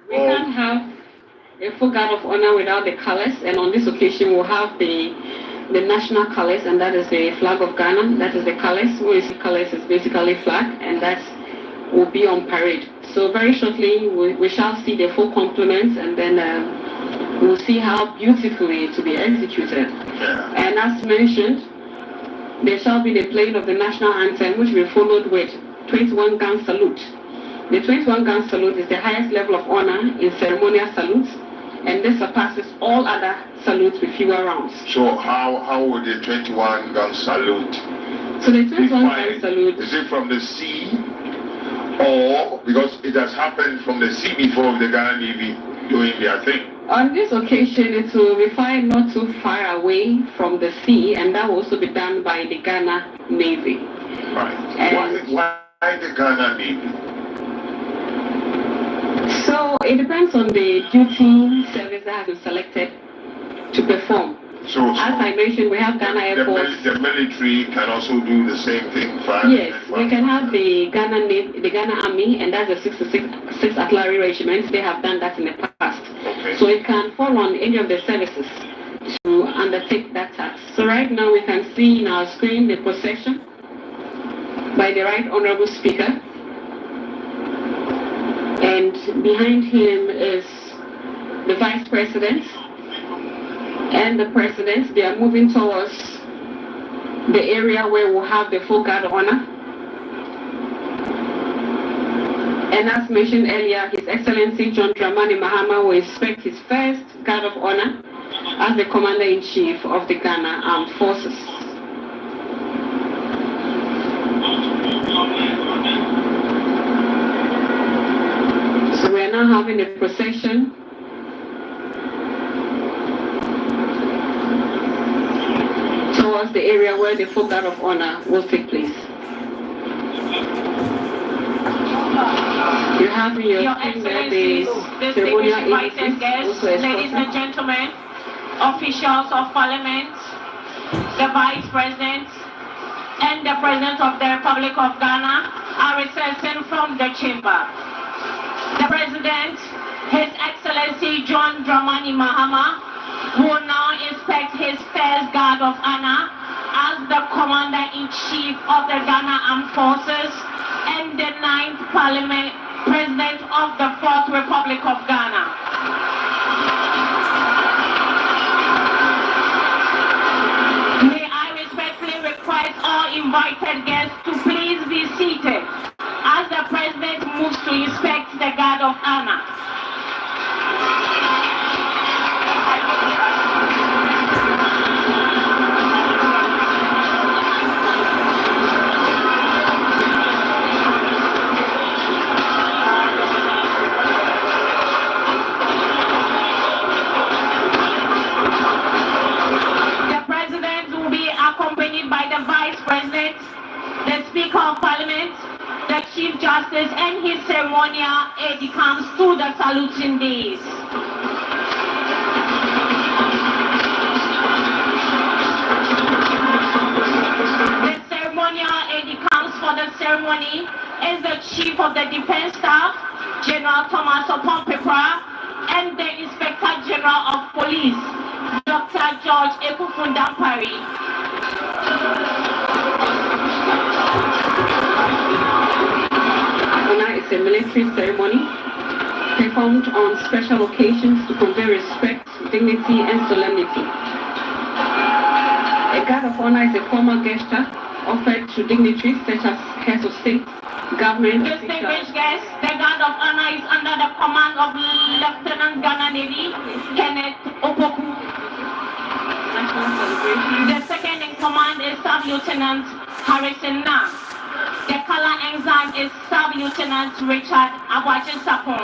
We can't have a full guard of honor without the colors, and on this occasion we'll have the national colors, and that is the flag of Ghana. That is the colors. Colors is basically flag, and that will be on parade. So very shortly we shall see the full complement, and then we'll see how beautifully it will be executed. And as mentioned, there shall be the playing of the national anthem, which will be followed with 21 gun salute. The 21 gun salute is the highest level of honor in ceremonial salutes, and this surpasses all other salutes with fewer rounds. So how would the 21 gun salute? So the 21 gun salute, is it from the sea, or because it has happened from the sea before with the Ghana Navy doing their thing? on this occasion it will be flying not too far away from the sea, and that will also be done by the Ghana Navy. Right. And why the Ghana Navy? So it depends on the duty service that has been selected to perform. So as I mentioned, we have Ghana Air Force. The military can also do the same thing. Yes, we can have the Ghana Army, and that's the 6th Artillery Regiment. They have done that in the past. Okay. So it can fall on any of the services to undertake that task. So right now we can see in our screen the procession by the Right Honorable Speaker. And behind him is the Vice President and the President. They are moving towards the area where we'll have the full guard of honor. And as mentioned earlier, His Excellency John DRAMANI Mahama will inspect his first guard of honor as the Commander-in-Chief of the Ghana Armed Forces. So we are now having a procession us the area where the full guard of honor will take place. You have in your thing there the ceremonial invited guests, ladies and gentlemen, officials of parliament, the vice president, and the president of the Republic of Ghana are recessing from the chamber. The president, His Excellency John Dramani Mahama, will now inspect his first guard of honor as the Commander-in-Chief of the Ghana Armed Forces and the 9th Parliament President of the 4th Republic of Ghana. May I respectfully request all invited guests to please be seated as the President moves to inspect the guard of honor. Of Parliament, the Chief Justice and his ceremonial aide-de-camp to the saluting days. The ceremonial aide-de-camp for the ceremony is the Chief of the Defense Staff, General Thomas Opompepra, and the Inspector General of Police, Dr. George Ekufundampari. Honor is a military ceremony performed on special occasions to convey respect, dignity, and solemnity. A guard of honor is a formal gesture offered to dignitaries such as heads of state, government. Distinguished guests, the guard of honor is under the command of Lieutenant Ghana Navy Kenneth Opoku. National celebration. The second in command is Staff Lieutenant Harrison Na. The color ensign is Sub-Lieutenant Richard Awaji Sapon.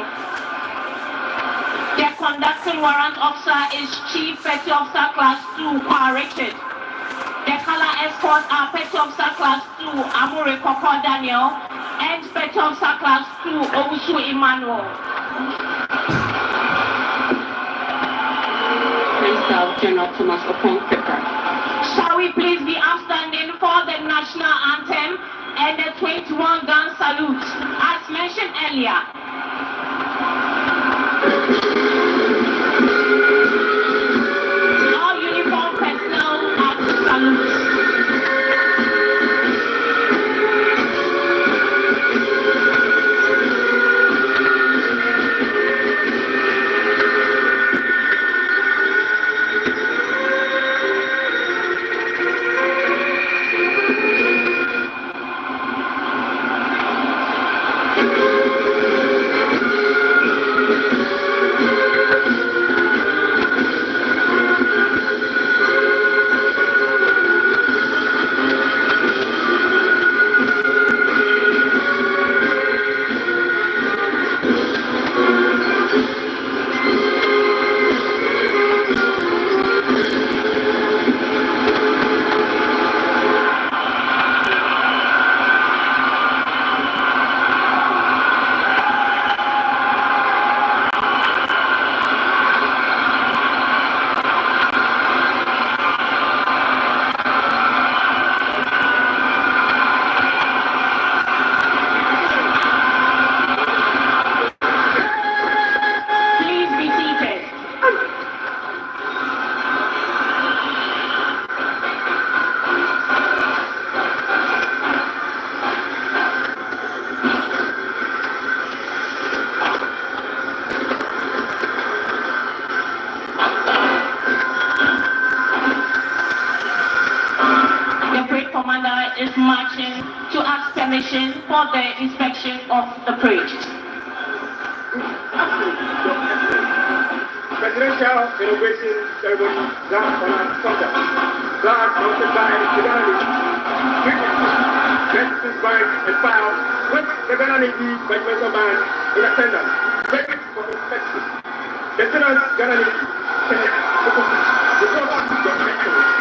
The conducting warrant officer is Chief Petty Officer Class 2, Pa Richard. The color escort are Petty Officer Class 2, Amure Koko Daniel, and Petty Officer Class 2, Owusu Emmanuel. Staff General Thomas Opompepra. Shall we please be upstanding for the national anthem and the 21-gun salute, as mentioned earlier. All uniform personnel are to salute. is marching to ask permission for the inspection of the parade. Presidential Inauguration Ceremony, Guard Honor Conduct. Guard mounted by the Ghana Navy. Messages bind and filed with the Ghana Navy regimental band in attendance. Ready for inspection. Lieutenant Ghana Navy, Kenneth Opoku, report to the Excellency.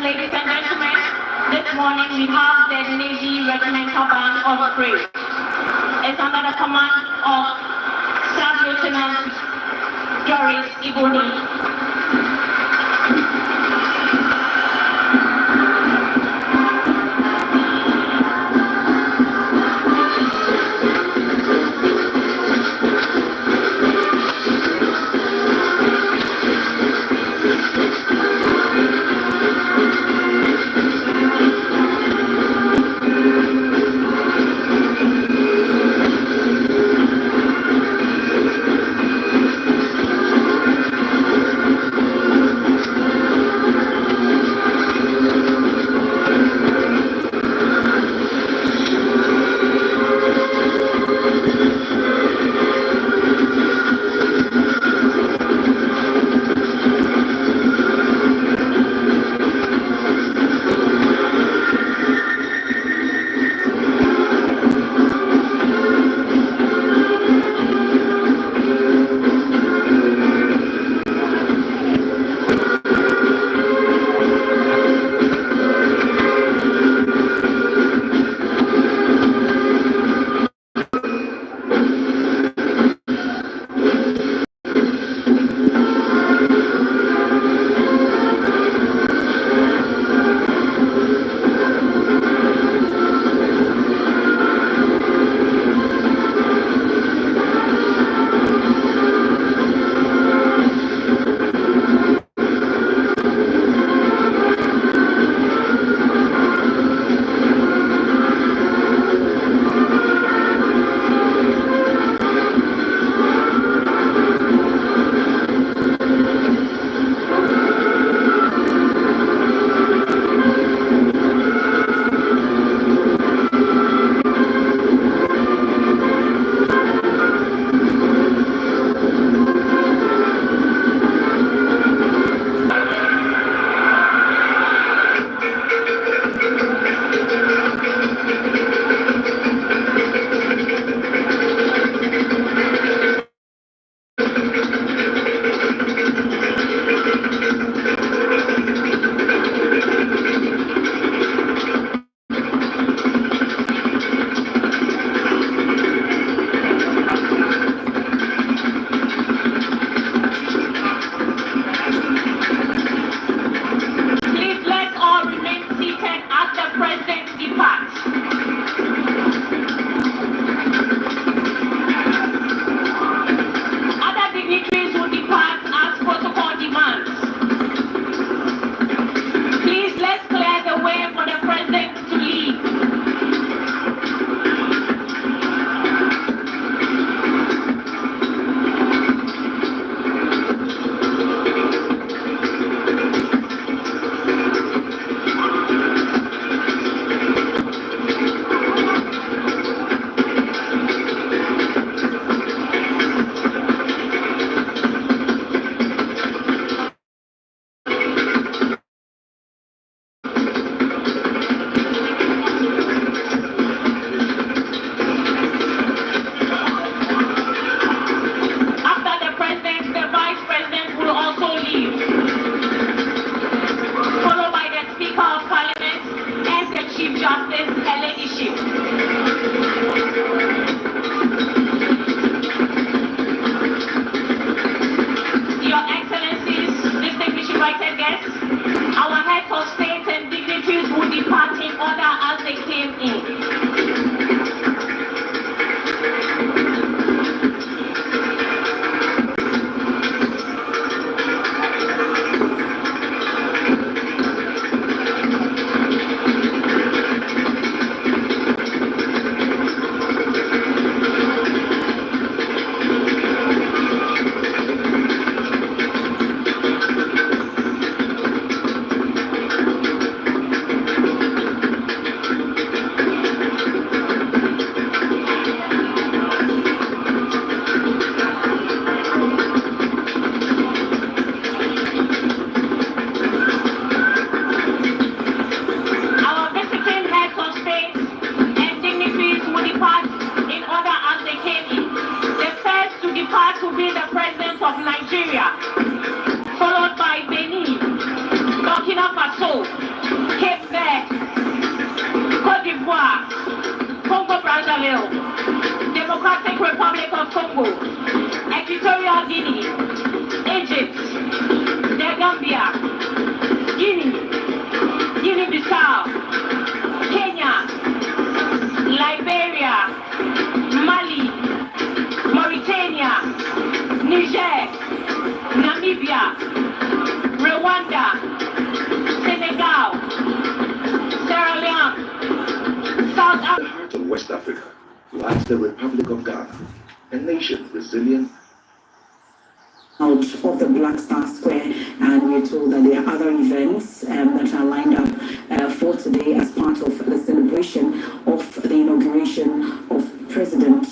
ladies and gentlemen, this morning we have the Navy Regimental Band of Praise. It's under the command of Staff Lieutenant Doris Iboni. Your Excellencies, distinguished invited guests, our heads of state and dignitaries will depart in order as they came in. To be the president of Nigeria, followed by Benin, Burkina Faso, Congo, Equatorial Guinea, Egypt, the Gambia, Guinea, Guinea-Bissau, Kenya, Liberia, Mali, Mauritania, Niger, Namibia, Rwanda, Senegal, Sierra Leone, South Africa. The heart of West Africa lies the Republic of Ghana, a nation resilient. Out of the Black Star Square, and we're told that there are other events that are lined up for today as part of the celebration of the inauguration of President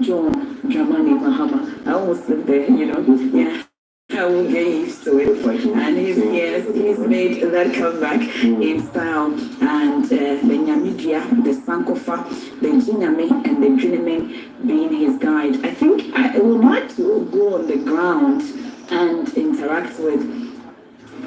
John Dramani Mahama. I almost lived there, yeah. I will get used to it. And he's made that comeback in style. And the Nyamidria, the Sankofa, the Jinyame, and the Driname being his guide. I think I would like to go on the ground and interact with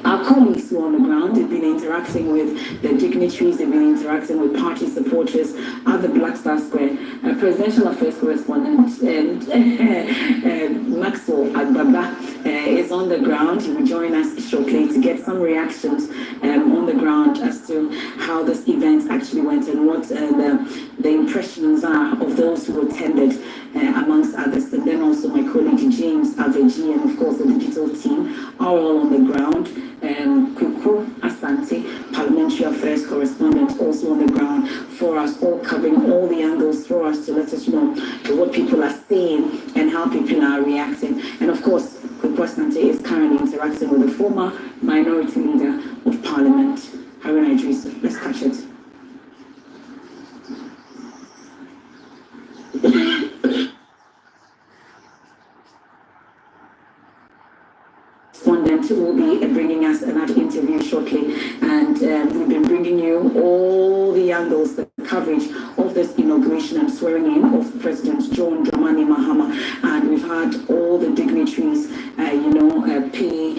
our colleagues who are on the ground. They've been interacting with the dignitaries, they've been interacting with party supporters at the Black Star Square. Presidential Affairs Correspondent Maxwell Agbaba is on the ground. He will join us shortly to get some reactions on the ground as to how this event actually went and what the impressions are of those who attended, amongst others. And then also my colleague James Aveji and of course the digital team are all on the ground. Kuku Asante, Parliamentary Affairs Correspondent, also on the ground for us, all covering all the angles for us to let us know what people are saying and how people are reacting. And of course, Kuku Asante is currently interacting with the former minority leader of Parliament, Haruna Idris. Let's catch it. Correspondent will be bringing us another interview shortly, and we've been bringing you all the angles, the coverage of this inauguration and swearing in of President John Dramani Mahama, and we've had all the dignitaries, pay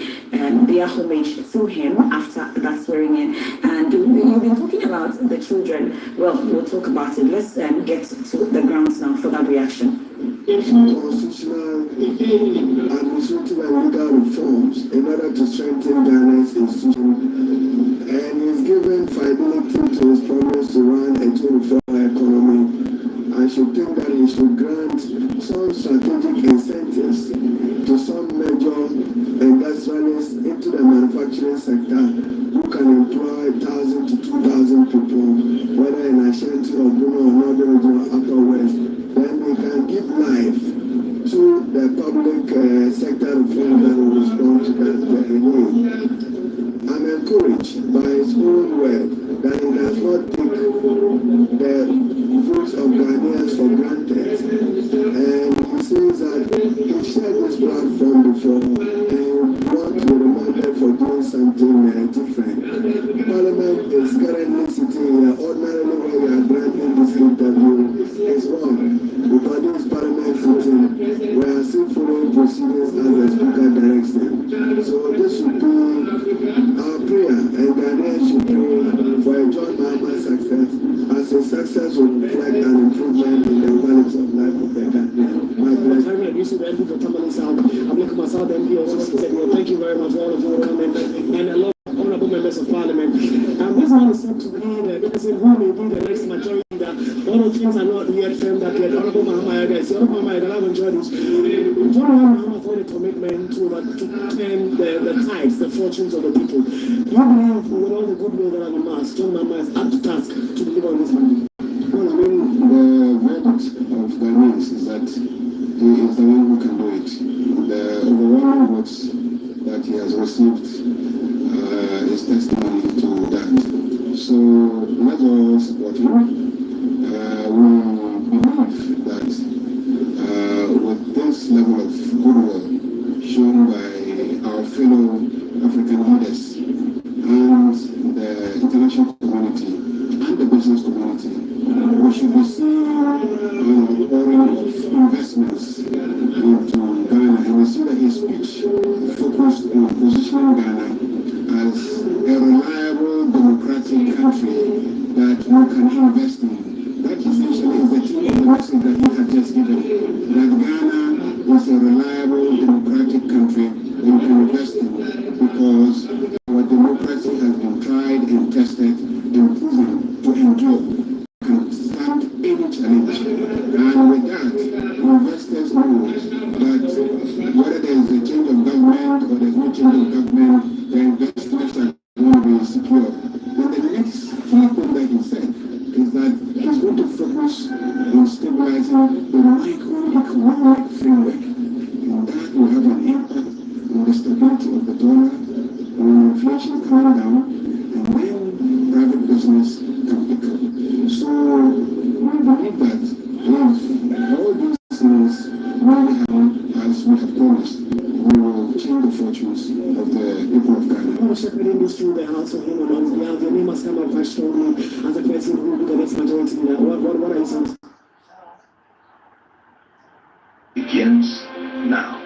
their homage to him after that swearing in. And you've been talking about the children. Well, we'll talk about it. Let's get to the grounds now for that reaction. Constitutional, administrative and legal reforms in order to strengthen Ghana's institutions, and he's given fidelity to his promise to run a 24-hour economy. I should think that he should grant some strategic incentives to some major industrialists into the manufacturing sector who can employ 1,000 to 2,000 people, whether in Ashanti or Bruno or Northern Region or Upper West. Then we can give life to the public sector reform that will respond to that very need. I'm encouraged by his own word that he does not take the votes of Ghanaians for granted. And he says that he shared this platform before and he wants to be remembered for doing something different. Parliament is currently sitting here. Ordinarily, when we are granting this interview, is wrong. Because this parliament sitting, we are still following proceedings as the speaker directs them. So this should be our prayer, and Ghanaians should pray for a John Mahama success, as his success will reflect an improvement in the quality of life of the Ghanaians. My pleasure. Thank you very much for all of your comments and a lot of honorable members of Parliament. This one is said to be the person who may be the next majority leader. All of things are not yet firm that the Honorable Mahama is. The Honorable Mahama, I've enjoyed this. John Mahama made a commitment to turn the tides, the fortunes of the people. You believe with all the goodwill that I've amassed, John Mahama is up to task to deliver on this mandate? Well, I mean, the verdict of Ghanaians is that he is the one who can do it. The overwhelming votes that he has received is testimony to that. So let us support him. We believe that with this level of goodwill shown by our fellow African leaders and the international community and the business community, we should be seeing an pouring of investments into Ghana. And we see that his speech focused on positioning Ghana as a reliable democratic country that we can invest in. That essentially is the team of the message that he had just given. That has been tried and tested and proven to endure, can stand any challenge. And with that, investors know that whether there is a change of government or there's no change of government, the investments are going to be secure. And the next key thing that he said is that he's going to focus on stabilizing the microeconomic framework. And that will have an impact on the stability of the dollar, on inflation coming down, and then private business can pick up. So we believe that if all these things really happen as we have promised, we will change the fortunes of the people of Ghana. I'm shepherding this through the House of Human Rights. Your name has come up quite strongly as a person who will be the next majority leader. What are you saying? Begins now.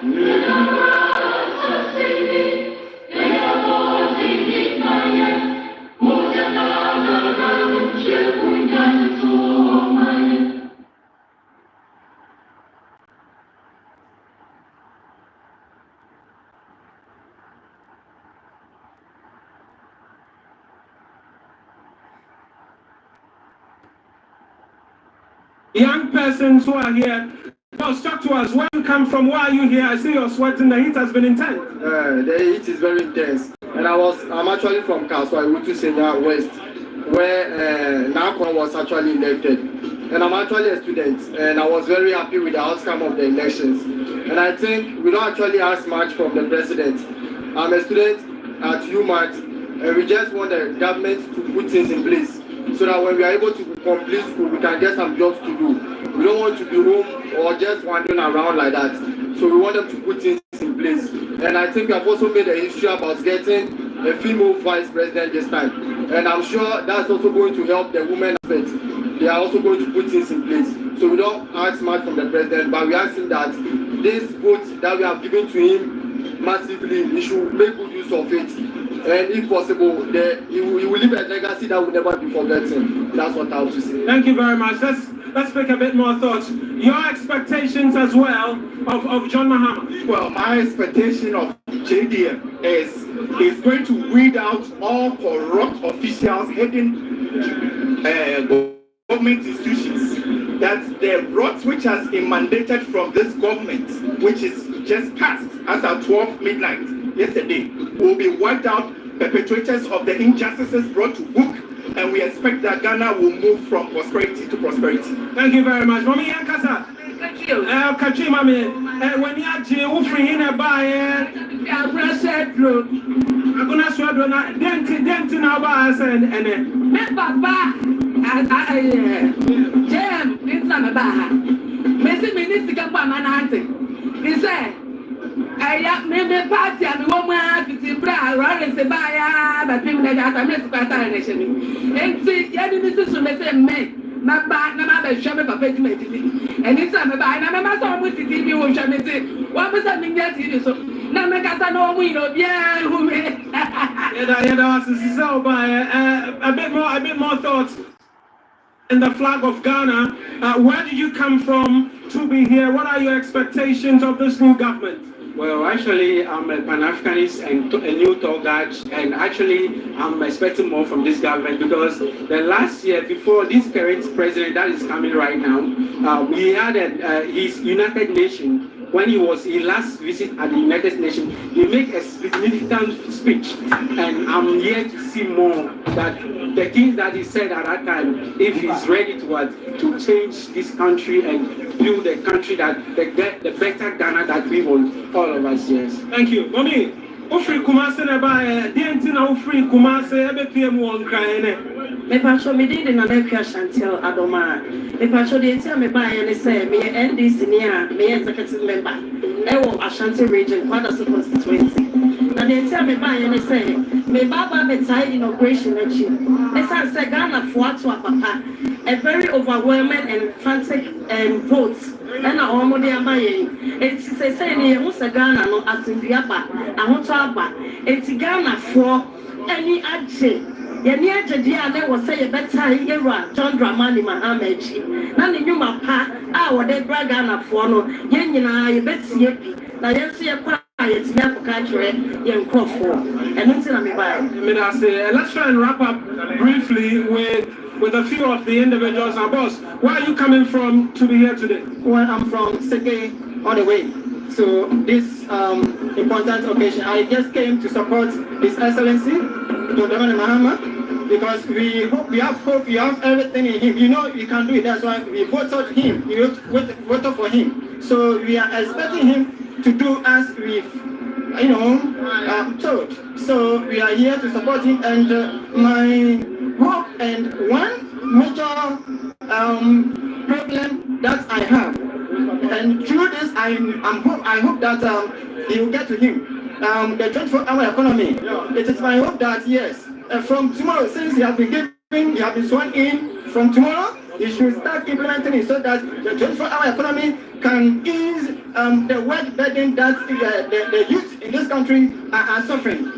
Young persons who are here, talk to us. Where you come from? Why are you here? I see you're sweating. The heat has been intense. The heat is very intense. And I'm actually from Kaswa, Wutu Senior West, where Nakwa was actually elected. And I'm actually a student, and I was very happy with the outcome of the elections. And I think we don't actually ask much from the president. I'm a student at UMAT, and we just want the government to put things in place so that when we are able to complete school, we can get some jobs to do. We don't want to be home or just wandering around like that. So we want them to put things in place. And I think we have also made a history about getting a female vice president this time. And I'm sure that's also going to help the women aspect. They are also going to put things in place. So we don't ask much from the president, but we ask him that this vote that we have given to him massively, he should make good use of it. And if possible, he will leave a legacy that will never be forgotten. That's what I have to say. Thank you very much. Let's make a bit more thoughts. Your expectations as well of John Mahama. Well, my expectation of JDM is he's going to weed out all corrupt officials heading government institutions. That the rot which has been mandated from this government, which is just passed as at 12 midnight yesterday, will be wiped out. Perpetrators of the injustices brought to book, and we expect that Ghana will move from prosperity to prosperity. Thank you very much. Mami Yankasa. Thank you. Kachi Mami, when you are free in a buy, I'm going to show you that dent now by us and Papa, Jam, it's not a bar. Messi Minister Kapamanante. He said, I made a party and the woman to bra, rather say, buy, but people that I miss Patanation. And see, Mrs. Summer, my back, no matter Shabba Papa, and it's a buy, no matter what it is, you will show me. What was I mean? Yes, it is so. No, make us know we know, yeah, who a bit more thoughts. In the flag of Ghana, where did you come from to be here? What are your expectations of this new government? Well, actually, I'm a Pan-Africanist and a new tour guide, and actually, I'm expecting more from this government because the last year, before this current president that is coming right now, we had his United Nations. When he last visited at the United Nations, he made a significant speech, and I'm here to see more that the things that he said at that time, if he's ready to change this country and build a country that the better Ghana that we want, all of us, yes. Thank you. Mommy, Ufri Kumase Neba, Dientina Ufri Kumase, EBPM one crying. Me patrol me did in America Chantel Adoma. Me patrol the entire me buy and say me NDC near me executive member. Ewo Ashanti region, Kwadaso constituency. Na the entire me buy and say me baba me tie inauguration achi. Esa say Ghana for to papa. A very overwhelming and frantic votes. And our money am buying. It's say ni Musa Ghana no atindiaba. Ahonto aba. It's Ghana for any action. Yeni ajedia ne wo say better yera John DRAMANI MAHAMA na ne nyuma pa a wo de braga na fo no yen nyina ye betie bi na yen so ye kwa it's me catcher, young Crawford, and it's in a Let's try and wrap up briefly with a few of the individuals. Now, boss, where are you coming from to be here today? Well, I'm from Seke all the way. So this important occasion, I just came to support His Excellency, DRAMANI MAHAMA, because we hope, you have everything in him. You know you can do it. That's why we voted him. We voted for him. So we are expecting him to do as we've told. So we are here to support him, and my hope and one major problem that I have, and through this I hope that he will get to him. The 24-hour economy. It is my hope that yes, from tomorrow, since he has been sworn in, from tomorrow he should start implementing it so that the 24-hour economy can ease the work burden that the youth in this country are suffering.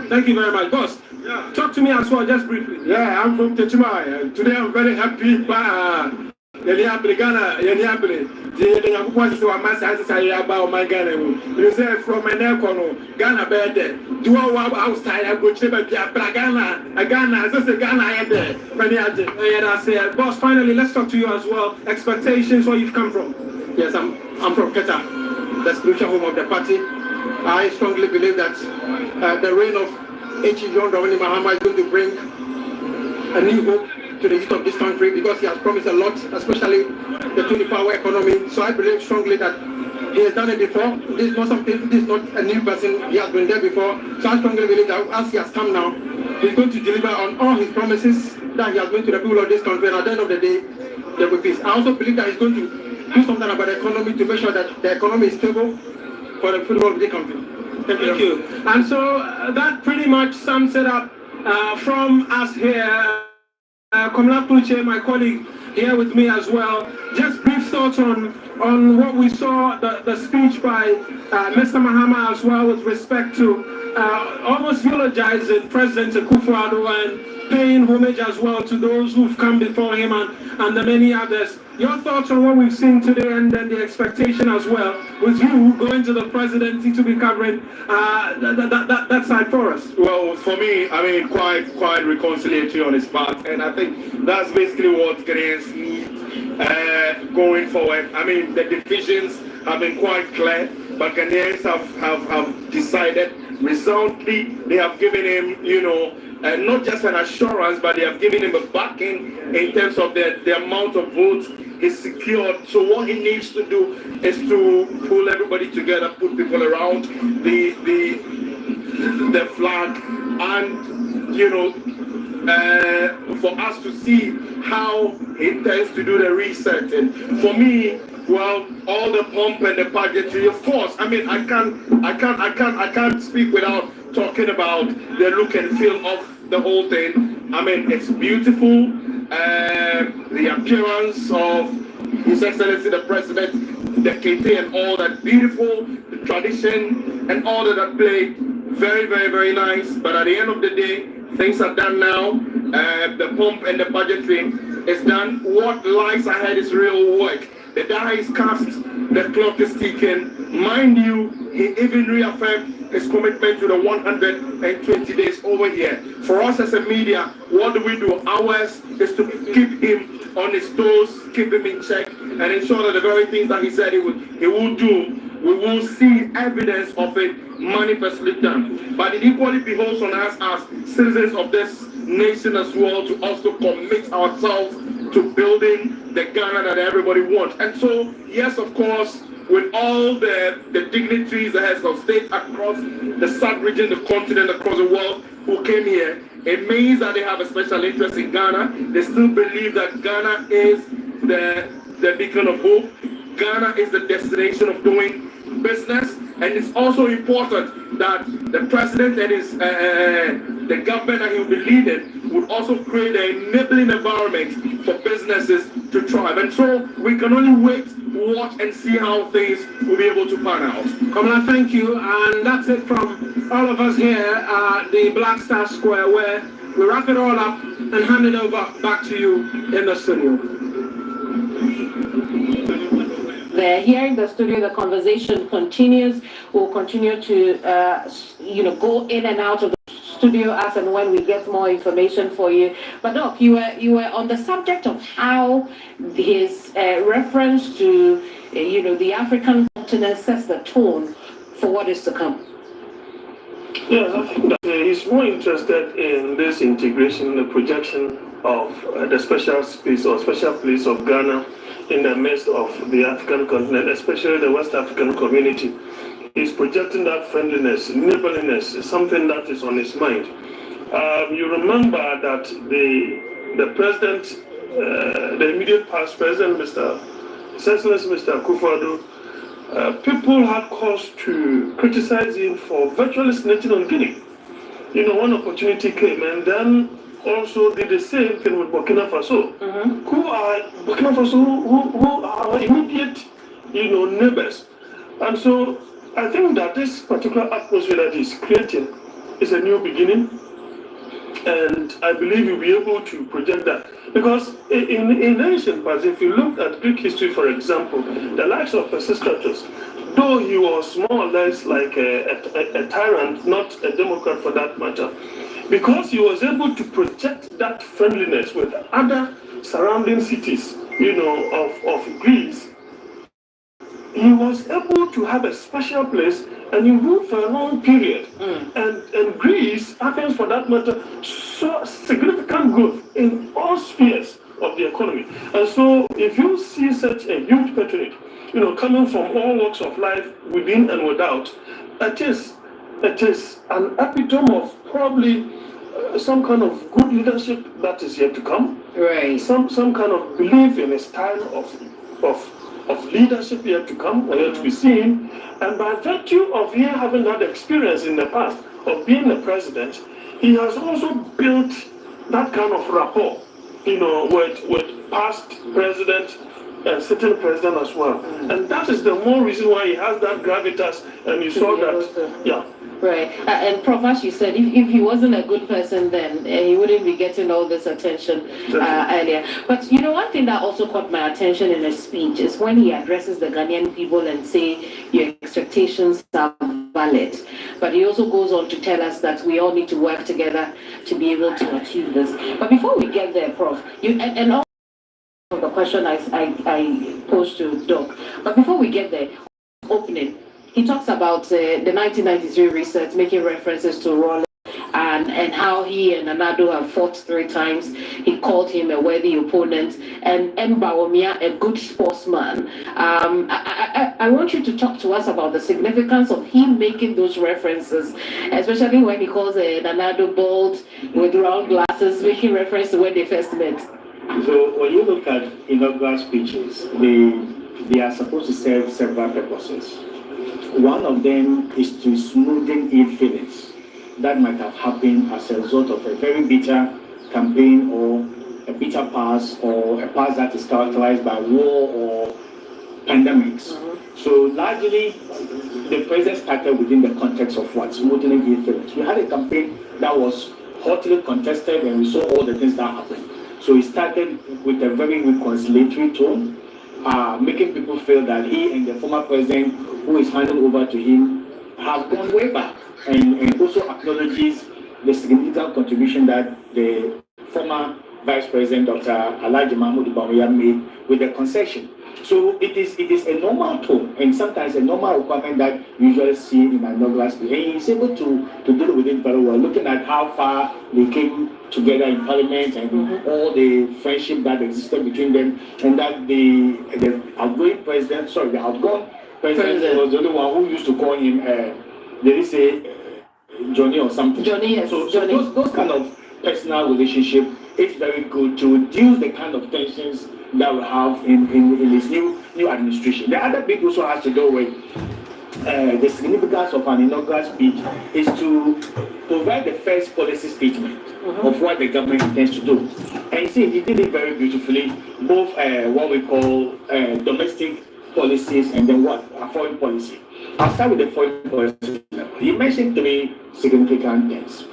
Thank you very much, boss. Talk to me as well, just briefly. Yeah, I'm from Techuma, and today I'm very happy. You say from my neck on Ghana bed, do our outside, I go to Ghana, as I say Ghana, I am there. Boss, finally, let's talk to you as well. Expectations, where you've come from? Yes, I'm from Keta, the spiritual home of the party. I strongly believe that the reign of H.E. John DRAMANI MAHAMA is going to bring a new hope to the youth of this country, because he has promised a lot, especially the 24-hour economy. So I believe strongly that he has done it before. This is not a new person. He has been there before. So I strongly believe that as he has come now, he's going to deliver on all his promises that he has made to the people of this country. And at the end of the day, there will be peace. I also believe that he's going to do something about the economy to make sure that the economy is stable for the people of the country. Thank you. And so that pretty much sums it up from us here. Komla Puche, my colleague here with me as well. Just brief thoughts on what we saw, the speech by Mr. Mahama as well, with respect to almost eulogizing President Akufo-Addo and paying homage as well to those who've come before him and the many others. Your thoughts on what we've seen today, and then the expectation as well, with you going to the presidency to be covering that side for us? Well, for me, I mean, quite reconciliatory on his part, and I think that's basically what Ghanaians need going forward. I mean, the divisions have been quite clear, but Ghanaians have decided resoundly. They have given him, not just an assurance, but they have given him a backing in terms of the amount of votes he's secured. So what he needs to do is to pull everybody together, put people around the flag, and for us to see how he intends to do the reset. And for me, well, all the pomp and the pageantry, of course. I mean, I can't speak without talking about the look and feel of the whole thing. I mean, it's beautiful. The appearance of His Excellency the President, the kete and all that, beautiful, the tradition and all that play, very, very, very nice. But at the end of the day, things are done now. The pomp and the pageantry is done. What lies ahead is real work. The die is cast, the clock is ticking. Mind you, he even reaffirmed his commitment to the 120 days over here. For us as a media, what do? Ours is to keep him on his toes, keep him in check, and ensure that the very things that he said he will do, we will see evidence of it manifestly done. But it equally behoves on us as citizens of this nation as well to also commit ourselves to building the Ghana that everybody wants. And so, yes, of course, with all the dignitaries, the heads of state across the sub-region, the continent, across the world who came here, it means that they have a special interest in Ghana. They still believe that Ghana is the beacon of hope. Ghana is the destination of doing business. And it's also important that the president and the government that he will be leading would also create an enabling environment for businesses to thrive. And so we can only wait, watch, and see how things will be able to pan out. Kamala, thank you. And that's it from all of us here at the Black Star Square, where we wrap it all up and hand it over back to you in the studio. there. Here in the studio, the conversation continues. We'll continue to, go in and out of the studio as and when we get more information for you. But Doc, you were on the subject of how his reference to, the African continent sets the tone for what is to come. Yes, I think that he's more interested in this integration, the projection of the special space or special place of Ghana in the midst of the African continent, especially the West African community. He's projecting that friendliness, neighborliness, is something that is on his mind. You remember that the president, the immediate past president, Excellency Mr. Akufo-Addo, people had cause to criticize him for virtually snitching on Guinea. One opportunity came, and then also did the same thing with Burkina Faso, who are our immediate, neighbors. And so I think that this particular atmosphere that he's creating is a new beginning, and I believe you'll be able to project that. Because in ancient past, if you look at Greek history, for example, the likes of Pisistratus, though he was more or less like a tyrant, not a democrat for that matter, because he was able to project that friendliness with other surrounding cities, of Greece, he was able to have a special place, and he ruled for a long period. And Greece, Athens for that matter, saw significant growth in all spheres of the economy. And so if you see such a huge patronage, coming from all walks of life, within and without, it is an epitome of probably some kind of good leadership that is yet to come. Right. Some kind of belief in a style of leadership yet to come, or yet to be seen. And by virtue of him having that experience in the past of being the president, he has also built that kind of rapport, with past president and sitting president as well. And that is the more reason why he has that gravitas, and you saw that, yeah. Right. And Prof, as you said, if he wasn't a good person, then he wouldn't be getting all this attention earlier. But one thing that also caught my attention in his speech is when he addresses the Ghanaian people and say your expectations are valid. But he also goes on to tell us that we all need to work together to be able to achieve this. But before we get there, Prof, and also the question I posed to Doc, but before we get there, opening. He talks about the 1993 research, making references to Rawlings and how he and Anado have fought 3 times. He called him a worthy opponent, and Mbawomia a good sportsman. I want you to talk to us about the significance of him making those references, especially when he calls Anado bald with round glasses, making reference to when they first met. So when you look at inaugural speeches, they are supposed to serve several purposes. One of them is to smoothen ill feelings that might have happened as a result of a very bitter campaign or a bitter past or a past that is characterized by war or pandemics. So largely, the president started within the context of what? Smoothing ill feelings. We had a campaign that was hotly contested and we saw all the things that happened. So he started with a very reconciliatory tone, making people feel that he and the former president who is handed over to him have gone way back, and also acknowledges the significant contribution that the former Vice President Dr. Alhaji Mahmoud Bawumia made with the concession. So it is a normal tone and sometimes a normal requirement that you usually see in an inaugural speech. And he's able to deal with it very well, looking at how far they came together in Parliament and all the friendship that existed between them, and that the outgoing president was the only one who used to call him, they say, Johnny or something. Johnny, yes. So those kind of personal relationship, it's very good to reduce the kind of tensions that we have in this new administration. The other bit also has to do with the significance of an inaugural speech is to provide the first policy statement of what the government intends to do. And you see, he did it very beautifully, both what we call domestic policies and then foreign policy. I'll start with the foreign policy. He mentioned 3 significant things.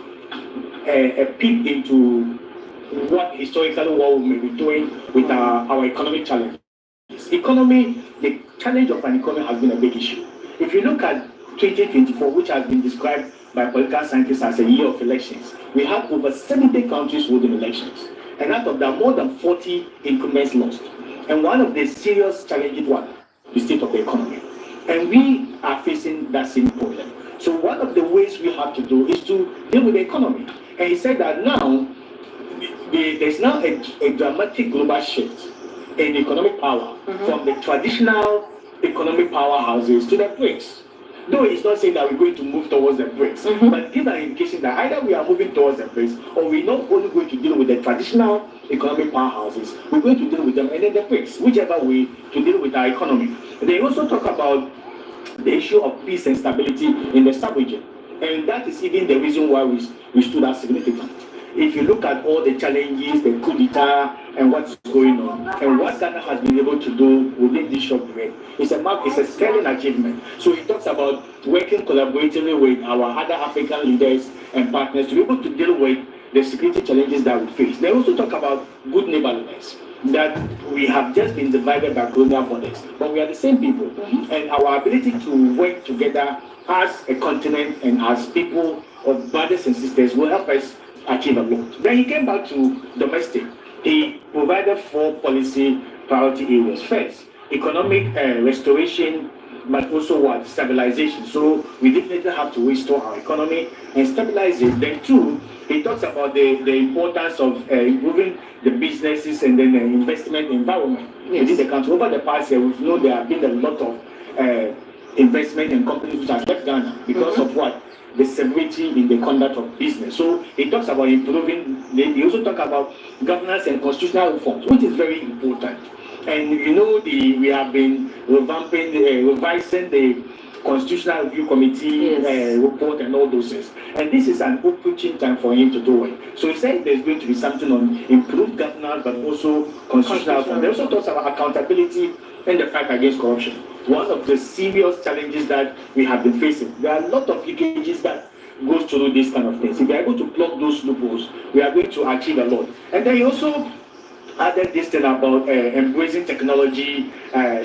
A peek into what historically what we may be doing with our economic challenges. factors. Economy, the challenge of an economy has been a big issue. If you look at 2024, which has been described by political scientists as a year of elections, we have over 70 countries holding elections. And out of that, more than 40 incumbents lost. And one of the serious challenges was the state of the economy. And we are facing that same problem. So one of the ways we have to do is to deal with the economy. And he said that now, there's now a dramatic global shift in economic power from the traditional economic powerhouses to the BRICS. Though he's not saying that we're going to move towards the BRICS, but give an indication that either we are moving towards the BRICS or we're not only going to deal with the traditional economic powerhouses, we're going to deal with them and then the BRICS, whichever way to deal with our economy. They also talk about the issue of peace and stability in the sub-region. And that is even the reason why we stood as significant. If you look at all the challenges, the coup d'etat, and what's going on, and what Ghana has been able to do within this short period, it's a sterling achievement. So he talks about working collaboratively with our other African leaders and partners to be able to deal with the security challenges that we face. They also talk about good neighborliness, that we have just been divided by colonial borders, but we are the same people, and our ability to work together as a continent and as people of brothers and sisters will help us achieve a lot. Then he came back to domestic. He provided 4 policy priority areas. First, economic restoration, but also what? Stabilization. So we definitely have to restore our economy and stabilize it. Then 2, he talks about the importance of improving the businesses and then the investment environment within the country. Over the past year, we've known there have been a lot of investment in companies which have left Ghana because of what? The severity in the conduct of business. So he talks about improving, he also talks about governance and constitutional reforms, which is very important. And you know, we have been revising the Constitutional Review Committee report and all those things. And this is an opportune time for him to do it. So he said there's going to be something on improved governance, but also constitutional reform. He also talks about accountability and the fight against corruption. One of the serious challenges that we have been facing. There are a lot of leakages that goes through these kind of things. If we are able to plug those loopholes, we are going to achieve a lot. And then he also added this thing about embracing technology,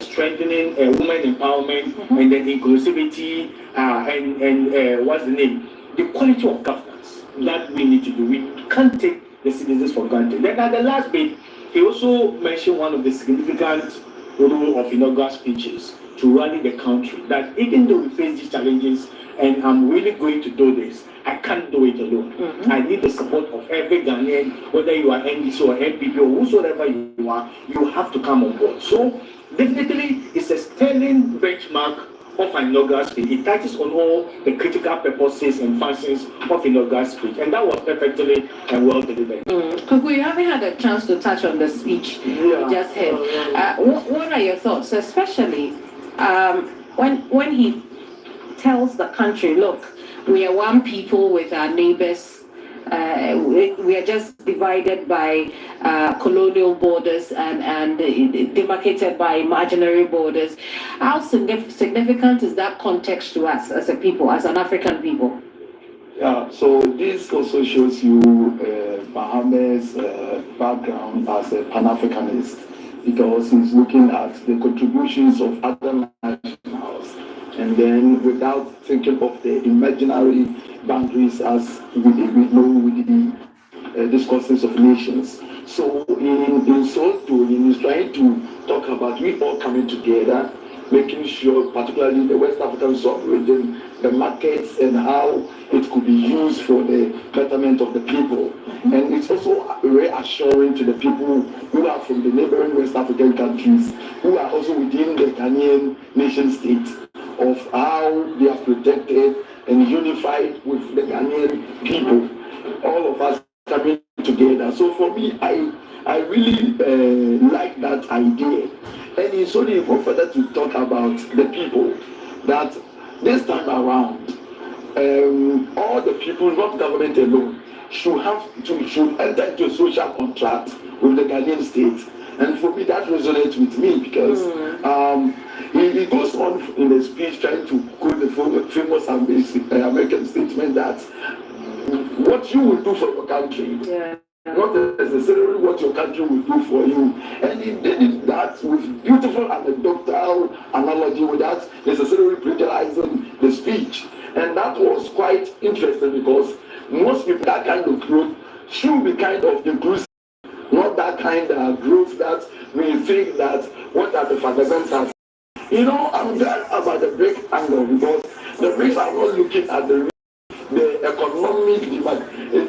strengthening women empowerment, and then inclusivity, and what's the name? The quality of governance that we need to do. We can't take the citizens for granted. Then at the last bit, he also mentioned one of the significant role of inaugural speeches to rally the country, that even though we face these challenges and I'm really going to do this, I can't do it alone. I need the support of every Ghanaian, whether you are NDC or NPP or whosoever you are, you have to come on board. So definitely it's a sterling benchmark of an inaugural speech. It touches on all the critical purposes and functions of inaugural speech, and that was perfectly and well delivered. We haven't had a chance to touch on the speech we just heard. What are your thoughts, especially when he tells the country, look, we are one people with our neighbors. We are just divided by colonial borders and demarcated by imaginary borders. How significant is that context to us as a people, as an African people? Yeah, so this also shows you Mahama's background as a Pan-Africanist, because he's looking at the contributions of other nationals, and then without thinking of the imaginary boundaries as we know with the discourses of nations. So in so doing, he's trying to talk about we all coming together, making sure, particularly the West African sub-region, the markets and how it could be used for the betterment of the people. And it's also reassuring to the people who are from the neighboring West African countries, who are also within the Ghanaian nation state, of how they are protected and unified with the Ghanaian people, all of us coming together. So for me, I really like that idea. And it's only go further to talk about the people, that this time around, all the people, not government alone, should enter into a social contract with the Ghanaian state. And for me, that resonates with me, because he goes on in the speech trying to quote the famous American statement that what you will do for your country, not necessarily what your country will do for you. And he did that with beautiful anecdotal analogy without necessarily plagiarizing the speech. And that was quite interesting because most people, that kind of growth should be kind of inclusive, not that kind of growth that we think that what are the fundamentals. You know, I'm glad about the BRIC angle because the BRICs are not looking at the economic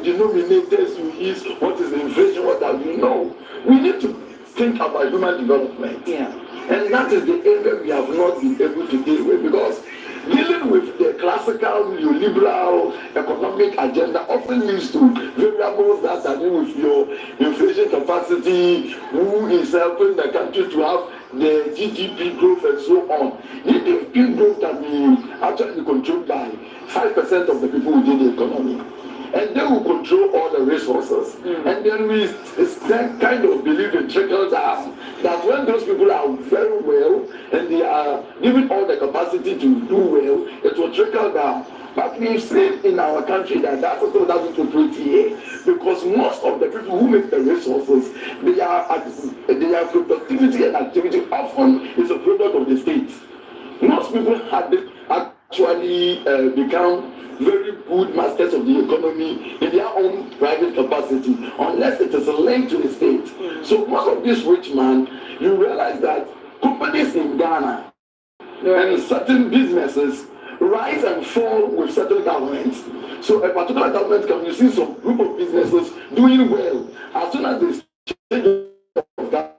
denominators you use, what is the inflation, what have you. No, we need to think about human development. Yeah. And that is the area we have not been able to deal with because dealing with the classical neoliberal economic agenda often leads to variables that are dealing with your inflation capacity, who is helping the country to have the GDP growth and so on. The GDP growth can be actually controlled by 5% of the people within the economy. And they will control all the resources. And then we kind of believe in trickle down, that when those people are very well and they are given all the capacity to do well, it will trickle down. But we've seen in our country that that also doesn't operate here because most of the people who make the resources, their productivity and activity often is a product of the state. Most people had actually become very good masters of the economy in their own private capacity, unless it is linked to the state. So most of these rich men, you realize that companies in Ghana and certain businesses rise and fall with certain governments. So a particular government can you see some group of businesses doing well. As soon as they change of government,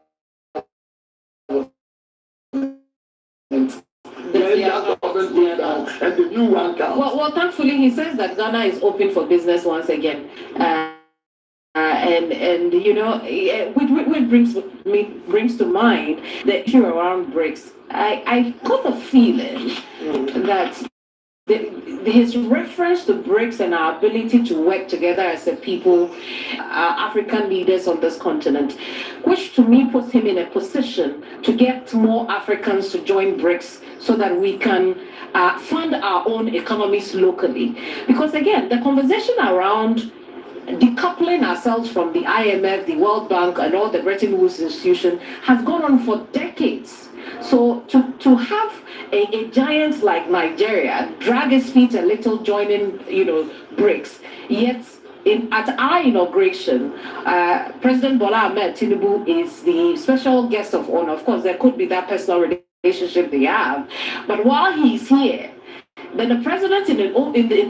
and the new one comes. Well, thankfully, he says that Ghana is open for business once again. And you know, which brings to mind the issue around BRICS. I got the feeling that his reference to BRICS and our ability to work together as a people, African leaders on this continent, which to me puts him in a position to get more Africans to join BRICS so that we can fund our own economies locally. Because again, the conversation around decoupling ourselves from the IMF, the World Bank, and all the Bretton Woods institution has gone on for decades. So to have a giant like Nigeria drag his feet a little joining, BRICS, yet at our inauguration, President Bola Ahmed Tinubu is the special guest of honor. Of course, there could be that personal relationship they have, but while he's here, then the president in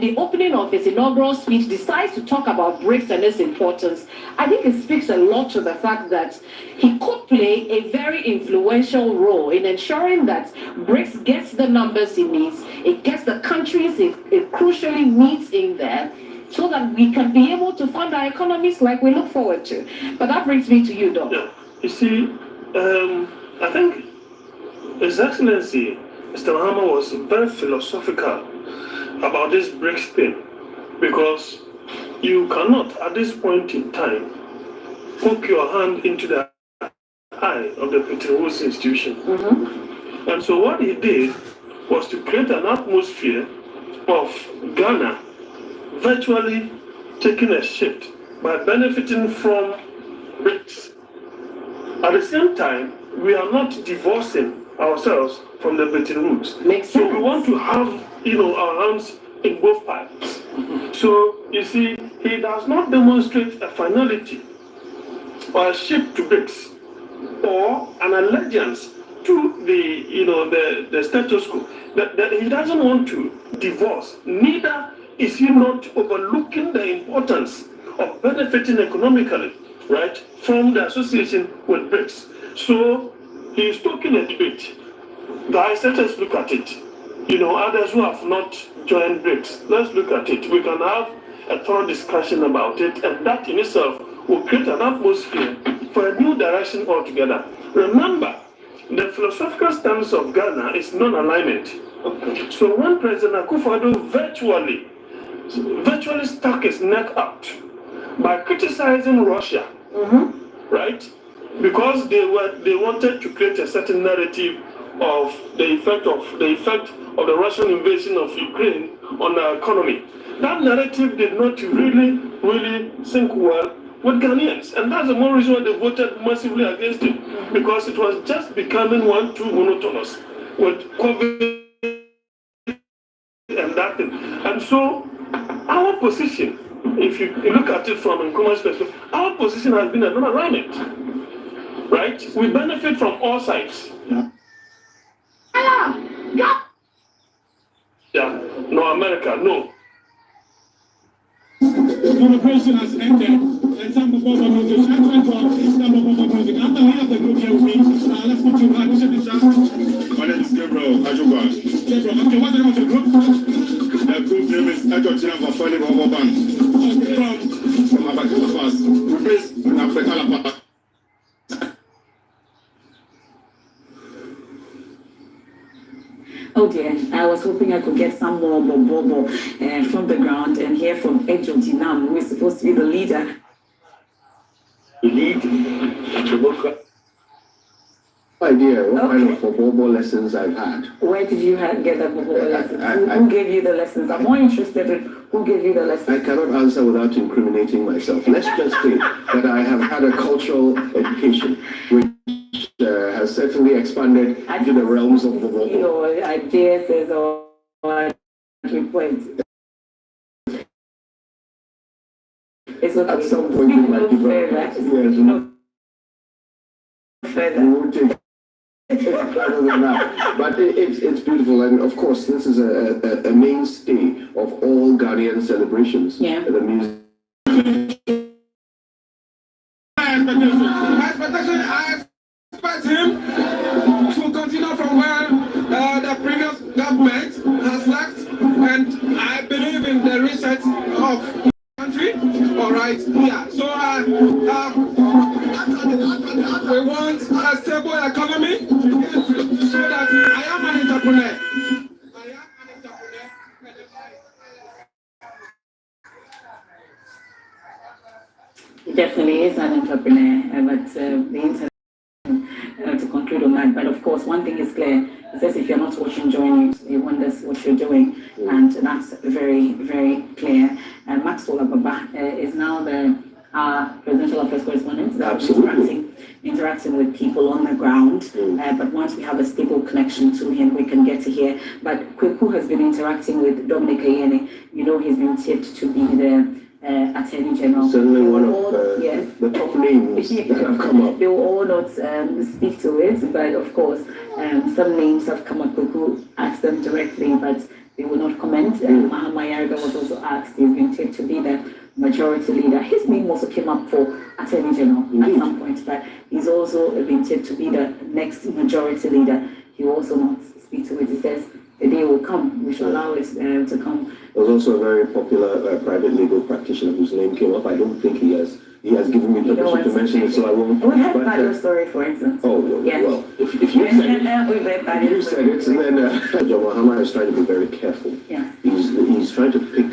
the opening of his inaugural speech decides to talk about BRICS and its importance. I think it speaks a lot to the fact that he could play a very influential role in ensuring that BRICS gets the numbers it needs, it gets the countries it crucially needs in there, so that we can be able to fund our economies like we look forward to. But that brings me to you, Doc. Yeah. You see, I think His Excellency Mr. MAHAMA was very philosophical about this BRICS thing, because you cannot, at this point in time, poke your hand into the eye of the Bretton Woods institution. And so what he did was to create an atmosphere of Ghana virtually taking a shift by benefiting from BRICS. At the same time, we are not divorcing ourselves from the Bretton Woods. So we want to have, our hands in both pies. So you see, he does not demonstrate a finality or a shift to BRICS or an allegiance to the status quo. That he doesn't want to divorce. Neither is he not overlooking the importance of benefiting economically, right, from the association with BRICS. So he is talking a debate. Guys, let us look at it. Others who have not joined BRICS, let's look at it. We can have a thorough discussion about it, and that in itself will create an atmosphere for a new direction altogether. Remember, the philosophical stance of Ghana is non-alignment. So when President Akufo-Addo virtually stuck his neck out by criticizing Russia, right? Because they wanted to create a certain narrative of the effect of the Russian invasion of Ukraine on our economy. That narrative did not really sink well with Ghanaians. And that's the more reason why they voted massively against him, because it was just becoming too monotonous with COVID and that thing. And so our position, if you look at it from Nkrumah's perspective, our position has been a non-alignment, right? We benefit from all sides. Yeah, no America, no. Celebration has ended, and some performer music. I'm trying to some performer music. I'm the leader of the group here with me. Let's put you back. My name is Gabriel Ajuba. Gabriel, okay, what's the name of your group? The group name is Ejochina for Fali Bobo Band. From Abakala Pass. We based in Abakala Pass. Oh dear, I was hoping I could get some more bobo from the ground and hear from Excellency, who is supposed to be the leader. Lead the idea what kind of bobo lessons I've had. Where did you get the bobo lessons? Who gave you the lessons? I'm more interested in who gave you the lessons. I cannot answer without incriminating myself. Let's just say that I have had a cultural education, which has certainly expanded into the realms of the bobo. Your ideas is or points. It's okay. At some point in my development, but it's beautiful, and of course this is a mainstay of all Ghanaian celebrations. Yeah. The music. I expect him to continue from where the previous government has left, and I believe in the reset of the country. All right, yeah. So we want a stable economy so that I am an entrepreneur. He definitely is an entrepreneur, but the internet to conclude on that. But of course, one thing is clear. It says if you're not watching, join you. You wonder what you're doing, and that's very, very clear. Maxwell Ababa is now the presidential affairs correspondent. Absolutely. Interacting with people on the ground. But once we have a stable connection to him, we can get to here. But Kweku has been interacting with Dominic Ayeni. You know, he's been tipped to be the Attorney General. Certainly one of the top names that have come up. They will all not speak to it, but of course, some names have come up. Who asked them directly, but they will not comment. MAHAMA was also asked. He's been tipped to be the majority leader. His name also came up for Attorney General at some point, but he's also been tipped to be the next majority leader. He will also not speak to it. He says the day will come. We shall allow it to come. There was also a very popular private legal practitioner whose name came up. I don't think he has given me permission to mention it, so I won't. We had Paddy's story, for instance. Oh, well, if you said it, then John Mahama is trying to be very careful. Yeah. He's trying to pick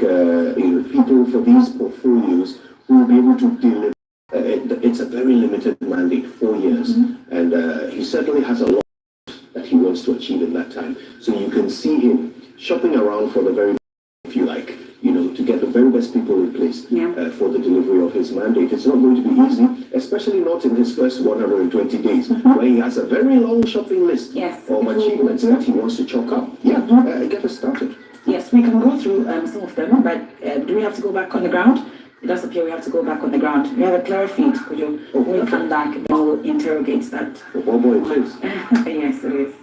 people for these portfolios who will be able to deliver. It's a very limited mandate, 4 years, and he certainly has a lot that he wants to achieve in that time. So you can see him shopping around for the very, if you like, to get the very best people in place for the delivery of his mandate. It's not going to be easy, especially not in his first 120 days, where he has a very long shopping list of achievements that he wants to chalk up. Get us started. Yes, we can go through some of them, but do we have to go back on the ground? It does appear we have to go back on the ground. We have a clear feed. Could you, when we come back, then we'll interrogate that. Oh boy, it is. Yes, it is.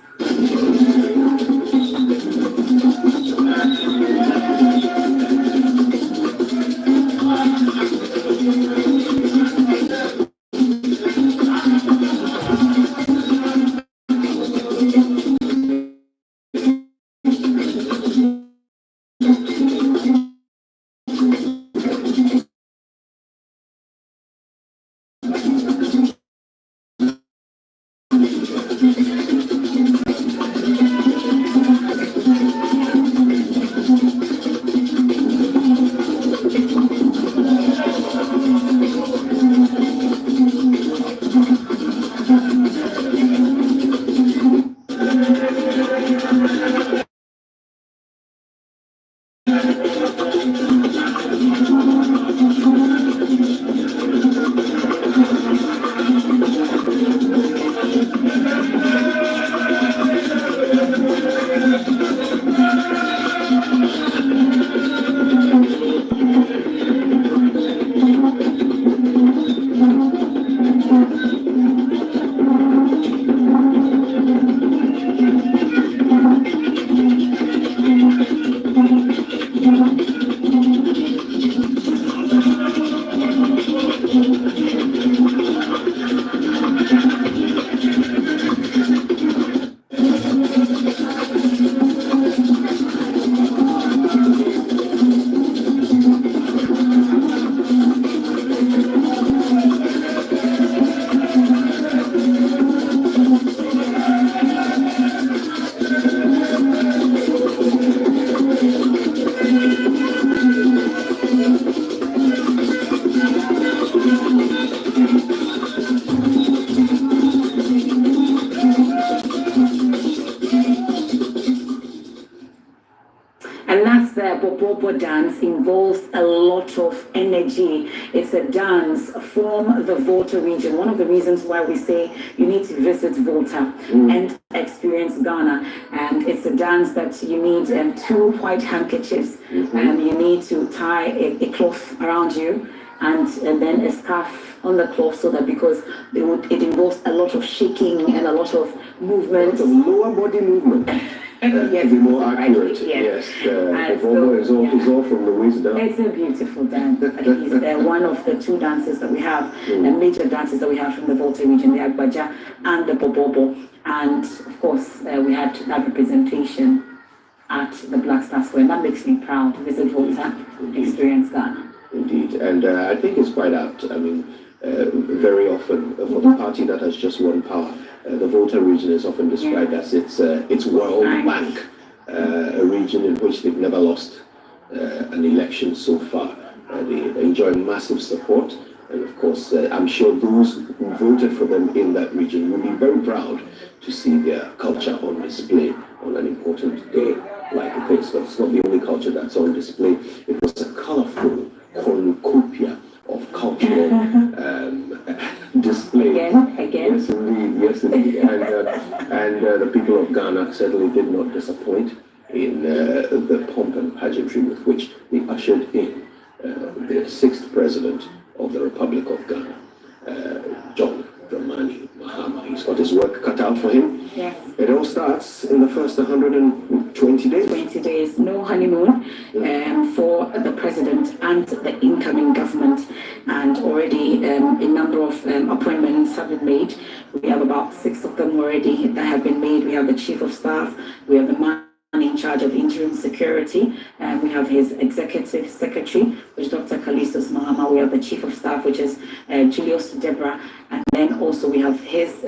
Bobo dance involves a lot of energy. It's a dance from the Volta region. One of the reasons why we say you need to visit Volta and experience Ghana. And it's a dance that you need 2 white handkerchiefs and you need to tie a cloth around you and then a scarf on the cloth, so that because it involves a lot of shaking and a lot of movement. A lot of lower body movement. Yes, to be more accurate, yes. The Bobo is all from the waist down. It's a beautiful dance. It's one of the 2 dances that we have, major dances that we have from the Volta region, the Agbaja and the Bobobo. And of course, we had that representation at the Black Star Square. And that makes me proud to visit Volta, experience Ghana. Indeed, and I think it's quite apt. I mean, very often for the party that has just won power, the Volta region is often described as its World Bank, a region in which they've never lost an election so far. They enjoy massive support, and of course, I'm sure those who voted for them in that region will be very proud to see their culture on display on an important day like this. But it's not the only culture that's on display. It was a colorful cornucopia of cultural display. Again. Yes, indeed. And the people of Ghana certainly did not disappoint in the pomp and pageantry with which they ushered in the 6th president of the Republic of Ghana, John DRAMANI MAHAMA. He's got his work cut out for him. Yes. It all starts in the first 120 days. 20 days, no honeymoon for the president and the incoming government. And already a number of appointments have been made. We have about 6 of them already that have been made. We have the chief of staff, we have the man in charge of interim security, and we have his executive secretary, which is Dr. Kalistos Mahama. We have the chief of staff, which is Julius Deborah, and then also we have his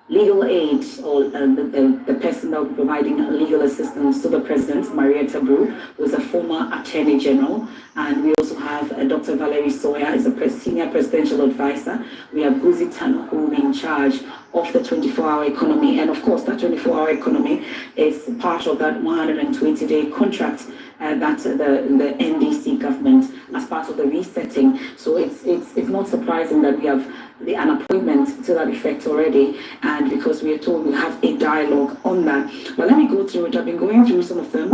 legal aid, or the person that will be providing legal assistance to the president, Marietta Brew, who is a former attorney general. And we also have Dr. Valerie Sawyer, is a senior presidential advisor. We have Guzi Tano, who will be in charge of the 24-hour economy. And of course, that 24-hour economy is part of that 120-day contract that the NDC government, as part of the resetting. So it's not surprising that we have an appointment to that effect already, and because we are told we have a dialogue on that. But let me go through it. I've been going through some of them.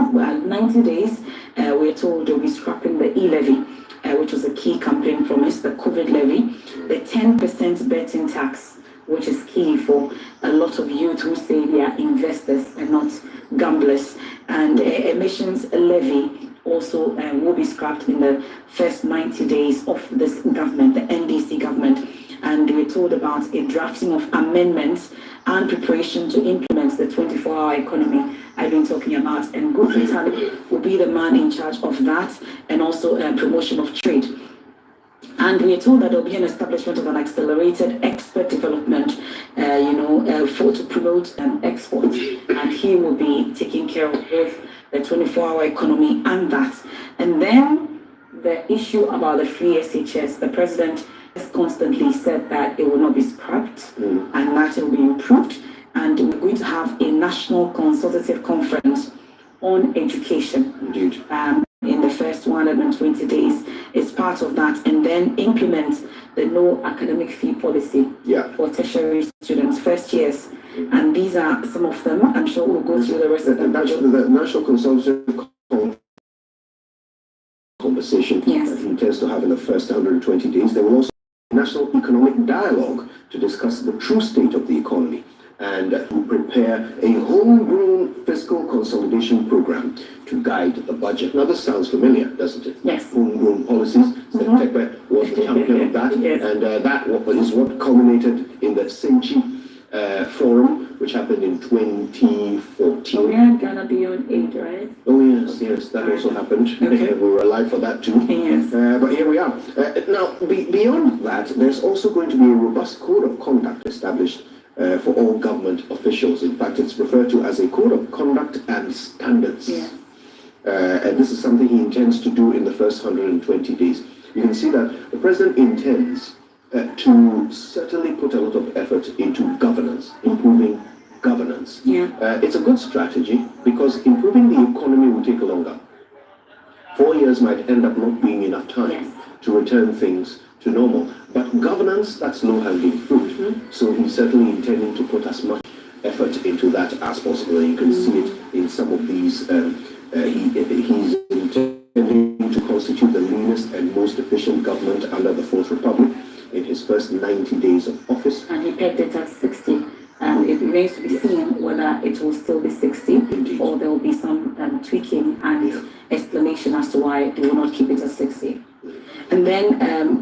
90 days, we're told we'll be scrapping the e-levy, which was a key campaign promise, the COVID levy, the 10% betting tax, which is key for a lot of youth who say they are investors and not gamblers, and emissions levy also will be scrapped in the first 90 days of this government, the NDC government. And we're told about a drafting of amendments and preparation to implement the 24-hour economy I've been talking about. And Guzi Tano will be the man in charge of that, and also promotion of trade. And we are told that there will be an establishment of an accelerated expert development, to promote exports. And he will be taking care of both the 24-hour economy and that. And then the issue about the free SHS, the president has constantly said that it will not be scrapped and that it will be improved. And we're going to have a national consultative conference on education. Indeed. In the first 120 days. It's part of that, and then implement the no academic fee policy for tertiary students, first years. And these are some of them. I'm sure we'll go through the rest of them. The national consultative conversation that he intends to have in the first 120 days. There will also be a national economic dialogue to discuss the true state of the economy and to prepare a homegrown fiscal consolidation program to guide the budget. Now, this sounds familiar, doesn't it? Yes. Homegrown policies. Tekbe was the champion of that, yes. And that is what culminated in the Senchi Forum, which happened in 2014. We had Ghana Beyond Aid, right? Oh, yes, that also happened. Okay. We were alive for that too. Yes. But here we are. Now, beyond that, there's also going to be a robust code of conduct established for all government officials. In fact, it's referred to as a code of conduct and standards. Yes. And this is something he intends to do in the first 120 days. You can see that the president intends to certainly put a lot of effort into governance, improving governance. Yeah. It's a good strategy because improving the economy will take longer. 4 years might end up not being enough time to return things to normal. But governance, that's low-hanging fruit. So he's certainly intending to put as much effort into that as possible. And you can see it in some of these. He's intending to constitute the leanest and most efficient government under the Fourth Republic in his first 90 days of office. And he pegged it at 60. And it remains to be seen whether it will still be 60 or there will be some tweaking and explanation as to why they will not keep it at 60. And then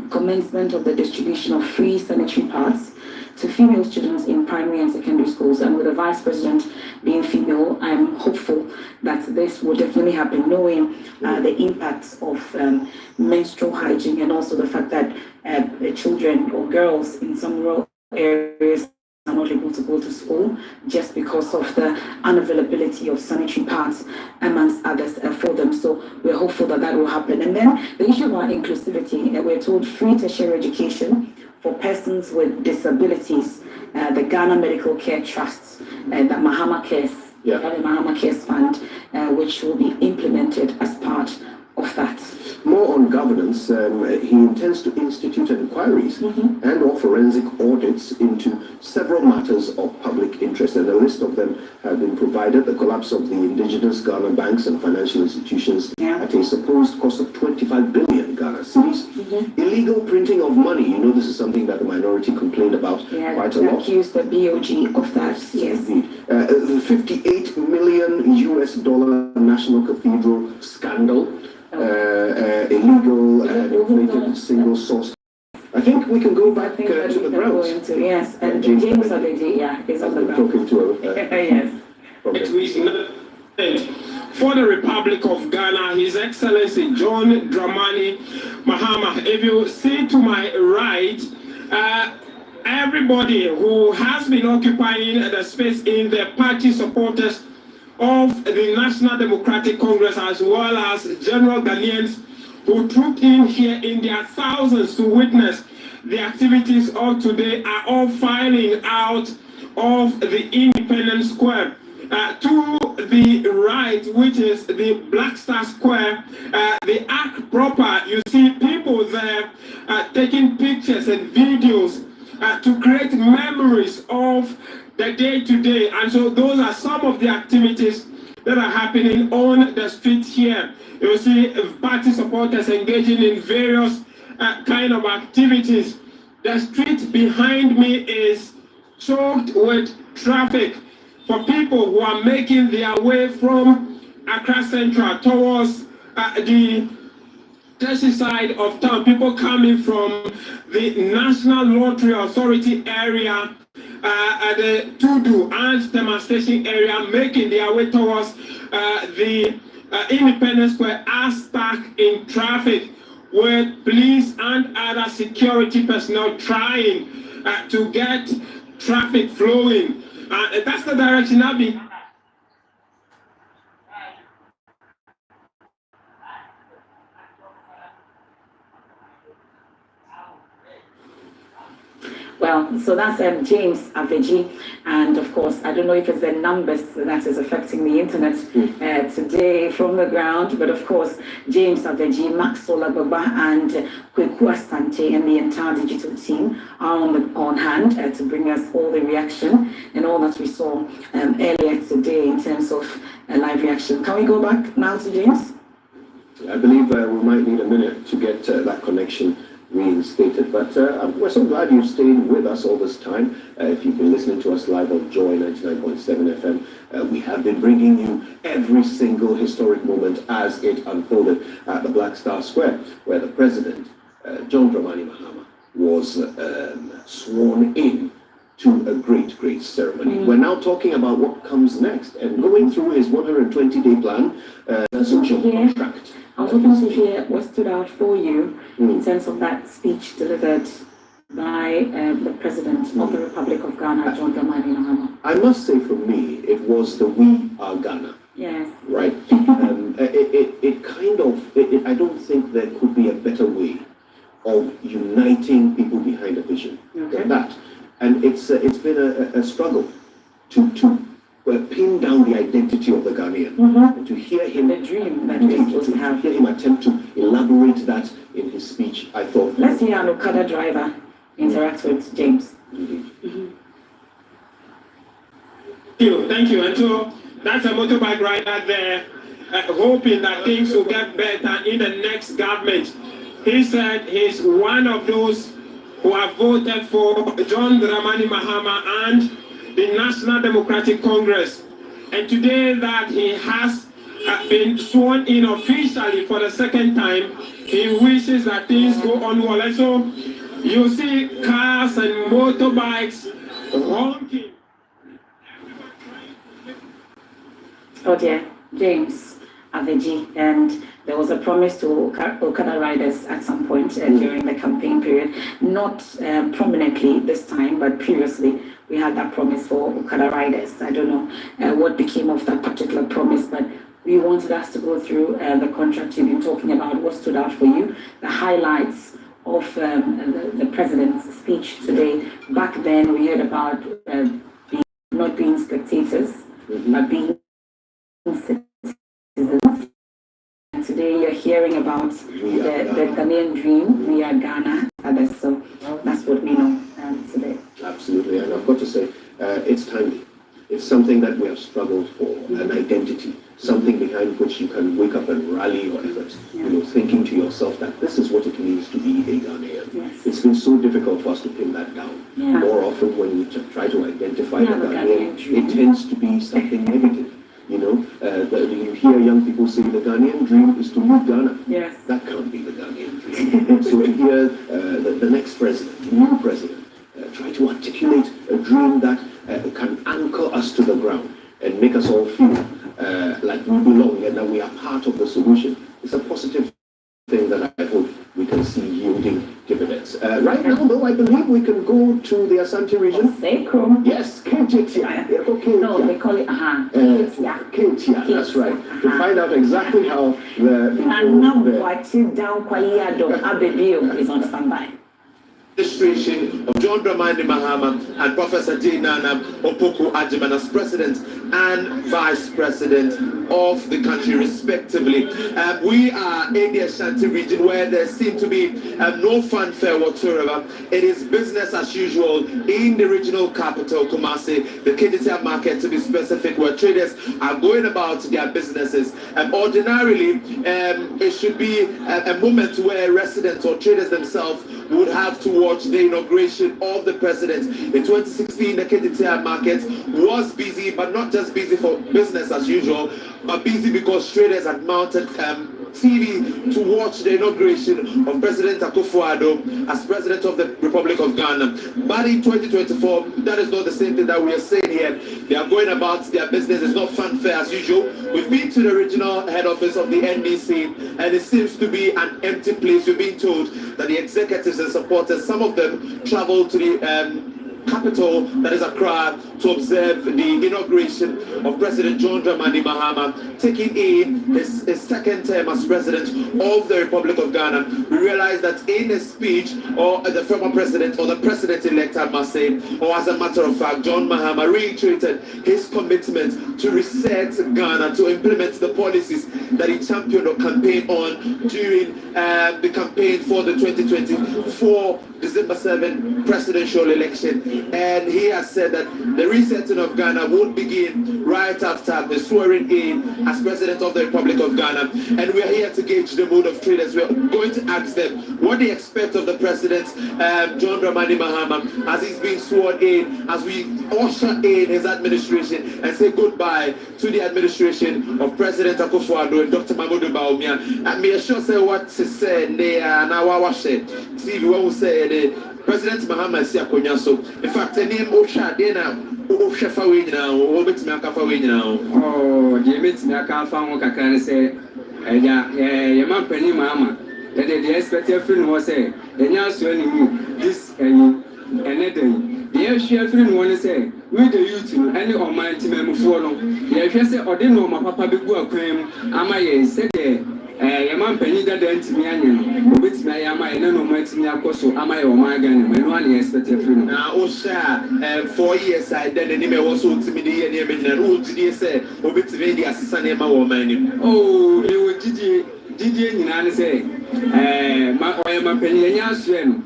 commencement of the distribution of free sanitary pads to female students in primary and secondary schools. And with the Vice President being female, I'm hopeful that this will definitely happen, knowing the impacts of menstrual hygiene and also the fact that children or girls in some rural areas are not able to go to school just because of the unavailability of sanitary pads, amongst others, for them. So we're hopeful that that will happen. And then the issue about inclusivity, we're told free tertiary education for persons with disabilities, the Ghana Medical Care Trust, the MAHAMA Cares, the MAHAMA Cares Fund, which will be implemented as part of that. More on governance, he intends to institute inquiries and or forensic audits into several matters of public interest, and a list of them have been provided. The collapse of the indigenous Ghana banks and financial institutions at a supposed cost of 25 billion Ghana cedis. Illegal printing of money, you know, this is something that the minority complained about quite a lot. Accused the BOG of that, yes. Indeed. The $58 million US National Cathedral scandal. Illegal and inflated single source. I think we can go back to the grounds. Yes, and James Adeji, is on the ground. Talking to yes. For the Republic of Ghana, His Excellency John Dramani Mahama. If you see to my right, everybody who has been occupying the space in the party supporters of the National Democratic Congress, as well as general Ghanaians who trooped in here in their thousands to witness the activities of today, are all filing out of the Independence Square. To the right, which is the Black Star Square, the Arc proper, you see people there taking pictures and videos to create memories of the day today. And so those are some of the activities that are happening on the street here. You see party supporters engaging in various kind of activities. The street behind me is choked with traffic for people who are making their way from Accra Central towards the Teshi side of town. People coming from the National Lottery Authority area, the Tudu and demonstration area, making their way towards the Independence Square, are stuck in traffic with police and other security personnel trying to get traffic flowing. That's the direction I'll be. Well, so that's James Aveji, and of course, I don't know if it's the numbers that is affecting the internet today from the ground, but of course, James Aveji, Max Solababa, and Kweku Asante and the entire digital team are on hand to bring us all the reaction and all that we saw earlier today in terms of live reaction. Can we go back now to James? I believe we might need a minute to get that connection reinstated. But we're so glad you've stayed with us all this time. If you've been listening to us live on Joy 99.7 FM, we have been bringing you every single historic moment as it unfolded at the Black Star Square, where the President, John Dramani Mahama, was sworn in to a great ceremony. We're now talking about what comes next and going through his 120-day plan, social contract. I was hoping to hear what stood out for you in terms of that speech delivered by the President of the Republic of Ghana, John Dramani Mahama. I must say for me, it was the We Are Ghana. Yes. Right? I don't think there could be a better way of uniting people behind a vision than that. And it's been a struggle to pin down the identity of the Ghanaian, and to hear him, the dream that we're supposed to have. Hear him attempt to elaborate that in his speech. I thought. Let's hear an Okada driver interact with James. Thank you. And so that's a motorbike rider there, hoping that things will get better in the next government. He said he's one of those who have voted for John Dramani Mahama and the National Democratic Congress. And today that he has been sworn in officially for the second time, he wishes that things go on well. And so you see cars and motorbikes honking. Oh dear, James Aveji, and there was a promise to Okada riders at some point during the campaign period, not prominently this time, but previously we had that promise for Okada riders. I don't know what became of that particular promise, but we wanted us to go through the contract you've been talking about, what stood out for you, the highlights of the President's speech today. Back then we heard about not being spectators, but being citizens. And today you're hearing about the Ghanaian dream, We Are Ghana. So that's what we know today. Absolutely, and I've got to say, it's timely. It's something that we have struggled for, an identity, something behind which you can wake up and rally your efforts, thinking to yourself that this is what it means to be a Ghanaian. Yes. It's been so difficult for us to pin that down. Yeah. More often when we try to identify the Ghanaian, it tends to be something negative. You hear young people say the Ghanaian dream is to leave Ghana. Yes. That can't be the Ghanaian dream. So to hear the next president, the new president, try to articulate a dream that can anchor us to the ground and make us all feel like we belong and that we are part of the solution. It's a positive thing that I hope we can see yielding dividends. Right now, though, I believe we can go to the Asante region. Sacrum. Yes, Ketia. No, they call it Ketia, that's right. To find out exactly how the people is on standby. Administration of John Dramani Mahama and Professor D. Nana Opoku Agyeman as President and Vice President of the country, respectively. We are in the Ashanti region where there seems to be no fanfare whatsoever. It is business as usual in the regional capital, Kumasi, the KDTR market to be specific, where traders are going about their businesses. Ordinarily, it should be a moment where residents or traders themselves would have to watch the inauguration of the president. In 2016, the KDTR market was busy, but not just busy for business as usual, but busy because traders had mounted TV to watch the inauguration of President Akufo-Addo as President of the Republic of Ghana. But in 2024, that is not the same thing that we are saying here. They are going about their business. It's not fanfare as usual. We've been to the regional head office of the NDC, and it seems to be an empty place. We've been told that the executives and supporters, some of them traveled to the capital, that is Accra, to observe the inauguration of President John Dramani Mahama, taking in his second term as President of the Republic of Ghana. We realize that in his speech, or the former president, or the president-elect, I must say, or as a matter of fact, John Mahama reiterated his commitment to reset Ghana, to implement the policies that he championed or campaigned on during the campaign for the 2024 December 7 presidential election. And he has said that the resetting of Ghana would begin right after the swearing in as President of the Republic of Ghana. And we are here to gauge the mood of traders. We are going to ask them what they expect of the President, John Dramani Mahama, as he's being sworn in, as we usher in his administration and say goodbye to the administration of President Akufo-Addo and Dr. Mamadou Bawumia. And me sure say what to say now what say TV what we say President Mahama is here. So in fact any Osha Dena Osha away now or bit me aka away now. Oh the bit me aka fa won kakra say ya man pani Mahama that the expected friend was say the nya so any this another the share friend one say with the youth any on my team memfo no ye hwe say ode no ma papa begu akwam ama ye said ye man pani that ntimi anye no obetimi aye ama ye na no ma ntimi akoso ama ye o ma Ghana me no an expect free no na o sha 4 years I then any me was so ntimi de ye na me na o gidi say obetimi de asesa na ma wo man ni oh e wo gidi nyina ne say ma o ye man pani nya asue no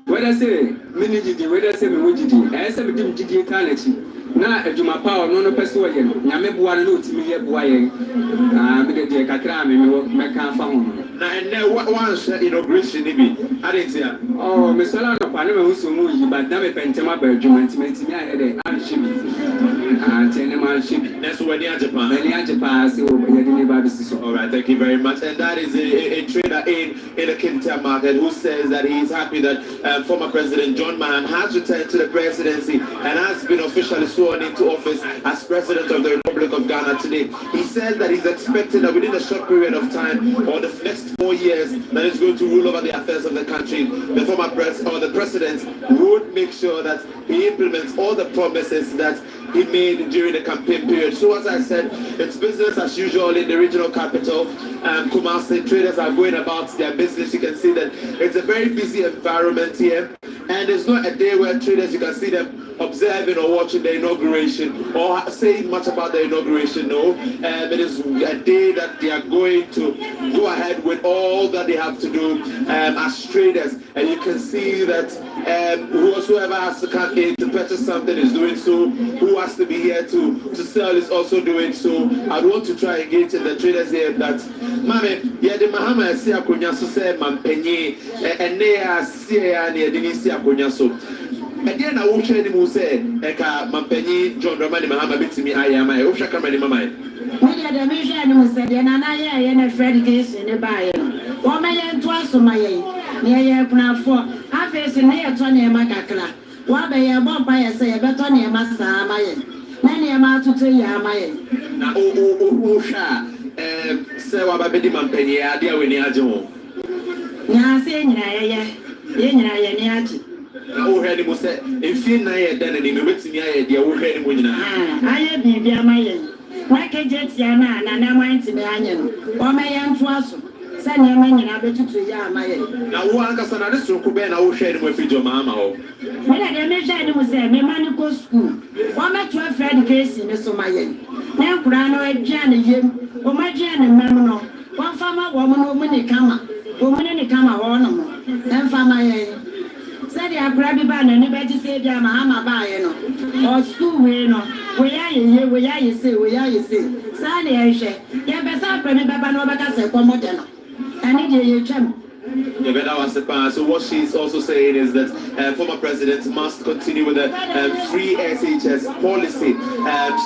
whether say mini gidi whether say me wo gidi say me dim gidi kan achi na adwuma pa no pese wo ye no nyame boa no otimi ye boa ye me de kakra me ka fa ho na enne one share inauguration ni bi adentia oh me sala no pa ne me huso mu yi ba da me pentema ba adwuma ntimi aye de an shibi tene man shibi that's when you Japan me ni Japan say o ye ni ba bisi so. All right, thank you very much. And that is a trader in the Kinta market who says that he is happy that former President John Mahama has returned to the presidency and has been officially sworn into office as President of the Republic of Ghana today. He says that he's expecting that within a short period of time, or the next 4 years, that he's going to rule over the affairs of the country. The former the president would make sure that he implements all the promises that he made during the campaign period. So as I said, it's business as usual in the regional capital. Kumasi traders are going about their business. You can see that it's a very busy environment here. And it's not a day where traders, you can see them observing or watching the inauguration or saying much about the inauguration. No, it is a day that they are going to go ahead with all that they have to do as traders. And you can see that whoever has to come in to purchase something is doing so. Who has to be here to sell is also doing so. I want to try and engage in the traders here that Mame, yeah, the Mahama is here, Kunyaso say, Mampenye, and they are here near Denisi Akunyaso. And then I will share the Muse, Eka, Mampenye, John Dramani Mahama, bit to me, I am my Osha Kamani Mamma. Media the mission said, and I am a Freddy case in the buyer. One million twice on my near Puna for half face in near Tony Macacla. One by a bomb by a say a Betony Master Amaye. Many amount to 3 Amaye. Now, Osha. Say what about Betty Mampenny? I dear when you are Joe. Now, saying, Oh, Henry was said, if you know it, then you wait to me, I dear, who had him when I have been via my why can't Yana and I went to the onion or my young twasso. Send your man and I bet you to Yamaye. Now, one can another so could be an old shade with your mamma. When I mentioned it was a mechanical school. One met to a Fred case in the Somayan. Now, Grano and Jan, or my Jan and Mamma. One farmer woman in the camera. Woman in the camera, one then farmer. Said I grab a ban and anybody say, Mahama by or school, where you say, Sally, I say, yeah, but I'm pretty bad, no, but I say, come on, I need you, champ. Yeah, but that was the part. So what she's also saying is that former president must continue with the free SHS policy.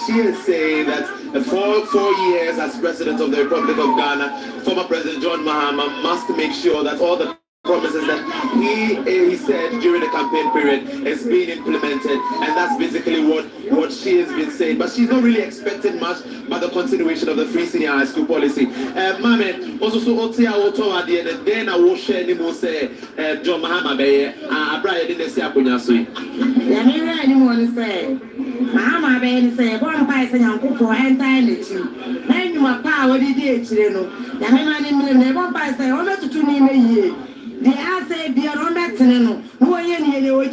She is saying that for 4 years as president of the Republic of Ghana, former President John Mahama must make sure that all the promises that he said during the campaign period is being implemented, and that's basically what she has been saying. But she's not really expecting much but the continuation of the free senior high school policy. Mame, also so Otia Oto at the end, and then I will share the most John Mahama Bay, Brian didn't say Apunasui. Yamira, anyone say Mahama Bay say, one person and Kuko entirely. Then you are power, the day, Chileno. Yamima, never by say, oh, not to 2 years. The answer be around that no. Who are you? Or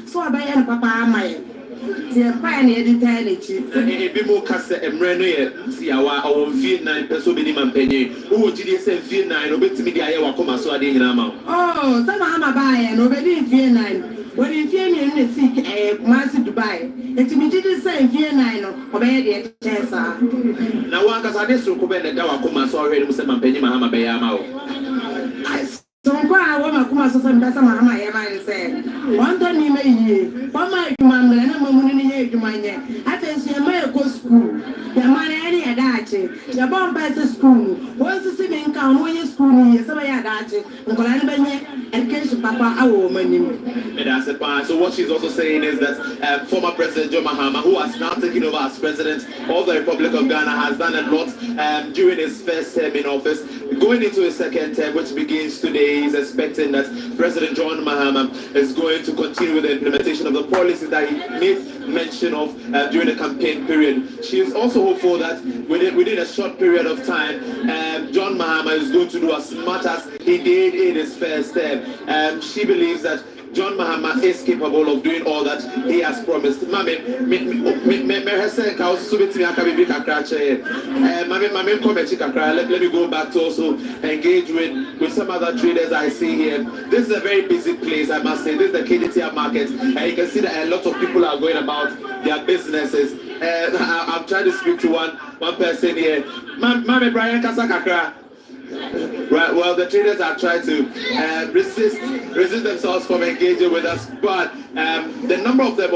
so I buy a papa. My the pioneer detailed. A bit more cast and reno, see our Vietnam, person minimum penny. Who would you say Vietnam? Obey to me, I will come as so I didn't know. Oh, some Mahama buy and obey Vietnam. What if you the sick Kumasi Dubai. It's immediately saying Vienna, obey the Chesa. Now, one can say this to Kuben and Dawa Kuma, so already Muslim Penny Mahama Bayama. So, I want my Kuma Sosa Mahama and say, one time you may hear, one might command and a moment in the year to my neck. I think you may go school. Your money any adachi, your bomb pass school. Once the singing count when you school, yes, I adachi, and Colana education papa, our money. So, what she's also saying is that former President John Mahama, who has now taken over as president of the Republic of Ghana, has done a lot during his first term in office. Going into his second term, which begins today, he's expecting that President John Mahama is going to continue with the implementation of the policies that he made mention of during the campaign period. She is also hopeful that within a short period of time, John Mahama is going to do as much as he did in his first term. She believes that John Mahama is capable of doing all that he has promised. Let me go back to also engage with some other traders I see here. This is a very busy place, I must say. This is the KDTR market, and you can see that a lot of people are going about their businesses. I'm trying to speak to one person here. Mami Brian Kasakakra. Right, well, the traders are trying to resist themselves from engaging with us, but the number of them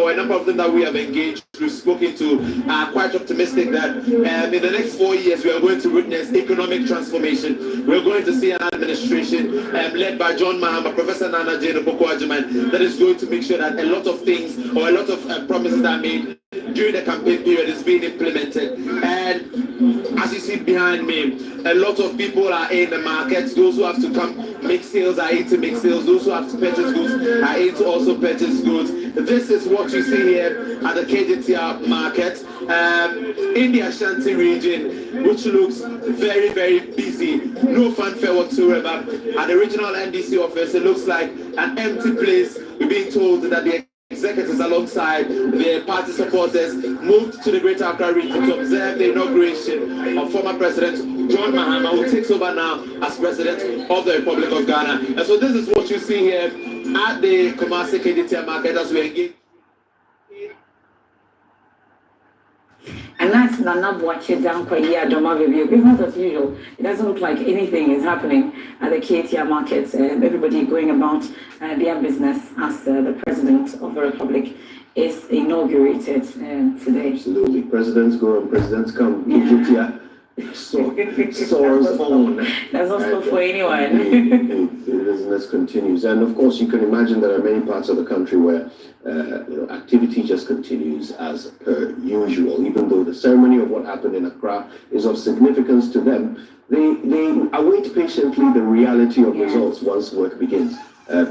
that we have engaged, we've spoken to, are quite optimistic that in the next 4 years we are going to witness economic transformation. We're going to see an administration led by John Mahama, Professor Nana Jane Opoku-Agyeman, that is going to make sure that a lot of things or a lot of promises that are made during the campaign period is being implemented. And as you see behind me, a lot of people are in the market. Those who have to come make sales are in to make sales. Those who have to purchase goods are in to also purchase goods. This is what you see here at the KGTR market in the Ashanti region, which looks very, very busy. No fanfare whatsoever. At the regional NDC office, it looks like an empty place. We're being told that the executives alongside their party supporters moved to the Greater Accra region to observe the inauguration of former President John Mahama, who takes over now as President of the Republic of Ghana. And so this is what you see here at the Kumasi KDTR market as we engage. And that's Nana Boache down kwa here Doma review. Business as usual. It doesn't look like anything is happening at the KTR markets. Everybody going about their business as the President of the Republic is inaugurated today. Absolutely. Presidents go and presidents come. KTR soars on. That's not good for anyone. The business continues. And of course, you can imagine there are many parts of the country where activity just continues as per usual. Even though the ceremony of what happened in Accra is of significance to them, they await patiently the reality of results once work begins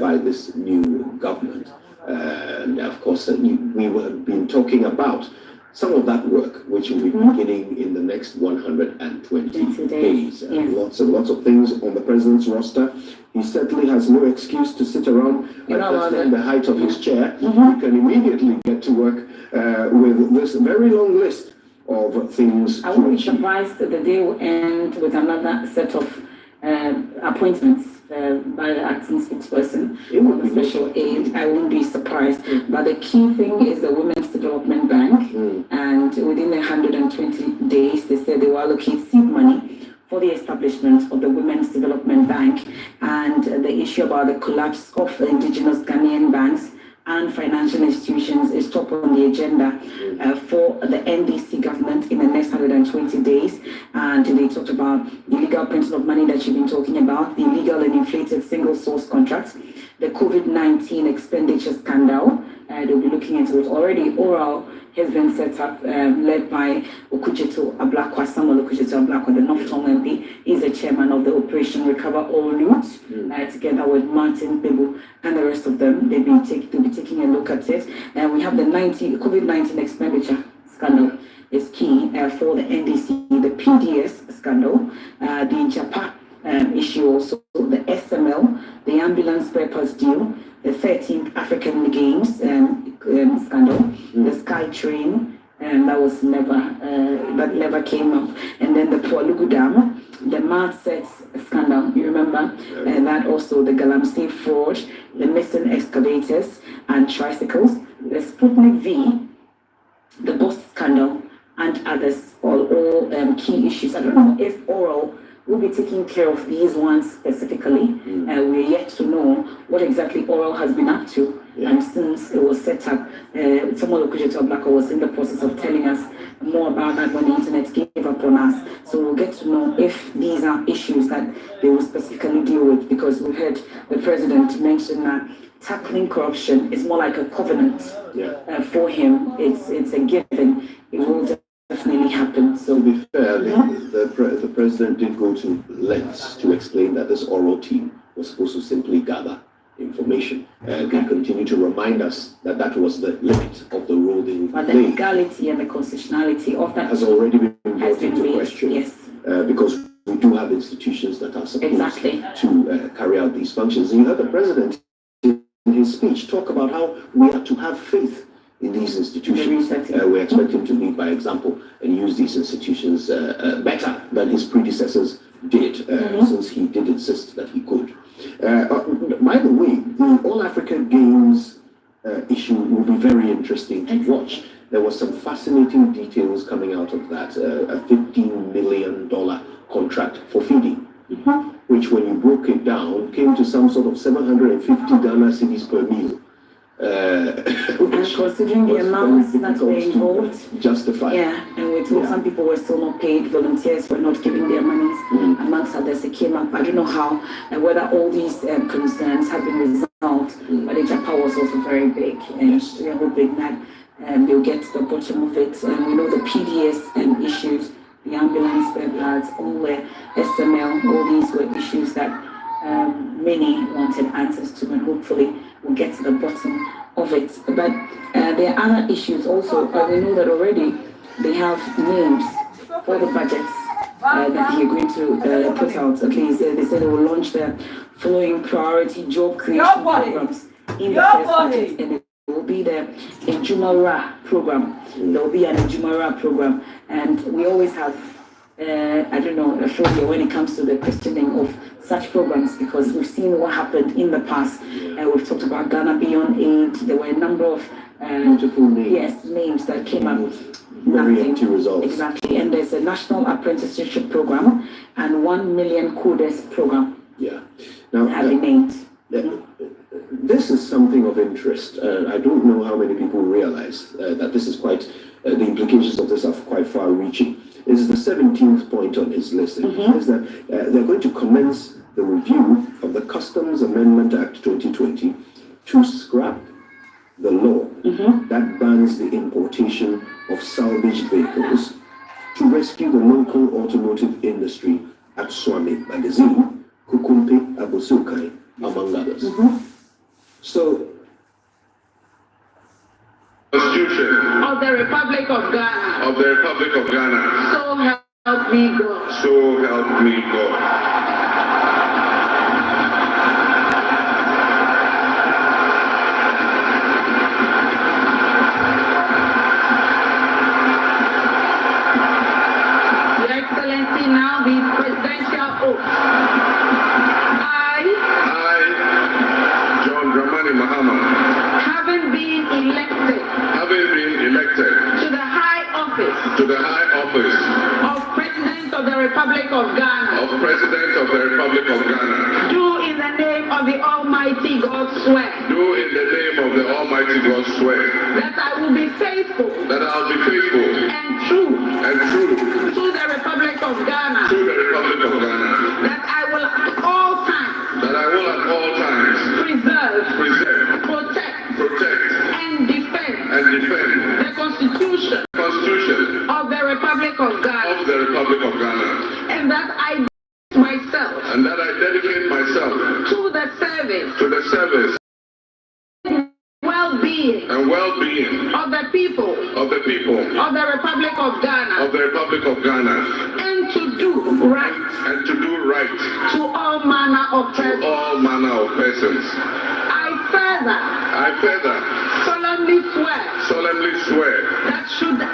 by this new government. And of course, we have been talking about some of that work, which will be beginning in the next 120 days. And lots and lots of things on the president's roster. He certainly has no excuse to sit around at the height of his chair. He can immediately get to work with this very long list of things. I won't be surprised that the day will end with another set of appointments by the acting spokesperson or the special aid. I won't be surprised. But the key thing is the Women's Development Bank, and within 120 days, they said they will allocate seed money for the establishment of the Women's Development Bank, and the issue about the collapse of the indigenous Ghanaian banks and financial institutions is top on the agenda for the NDC government in the next 120 days. And they talked about the illegal printing of money that you've been talking about, the illegal and inflated single source contracts, the COVID-19 expenditure scandal. They'll be looking into it. Already oral has been set up, led by Okucheto Ablakwa, Samuel Okucheto Ablakwa, the North Tongue MP. He's the chairman of the Operation Recover All Loot, together with Martin Bibu and the rest of them. They'll be taking a look at it. And we have the COVID-19 expenditure scandal is key for the NDC, the PDS scandal, the Japa issue also, the SML, the ambulance spare parts deal, the 13th African Games scandal, the Sky Train, that was never came up, and then the Pualugu Dam, the math sets scandal, you remember, and that also the Galamsey fraud, the missing excavators and tricycles, the Sputnik V, the Boss scandal, and others, all key issues. I don't know if Oral will be taking care of these ones specifically. We're yet to know what exactly Oral has been up to. And since it was set up, someone located to Blacker was in the process of telling us more about that when the internet gave up on us. So we'll get to know if these are issues that they will specifically deal with, because we heard the president mention that tackling corruption is more like a covenant for him. It's a given. It will definitely happen. So, to be fair, the president did go to lengths to explain that this oral team was supposed to simply gather information. And they continue to remind us that that was the limit of the role they would play. But the legality and the constitutionality of that has already been brought into question. Yes. Because we do have institutions that are supposed to carry out these functions. And you heard the president in his speech talk about how we have to have faith in these institutions. We expect him to lead by example and use these institutions better than his predecessors did, since he did insist that he could. By the way, the All Africa Games issue will be very interesting to watch. There was some fascinating details coming out of that. A $15 million contract for feeding, which when you broke it down came to some sort of 750 Ghana cedis per meal. And considering the amounts that were involved, justify. And we told some people were still not paid, volunteers were not giving their monies, amongst others. It came up. I don't know how and whether all these concerns have been resolved, but the Japan was also very big, and we are hoping that they'll get to the bottom of it. And we know the PDS issues, the ambulance spare bloods, all the SML, all these were issues that many wanted answers to, and hopefully we'll get to the bottom of it. But there are other issues also. We know that already they have names for the budgets that they're going to put out. Okay, so they said they will launch the following priority job creation programs in the first budget, and it will be the Ejumara program. There will be an Ejumara program, and we always have I don't know, a phobia when it comes to the questioning of such programs, because we've seen what happened in the past. We've talked about Ghana Beyond Aid. There were a number of beautiful names. Names that came up. Very empty results. Exactly. And there's a national apprenticeship program and 1 million coders program. Now, have been named. This is something of interest. I don't know how many people realize that this is quite, the implications of this are quite far-reaching. This is the 17th point on his list. It says that they're going to commence the review of the Customs Amendment Act 2020 to scrap the law that bans the importation of salvaged vehicles, to rescue the local automotive industry at Swami Magazine, Kukumpe, Abosukai, among others. So, Constitution of the Republic of Ghana. Of the Republic of Ghana. So help me God. So help me God. Your Excellency, now the presidential oath. I, John DRAMANI MAHAMA, having been elected to the high office of President of the Republic of Ghana, do in the name of the Almighty God swear, that I will be faithful, and true, to the Republic of Ghana, that I will at all times, preserve, protect, and defend the Constitution of the Republic of Ghana, and that I dedicate myself to the service well-being of the people of the Republic of Ghana, and to do right to all manner of persons. I further solemnly swear that should I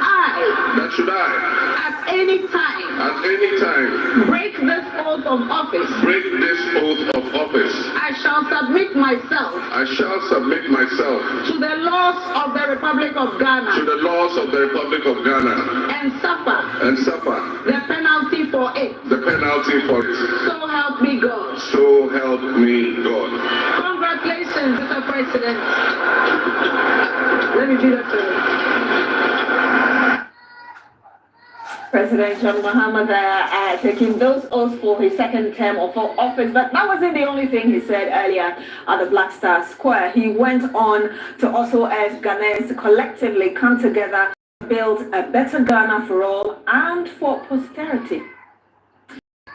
at any time break the of office. break this oath of office. I shall submit myself I shall submit myself to the laws of the Republic of to Ghana the laws of the Republic of Ghana and suffer the penalty for it. the penalty for it. So help me God. So help me God. Congratulations, Mr. President. Let me do that first. President John Mahama there taking those oaths for his second term of office. But that wasn't the only thing he said earlier at the Black Star Square. He went on to also urge Ghanaians to collectively come together to build a better Ghana for all and for posterity.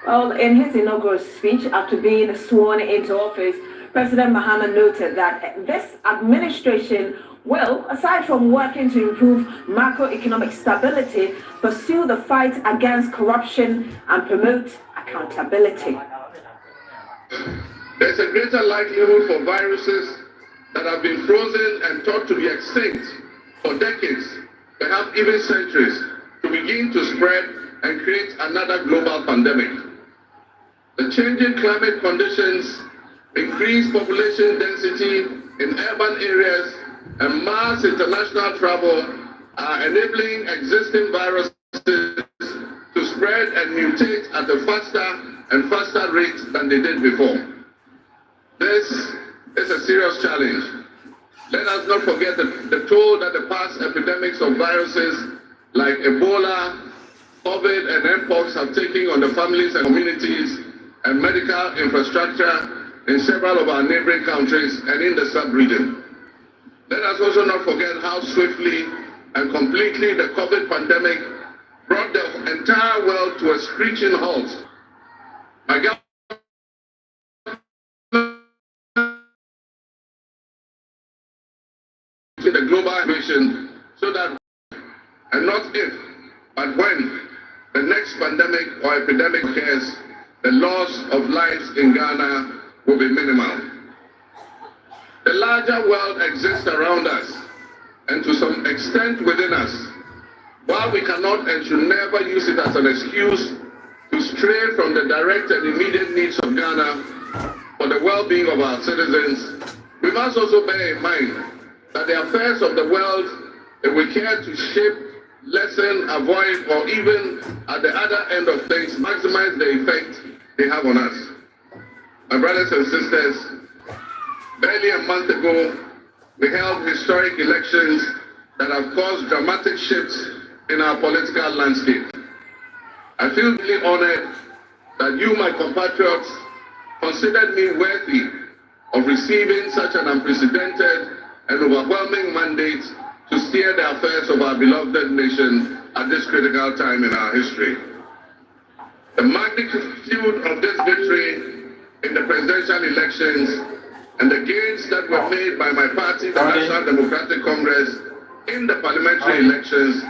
Well, in his inaugural speech after being sworn into office, President Mahama noted that this administration will, aside from working to improve macroeconomic stability, pursue the fight against corruption and promote accountability. There's a greater likelihood for viruses that have been frozen and thought to be extinct for decades, perhaps even centuries, to begin to spread and create another global pandemic. The changing climate conditions, increased population density in urban areas, and mass international travel are enabling existing viruses to spread and mutate at a faster and faster rate than they did before. This is a serious challenge. Let us not forget the toll that the past epidemics of viruses like Ebola, COVID, and Mpox have taken on the families and communities and medical infrastructure in several of our neighboring countries and in the sub-region. Let us also not forget how swiftly and completely the COVID pandemic brought the entire world to a screeching halt. My government to the global mission so that, and not if, but when the next pandemic or epidemic occurs, the loss of lives in Ghana will be minimal. The larger world exists around us and to some extent within us. While we cannot and should never use it as an excuse to stray from the direct and immediate needs of Ghana for the well-being of our citizens, we must also bear in mind that the affairs of the world, if we care to shape, lessen, avoid, or even at the other end of things, maximize the effect they have on us. My brothers and sisters, barely a month ago, we held historic elections that have caused dramatic shifts in our political landscape. I feel really honored that you, my compatriots, considered me worthy of receiving such an unprecedented and overwhelming mandate to steer the affairs of our beloved nation at this critical time in our history. The magnitude of this victory in the presidential elections and the gains that were made by my party, the National Democratic Congress, in the parliamentary elections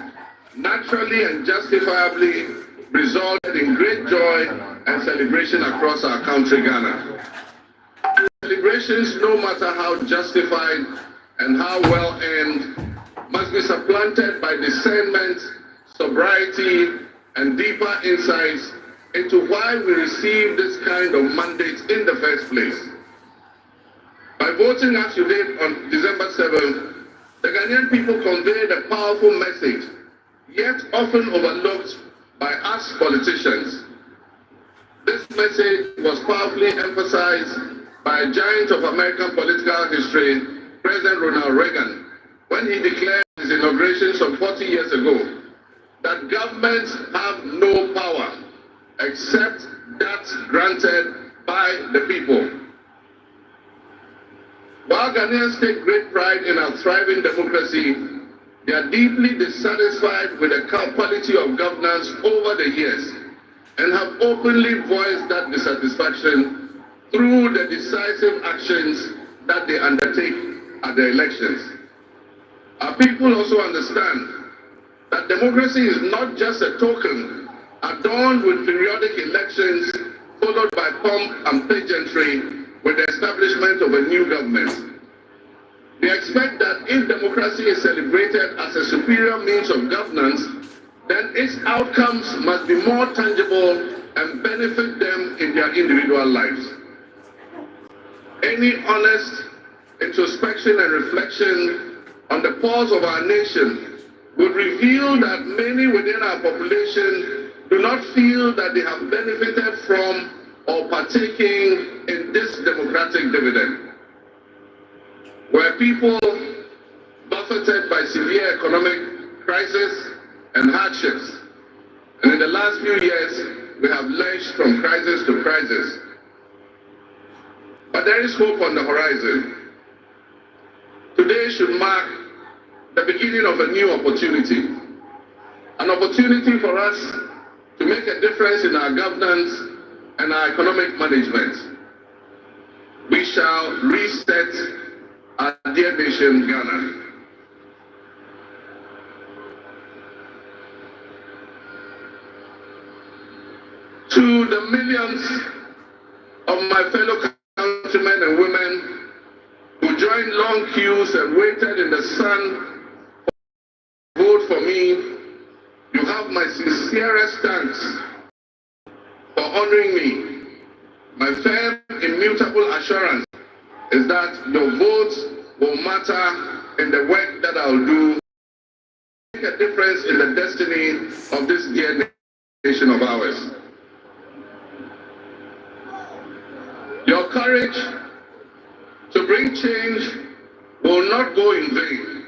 naturally and justifiably resulted in great joy and celebration across our country, Ghana. Celebrations, no matter how justified and how well earned, must be supplanted by discernment, sobriety, and deeper insights into why we received this kind of mandate in the first place. By voting as you did on December 7th, the Ghanaian people conveyed a powerful message, yet often overlooked by us politicians. This message was powerfully emphasized by a giant of American political history, President Ronald Reagan, when he declared his inauguration some 40 years ago, that governments have no power except that granted by the people. While Ghanaians take great pride in our thriving democracy, they are deeply dissatisfied with the quality of governance over the years and have openly voiced that dissatisfaction through the decisive actions that they undertake at the elections. Our people also understand that democracy is not just a token adorned with periodic elections followed by pomp and pageantry with the establishment of a new government. They expect that if democracy is celebrated as a superior means of governance, then its outcomes must be more tangible and benefit them in their individual lives. Any honest introspection and reflection on the pulse of our nation would reveal that many within our population do not feel that they have benefited from or partaking in this democratic dividend. Where people buffeted by severe economic crisis and hardships, and in the last few years, we have lurched from crisis to crisis. But there is hope on the horizon. Today should mark the beginning of a new opportunity. An opportunity for us to make a difference in our governance and our economic management. We shall reset our dear nation, Ghana. To the millions of my fellow countrymen and women who joined long queues and waited in the sun to vote for me, you have my sincerest thanks for honoring me. My firm, immutable assurance is that your vote will matter in the work that I'll do, make a difference in the destiny of this dear nation of ours. Your courage to bring change will not go in vain.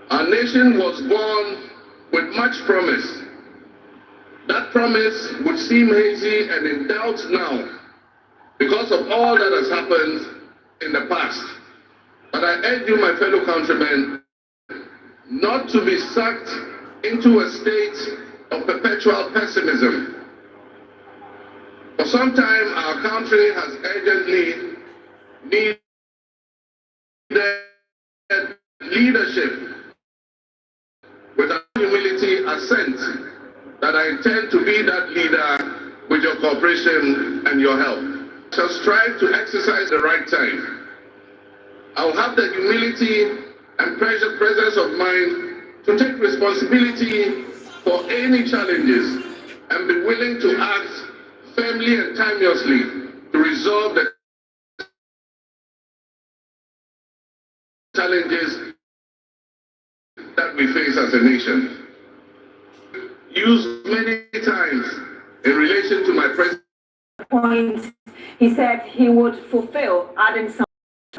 Our nation was born with much promise. That promise would seem hazy and in doubt now because of all that has happened in the past. But I urge you, my fellow countrymen, not to be sucked into a state of perpetual pessimism. For some time, our country has urgently needed leadership. With our humility, assent that I intend to be that leader with your cooperation and your help. I shall strive to exercise the right time. I will have the humility and presence of mind to take responsibility for any challenges and be willing to act firmly and timeously to resolve the challenges that we face as a nation. Used many times in relation to my president. Point, he said he would fulfill, adding some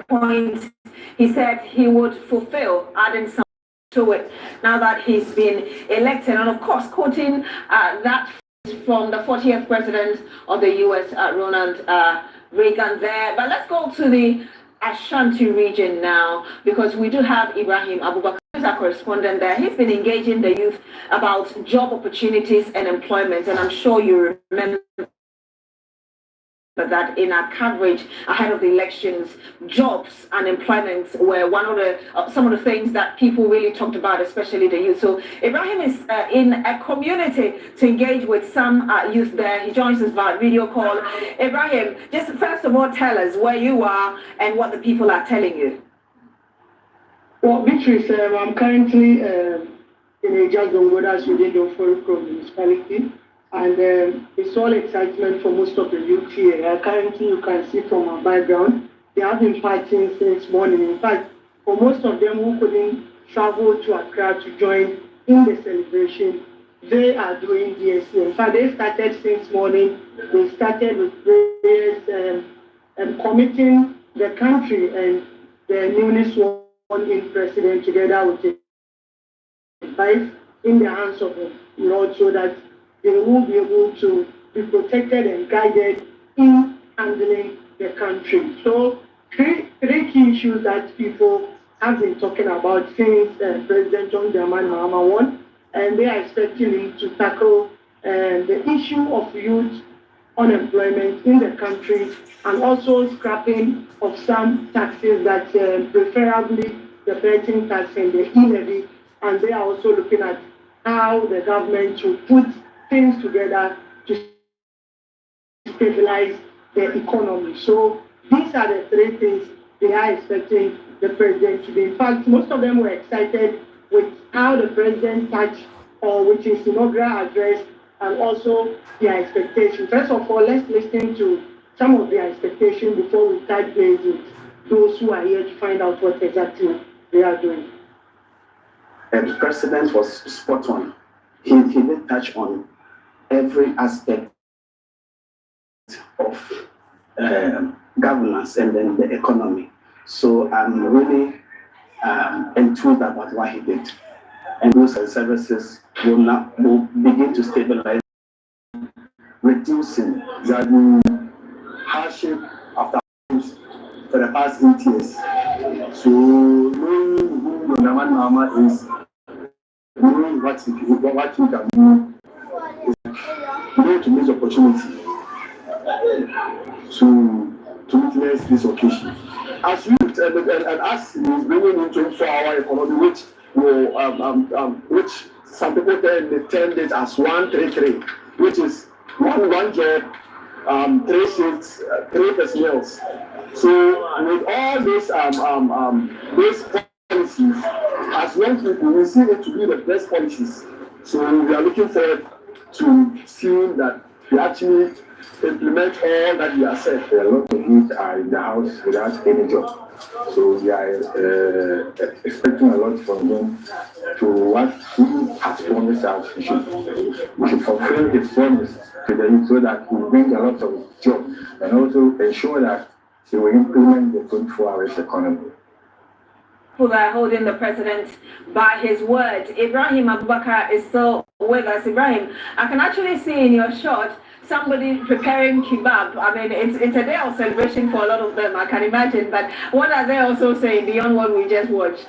point. He said he would fulfill, adding some to it now that he's been elected, and of course quoting that from the 40th president of the U.S., Ronald Reagan there. But let's go to the Ashanti region now, because we do have Ibrahim Abubakar, who's our correspondent there. He's been engaging the youth about job opportunities and employment, and I'm sure you remember that in our coverage ahead of the elections, jobs and employment were one of the some of the things that people really talked about, especially the youth. So Ibrahim is in a community to engage with some youth there. He joins us via video call. Ibrahim, just first of all, tell us where you are and what the people are telling you. Well, Beatrice, I'm currently in a Jagongo, that's within the Ofori municipality. And it's all excitement for most of the youth here. Currently, you can see from our background, they have been fighting since morning. In fact, for most of them who couldn't travel to Accra to join in the celebration, they are doing DSC. In fact, they started since morning. They started with prayers and committing the country and the newly sworn-in president together with the fight in the hands of the Lord, so that they will be able to be protected and guided in handling the country. So three key issues that people have been talking about since President John Dramani Mahama won, and they are expecting him to tackle the issue of youth unemployment in the country, and also scrapping of some taxes that preferably the betting tax and the e-levy, and they are also looking at how the government should put things together to stabilize the economy. So these are the three things they are expecting the president to do. In fact, most of them were excited with how the president touched, or with his inaugural address, and also their expectations. First of all, let's listen to some of their expectations before we start with those who are here to find out what exactly they are doing. And the president was spot on. He did touch on every aspect of governance and then the economy. So I'm really enthused about what he did. And goods and services will begin to stabilize, reducing the hardship after for the past 8 years. So knowing who DRAMANI MAHAMA is, knowing what he can do, is going to this opportunity to witness this occasion. As you and as he is bringing in 24-hour economy, which will which some people term it as 133, which is one job, 3 shifts, 3 personnel. So with all these policies, as young people, we see it to be the best policies. So we are looking forward to seeing that we actually implement all that we have said. A lot of youth are in the house without any job. So we are expecting a lot from him to what he has promised us. We should fulfill his promise to the youth so that we bring a lot of jobs and also ensure that we will implement the 24 hours economy. People are holding the president by his word. Ibrahim Abubakar is still with us. Ibrahim, I can actually see in your shot somebody preparing kebab. I mean, it's a day of celebration for a lot of them, I can imagine. But what are they also saying beyond what we just watched?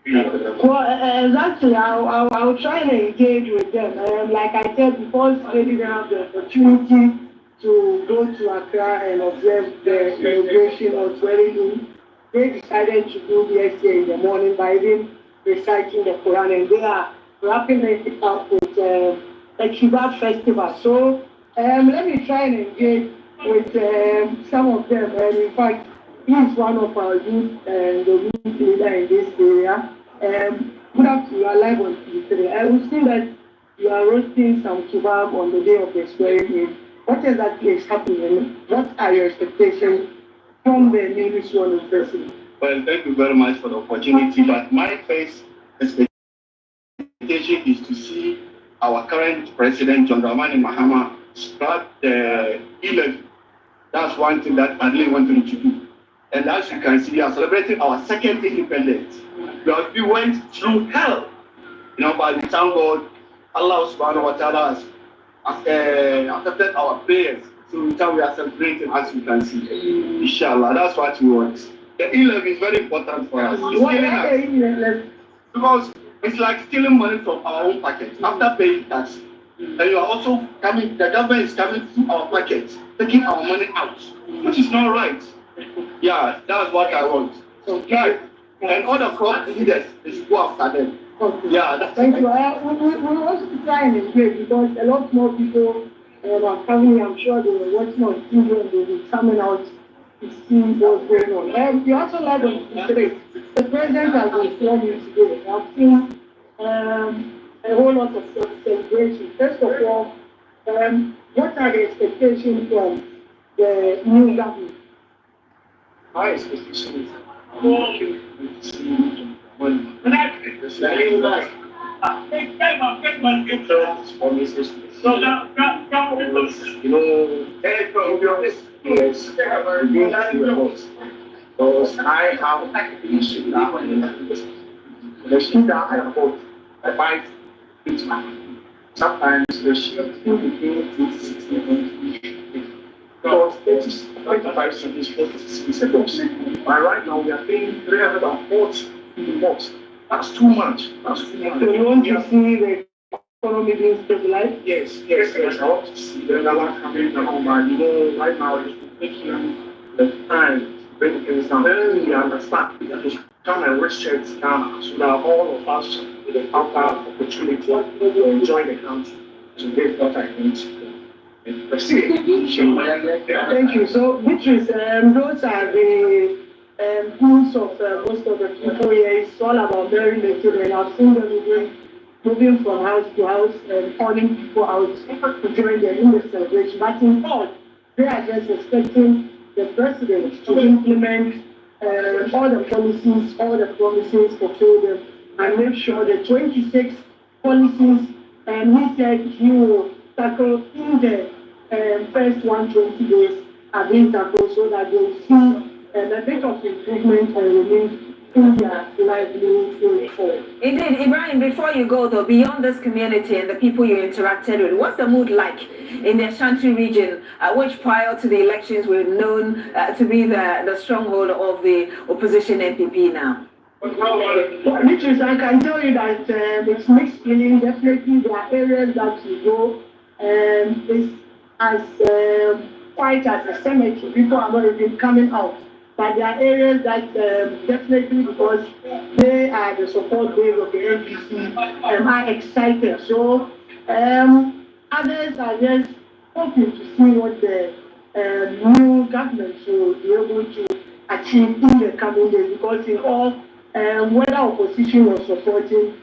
Well, exactly. I'll try and engage with them. Like I said before, they didn't have the opportunity to go to Accra and observe the inauguration of Swahili. They decided to do yesterday in the morning by even reciting the Quran, and they are wrapping it up with a kebab festival. So let me try and engage with some of them. And in fact, he is one of our youth and the youth leader in this area. Good afternoon, you are live on TV today. I will see that you are roasting some kebab on the day of the swearing. What exactly is happening? What are your expectations from the newly sworn president? Well, thank you very much for the opportunity, but my first expectation is to see our current president, John DRAMANI MAHAMA, start the 11th. That's one thing that I really wanted to do. And as you can see, we are celebrating our second independence. We went through hell, but we thank God, Allah subhanahu wa ta'ala has accepted our prayers. So we are celebrating, as you can see. Inshallah, that's what we want. The 11 is very important for us. Because it's like stealing money from our own pocket after paying tax. And you are also coming, the government is coming through our pockets, taking our money out, which is not right. Yeah, that's what I want. So, right. And all the crop leaders is go after them. Okay. Yeah, thank you. We also try and engage because a lot more people are coming. I'm sure they were watching on TV and they will be coming out to see what's going on. We also like on today. The president has been sworn in today. I've seen a whole lot of celebration. First of all, what are the expectations from the new government? My expectations. Because I have the issue now and the sheet that I bought, I buy each month. Sometimes the sheet will be paying 260. Because 25 cents, 40 cents. But right now we are paying 340 in the box. That's too much. That's too much. So you want to see the economy being stabilized? Yes. I want to see the dollar coming down. But right now it's taking the time. When things down, then we understand that we come and research Ghana so that all of us will have that opportunity to enjoy the country to get what I need to proceed. Thank you. So, Beatrice, those are the goals of most of the people here. It's all about very naked, and I've seen them doing moving from house to house and calling people out to join them in the celebration. But in all, they are just expecting the president to implement all the policies, all the promises, fulfill them, and make sure the 26 policies, and he said he will tackle in the first 120 days are being tackled so that they will see a bit of improvement and relief in their livelihood going forward. Indeed, Ibrahim, before you go though, beyond this community and the people you interacted with, what's the mood like in the Ashanti region, which prior to the elections were known to be the stronghold of the opposition NPP now? Well, Mitchell, I can tell you that it's mixed feeling. Definitely, there are areas that you go it's as quite as a cemetery. People are not even coming out. But there are areas that definitely, because they are the support base of the NPC, are excited. So others are just hoping to see what the new government will be able to achieve in the coming days. Because in all, whether opposition or supporting,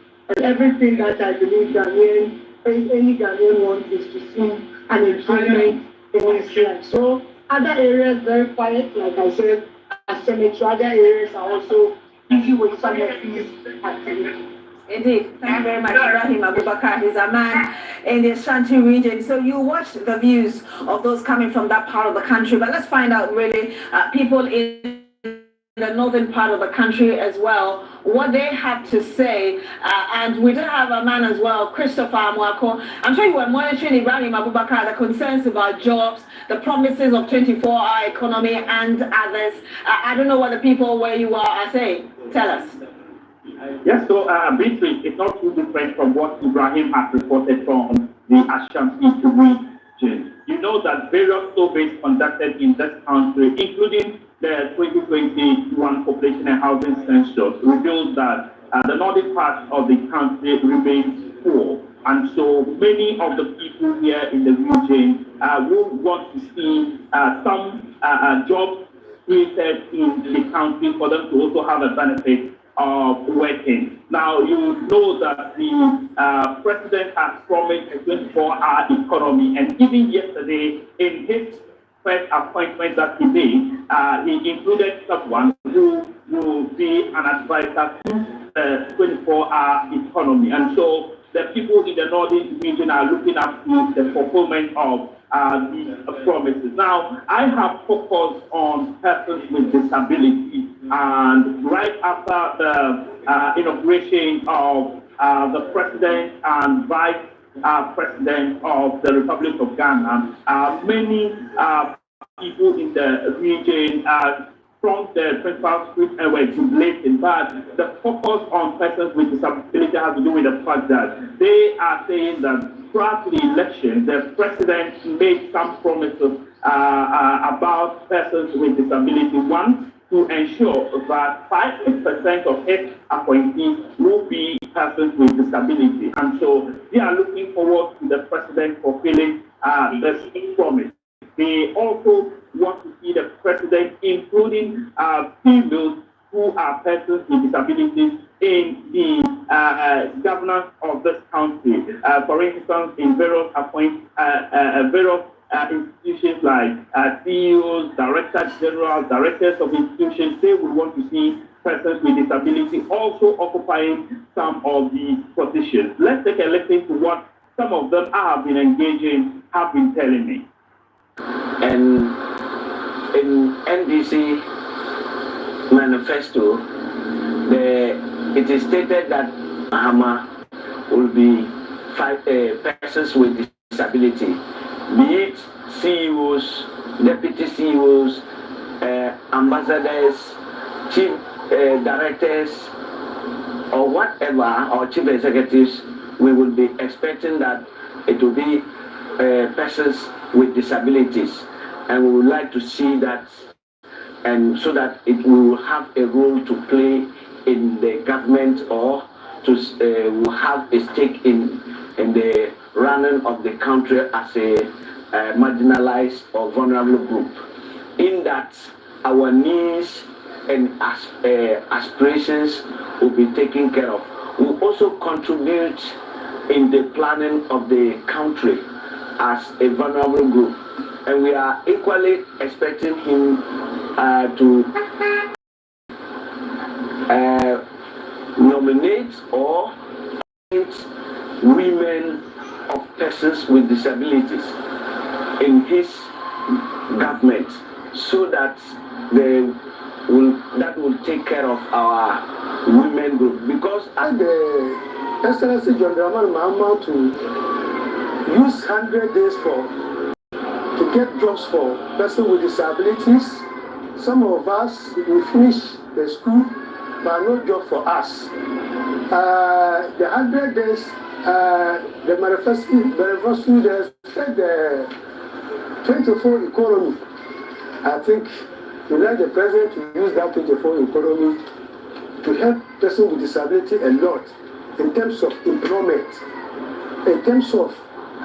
everything that I believe Ghanaian, any Ghanaian wants is to see an improvement in his life. So other areas very quiet, like I said, as cemetery. Other areas are also busy with some of these activities. Indeed. Thank you very much, Ibrahim Abubakar. He's a man in the Ashanti region. So you watch the views of those coming from that part of the country. But let's find out really people in the northern part of the country as well, what they have to say. And we do have a man as well, Christopher Amwako. I'm sure you were monitoring Ibrahim Abubakar, the concerns about jobs, the promises of 24-hour economy and others. I don't know what the people where you are saying. Tell us. Yes, so Beatrice, it's not too different from what Ibrahim has reported from the Ashanti region. You know that various surveys conducted in this country, including the 2021 Population and Housing Census, revealed that the northern part of the country remains poor. And so many of the people here in the region will want to see some jobs created in the country for them to also have a benefit of working. Now, you know that the president has promised a 24-hour economy, and even yesterday, in his first appointment that he made, he included someone who will be an advisor to the 24-hour economy. And so the people in the northern region are looking up to the fulfillment of these promises. Now, I have focused on persons with disability, and right after the inauguration of the president and vice president of the Republic of Ghana, many people in the region from the principal street were jubilating, but the focus on persons with disability has to do with the fact that they are saying that throughout the election, the president made some promises about persons with disability. One, to ensure that 5% of his appointees will be persons with disability. And so they are looking forward to the president fulfilling this promise. They also want to see the president including females who are persons with disabilities in the governance of this country. For instance, in various institutions like CEOs, directors general, directors of institutions, they would want to see persons with disability also occupying some of these positions. Let's take a listen to what some of them have been engaging, have been telling me. And in NDC manifesto, it is stated that MAHAMA will be persons with disability, be it CEOs, deputy CEOs, ambassadors, chief directors, or whatever, or chief executives. We will be expecting that it will be persons with disabilities, and we would like to see that, and so that it will have a role to play in the government, or to will have a stake in the running of the country as a marginalized or vulnerable group. In that, our needs and aspirations will be taken care of. We also also contribute in the planning of the country as a vulnerable group. And we are equally expecting him to nominate or appoint women of persons with disabilities in his government, so that that will take care of our women group. Because the Excellency John Dramani Mahama to use 100 days to get jobs for persons with disabilities. Some of us will finish the school, but no job for us. The 100 days, the manifesto they said the 24 economy. I think we like the president to use that 24 economy to help persons with disability a lot in terms of employment, in terms of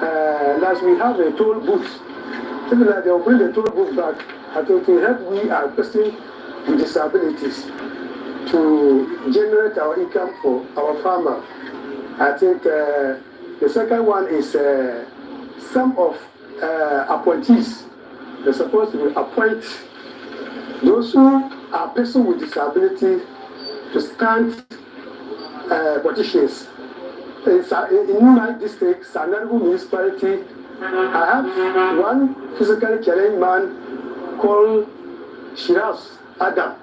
as we have a toll booth. Even like they'll bring the toll booth back, I think to help we are persons with disabilities to generate our income for our farmer. I think the second one is some of appointees. They're supposed to appoint those who are persons with disability to stand petitions. In my district, Sanargu municipality, I have one physically challenged man called Shiraz Adam.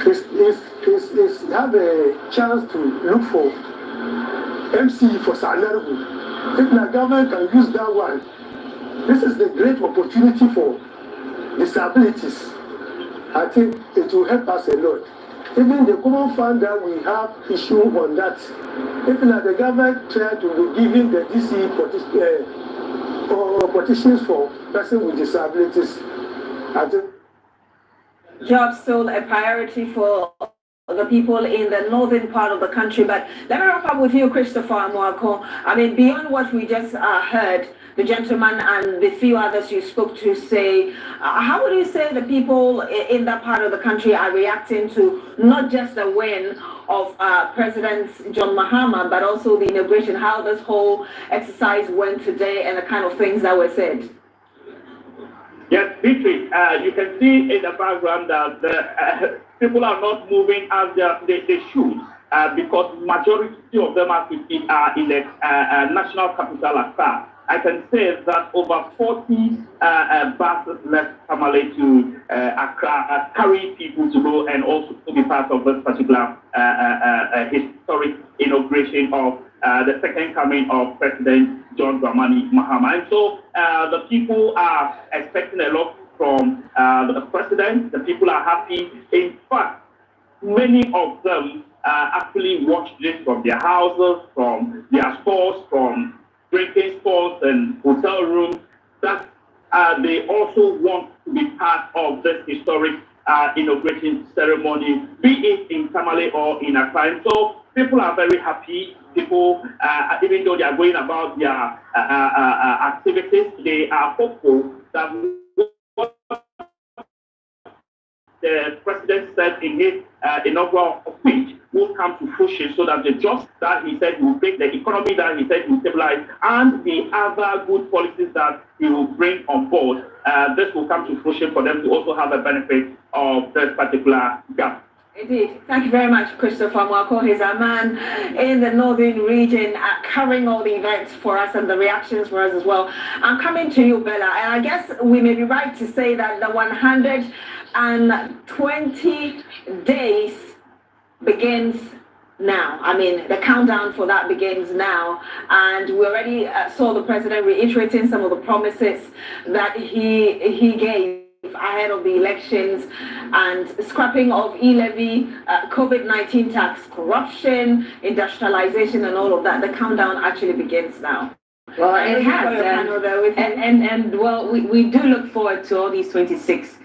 He's have a chance to look for MC for Sanargu. If the government can use that one, this is the great opportunity for disabilities. I think it will help us a lot. Even the common fund that we have issue on that, even the government try to be giving the DC petitions for persons with disabilities. I think jobs still a priority for the people in the northern part of the country. But let me wrap up with you, Christopher Amoako. I mean, beyond what we just heard, the gentleman and the few others you spoke to say, how would you say the people in that part of the country are reacting to not just the win of President John Mahama, but also the inauguration, how this whole exercise went today and the kind of things that were said? Yes, Beatrice, you can see in the background that the, people are not moving as they should, because majority of them are in the national capital, Accra. I can say that over 40 buses left Tamale to Accra, carrying people to go and also to be part of this particular historic inauguration of the second coming of President John Dramani Mahama. And so the people are expecting a lot from the president. The people are happy. In fact, many of them actually watch this from their houses, from their stores, from drinking spots and hotel rooms, that they also want to be part of this historic inauguration ceremony, be it in Tamale or in Accra. And so people are very happy. People, even though they are going about their activities, they are hopeful that what the president said in his inaugural speech will come to fruition, so that the jobs that he said will bring, the economy that he said will stabilize, and the other good policies that he will bring on board, this will come to fruition for them to also have a benefit of this particular gap. Indeed. Thank you very much, Christopher Mwako. He's a man in the northern region covering all the events for us and the reactions for us as well. I'm coming to you, Bella, and I guess we may be right to say that the 120 days begins now. I mean, the countdown for that begins now, and we already saw the president reiterating some of the promises that he gave ahead of the elections, and scrapping of e-levy, COVID-19 tax, corruption, industrialization, and all of that. The countdown actually begins now. Well, it has, and well, we do look forward to all these 26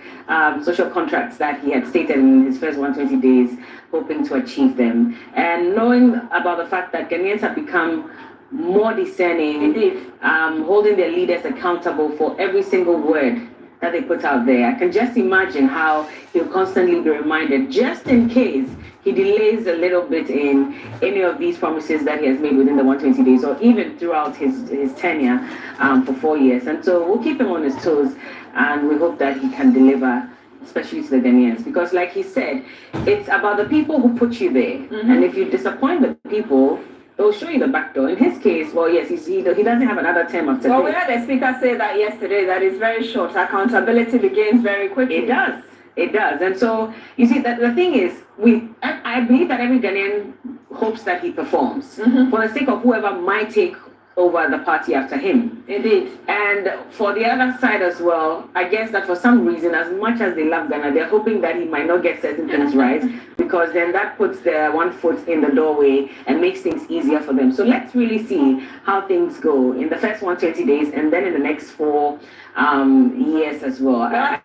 social contracts that he had stated in his first 120 days, hoping to achieve them. And knowing about the fact that Ghanaians have become more discerning, indeed, holding their leaders accountable for every single word that they put out there, I can just imagine how he'll constantly be reminded, just in case he delays a little bit in any of these promises that he has made within the 120 days, or even throughout his tenure for 4 years. And so we'll keep him on his toes, and we hope that he can deliver, especially to the Ghanaians, because like he said, it's about the people who put you there. And if you disappoint the people, they'll show you the back door. In his case, well, yes, he doesn't have another term after Well, this. we had the speaker say that yesterday, that it's very short. Accountability begins very quickly. It does. It does. And so, you see, that the thing is, I believe that every Ghanaian hopes that he performs for the sake of whoever might take over the party after him. Indeed. And for the other side as well, I guess that for some reason, as much as they love Ghana, they're hoping that he might not get certain things right, because then that puts their one foot in the doorway and makes things easier for them. So let's really see how things go in the first 120 days and then in the next 4 years as well.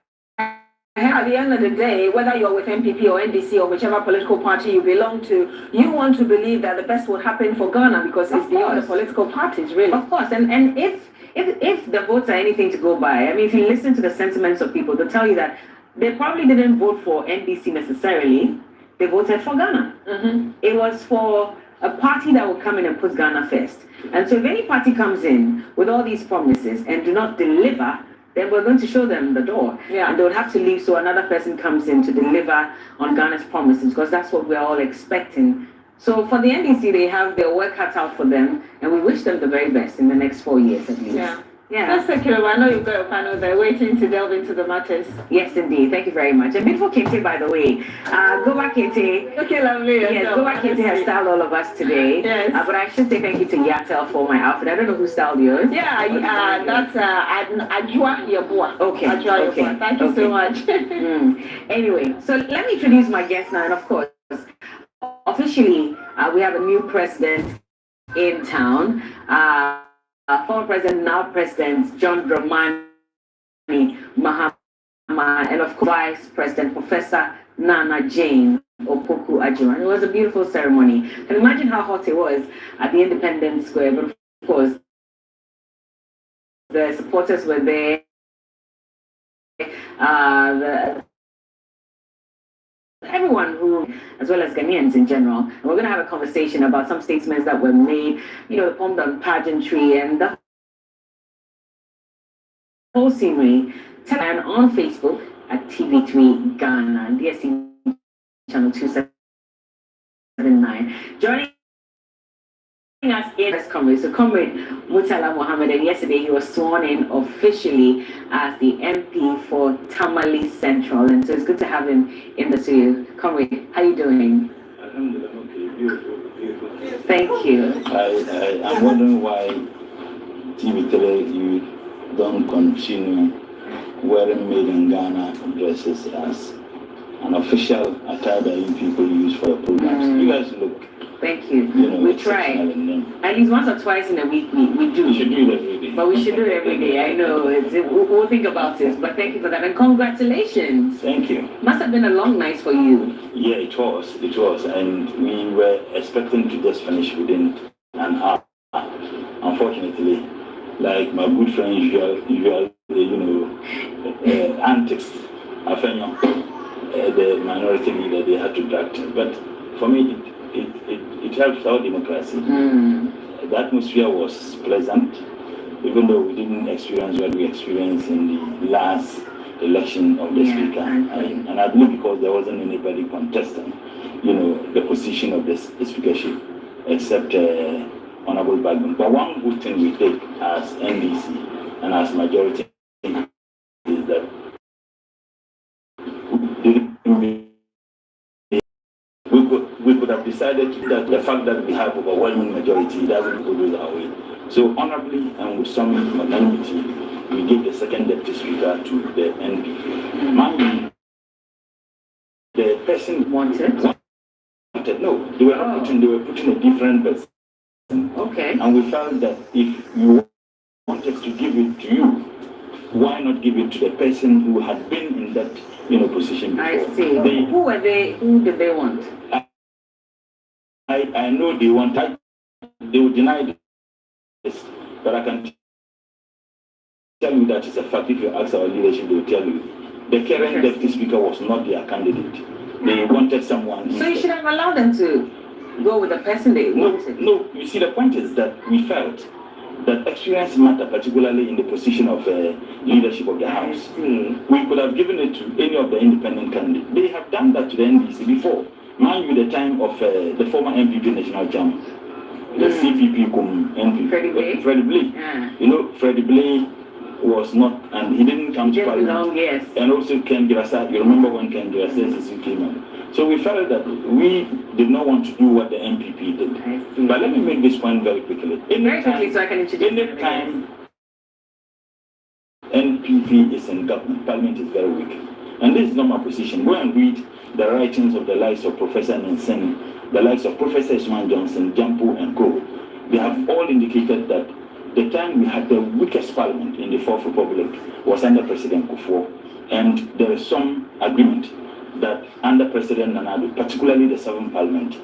At the end of the day, whether you're with MPP or NDC or whichever political party you belong to, you want to believe that the best will happen for Ghana, because it's beyond the political parties, really. Of course, and if the votes are anything to go by, I mean, if you listen to the sentiments of people, they'll tell you that they probably didn't vote for NDC necessarily, they voted for Ghana. It was for a party that will come in and put Ghana first. And so if any party comes in with all these promises and do not deliver, then we're going to show them the door. And they would have to leave so another person comes in to deliver on Ghana's promises, because that's what we're all expecting. So for the NDC, they have their work cut out for them, and we wish them the very best in the next 4 years at least. Let's take care of. I know you've got a panel there waiting to delve into the matters. Yes, indeed. Thank you very much. And beautiful Kente, by the way. Go back, Kente. Okay, lovely. Yes, Go back, Kente has styled all of us today. Yes. But I should say thank you to Yatel for my outfit. I don't know who styled yours. That's Ajwa Yabua. Okay. Ajwa Yabua. Thank you so much. Anyway, so let me introduce my guest now. And of course, officially, we have a new president in town. Former president, now president, John Dramani Mahama, and of course, Vice President, Professor Nana Jane Opoku Ajiman. It was a beautiful ceremony. You can imagine how hot it was at the Independence Square, but of course, the supporters were there. Everyone who, as well as Ghanaians in general, and we're going to have a conversation about some statements that were made, you know, the Pomdon pageantry and the whole scenery. And on Facebook at TV3 Ghana, DSC channel 279. Joining us in this comrade, so Comrade Murtala Mohammed, and yesterday he was sworn in officially as the MP for Tamale Central, and so it's good to have him in the studio. Comrade, how are you doing? Thank you. I'm wondering why TV3 you don't continue wearing made in Ghana dresses as an official attire that you people use for your programs. You guys look. Thank you. We try. At least once or twice in a week, we do. You should do it every day. But we should do it every day. I know. We'll think about it. But thank you for that. And congratulations. Thank you. Must have been a long night for you. Yeah, it was. It was. And we were expecting to just finish within an hour. Unfortunately, like my good friend usual antics, the minority leader, they had to drag it. But for me, it helps our democracy. The atmosphere was pleasant, even though we didn't experience what we experienced in the last election of the speaker. And I believe because there wasn't anybody contesting, the position of the speakership, except Honorable Bagman. But one good thing we take as NDC and as majority is that we could have decided that the fact that we have overwhelming majority doesn't go our way. So honorably and with some magnanimity, we gave the second deputy speaker to the NP. Mind the person wanted. No, they were not putting. They were putting a different person. Okay. And we felt that if you wanted to give it to you, why not give it to the person who had been in that position before? I see. Who were they? Who did they want? I know they want. They will deny this, but I can tell you that is a fact. If you ask our leadership, they will tell you. The current deputy speaker was not their candidate. They wanted someone. So you should have allowed them to go with the person they wanted. No, you see, the point is that we felt that experience matter, particularly in the position of leadership of the House. We could have given it to any of the independent candidates. They have done that to the NDC before. Mind you, the time of the former MPP National Jam, the CPP MP, Freddie Blay. You know, Freddie Blay was not, and he didn't come to Parliament. Yes. And also Ken Girassa, you remember when Ken Girassa came up. So we felt that we did not want to do what the MPP did. But let me make this point very quickly. Very quickly, so I can introduce any time NPP is in government, Parliament is very weak. And this is not my position. Go and read the writings of the likes of Professor Nseni, the likes of Professor Isman Johnson, Jampo and Co. They have all indicated that the time we had the weakest parliament in the Fourth Republic was under President Kufuor. And there is some agreement that under President Nana, particularly the Seventh Parliament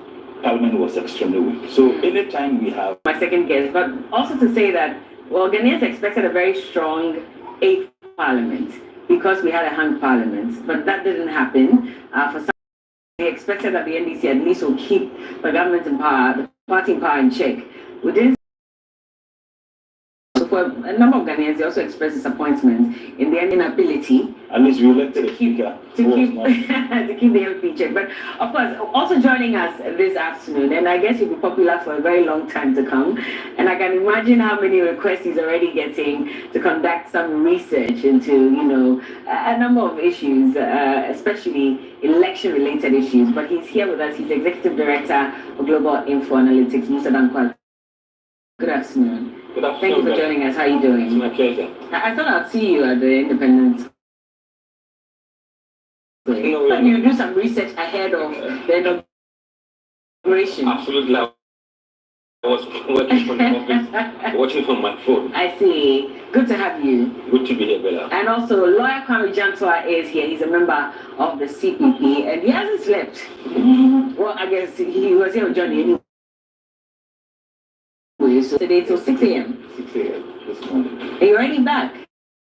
was extremely weak. So anytime we have... My second guess, but also to say that, well, Ghanaians expected a very strong 8th Parliament because we had a hung Parliament, but that didn't happen. For some, we expected that the NDC at least will keep the government in power, the party in power in check. We didn't. So for a number of Ghanaians, they also expressed disappointment in their inability at least we elected a speaker to keep the LP check. But of course, also joining us this afternoon, and I guess he'll be popular for a very long time to come. And I can imagine how many requests he's already getting to conduct some research into, you know, a number of issues, especially election-related issues. But he's here with us. He's Executive Director of Global Info Analytics, Mr. Dankwa. Good afternoon. Good afternoon. Thank you for joining us. How are you doing? It's my pleasure. I thought I'd see you at the Independence. But you do some research ahead of the inauguration. Absolutely. I was working from the office, watching from my phone. I see. Good to have you. Good to be here, Bella. And also, Lawyer Kwame Jantua is here. He's a member of the CPP, and he hasn't slept. Well, I guess he was here with Johnny anyway. So today till 6 a.m. 6 a.m. this morning. Are you already back?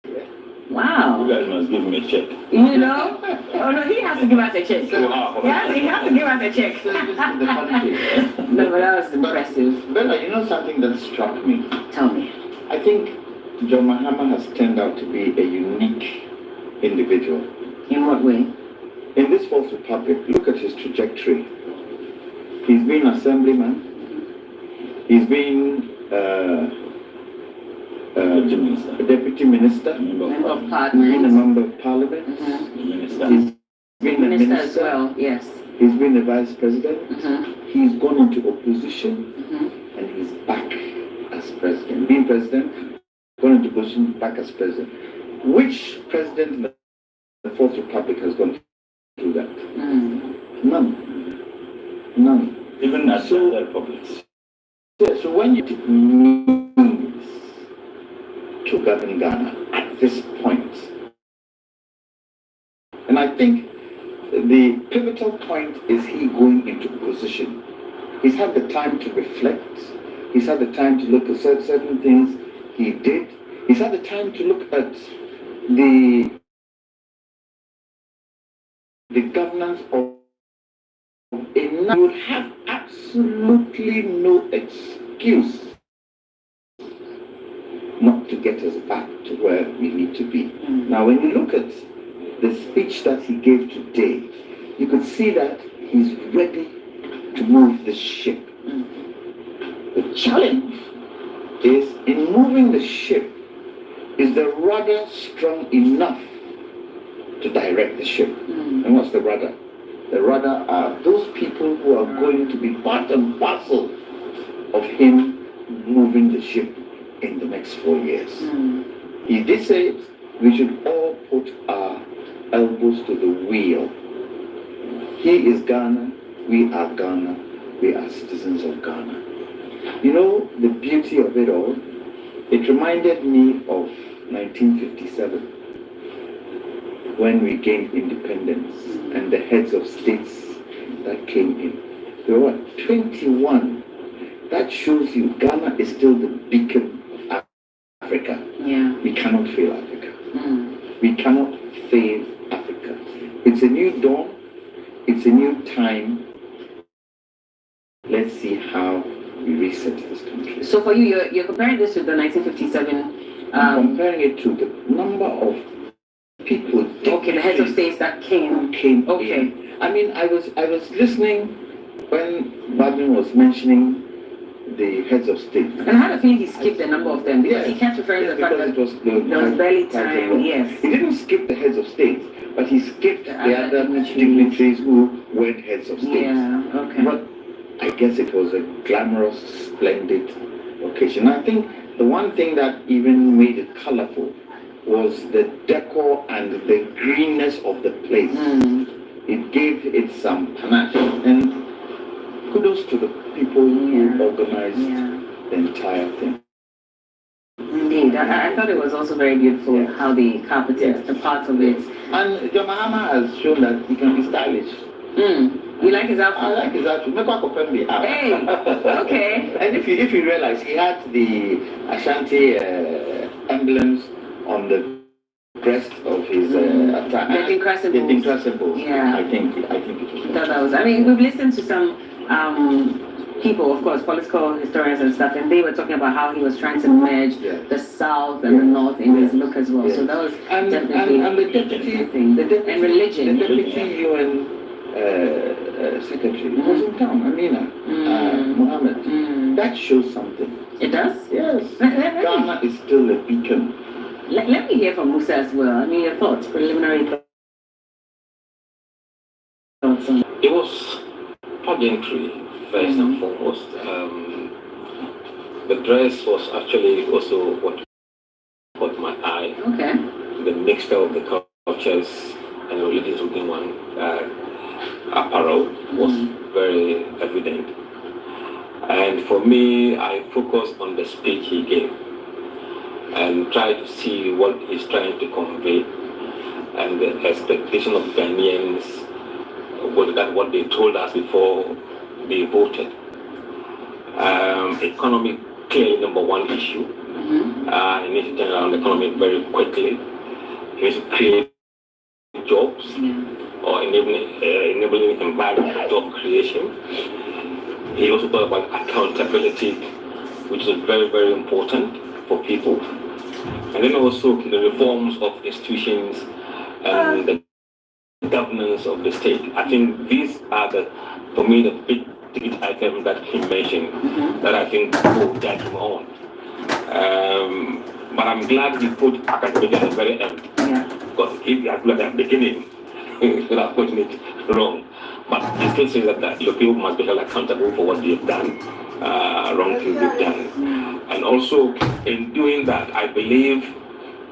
Yeah. Wow. You guys must give me a check. You know? Oh no, he has to give us a check. Wow. He has to give us a check. No, but that was impressive. Bella, you know something that struck me? Tell me. I think John Mahama has turned out to be a unique individual. In what way? In this Fourth Republic, look at his trajectory. He's been assemblyman. He's been deputy minister, member of parliament, been a member of parliament, minister. He's been a minister as well. Yes. He's been a vice president. He's gone into opposition, and he's back as president. Being president, gone into opposition, back as president. Which president in the Fourth Republic has gone through that? None. Even as the republics. So when you means to govern Ghana at this point, and I think the pivotal point is he going into position. He's had the time to reflect. He's had the time to look at certain things he did. He's had the time to look at the governance of you would have absolutely no excuse not to get us back to where we need to be. Now, when you look at the speech that he gave today, you could see that he's ready to move the ship. The challenge is in moving the ship, is the rudder strong enough to direct the ship? And what's the rudder? The rudder are those people who are going to be part and parcel of him moving the ship in the next 4 years. He did say we should all put our elbows to the wheel. He is Ghana, we are Ghana, we are citizens of Ghana. You know, the beauty of it all, it reminded me of 1957. When we gained independence and the heads of states that came in. There were 21. That shows you Ghana is still the beacon of Africa. Yeah. We cannot fail Africa. We cannot fail Africa. It's a new dawn. It's a new time. Let's see how we reset this country. So for you, you're comparing this to the 1957. I'm comparing it to the number of people. Okay, the heads of states that came. Okay. In. I mean, I was listening when Badman was mentioning the heads of state. And I had a feeling he skipped a number of them because he kept referring to the fact that there was barely time. Yes. He didn't skip the heads of states, but he skipped the other dignitaries who weren't heads of states. Yeah. Okay. But I guess it was a glamorous, splendid occasion. I think the one thing that even made it colorful was the decor and the greenness of the place. It gave it some panache. And kudos to the people who organized the entire thing. Indeed. I thought it was also very beautiful how they carpeted the parts of it. And John Mahama has shown that he can be stylish. You like his outfit? I like his outfit. Hey, okay. And if you realize, he had the Ashanti emblems on the breast of his attire. The Dinkra symbols. Yeah. I think it was. I mean, we've listened to some people, of course, political historians and stuff, and they were talking about how he was trying to merge the South and the North in his look as well. So that was definitely and the deputy thing. And religion. The deputy UN secretary was in town, Amina Mohammed. That shows something. It does? Yes. Ghana is still a beacon. Let me hear from Musa as well. I mean, your thoughts, preliminary thoughts. It was pageantry, first and foremost. The dress was actually also what caught my eye. Okay. The mixture of the cultures and the religions within one apparel was very evident. And for me, I focused on the speech he gave and tried to see what he's trying to convey and the expectation of Ghanaians, what they told us before they voted. Economy, clearly number one issue. He needs to turn around the economy very quickly. He needs to create jobs or enabling environment for job creation. He also talked about accountability, which is very, very important for people. And then also the reforms of institutions and the governance of the state. I think these are for me, the big ticket items that he mentioned that I think will judge him on. But I'm glad he put accountability at the very end. Because if he had put at the beginning, he would have gotten it wrong. But he still says that the people must be held accountable for what they've done, wrong things they've done. And also, in doing that, I believe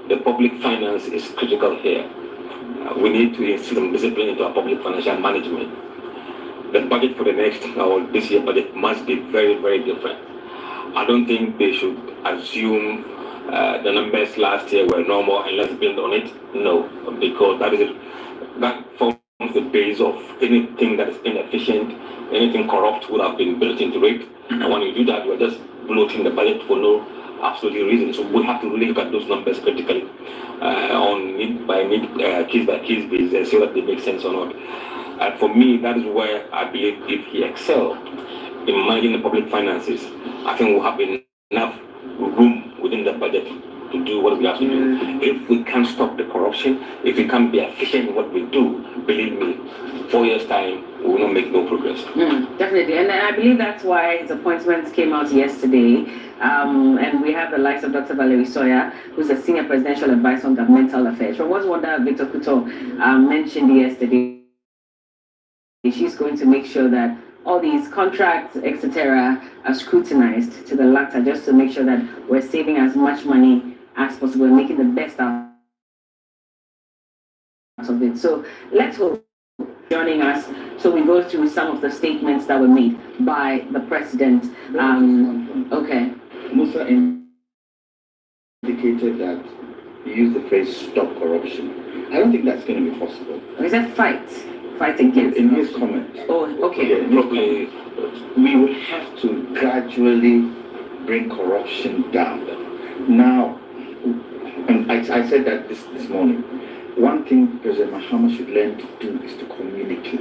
the public finance is critical here. We need to instill some discipline into our public financial management. The budget for the next, or this year budget must be very, very different. I don't think they should assume the numbers last year were normal and let's build on it. No, because that forms the base of anything that is inefficient, anything corrupt would have been built into it. And when you do that, you're just bloating the budget for no absolute reason. So we have to really look at those numbers critically on need by need, case by case basis, so that they make sense or not. And for me, that is where I believe if he excelled in managing the public finances, I think we'll have enough room within the budget to do what we have to do. If we can't stop the corruption, if we can't be efficient in what we do, believe me, 4 years' time, we will not make no progress. Definitely, and I believe that's why his appointments came out yesterday. And we have the likes of Dr. Valerie Sawyer, who's a senior presidential advisor on governmental affairs. From what Wanda Victor Kuto mentioned yesterday, she's going to make sure that all these contracts, etc., are scrutinized to the latter, just to make sure that we're saving as much money as possible and making the best out of it. So let's hope joining us so we go through some of the statements that were made by the president. Okay. Musa indicated that he used the phrase "stop corruption." I don't think that's going to be possible. Is that fight against? In his comment. Oh, okay. Yeah, probably we will have to gradually bring corruption down. Now, and I said that this morning, one thing President Mahama should learn to do is to communicate.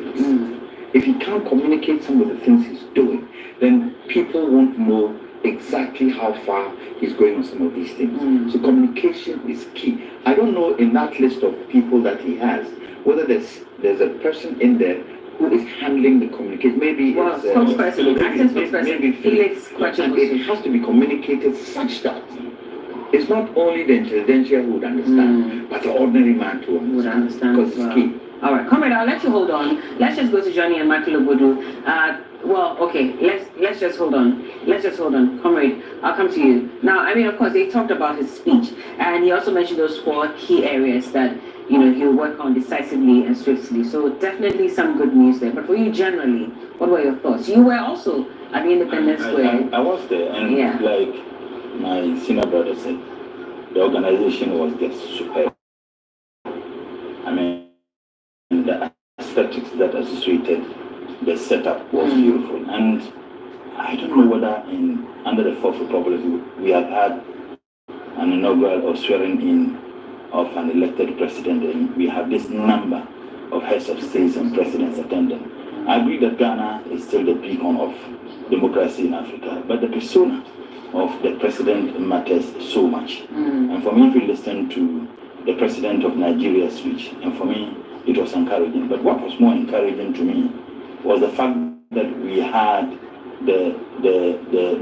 If he can't communicate some of the things he's doing, then people won't know exactly how far he's going on some of these things. So communication is key. I don't know in that list of people that he has, whether there's a person in there who is handling the communication. Maybe it's maybe Felix. And it has to be communicated such that it's not only the intelligentsia who would understand, but the ordinary man too would understand. Because it's key. All right, Comrade, I'll let you hold on. Let's just go to Johnny and Michael Obodu. Well, okay, let's just hold on. Let's just hold on. Comrade, I'll come to you. Now, I mean, of course, they talked about his speech, and he also mentioned those 4 key areas that, you know, he'll work on decisively and swiftly. So definitely some good news there. But for you generally, what were your thoughts? You were also at the Independence Square. I was there, and like my senior brother said, the organization was just superb. I mean, the aesthetics that associated the setup was beautiful, and I don't know whether under the 4th Republic we have had an inaugural or swearing in of an elected president, and we have this number of heads of states and presidents attending. I agree that Ghana is still the beacon of democracy in Africa, but the persona of the president matters so much. And for me, if you listen to the president of Nigeria's speech, and for me, it was encouraging. But what was more encouraging to me was the fact that we had the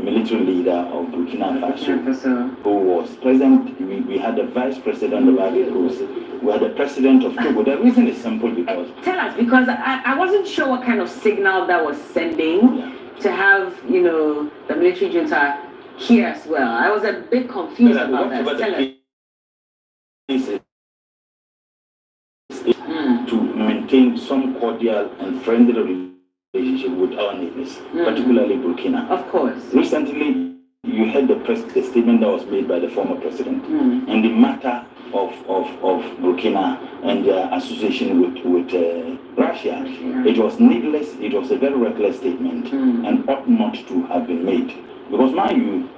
military leader of Burkina Faso, who was present. We had the vice president of Ivory Coast. We had the president of Togo. The reason is simple because... Tell us, because I wasn't sure what kind of signal that was sending to have, you know, the military junta here as well. I was a bit confused about that. Tell us. To maintain some cordial and friendly relationship with our neighbors, particularly Burkina. Of course. Recently, you heard the statement that was made by the former president in the matter of Burkina and their association with Russia. It was needless, it was a very reckless statement and ought not to have been made. Because mind you,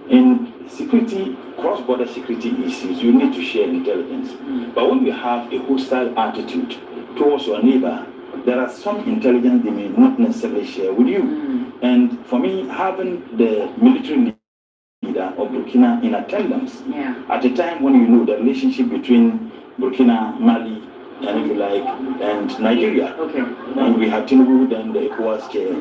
in security, cross-border security issues, you need to share intelligence. But when you have a hostile attitude towards your neighbor, there are some intelligence they may not necessarily share with you. And for me, having the military leader of Burkina in attendance at a time when you know the relationship between Burkina, Mali, and if you like, and Nigeria. And we have Tinubu, then the ECOWAS chair,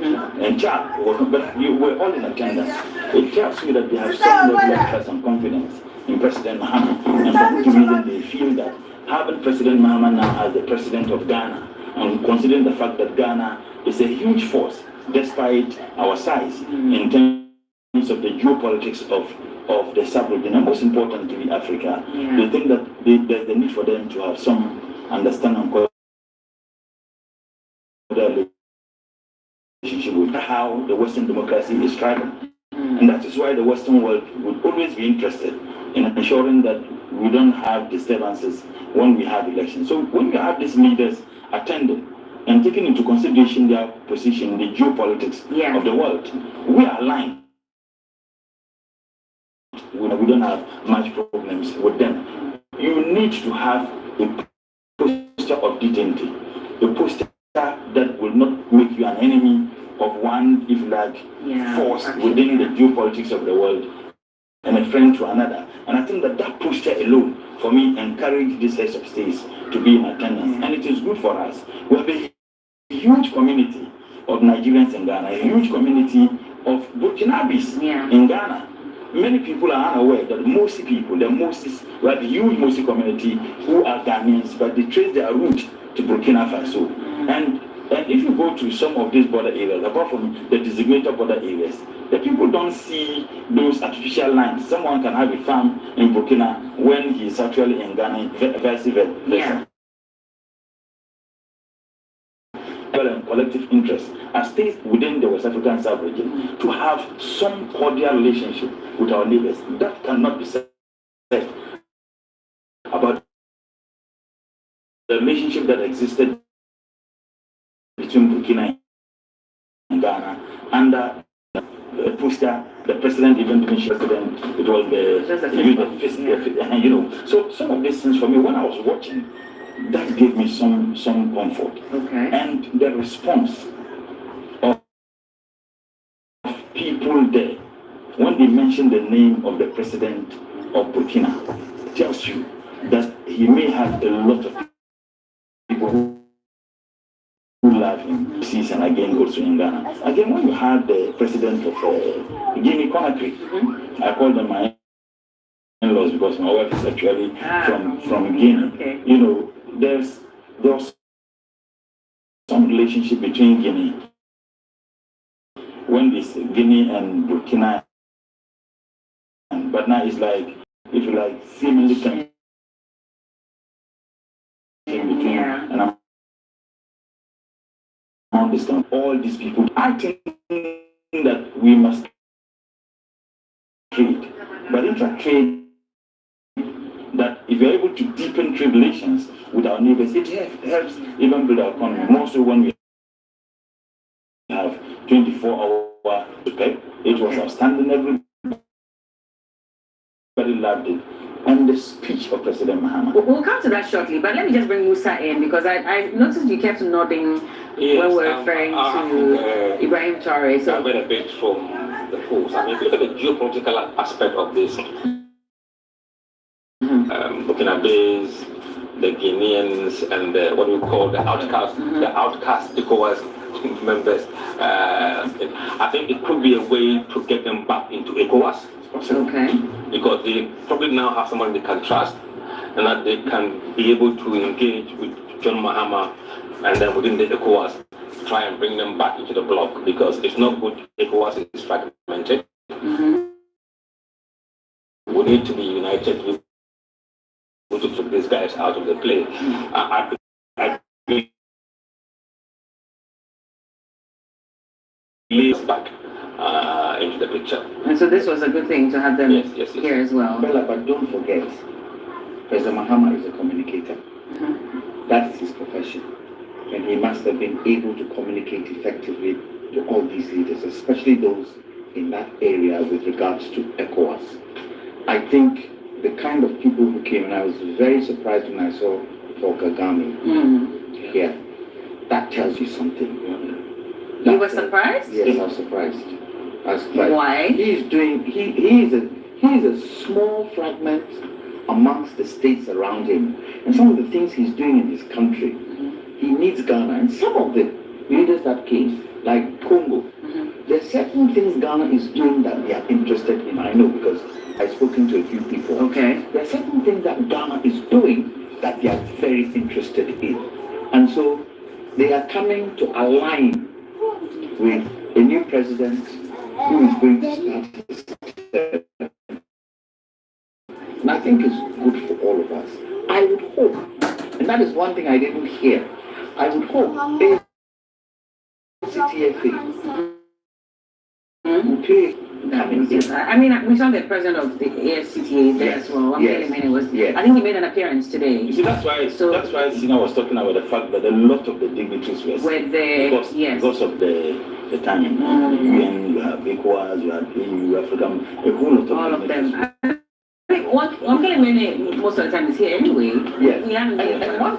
and Chad, but we were all in attendance. It tells you that they have some level of trust and confidence in President Mahama. And for good reason, they feel that having President Mahama now as the president of Ghana, and considering the fact that Ghana is a huge force, despite our size, in terms of the geopolitics of the sub-region, and most importantly, Africa, they think that there's the need for them to have some understanding of the relationship with how the Western democracy is thriving. And that is why the Western world would always be interested in ensuring that we don't have disturbances when we have elections. So when you have these leaders attending and taking into consideration their position, the geopolitics of the world, we are aligned. We don't have much problems with them. You need to have a posture of dignity, a posture that will not make you an enemy of one, if you like, force within the geopolitics of the world and a friend to another. And I think that posture alone, for me, encouraged these heads of states to be in attendance. And it is good for us. We have a huge community of Nigerians in Ghana, a huge community of Burkinabes in Ghana. Many people are unaware that Mosi people, the Mosis, we have a huge Mosi community who are Ghanaians, but they trace their root to Burkina Faso. And if you go to some of these border areas, apart from the designated border areas, the people don't see those artificial lines. Someone can have a farm in Burkina when he's actually in Ghana, vice versa. And collective interest as states within the West African sub-region to have some cordial relationship with our neighbors. That cannot be said about the relationship that existed between Burkina and Ghana under the mixture. The president even didn't show president. It was So some of these things for me, when I was watching, that gave me some comfort. Okay. And the response of people there, when they mention the name of the president of Burkina, tells you that he may have a lot of people who love him, sees, and again also in Ghana. Again, when you had the president of Guinea Conakry, I call them my in-laws because my wife is actually from Guinea. Okay. You know, there's some relationship between Guinea, when this Guinea and Burkina, but now it's like, if you like, seemingly in between, and I'm on this kind of all these people. I think that we must trade, but intra-trade, that if you're able to deepen trade relations with our neighbors, it helps even build our economy. More so when we have 24-hour supply. It was outstanding. Everybody loved it. And the speech of President Mahama. We'll come to that shortly, but let me just bring Musa in because I noticed you kept nodding when we're referring to Ibrahim Traore. So I read a bit from the polls. I mean, if you look at the geopolitical aspect of this, Burkinabes, the Guineans, and what we call the outcast ECOWAS members. I think it could be a way to get them back into ECOWAS. Okay. Because they probably now have someone they can trust, and that they can be able to engage with John Mahama, and then within the ECOWAS, try and bring them back into the bloc, because it's not good. ECOWAS is fragmented. We need to be united. We need to put these guys out of the play. I leave back into the picture. And so this was a good thing to have them here as well. Bella, but don't forget, President Mahama is a communicator. That's his profession. And he must have been able to communicate effectively to all these leaders, especially those in that area with regards to ECOWAS. I think the kind of people who came, and I was very surprised when I saw Paul Kagame here. That tells you something. You were surprised? Yes, I was surprised. Why? He is a small fragment amongst the states around him. And some of the things he's doing in his country, he needs Ghana. And some of the leaders that came, like Congo, there are certain things Ghana is doing that they are interested in. I know because I've spoken to a few people. Okay. There are certain things that Ghana is doing that they are very interested in. And so they are coming to align with a new president who is going to start his term. And I think it's good for all of us. I would hope, and that is one thing I didn't hear, I would hope CTFA will play. I mean, we saw the president of the AFCTA there as well. I think he made an appearance today. You see, that's why Sina was talking about the fact that a lot of the dignitaries were there because of the time. UN, you have ECOWAS, you have EU, African, a whole lot of all of them. I think one most of the time is here anyway. Yes. And one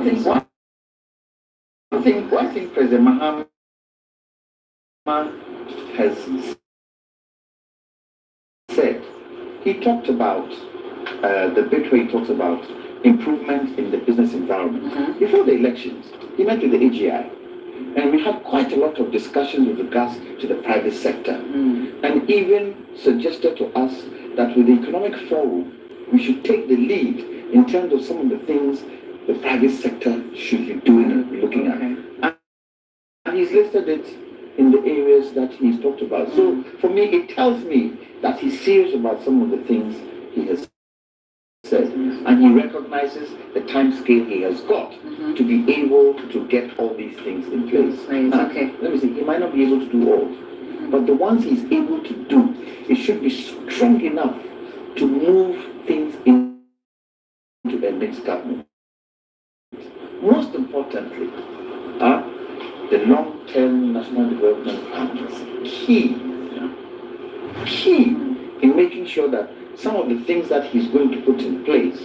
thing President Mahama has said, he talked about the bit where he talks about improvement in the business environment. Before the elections, he met with the AGI, and we had quite a lot of discussions with regards to the private sector, and even suggested to us that with the economic forum, we should take the lead in terms of some of the things the private sector should be doing and be looking at. And he's listed it in the areas that he's talked about. So for me, it tells me that he's serious about some of the things he has said. And he recognizes the time scale he has got to be able to get all these things in place. Now, let me see, he might not be able to do all, but the ones he's able to do, it should be strong enough to move things into the next government. Most importantly, the long-term national development plan is key key in making sure that some of the things that he's going to put in place,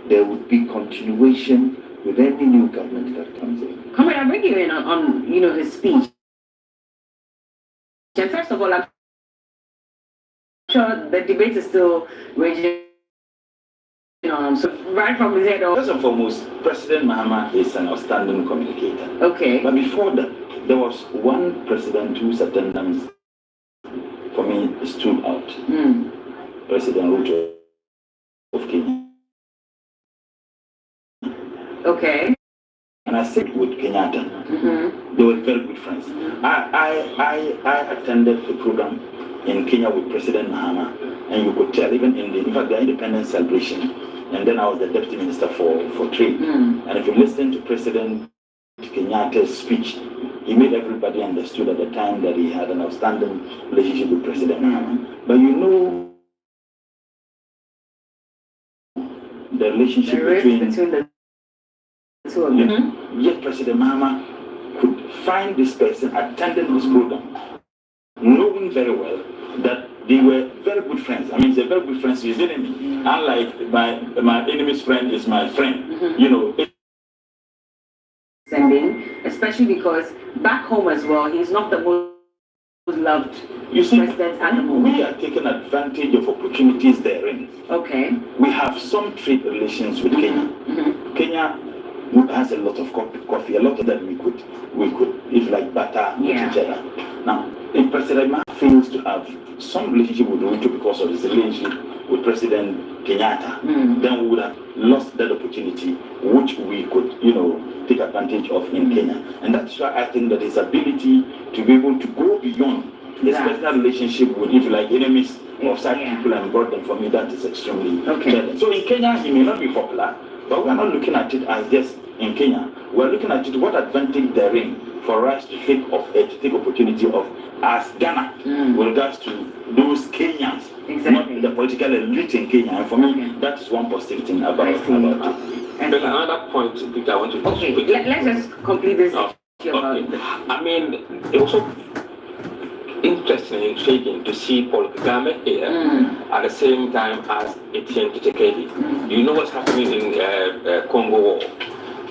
there would be continuation with any new government that comes in. Comrade, I'll bring you in on his speech. And first of all, I'm sure the debate is still raging on. So right from his head on. First and foremost, President Mahama is an outstanding communicator. Okay. But before that, there was one president whose attendance for me stood out. President Ruto of Kenya. Okay. And I sit with Kenyatta. They were very good friends. I attended a program in Kenya with President Mahama, and you could tell even in fact the independence celebration, and then I was the deputy minister for trade. And if you listen to President Kenyatta's speech, he made everybody understood at the time that he had an outstanding relationship with President Mahama. But the relationship between the two of them. Yet President Mahama could find this person attending this program, knowing very well that they were very good friends. I mean, they're very good friends with his enemy. Unlike my enemy's friend is my friend. Sending, especially because back home as well, he's not the most loved president at the moment. We are taking advantage of opportunities therein. Okay. We have some trade relations with Kenya. Kenya has a lot of coffee, a lot of that we could, if like butter with each other. Now, if President Mahama fails to have some relationship with Ruto because of his relationship with President Kenyatta, then we would have lost that opportunity, which we could, take advantage of in Kenya. And that's why I think that his ability to be able to go beyond his personal relationship with, if you like, enemies of such people and brought them, for me, that is extremely challenging. So in Kenya, he may not be popular, but we're not looking at it as just in Kenya. We're looking at it, what advantage therein for us to take opportunity of as Ghana with regards to those Kenyans, not the political elite in Kenya. And for me, that is one positive thing about it. And then another point which I want to let's just complete this. I mean, it was so interesting and intriguing to see Paul Kagame here at the same time as Etienne Tshisekedi. You know what's happening in Congo War?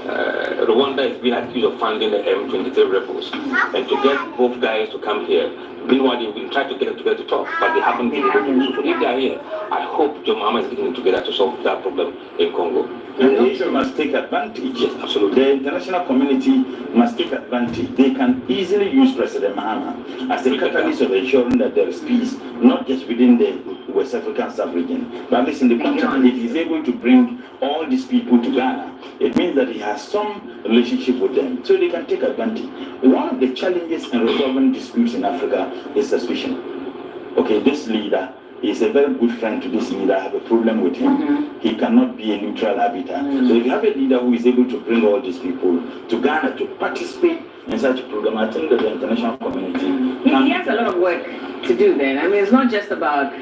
Rwanda is being accused of funding the M23 rebels, and to get both guys to come here, meanwhile they've been trying to get them together to talk, but they haven't been able to. So if they are here, I hope John Mahama is getting them together to solve that problem in Congo. And Asia must take advantage. Yes, absolutely. The international community must take advantage. They can easily use President Mahama as a catalyst of ensuring that there is peace, not just within the West African sub-region, but at least in the continent. If he's able to bring all these people to Ghana, it means that he has some relationship with them, so they can take advantage. One of the challenges in resolving disputes in Africa is suspicion. Okay, this leader is a very good friend to this leader. I have a problem with him. He cannot be a neutral arbiter. So if you have a leader who is able to bring all these people to Ghana to participate in such a program, I think that the international community... He has a lot of work to do then. I mean, it's not just about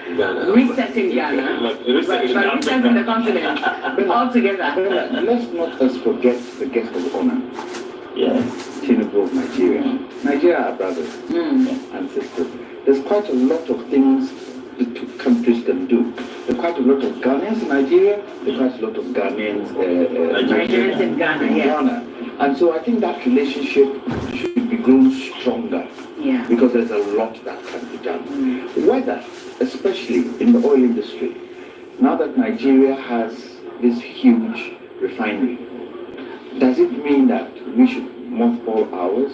resetting Ghana, but resetting the continent altogether. Let's not just forget the guest of honor. Yes, Tinubu of Nigeria. Nigeria are brothers and sisters. There's quite a lot of things the two countries can do. There are quite a lot of Ghanaians in Nigeria, there are quite a lot of Ghanaians Nigerians in Ghana, And so I think that relationship should be grown stronger because there's a lot that can be done. Whether, especially in the oil industry, now that Nigeria has this huge refinery, does it mean that we should mothball ours?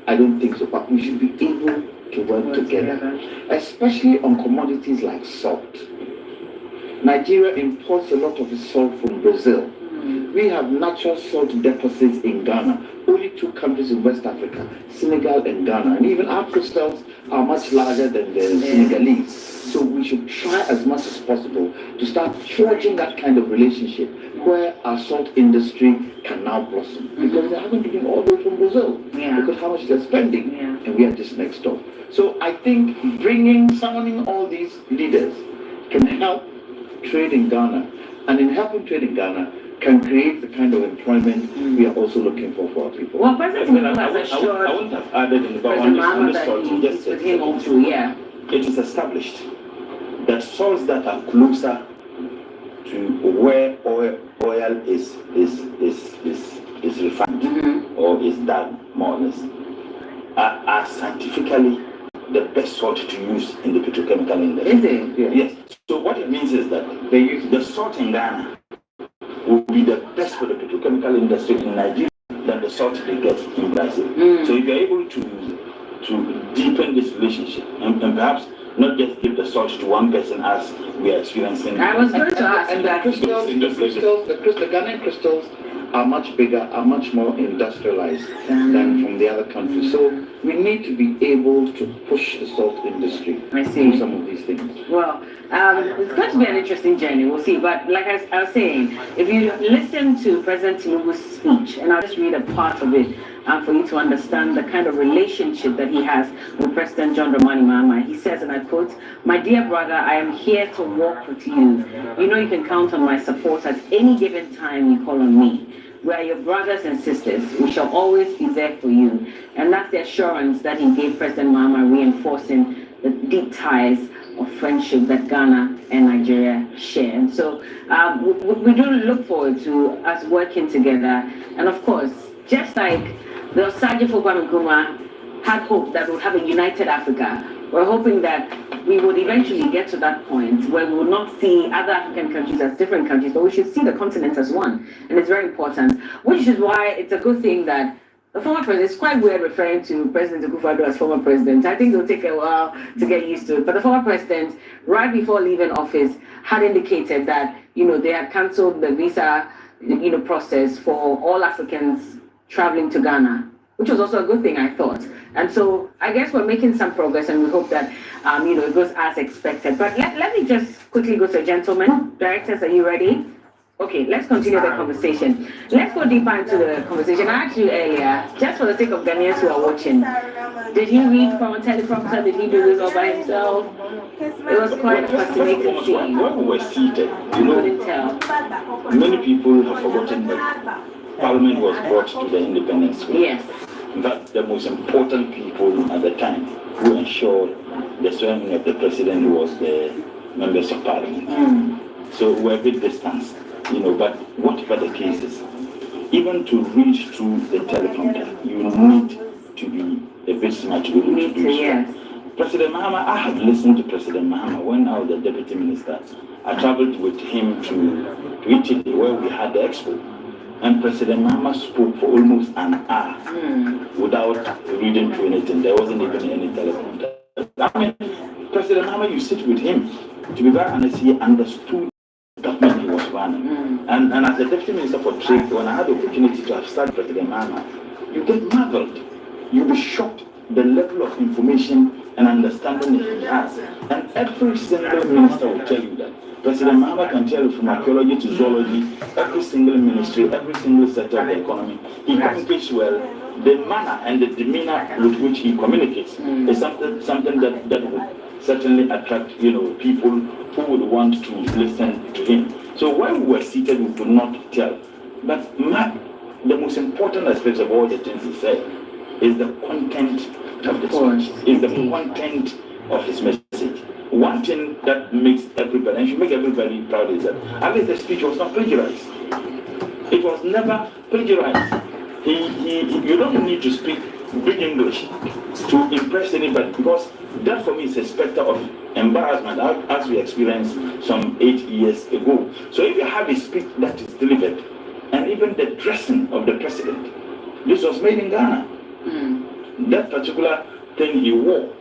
I don't think so, but we should be able to work together, especially on commodities like salt. Nigeria imports a lot of its salt from Brazil. We have natural salt deposits in Ghana. Only two countries in West Africa, Senegal and Ghana. And even our crystals are much larger than the Senegalese. So we should try as much as possible to start forging that kind of relationship where our salt industry can now blossom. Because they haven't been all the way from Brazil. Because how much they're spending. And we are just next door. So I think summoning all these leaders can help trade in Ghana. And in helping trade in Ghana, can create the kind of employment we are also looking for our people. Well, President Tinubu has assured I wouldn't have added in the President Mahama that he's with him all through, it is established that soils that are closer to where oil is refined or is dug, more or less, are scientifically the best salt to use in the petrochemical industry. Is it? Yeah. Yes. So what it means is that they use the salt in Ghana will be the best for the petrochemical industry in Nigeria than the salt they get in Brazil. So if you're able to deepen this relationship and perhaps not just give the salt to one person as we are experiencing. I was going to ask and that. the Ghanaian crystals are much bigger, are much more industrialized than from the other countries. So we need to be able to push the salt industry through some of these things. Well, it's going to be an interesting journey, we'll see. But like I was saying, if you listen to President Tinubu's speech, and I'll just read a part of it for you to understand the kind of relationship that he has with President John Dramani Mahama. He says, and I quote, "My dear brother, I am here to walk with you. You know you can count on my support at any given time you call on me. We are your brothers and sisters. We shall always be there for you." And that's the assurance that he gave President Mahama, reinforcing the deep ties of friendship that Ghana and Nigeria share. And so we do look forward to us working together. And of course, just like the Osagyefo Kwame Nkrumah had hoped that we would have a united Africa, we're hoping that we would eventually get to that point where we will not see other African countries as different countries, but we should see the continent as one. And it's very important, which is why it's a good thing that the former president, it's quite weird referring to President Akufo-Addo as former president. I think it'll take a while to get used to it. But the former president, right before leaving office, had indicated that, they had cancelled the visa, process for all Africans traveling to Ghana, which was also a good thing, I thought. And so I guess we're making some progress, and we hope that, it goes as expected. But let me just quickly go to a gentleman. Directors, are you ready? Okay, let's continue the conversation. Let's go deeper into the conversation. I asked you earlier, just for the sake of Ghanaians who are watching, did he read from a teleprompter? Did he do this all by himself? It was quite a fascinating scene. When we were seated, couldn't tell. Many people have forgotten that Parliament was brought to the Independence Square. Yes. In fact, the most important people at the time who ensured the swearing of the president was the members of Parliament. So we're a bit distant, but whatever the case is, even to reach through the teleprompter, you need to be a bit smart to be able to do so. Yes. President Mahama, I have listened to President Mahama when I was the deputy minister. I traveled with him to Italy where we had the expo. And President Mahama spoke for almost an hour without reading through anything. There wasn't even any teleprompter. I mean, President Mahama, you sit with him. To be very honest, he understood the government he was running. And as a deputy minister for trade, when I had the opportunity to have studied President Mahama, you get marveled. You'll be shocked the level of information and understanding that he has. And every single minister will tell you that. President Mahama can tell you from archaeology to zoology, every single ministry, every single sector of the economy. He communicates well. The manner and the demeanor with which he communicates is something that would certainly attract, people who would want to listen to him. So when we were seated, we could not tell. But the most important aspect of all the things he said is the content of the speech, is the content of his message. One thing that makes everybody, and should make everybody proud, is that at least the speech was not plagiarized. It was never plagiarized. You don't need to speak big English to impress anybody, because that for me is a specter of embarrassment, as we experienced some 8 years ago. So if you have a speech that is delivered, and even the dressing of the president, this was made in Ghana. That particular thing he wore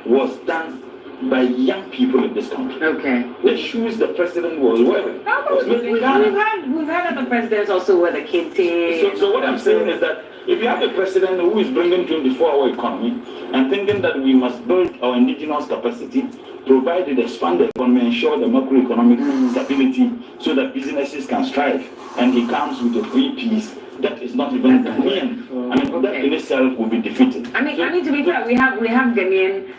was done by young people in this country. Okay. The shoes the president was wearing was made in Ghana. We've had other presidents also wear the kente. So what I'm saying is that if you have a president who is bringing 24-hour economy and thinking that we must build our indigenous capacity, provided expand the economy, ensure the macroeconomic stability so that businesses can strive, and he comes with a free peace that is not even Ghanaian. I mean, that in itself will be defeated. I mean, to be fair, we have Ghanaian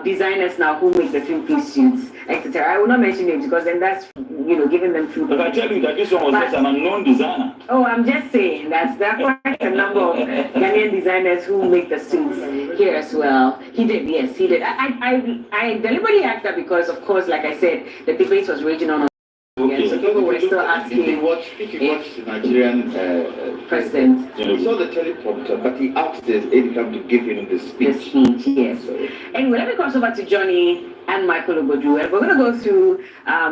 designers now who make the three-piece suits, etc. I will not mention names because then that's giving them food. But I tell you that this one was just an unknown designer. Oh, I'm just saying there are quite a number of Ghanaian designers who make the suits. here as well. He did, yes, he did. I deliberately asked that because, of course, like I said, the debate was raging on. Okay. So people were still asking. If you watch the Nigerian president, he saw the teleprompter, but he asked the aide-de-camp to give him the speech. Yes. Anyway, let me cross over to Johnny and Michael Ogodu, and we're going to go through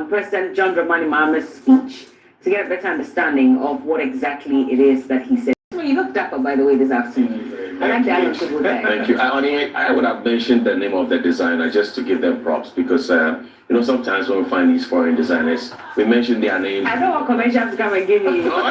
President John Dramani Mahama's speech to get a better understanding of what exactly it is that he said. Well, you look dapper, by the way, this afternoon. I like that. Thank you. I would have mentioned the name of the designer just to give them props because, sometimes when we find these foreign designers, we mention their name. I don't want commercials to come and give me. No,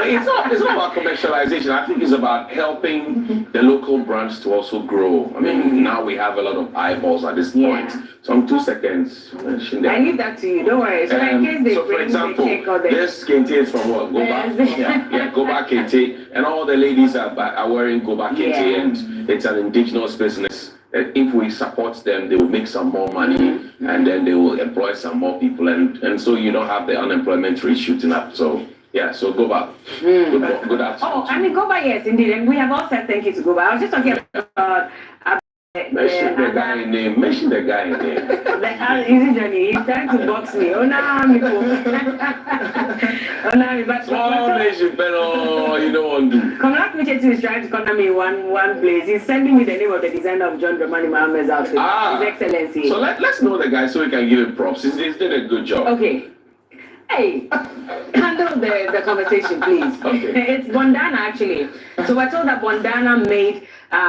it's not about commercialization. I think it's about helping the local brands to also grow. I mean, now we have a lot of eyeballs at this point. So in 2 seconds, mention that. I leave that to you. Don't worry. So in case they so for example, this kente is from what? Go back. Go back kente. And all the ladies are wearing go back kente, and it's an indigenous business. If we support them, they will make some more money, and then they will employ some more people, and so you don't have the unemployment rate shooting up. So yeah, so go back. Good afternoon. Oh, I mean, go back, yes, indeed, and we have all said thank you to go back. I was just talking about. Mention the guy name. Mention the guy name. Easy Johnny, he's trying to box me. Oh no, but small nation, but you don't want to. Comrade Kuchetu is trying to corner me one place. He's sending me the name of the designer of John Dramani Mahama's outfit. His Excellency. So let's know the guy so we can give him props. He's did a good job. Okay. Hey, handle the conversation, please. Okay. It's Bondana, actually. So we're told that Bondana made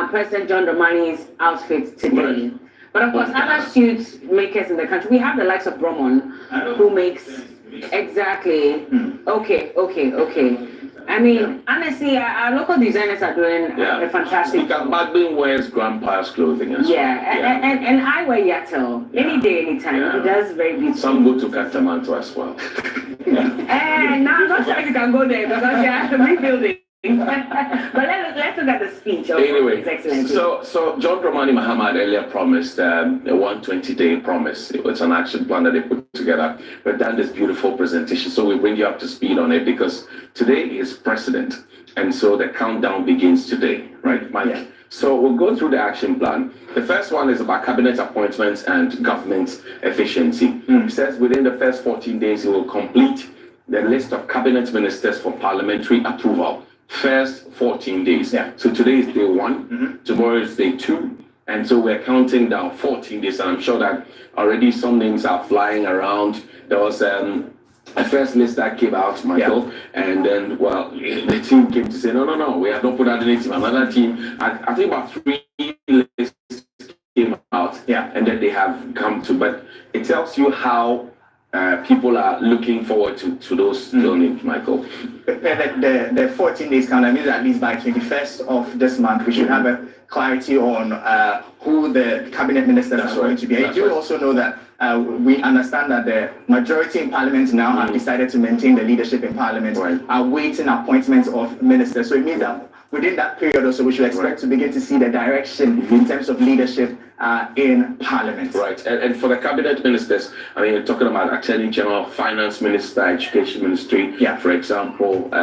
President John Dramani's outfit today. Right. But of course, other suit makers in the country, we have the likes of Drummond, who makes exactly. Okay. I mean, honestly, our local designers are doing a fantastic. Look at Magbin wears grandpa's clothing as well. And I wear Yatel any day, anytime. He does very beautiful. Some go to Katamanto as well. And now I'm not sure if you can go there because they are rebuilding. But let's look at the speech of His Excellency. So John Dramani Mahama had earlier promised a 120-day promise. It was an action plan that they put together. We've done this beautiful presentation, so we bring you up to speed on it because today is president, and so the countdown begins today, right, Mike? Yeah. So we'll go through the action plan. The first one is about cabinet appointments and government efficiency. It says within the first 14 days, he will complete the list of cabinet ministers for parliamentary approval. First 14 days. Yeah. So today is day 1, tomorrow is day 2, and so we're counting down 14 days. And I'm sure that already some names are flying around. There was a first list that came out, Michael, and then the team came to say no, we have not put out any team. Another team, I think about 3 lists came out, and then they have come to. But it tells you how people are looking forward to those names, Michael. The 14 days count, that means at least by 21st of this month, we should have a clarity on who the cabinet ministers are going to be. I do also know that we understand that the majority in parliament now have decided to maintain the leadership in parliament, awaiting appointments of ministers. So it means that within that period also, we should expect to begin to see the direction in terms of leadership in Parliament. Right, and for the cabinet ministers, I mean, you're talking about Attorney General, Finance Minister, Education Ministry, for example,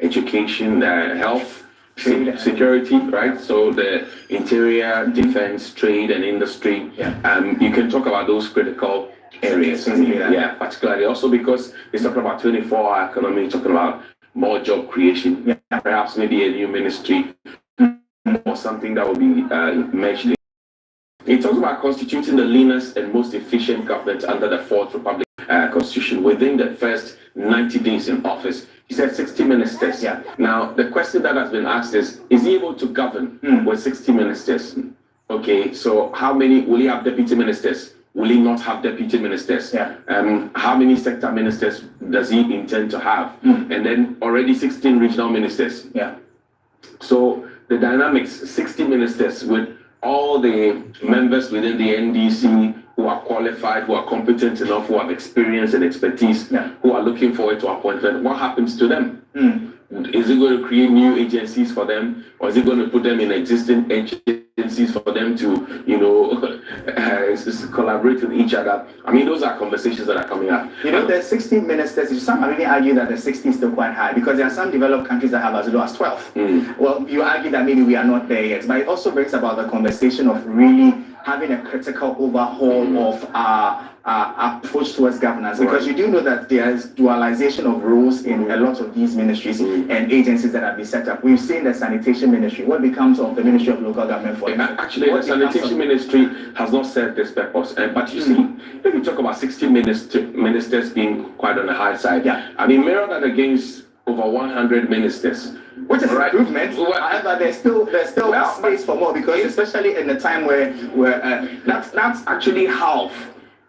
Education, Health, Security, right? So the Interior, Defense, Trade and Industry. You can talk about those critical areas. Particularly also because it's talking about 24-hour economy, talking about more job creation, perhaps maybe a new ministry or something that will be mentioned. He talks about constituting the leanest and most efficient government under the Fourth Republic Constitution within the first 90 days in office. He said 60 ministers. Now, the question that has been asked is he able to govern with 60 ministers? Okay, so how many will he have deputy ministers? Will he not have deputy ministers? How many sector ministers does he intend to have? And then already 16 regional ministers. So the dynamics, 60 ministers with all the members within the NDC who are qualified, who are competent enough, who have experience and expertise, who are looking forward to appointment. What happens to them? Is it going to create new agencies for them, or is it going to put them in existing agencies agencies for them to, you know, collaborate with each other. I mean, those are conversations that are coming up. You know, there's 16 ministers. Some really argue that the 60 is still quite high because there are some developed countries that have as low as 12. Well, you argue that maybe we are not there yet, but it also brings about the conversation of really having a critical overhaul of our approach towards governance, because you do know that there is dualization of roles in a lot of these ministries and agencies that have been set up. We've seen the sanitation ministry. What becomes of the Ministry of Local Government for Actually, the sanitation ministry has not served this purpose. But you see, if you talk about 60 ministers being quite on the high side, I mean, mirror that against over 100 ministers. Which is an improvement. However, there's still space for more, because especially in the time where that's actually half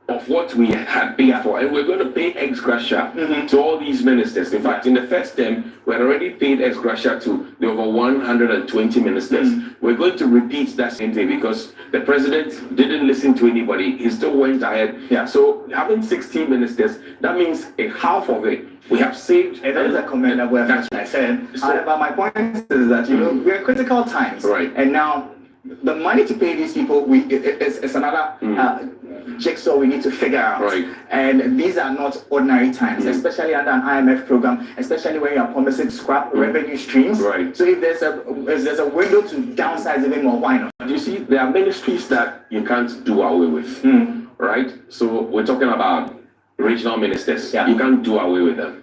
of what we had paid for, and we're going to pay ex gratia to all these ministers. In fact, in the first term, we had already paid ex gratia to the over 120 ministers. We're going to repeat that same thing because the president didn't listen to anybody. He still went ahead. So having 16 ministers, that means a half of it we have saved. That is a commendable effort, I said. However, my point is that, you know, we're in critical times. And now, the money to pay these people is another jigsaw we need to figure out. And these are not ordinary times, especially under an IMF program, especially when you are promising scrap revenue streams. So if there's a window to downsize even more, why not? You see, there are ministries that you can't do away with, right? So we're talking about regional ministers. You can't do away with them.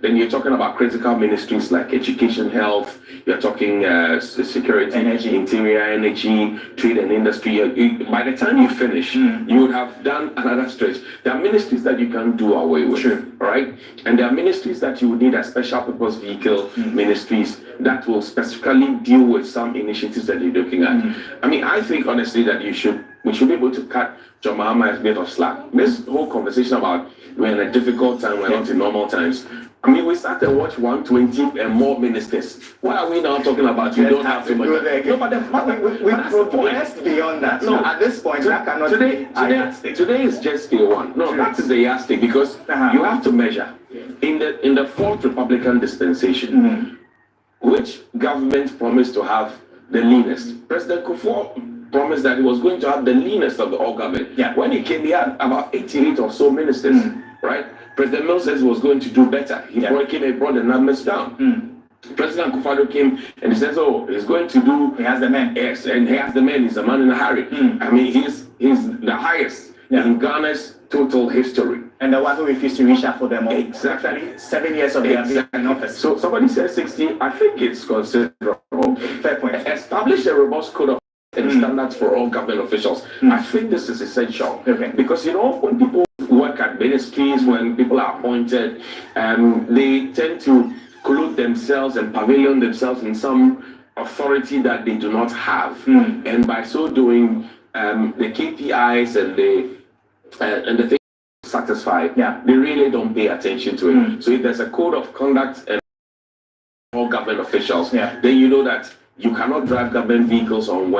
Then you're talking about critical ministries like education, health, you're talking security, interior, energy, trade and industry. By the time you finish, you would have done another stretch. There are ministries that you can't do away with, and there are ministries that you would need as special purpose vehicle ministries that will specifically deal with some initiatives that you're looking at. I mean, I think honestly that we should be able to cut John Mahama a bit of slack. This whole conversation about we're in a difficult time, we're not in normal times. I mean, we started to watch 120 and more ministers. What are we now talking about? You don't have to much. No, but we progressed beyond that. No, at this point, that cannot today is just day one. No, that is the yardstick, because you have to measure. In the fourth Republican dispensation, which government promised to have the leanest? President Kufuor promised that he was going to have the leanest of the all government. When he came, he had about 88 or so ministers, President Mills says he was going to do better. He brought the numbers down. President Kufuor came and he says, oh, he's going to do... He has the men. Yes, and he has the men. He's a man in a hurry. I mean, he's the highest in Ghana's total history. And the one who refused to reach out for them all. Exactly. 7 years of their being in office. So somebody said 60. I think it's considerable. Fair point. Establish a robust code of and standards for all government officials. I think this is essential, because you know, when people work at ministries, when people are appointed, they tend to clothe themselves and pavilion themselves in some authority that they do not have, and by so doing, the KPIs and the things satisfied, they really don't pay attention to it. So if there's a code of conduct and all government officials, then you know that you cannot drive government vehicles on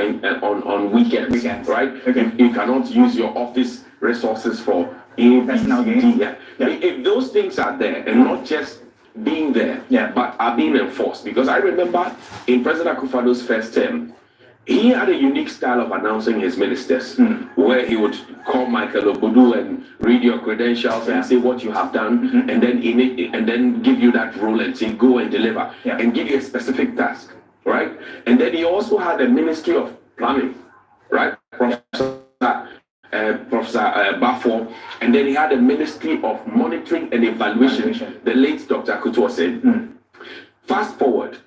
weekends, right? You cannot use your office resources for personal gain. If those things are there and not just being there, but are being enforced. Because I remember in President Akufo-Addo's first term, he had a unique style of announcing his ministers, where he would call Michael Obodu and read your credentials and say what you have done, and then give you that role and say go and deliver, and give you a specific task. And then he also had a Ministry of Planning, Professor Bafo, and then he had a Ministry of Monitoring and Evaluation, the late Dr. Kutuo said. Fast forward,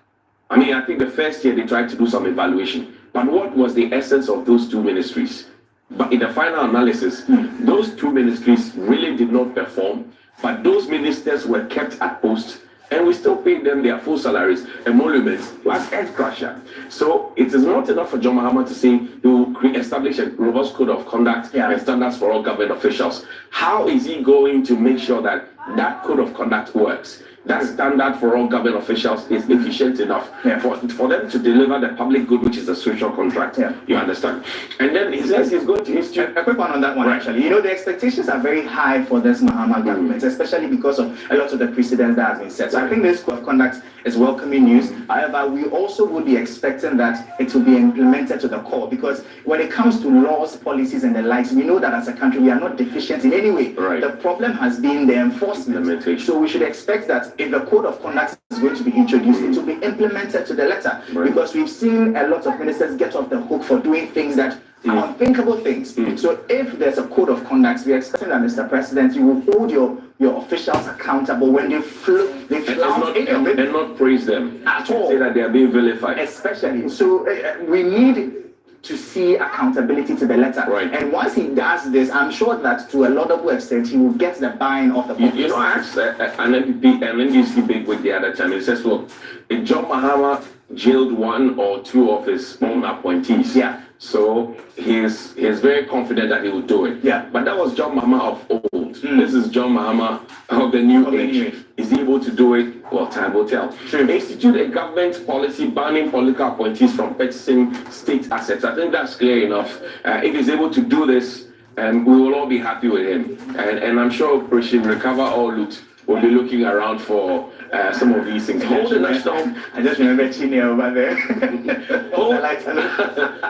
I mean, I think the first year they tried to do some evaluation, but what was the essence of those two ministries? But in the final analysis, those two ministries really did not perform, but those ministers were kept at post, and we still paid them their full salaries, emoluments, plus ex gratia. So it is not enough for John Mahama to say he will establish a robust code of conduct and standards for all government officials. How is he going to make sure that that code of conduct works. That standard for all government officials is efficient enough for them to deliver the public good, which is the social contract. You understand? And then he says he's going to institute a quick one on that one, actually. You know, the expectations are very high for this Mahama government, especially because of a lot of the precedents that has been set. So I think this code of conduct is welcoming news. However, we also would be expecting that it will be implemented to the core, because when it comes to laws, policies, and the likes, we know that as a country we are not deficient in any way. The problem has been the enforcement. So we should expect that if the code of conduct is going to be introduced, it will be implemented to the letter, because we've seen a lot of ministers get off the hook for doing things that are unthinkable things. So if there's a code of conduct, we're expecting that, Mr. President, you will hold your officials accountable when they flout any of it. And not praise them at all. Say that they are being vilified. Especially. So we need to see accountability to the letter. And once he does this, I'm sure that to a laudable extent, he will get the buy-in of the public. You know, I asked an MPP and NDC big with the other time. He says, look, if John Mahama jailed one or two of his own appointees, so he's very confident that he will do it. But that was John Mahama of old. This is John Mahama of the new age. Is he able to do it? Well, time will tell. Institute a government policy banning political appointees from purchasing state assets. I think that's clear enough. If he's able to do this, we will all be happy with him. And I'm sure Operation Recover or Loot will be looking around for some of these things. I just remember Chini over there.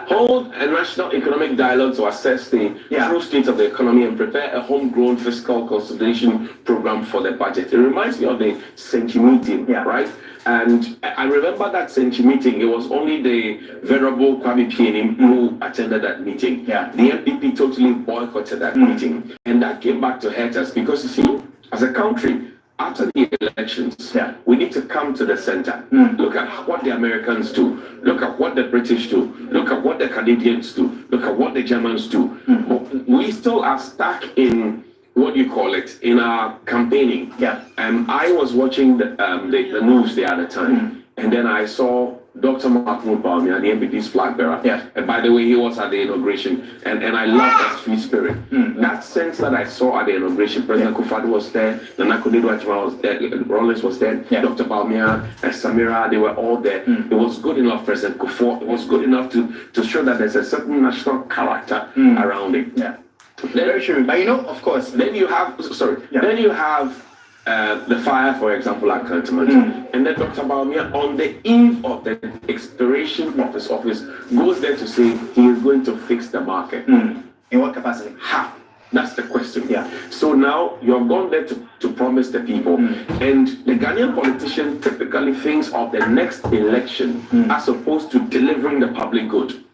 Hold a national economic dialogue to assess the true state of the economy and prepare a homegrown fiscal consolidation program for the budget. It reminds me of the Senchi meeting, right? And I remember that Senchi meeting, it was only the venerable Kwame Pianim who attended that meeting. The MPP totally boycotted that meeting. And that came back to hurt us because, you see, as a country, after the elections, we need to come to the center. Look at what the Americans do. Look at what the British do. Look at what the Canadians do. Look at what the Germans do. But we still are stuck in, what do you call it, in our campaigning. I was watching the news the other time, and then I saw Dr. Mahmoud Bawumia, the MPP's flag bearer. And by the way, he was at the inauguration, and I love that free spirit. That sense that I saw at the inauguration, President Kufuor was there, Nana Akufo-Addo was there, Rollins was there, Dr. Bawumia, Samira, they were all there. It was good enough, President Kufuor. It was good enough to show that there's a certain national character around it. Very true. But you know, of course, then you have, then you have the fire, for example, at Cantonment. And then Dr. Bawumia, on the eve of the expiration of his office, goes there to say he is going to fix the market. In what capacity? How? That's the question. So now you have gone there to promise the people. And the Ghanaian politician typically thinks of the next election as opposed to delivering the public good.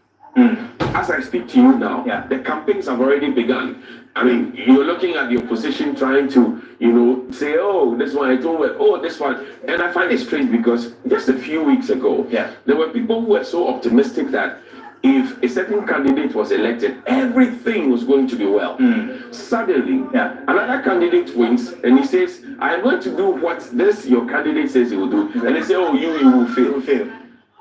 As I speak to you now, the campaigns have already begun. I mean, you're looking at the opposition trying to, say, oh, this one I don't work, oh, this one. And I find it strange because just a few weeks ago, there were people who were so optimistic that if a certain candidate was elected, everything was going to be well. Suddenly, another candidate wins and he says, I am going to do what your candidate says he will do. And they say, oh, you will fail.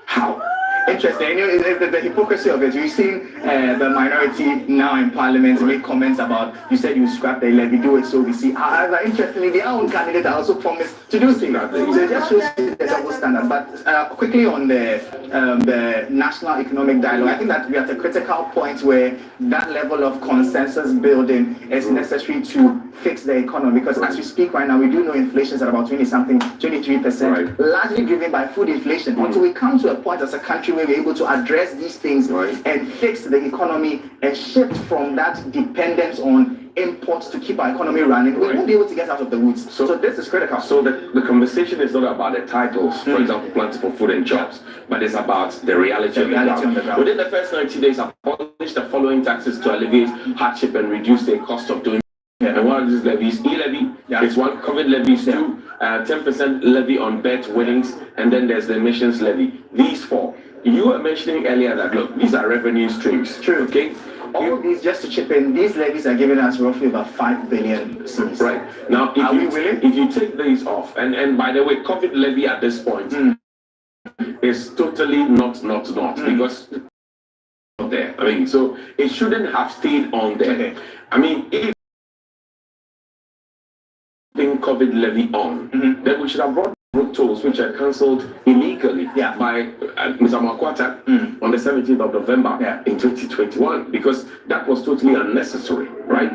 How? Interesting. You know, the hypocrisy of it. We've seen the minority now in Parliament make comments about, you said you scrap the levy, do it so we see. However, interestingly, their own candidate also promised to do things. So it just shows the double standard. But quickly on the national economic dialogue, I think that we're at a critical point where that level of consensus building is necessary to fix the economy. Because as we speak right now, we do know inflation is at about 23%, largely driven by food inflation. Until we come to a point as a country where we're able to address these things and fix the economy and shift from that dependence on imports to keep our economy running, we won't be able to get out of the woods. So this is critical. So the conversation is not about the titles, for example, plentiful food and jobs, but it's about the reality on the ground. Within the first 90 days, I abolished the following taxes to alleviate hardship and reduce the cost of doing. And one of these levies, e-levy, it's one, COVID levies, two, 10% levy on bet winnings, and then there's the emissions levy. These four. You were mentioning earlier that, look, these are revenue streams. True. Okay? All these, just to chip in, these levies are giving us roughly about 5 billion cedis. Right. Now, if you take these off, and by the way, COVID levy at this point is totally not, because not there. I mean, so it shouldn't have stayed on there. I mean, if COVID levy on, then we should have brought road tolls which are cancelled illegally by Mr. Makwata on the 17th of November in 2021, because that was totally unnecessary, right?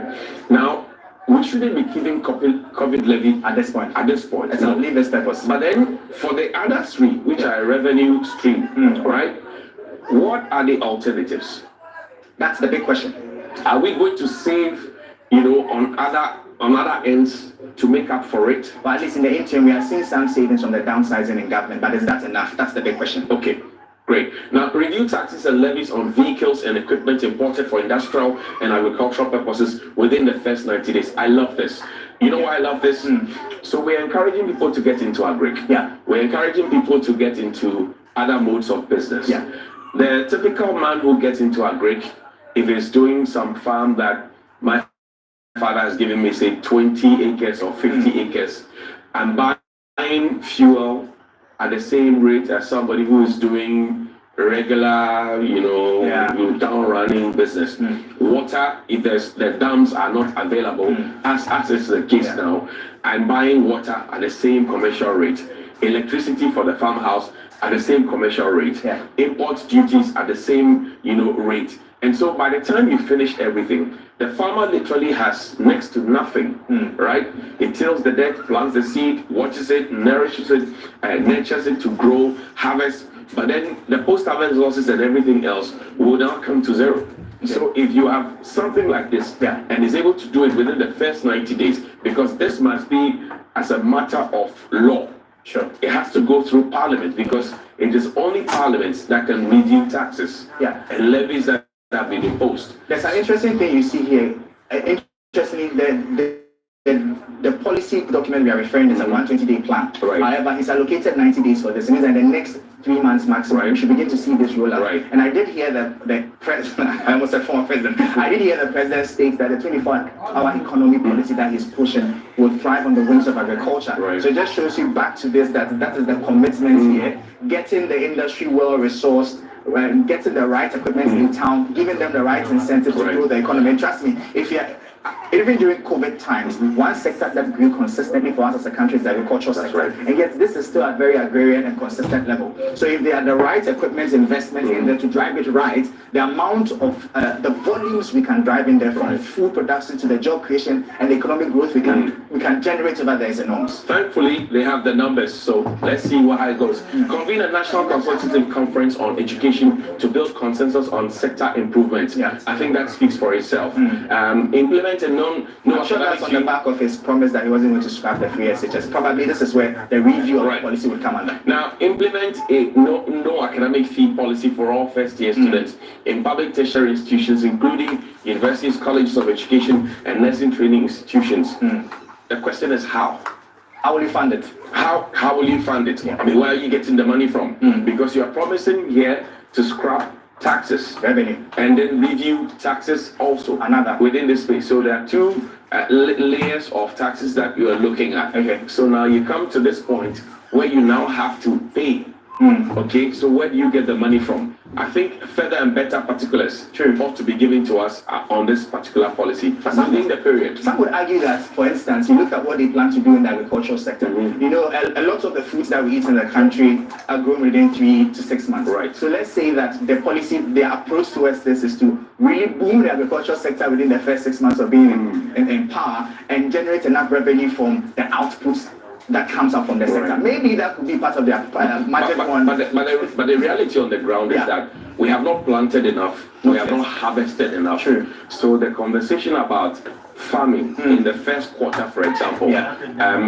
Now, we shouldn't be giving COVID levy at this point. It's not leave purpose. But then, for the other three, which are a revenue stream, right? What are the alternatives? That's the big question. Are we going to save, on other ends to make up for it? Well, at least in the interim, we are seeing some savings from the downsizing in government, but is that enough? That's the big question. Okay, great. Now, review taxes and levies on vehicles and equipment imported for industrial and agricultural purposes within the first 90 days. I love this. You know why I love this? So we're encouraging people to get into agric. We're encouraging people to get into other modes of business. The typical man who gets into agric, if he's doing some farm that my father has given me, say 20 acres or 50 acres, and buying fuel at the same rate as somebody who is doing regular, down running business. Water, if the dams are not available, as is the case now, I'm buying water at the same commercial rate. Electricity for the farmhouse at the same commercial rate. Import duties at the same, rate. And so by the time you finish everything, the farmer literally has next to nothing, right? It tills the dirt, plants the seed, watches it, nourishes it, nurtures it to grow, harvest. But then the post-harvest losses and everything else will now come to zero. So if you have something like this and is able to do it within the first 90 days, because this must be as a matter of law. Sure. It has to go through Parliament, because it is only Parliament that can review taxes and levies that have been imposed. There's an interesting thing you see here. Interestingly, the policy document we are referring to is a 120-day plan. Right. However, he's allocated 90 days for this. It means that in the next 3 months maximum, we should begin to see this roll out. Right. And I did hear the president, I almost said former president, I did hear the president state that the 24-hour economy policy that he's pushing will thrive on the wings of agriculture. Right. So it just shows you back to this, that is the commitment here, getting the industry well-resourced, getting the right equipment in town, giving them the right incentives to grow the economy. And trust me, even during COVID times, one sector that grew consistently for us as a country is the agricultural sector. And yet this is still a very agrarian and consistent level. So if there are the right equipment investments in there to drive it right, the amount of the volumes we can drive in there, from food production to the job creation and the economic growth we can generate over there is enormous. Thankfully, they have the numbers, so let's see how it goes. Convene a national consultative conference on education to build consensus on sector improvements. I think that speaks for itself. Implement a I'm sure that's on the back of his promise that he wasn't going to scrap the free SHS. Probably this is where the review of the policy would come under. Now, implement a no academic fee policy for all first-year students in public tertiary institutions, including universities, colleges of education, and nursing training institutions. The question is how? How will you fund it? How will you fund it? I mean, where are you getting the money from? Because you are promising here to scrap taxes, revenue, and then review taxes also within this space. So there are two layers of taxes that you are looking at. So now you come to this point where you now have to pay. Okay, so where do you get the money from? I think further and better particulars ought to be given to us on this particular policy within the period. Some would argue that, for instance, you look at what they plan to do in the agricultural sector. You know, a lot of the foods that we eat in the country are grown within 3 to 6 months. Right. So let's say that the policy, their approach towards this is to really boom the agricultural sector within the first 6 months of being in power and generate enough revenue from the outputs that comes out from the sector. Maybe that could be part of their budget one. But the reality on the ground is that we have not planted enough, we have not harvested enough. So the conversation about farming in the first quarter, for example,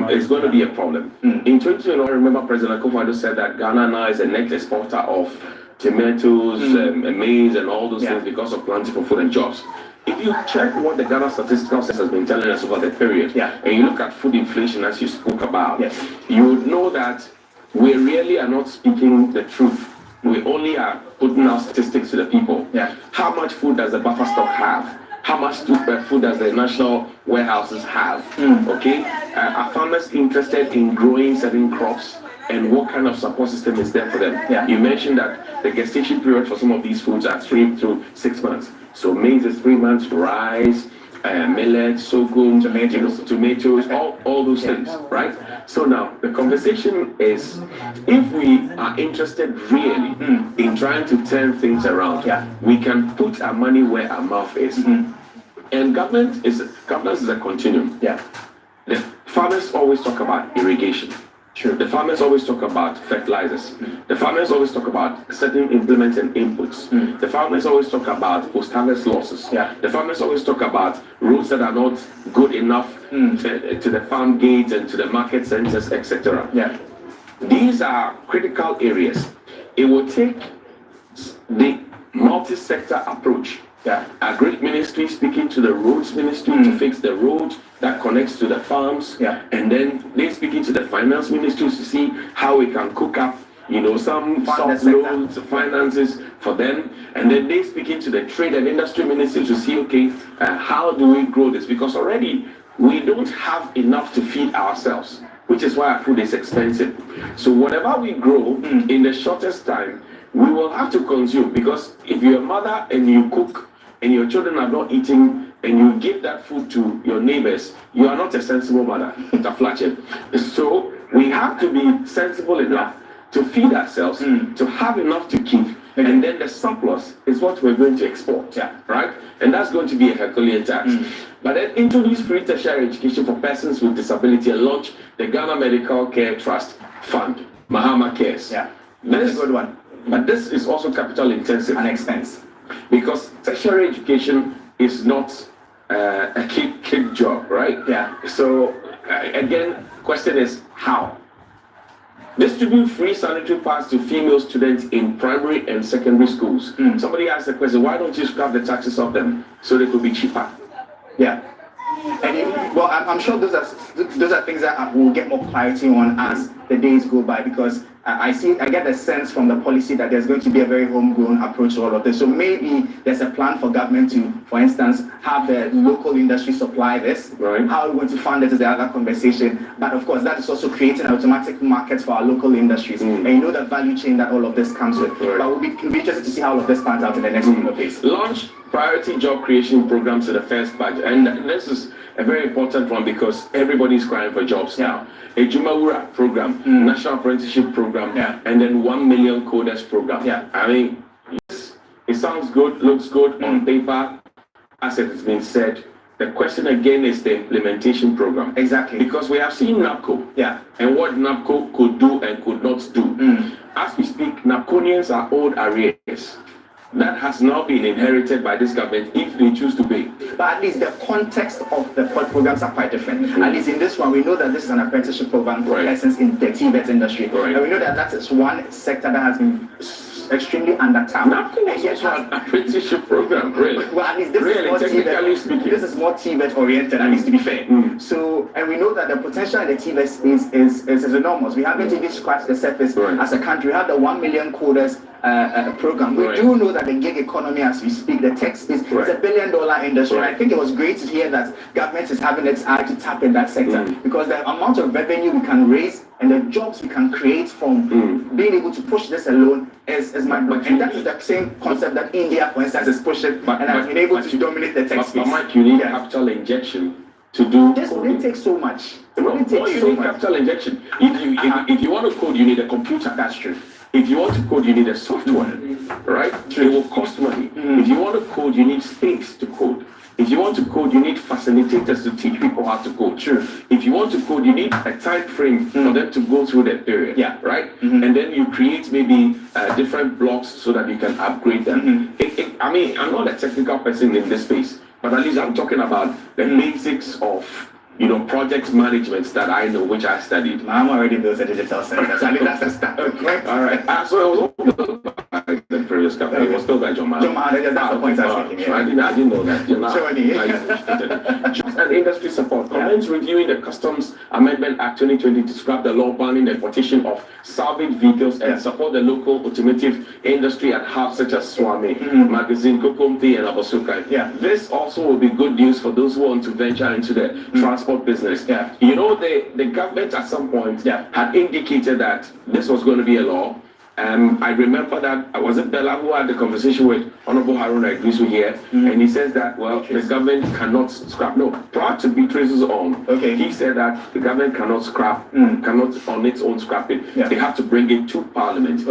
is going to be a problem. In 2020, I remember President Akufo-Addo said that Ghana now is a net exporter of tomatoes, maize, and all those things because of planting for food and jobs. If you check what the Ghana Statistical Service has been telling us over the period, and you look at food inflation as you spoke about, you would know that we really are not speaking the truth. We only are putting out statistics to the people. How much food does the buffer stock have? How much food does the national warehouses have? Okay, are farmers interested in growing certain crops? And what kind of support system is there for them? You mentioned that the gestation period for some of these foods are 3 to 6 months. So maize is 3 months, rice, millet, sorghum, tomatoes, all those things, right? So now the conversation is, if we are interested really in trying to turn things around, we can put our money where our mouth is. And governance is a continuum. The farmers always talk about irrigation. The farmers always talk about fertilizers. The farmers always talk about certain implements and inputs. The farmers always talk about post-harvest losses. The farmers always talk about roads that are not good enough to the farm gates and to the market centers, etc. These are critical areas. It will take the multi-sector approach. A great ministry speaking to the roads ministry to fix the road that connects to the farms, and then they speaking to the finance ministries to see how we can cook up, some soft loans, finances for them, and then they speaking to the trade and industry ministry to see, okay, how do we grow this? Because already we don't have enough to feed ourselves, which is why our food is expensive. So whatever we grow in the shortest time, we will have to consume, because if you're a mother and you cook and your children are not eating and you give that food to your neighbors, you are not a sensible mother. So we have to be sensible enough to feed ourselves, to have enough to keep, and then the surplus is what we're going to export, right? And that's going to be a Herculean task. But then introduce free tertiary education for persons with disability and launch the Ghana Medical Care Trust Fund, MAHAMA Cares. This is a good one. But this is also capital intensive and expense, because tertiary education is not a kid job, right? So again, question is how? Distribute free sanitary pads to female students in primary and secondary schools. Somebody asked the question, why don't you scrap the taxes off them so they could be cheaper? And well, I'm sure those are things that we'll get more clarity on as the days go by, because I get the sense from the policy that there's going to be a very homegrown approach to all of this. So maybe there's a plan for government to, for instance, have the local industry supply this. How we're going to fund it is the other conversation. But of course, that is also creating automatic markets for our local industries. And you know the value chain that all of this comes with. But we'll be interested to see how all of this pans out in the next couple of days. Launch priority job creation programs to the first budget. And this is a very important one, because everybody's crying for jobs now. A Jumawura program, national apprenticeship program, and then 1 million coders program. I mean, it sounds good, looks good on paper, as it has been said. The question again is the implementation program. Exactly. Because we have seen NAPCO, and what NAPCO could do and could not do. As we speak, NAPCOnians are old arrears. That has now been inherited by this government if they choose to pay. But at least the context of the programs are quite different. At least in this one, we know that this is an apprenticeship program for lessons in the TVET industry. And we know that that is one sector that has been extremely under-tapped. NAPCO is also an apprenticeship program, really. Well, at least this is more technically speaking. This is more TVET oriented, at least to be fair. So, and we know that the potential in the TVET is enormous. We haven't even scratched the surface as a country. We have the 1 million coders program. We do know that the gig economy, as we speak, the tech space, is $1 billion industry. And I think it was great to hear that government is having its eye to tap in that sector, because the amount of revenue we can raise and the jobs we can create from being able to push this alone is mind-blowing. And that is the same concept that India, for instance, is pushing and has been able to dominate the tech space. But Mike, you need capital injection to do. This wouldn't take so much. It wouldn't you take so need much. capital injection. If you want to code, you need a computer. That's true. If you want to code, you need a software, right? It will cost money. If you want to code, you need space to code. If you want to code, you need facilitators to teach people how to code. If you want to code, you need a time frame for them to go through that period, right? And then you create maybe different blocks so that you can upgrade them. I mean, I'm not a technical person in this space, but at least I'm talking about the basics of project management that I know, which I studied. I'm already built a digital center. So I mean, that's a start. Okay. All right. So it was built by the previous company. It was built by John Mahama. That's the point I was making. I didn't know that. Jobs and industry support. Comments reviewing the Customs Amendment Act 2020 to scrap the law banning the importation of salvage vehicles and support the local automotive industry at hubs such as Swami, Magazine, Kokompi, and Abosukai. This also will be good news for those who want to venture into the transport business. The government at some point had indicated that this was going to be a law, I remember that, was it Bella who had the conversation with Honorable Haruna Idrisu here, and he says that, well, the government cannot scrap. No, prior to Beatrice's own, he said that the government cannot scrap, cannot on its own scrap it. Yeah. They have to bring it to Parliament.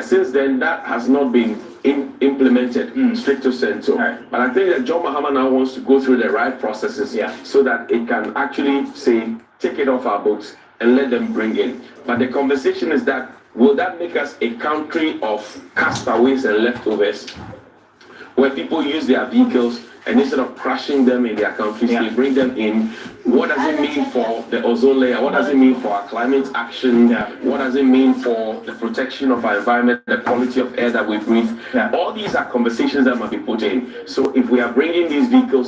Since then, that has not been implemented stricto sensu. But I think that John Mahama now wants to go through the right processes so that it can actually say, take it off our books and let them bring in. But the conversation is that, will that make us a country of castaways and leftovers, where people use their vehicles and instead of crashing them in their countries, they bring them in? What does it mean for the ozone layer? What does it mean for our climate action? What does it mean for the protection of our environment, the quality of air that we breathe? All these are conversations that must be put in. So if we are bringing these vehicles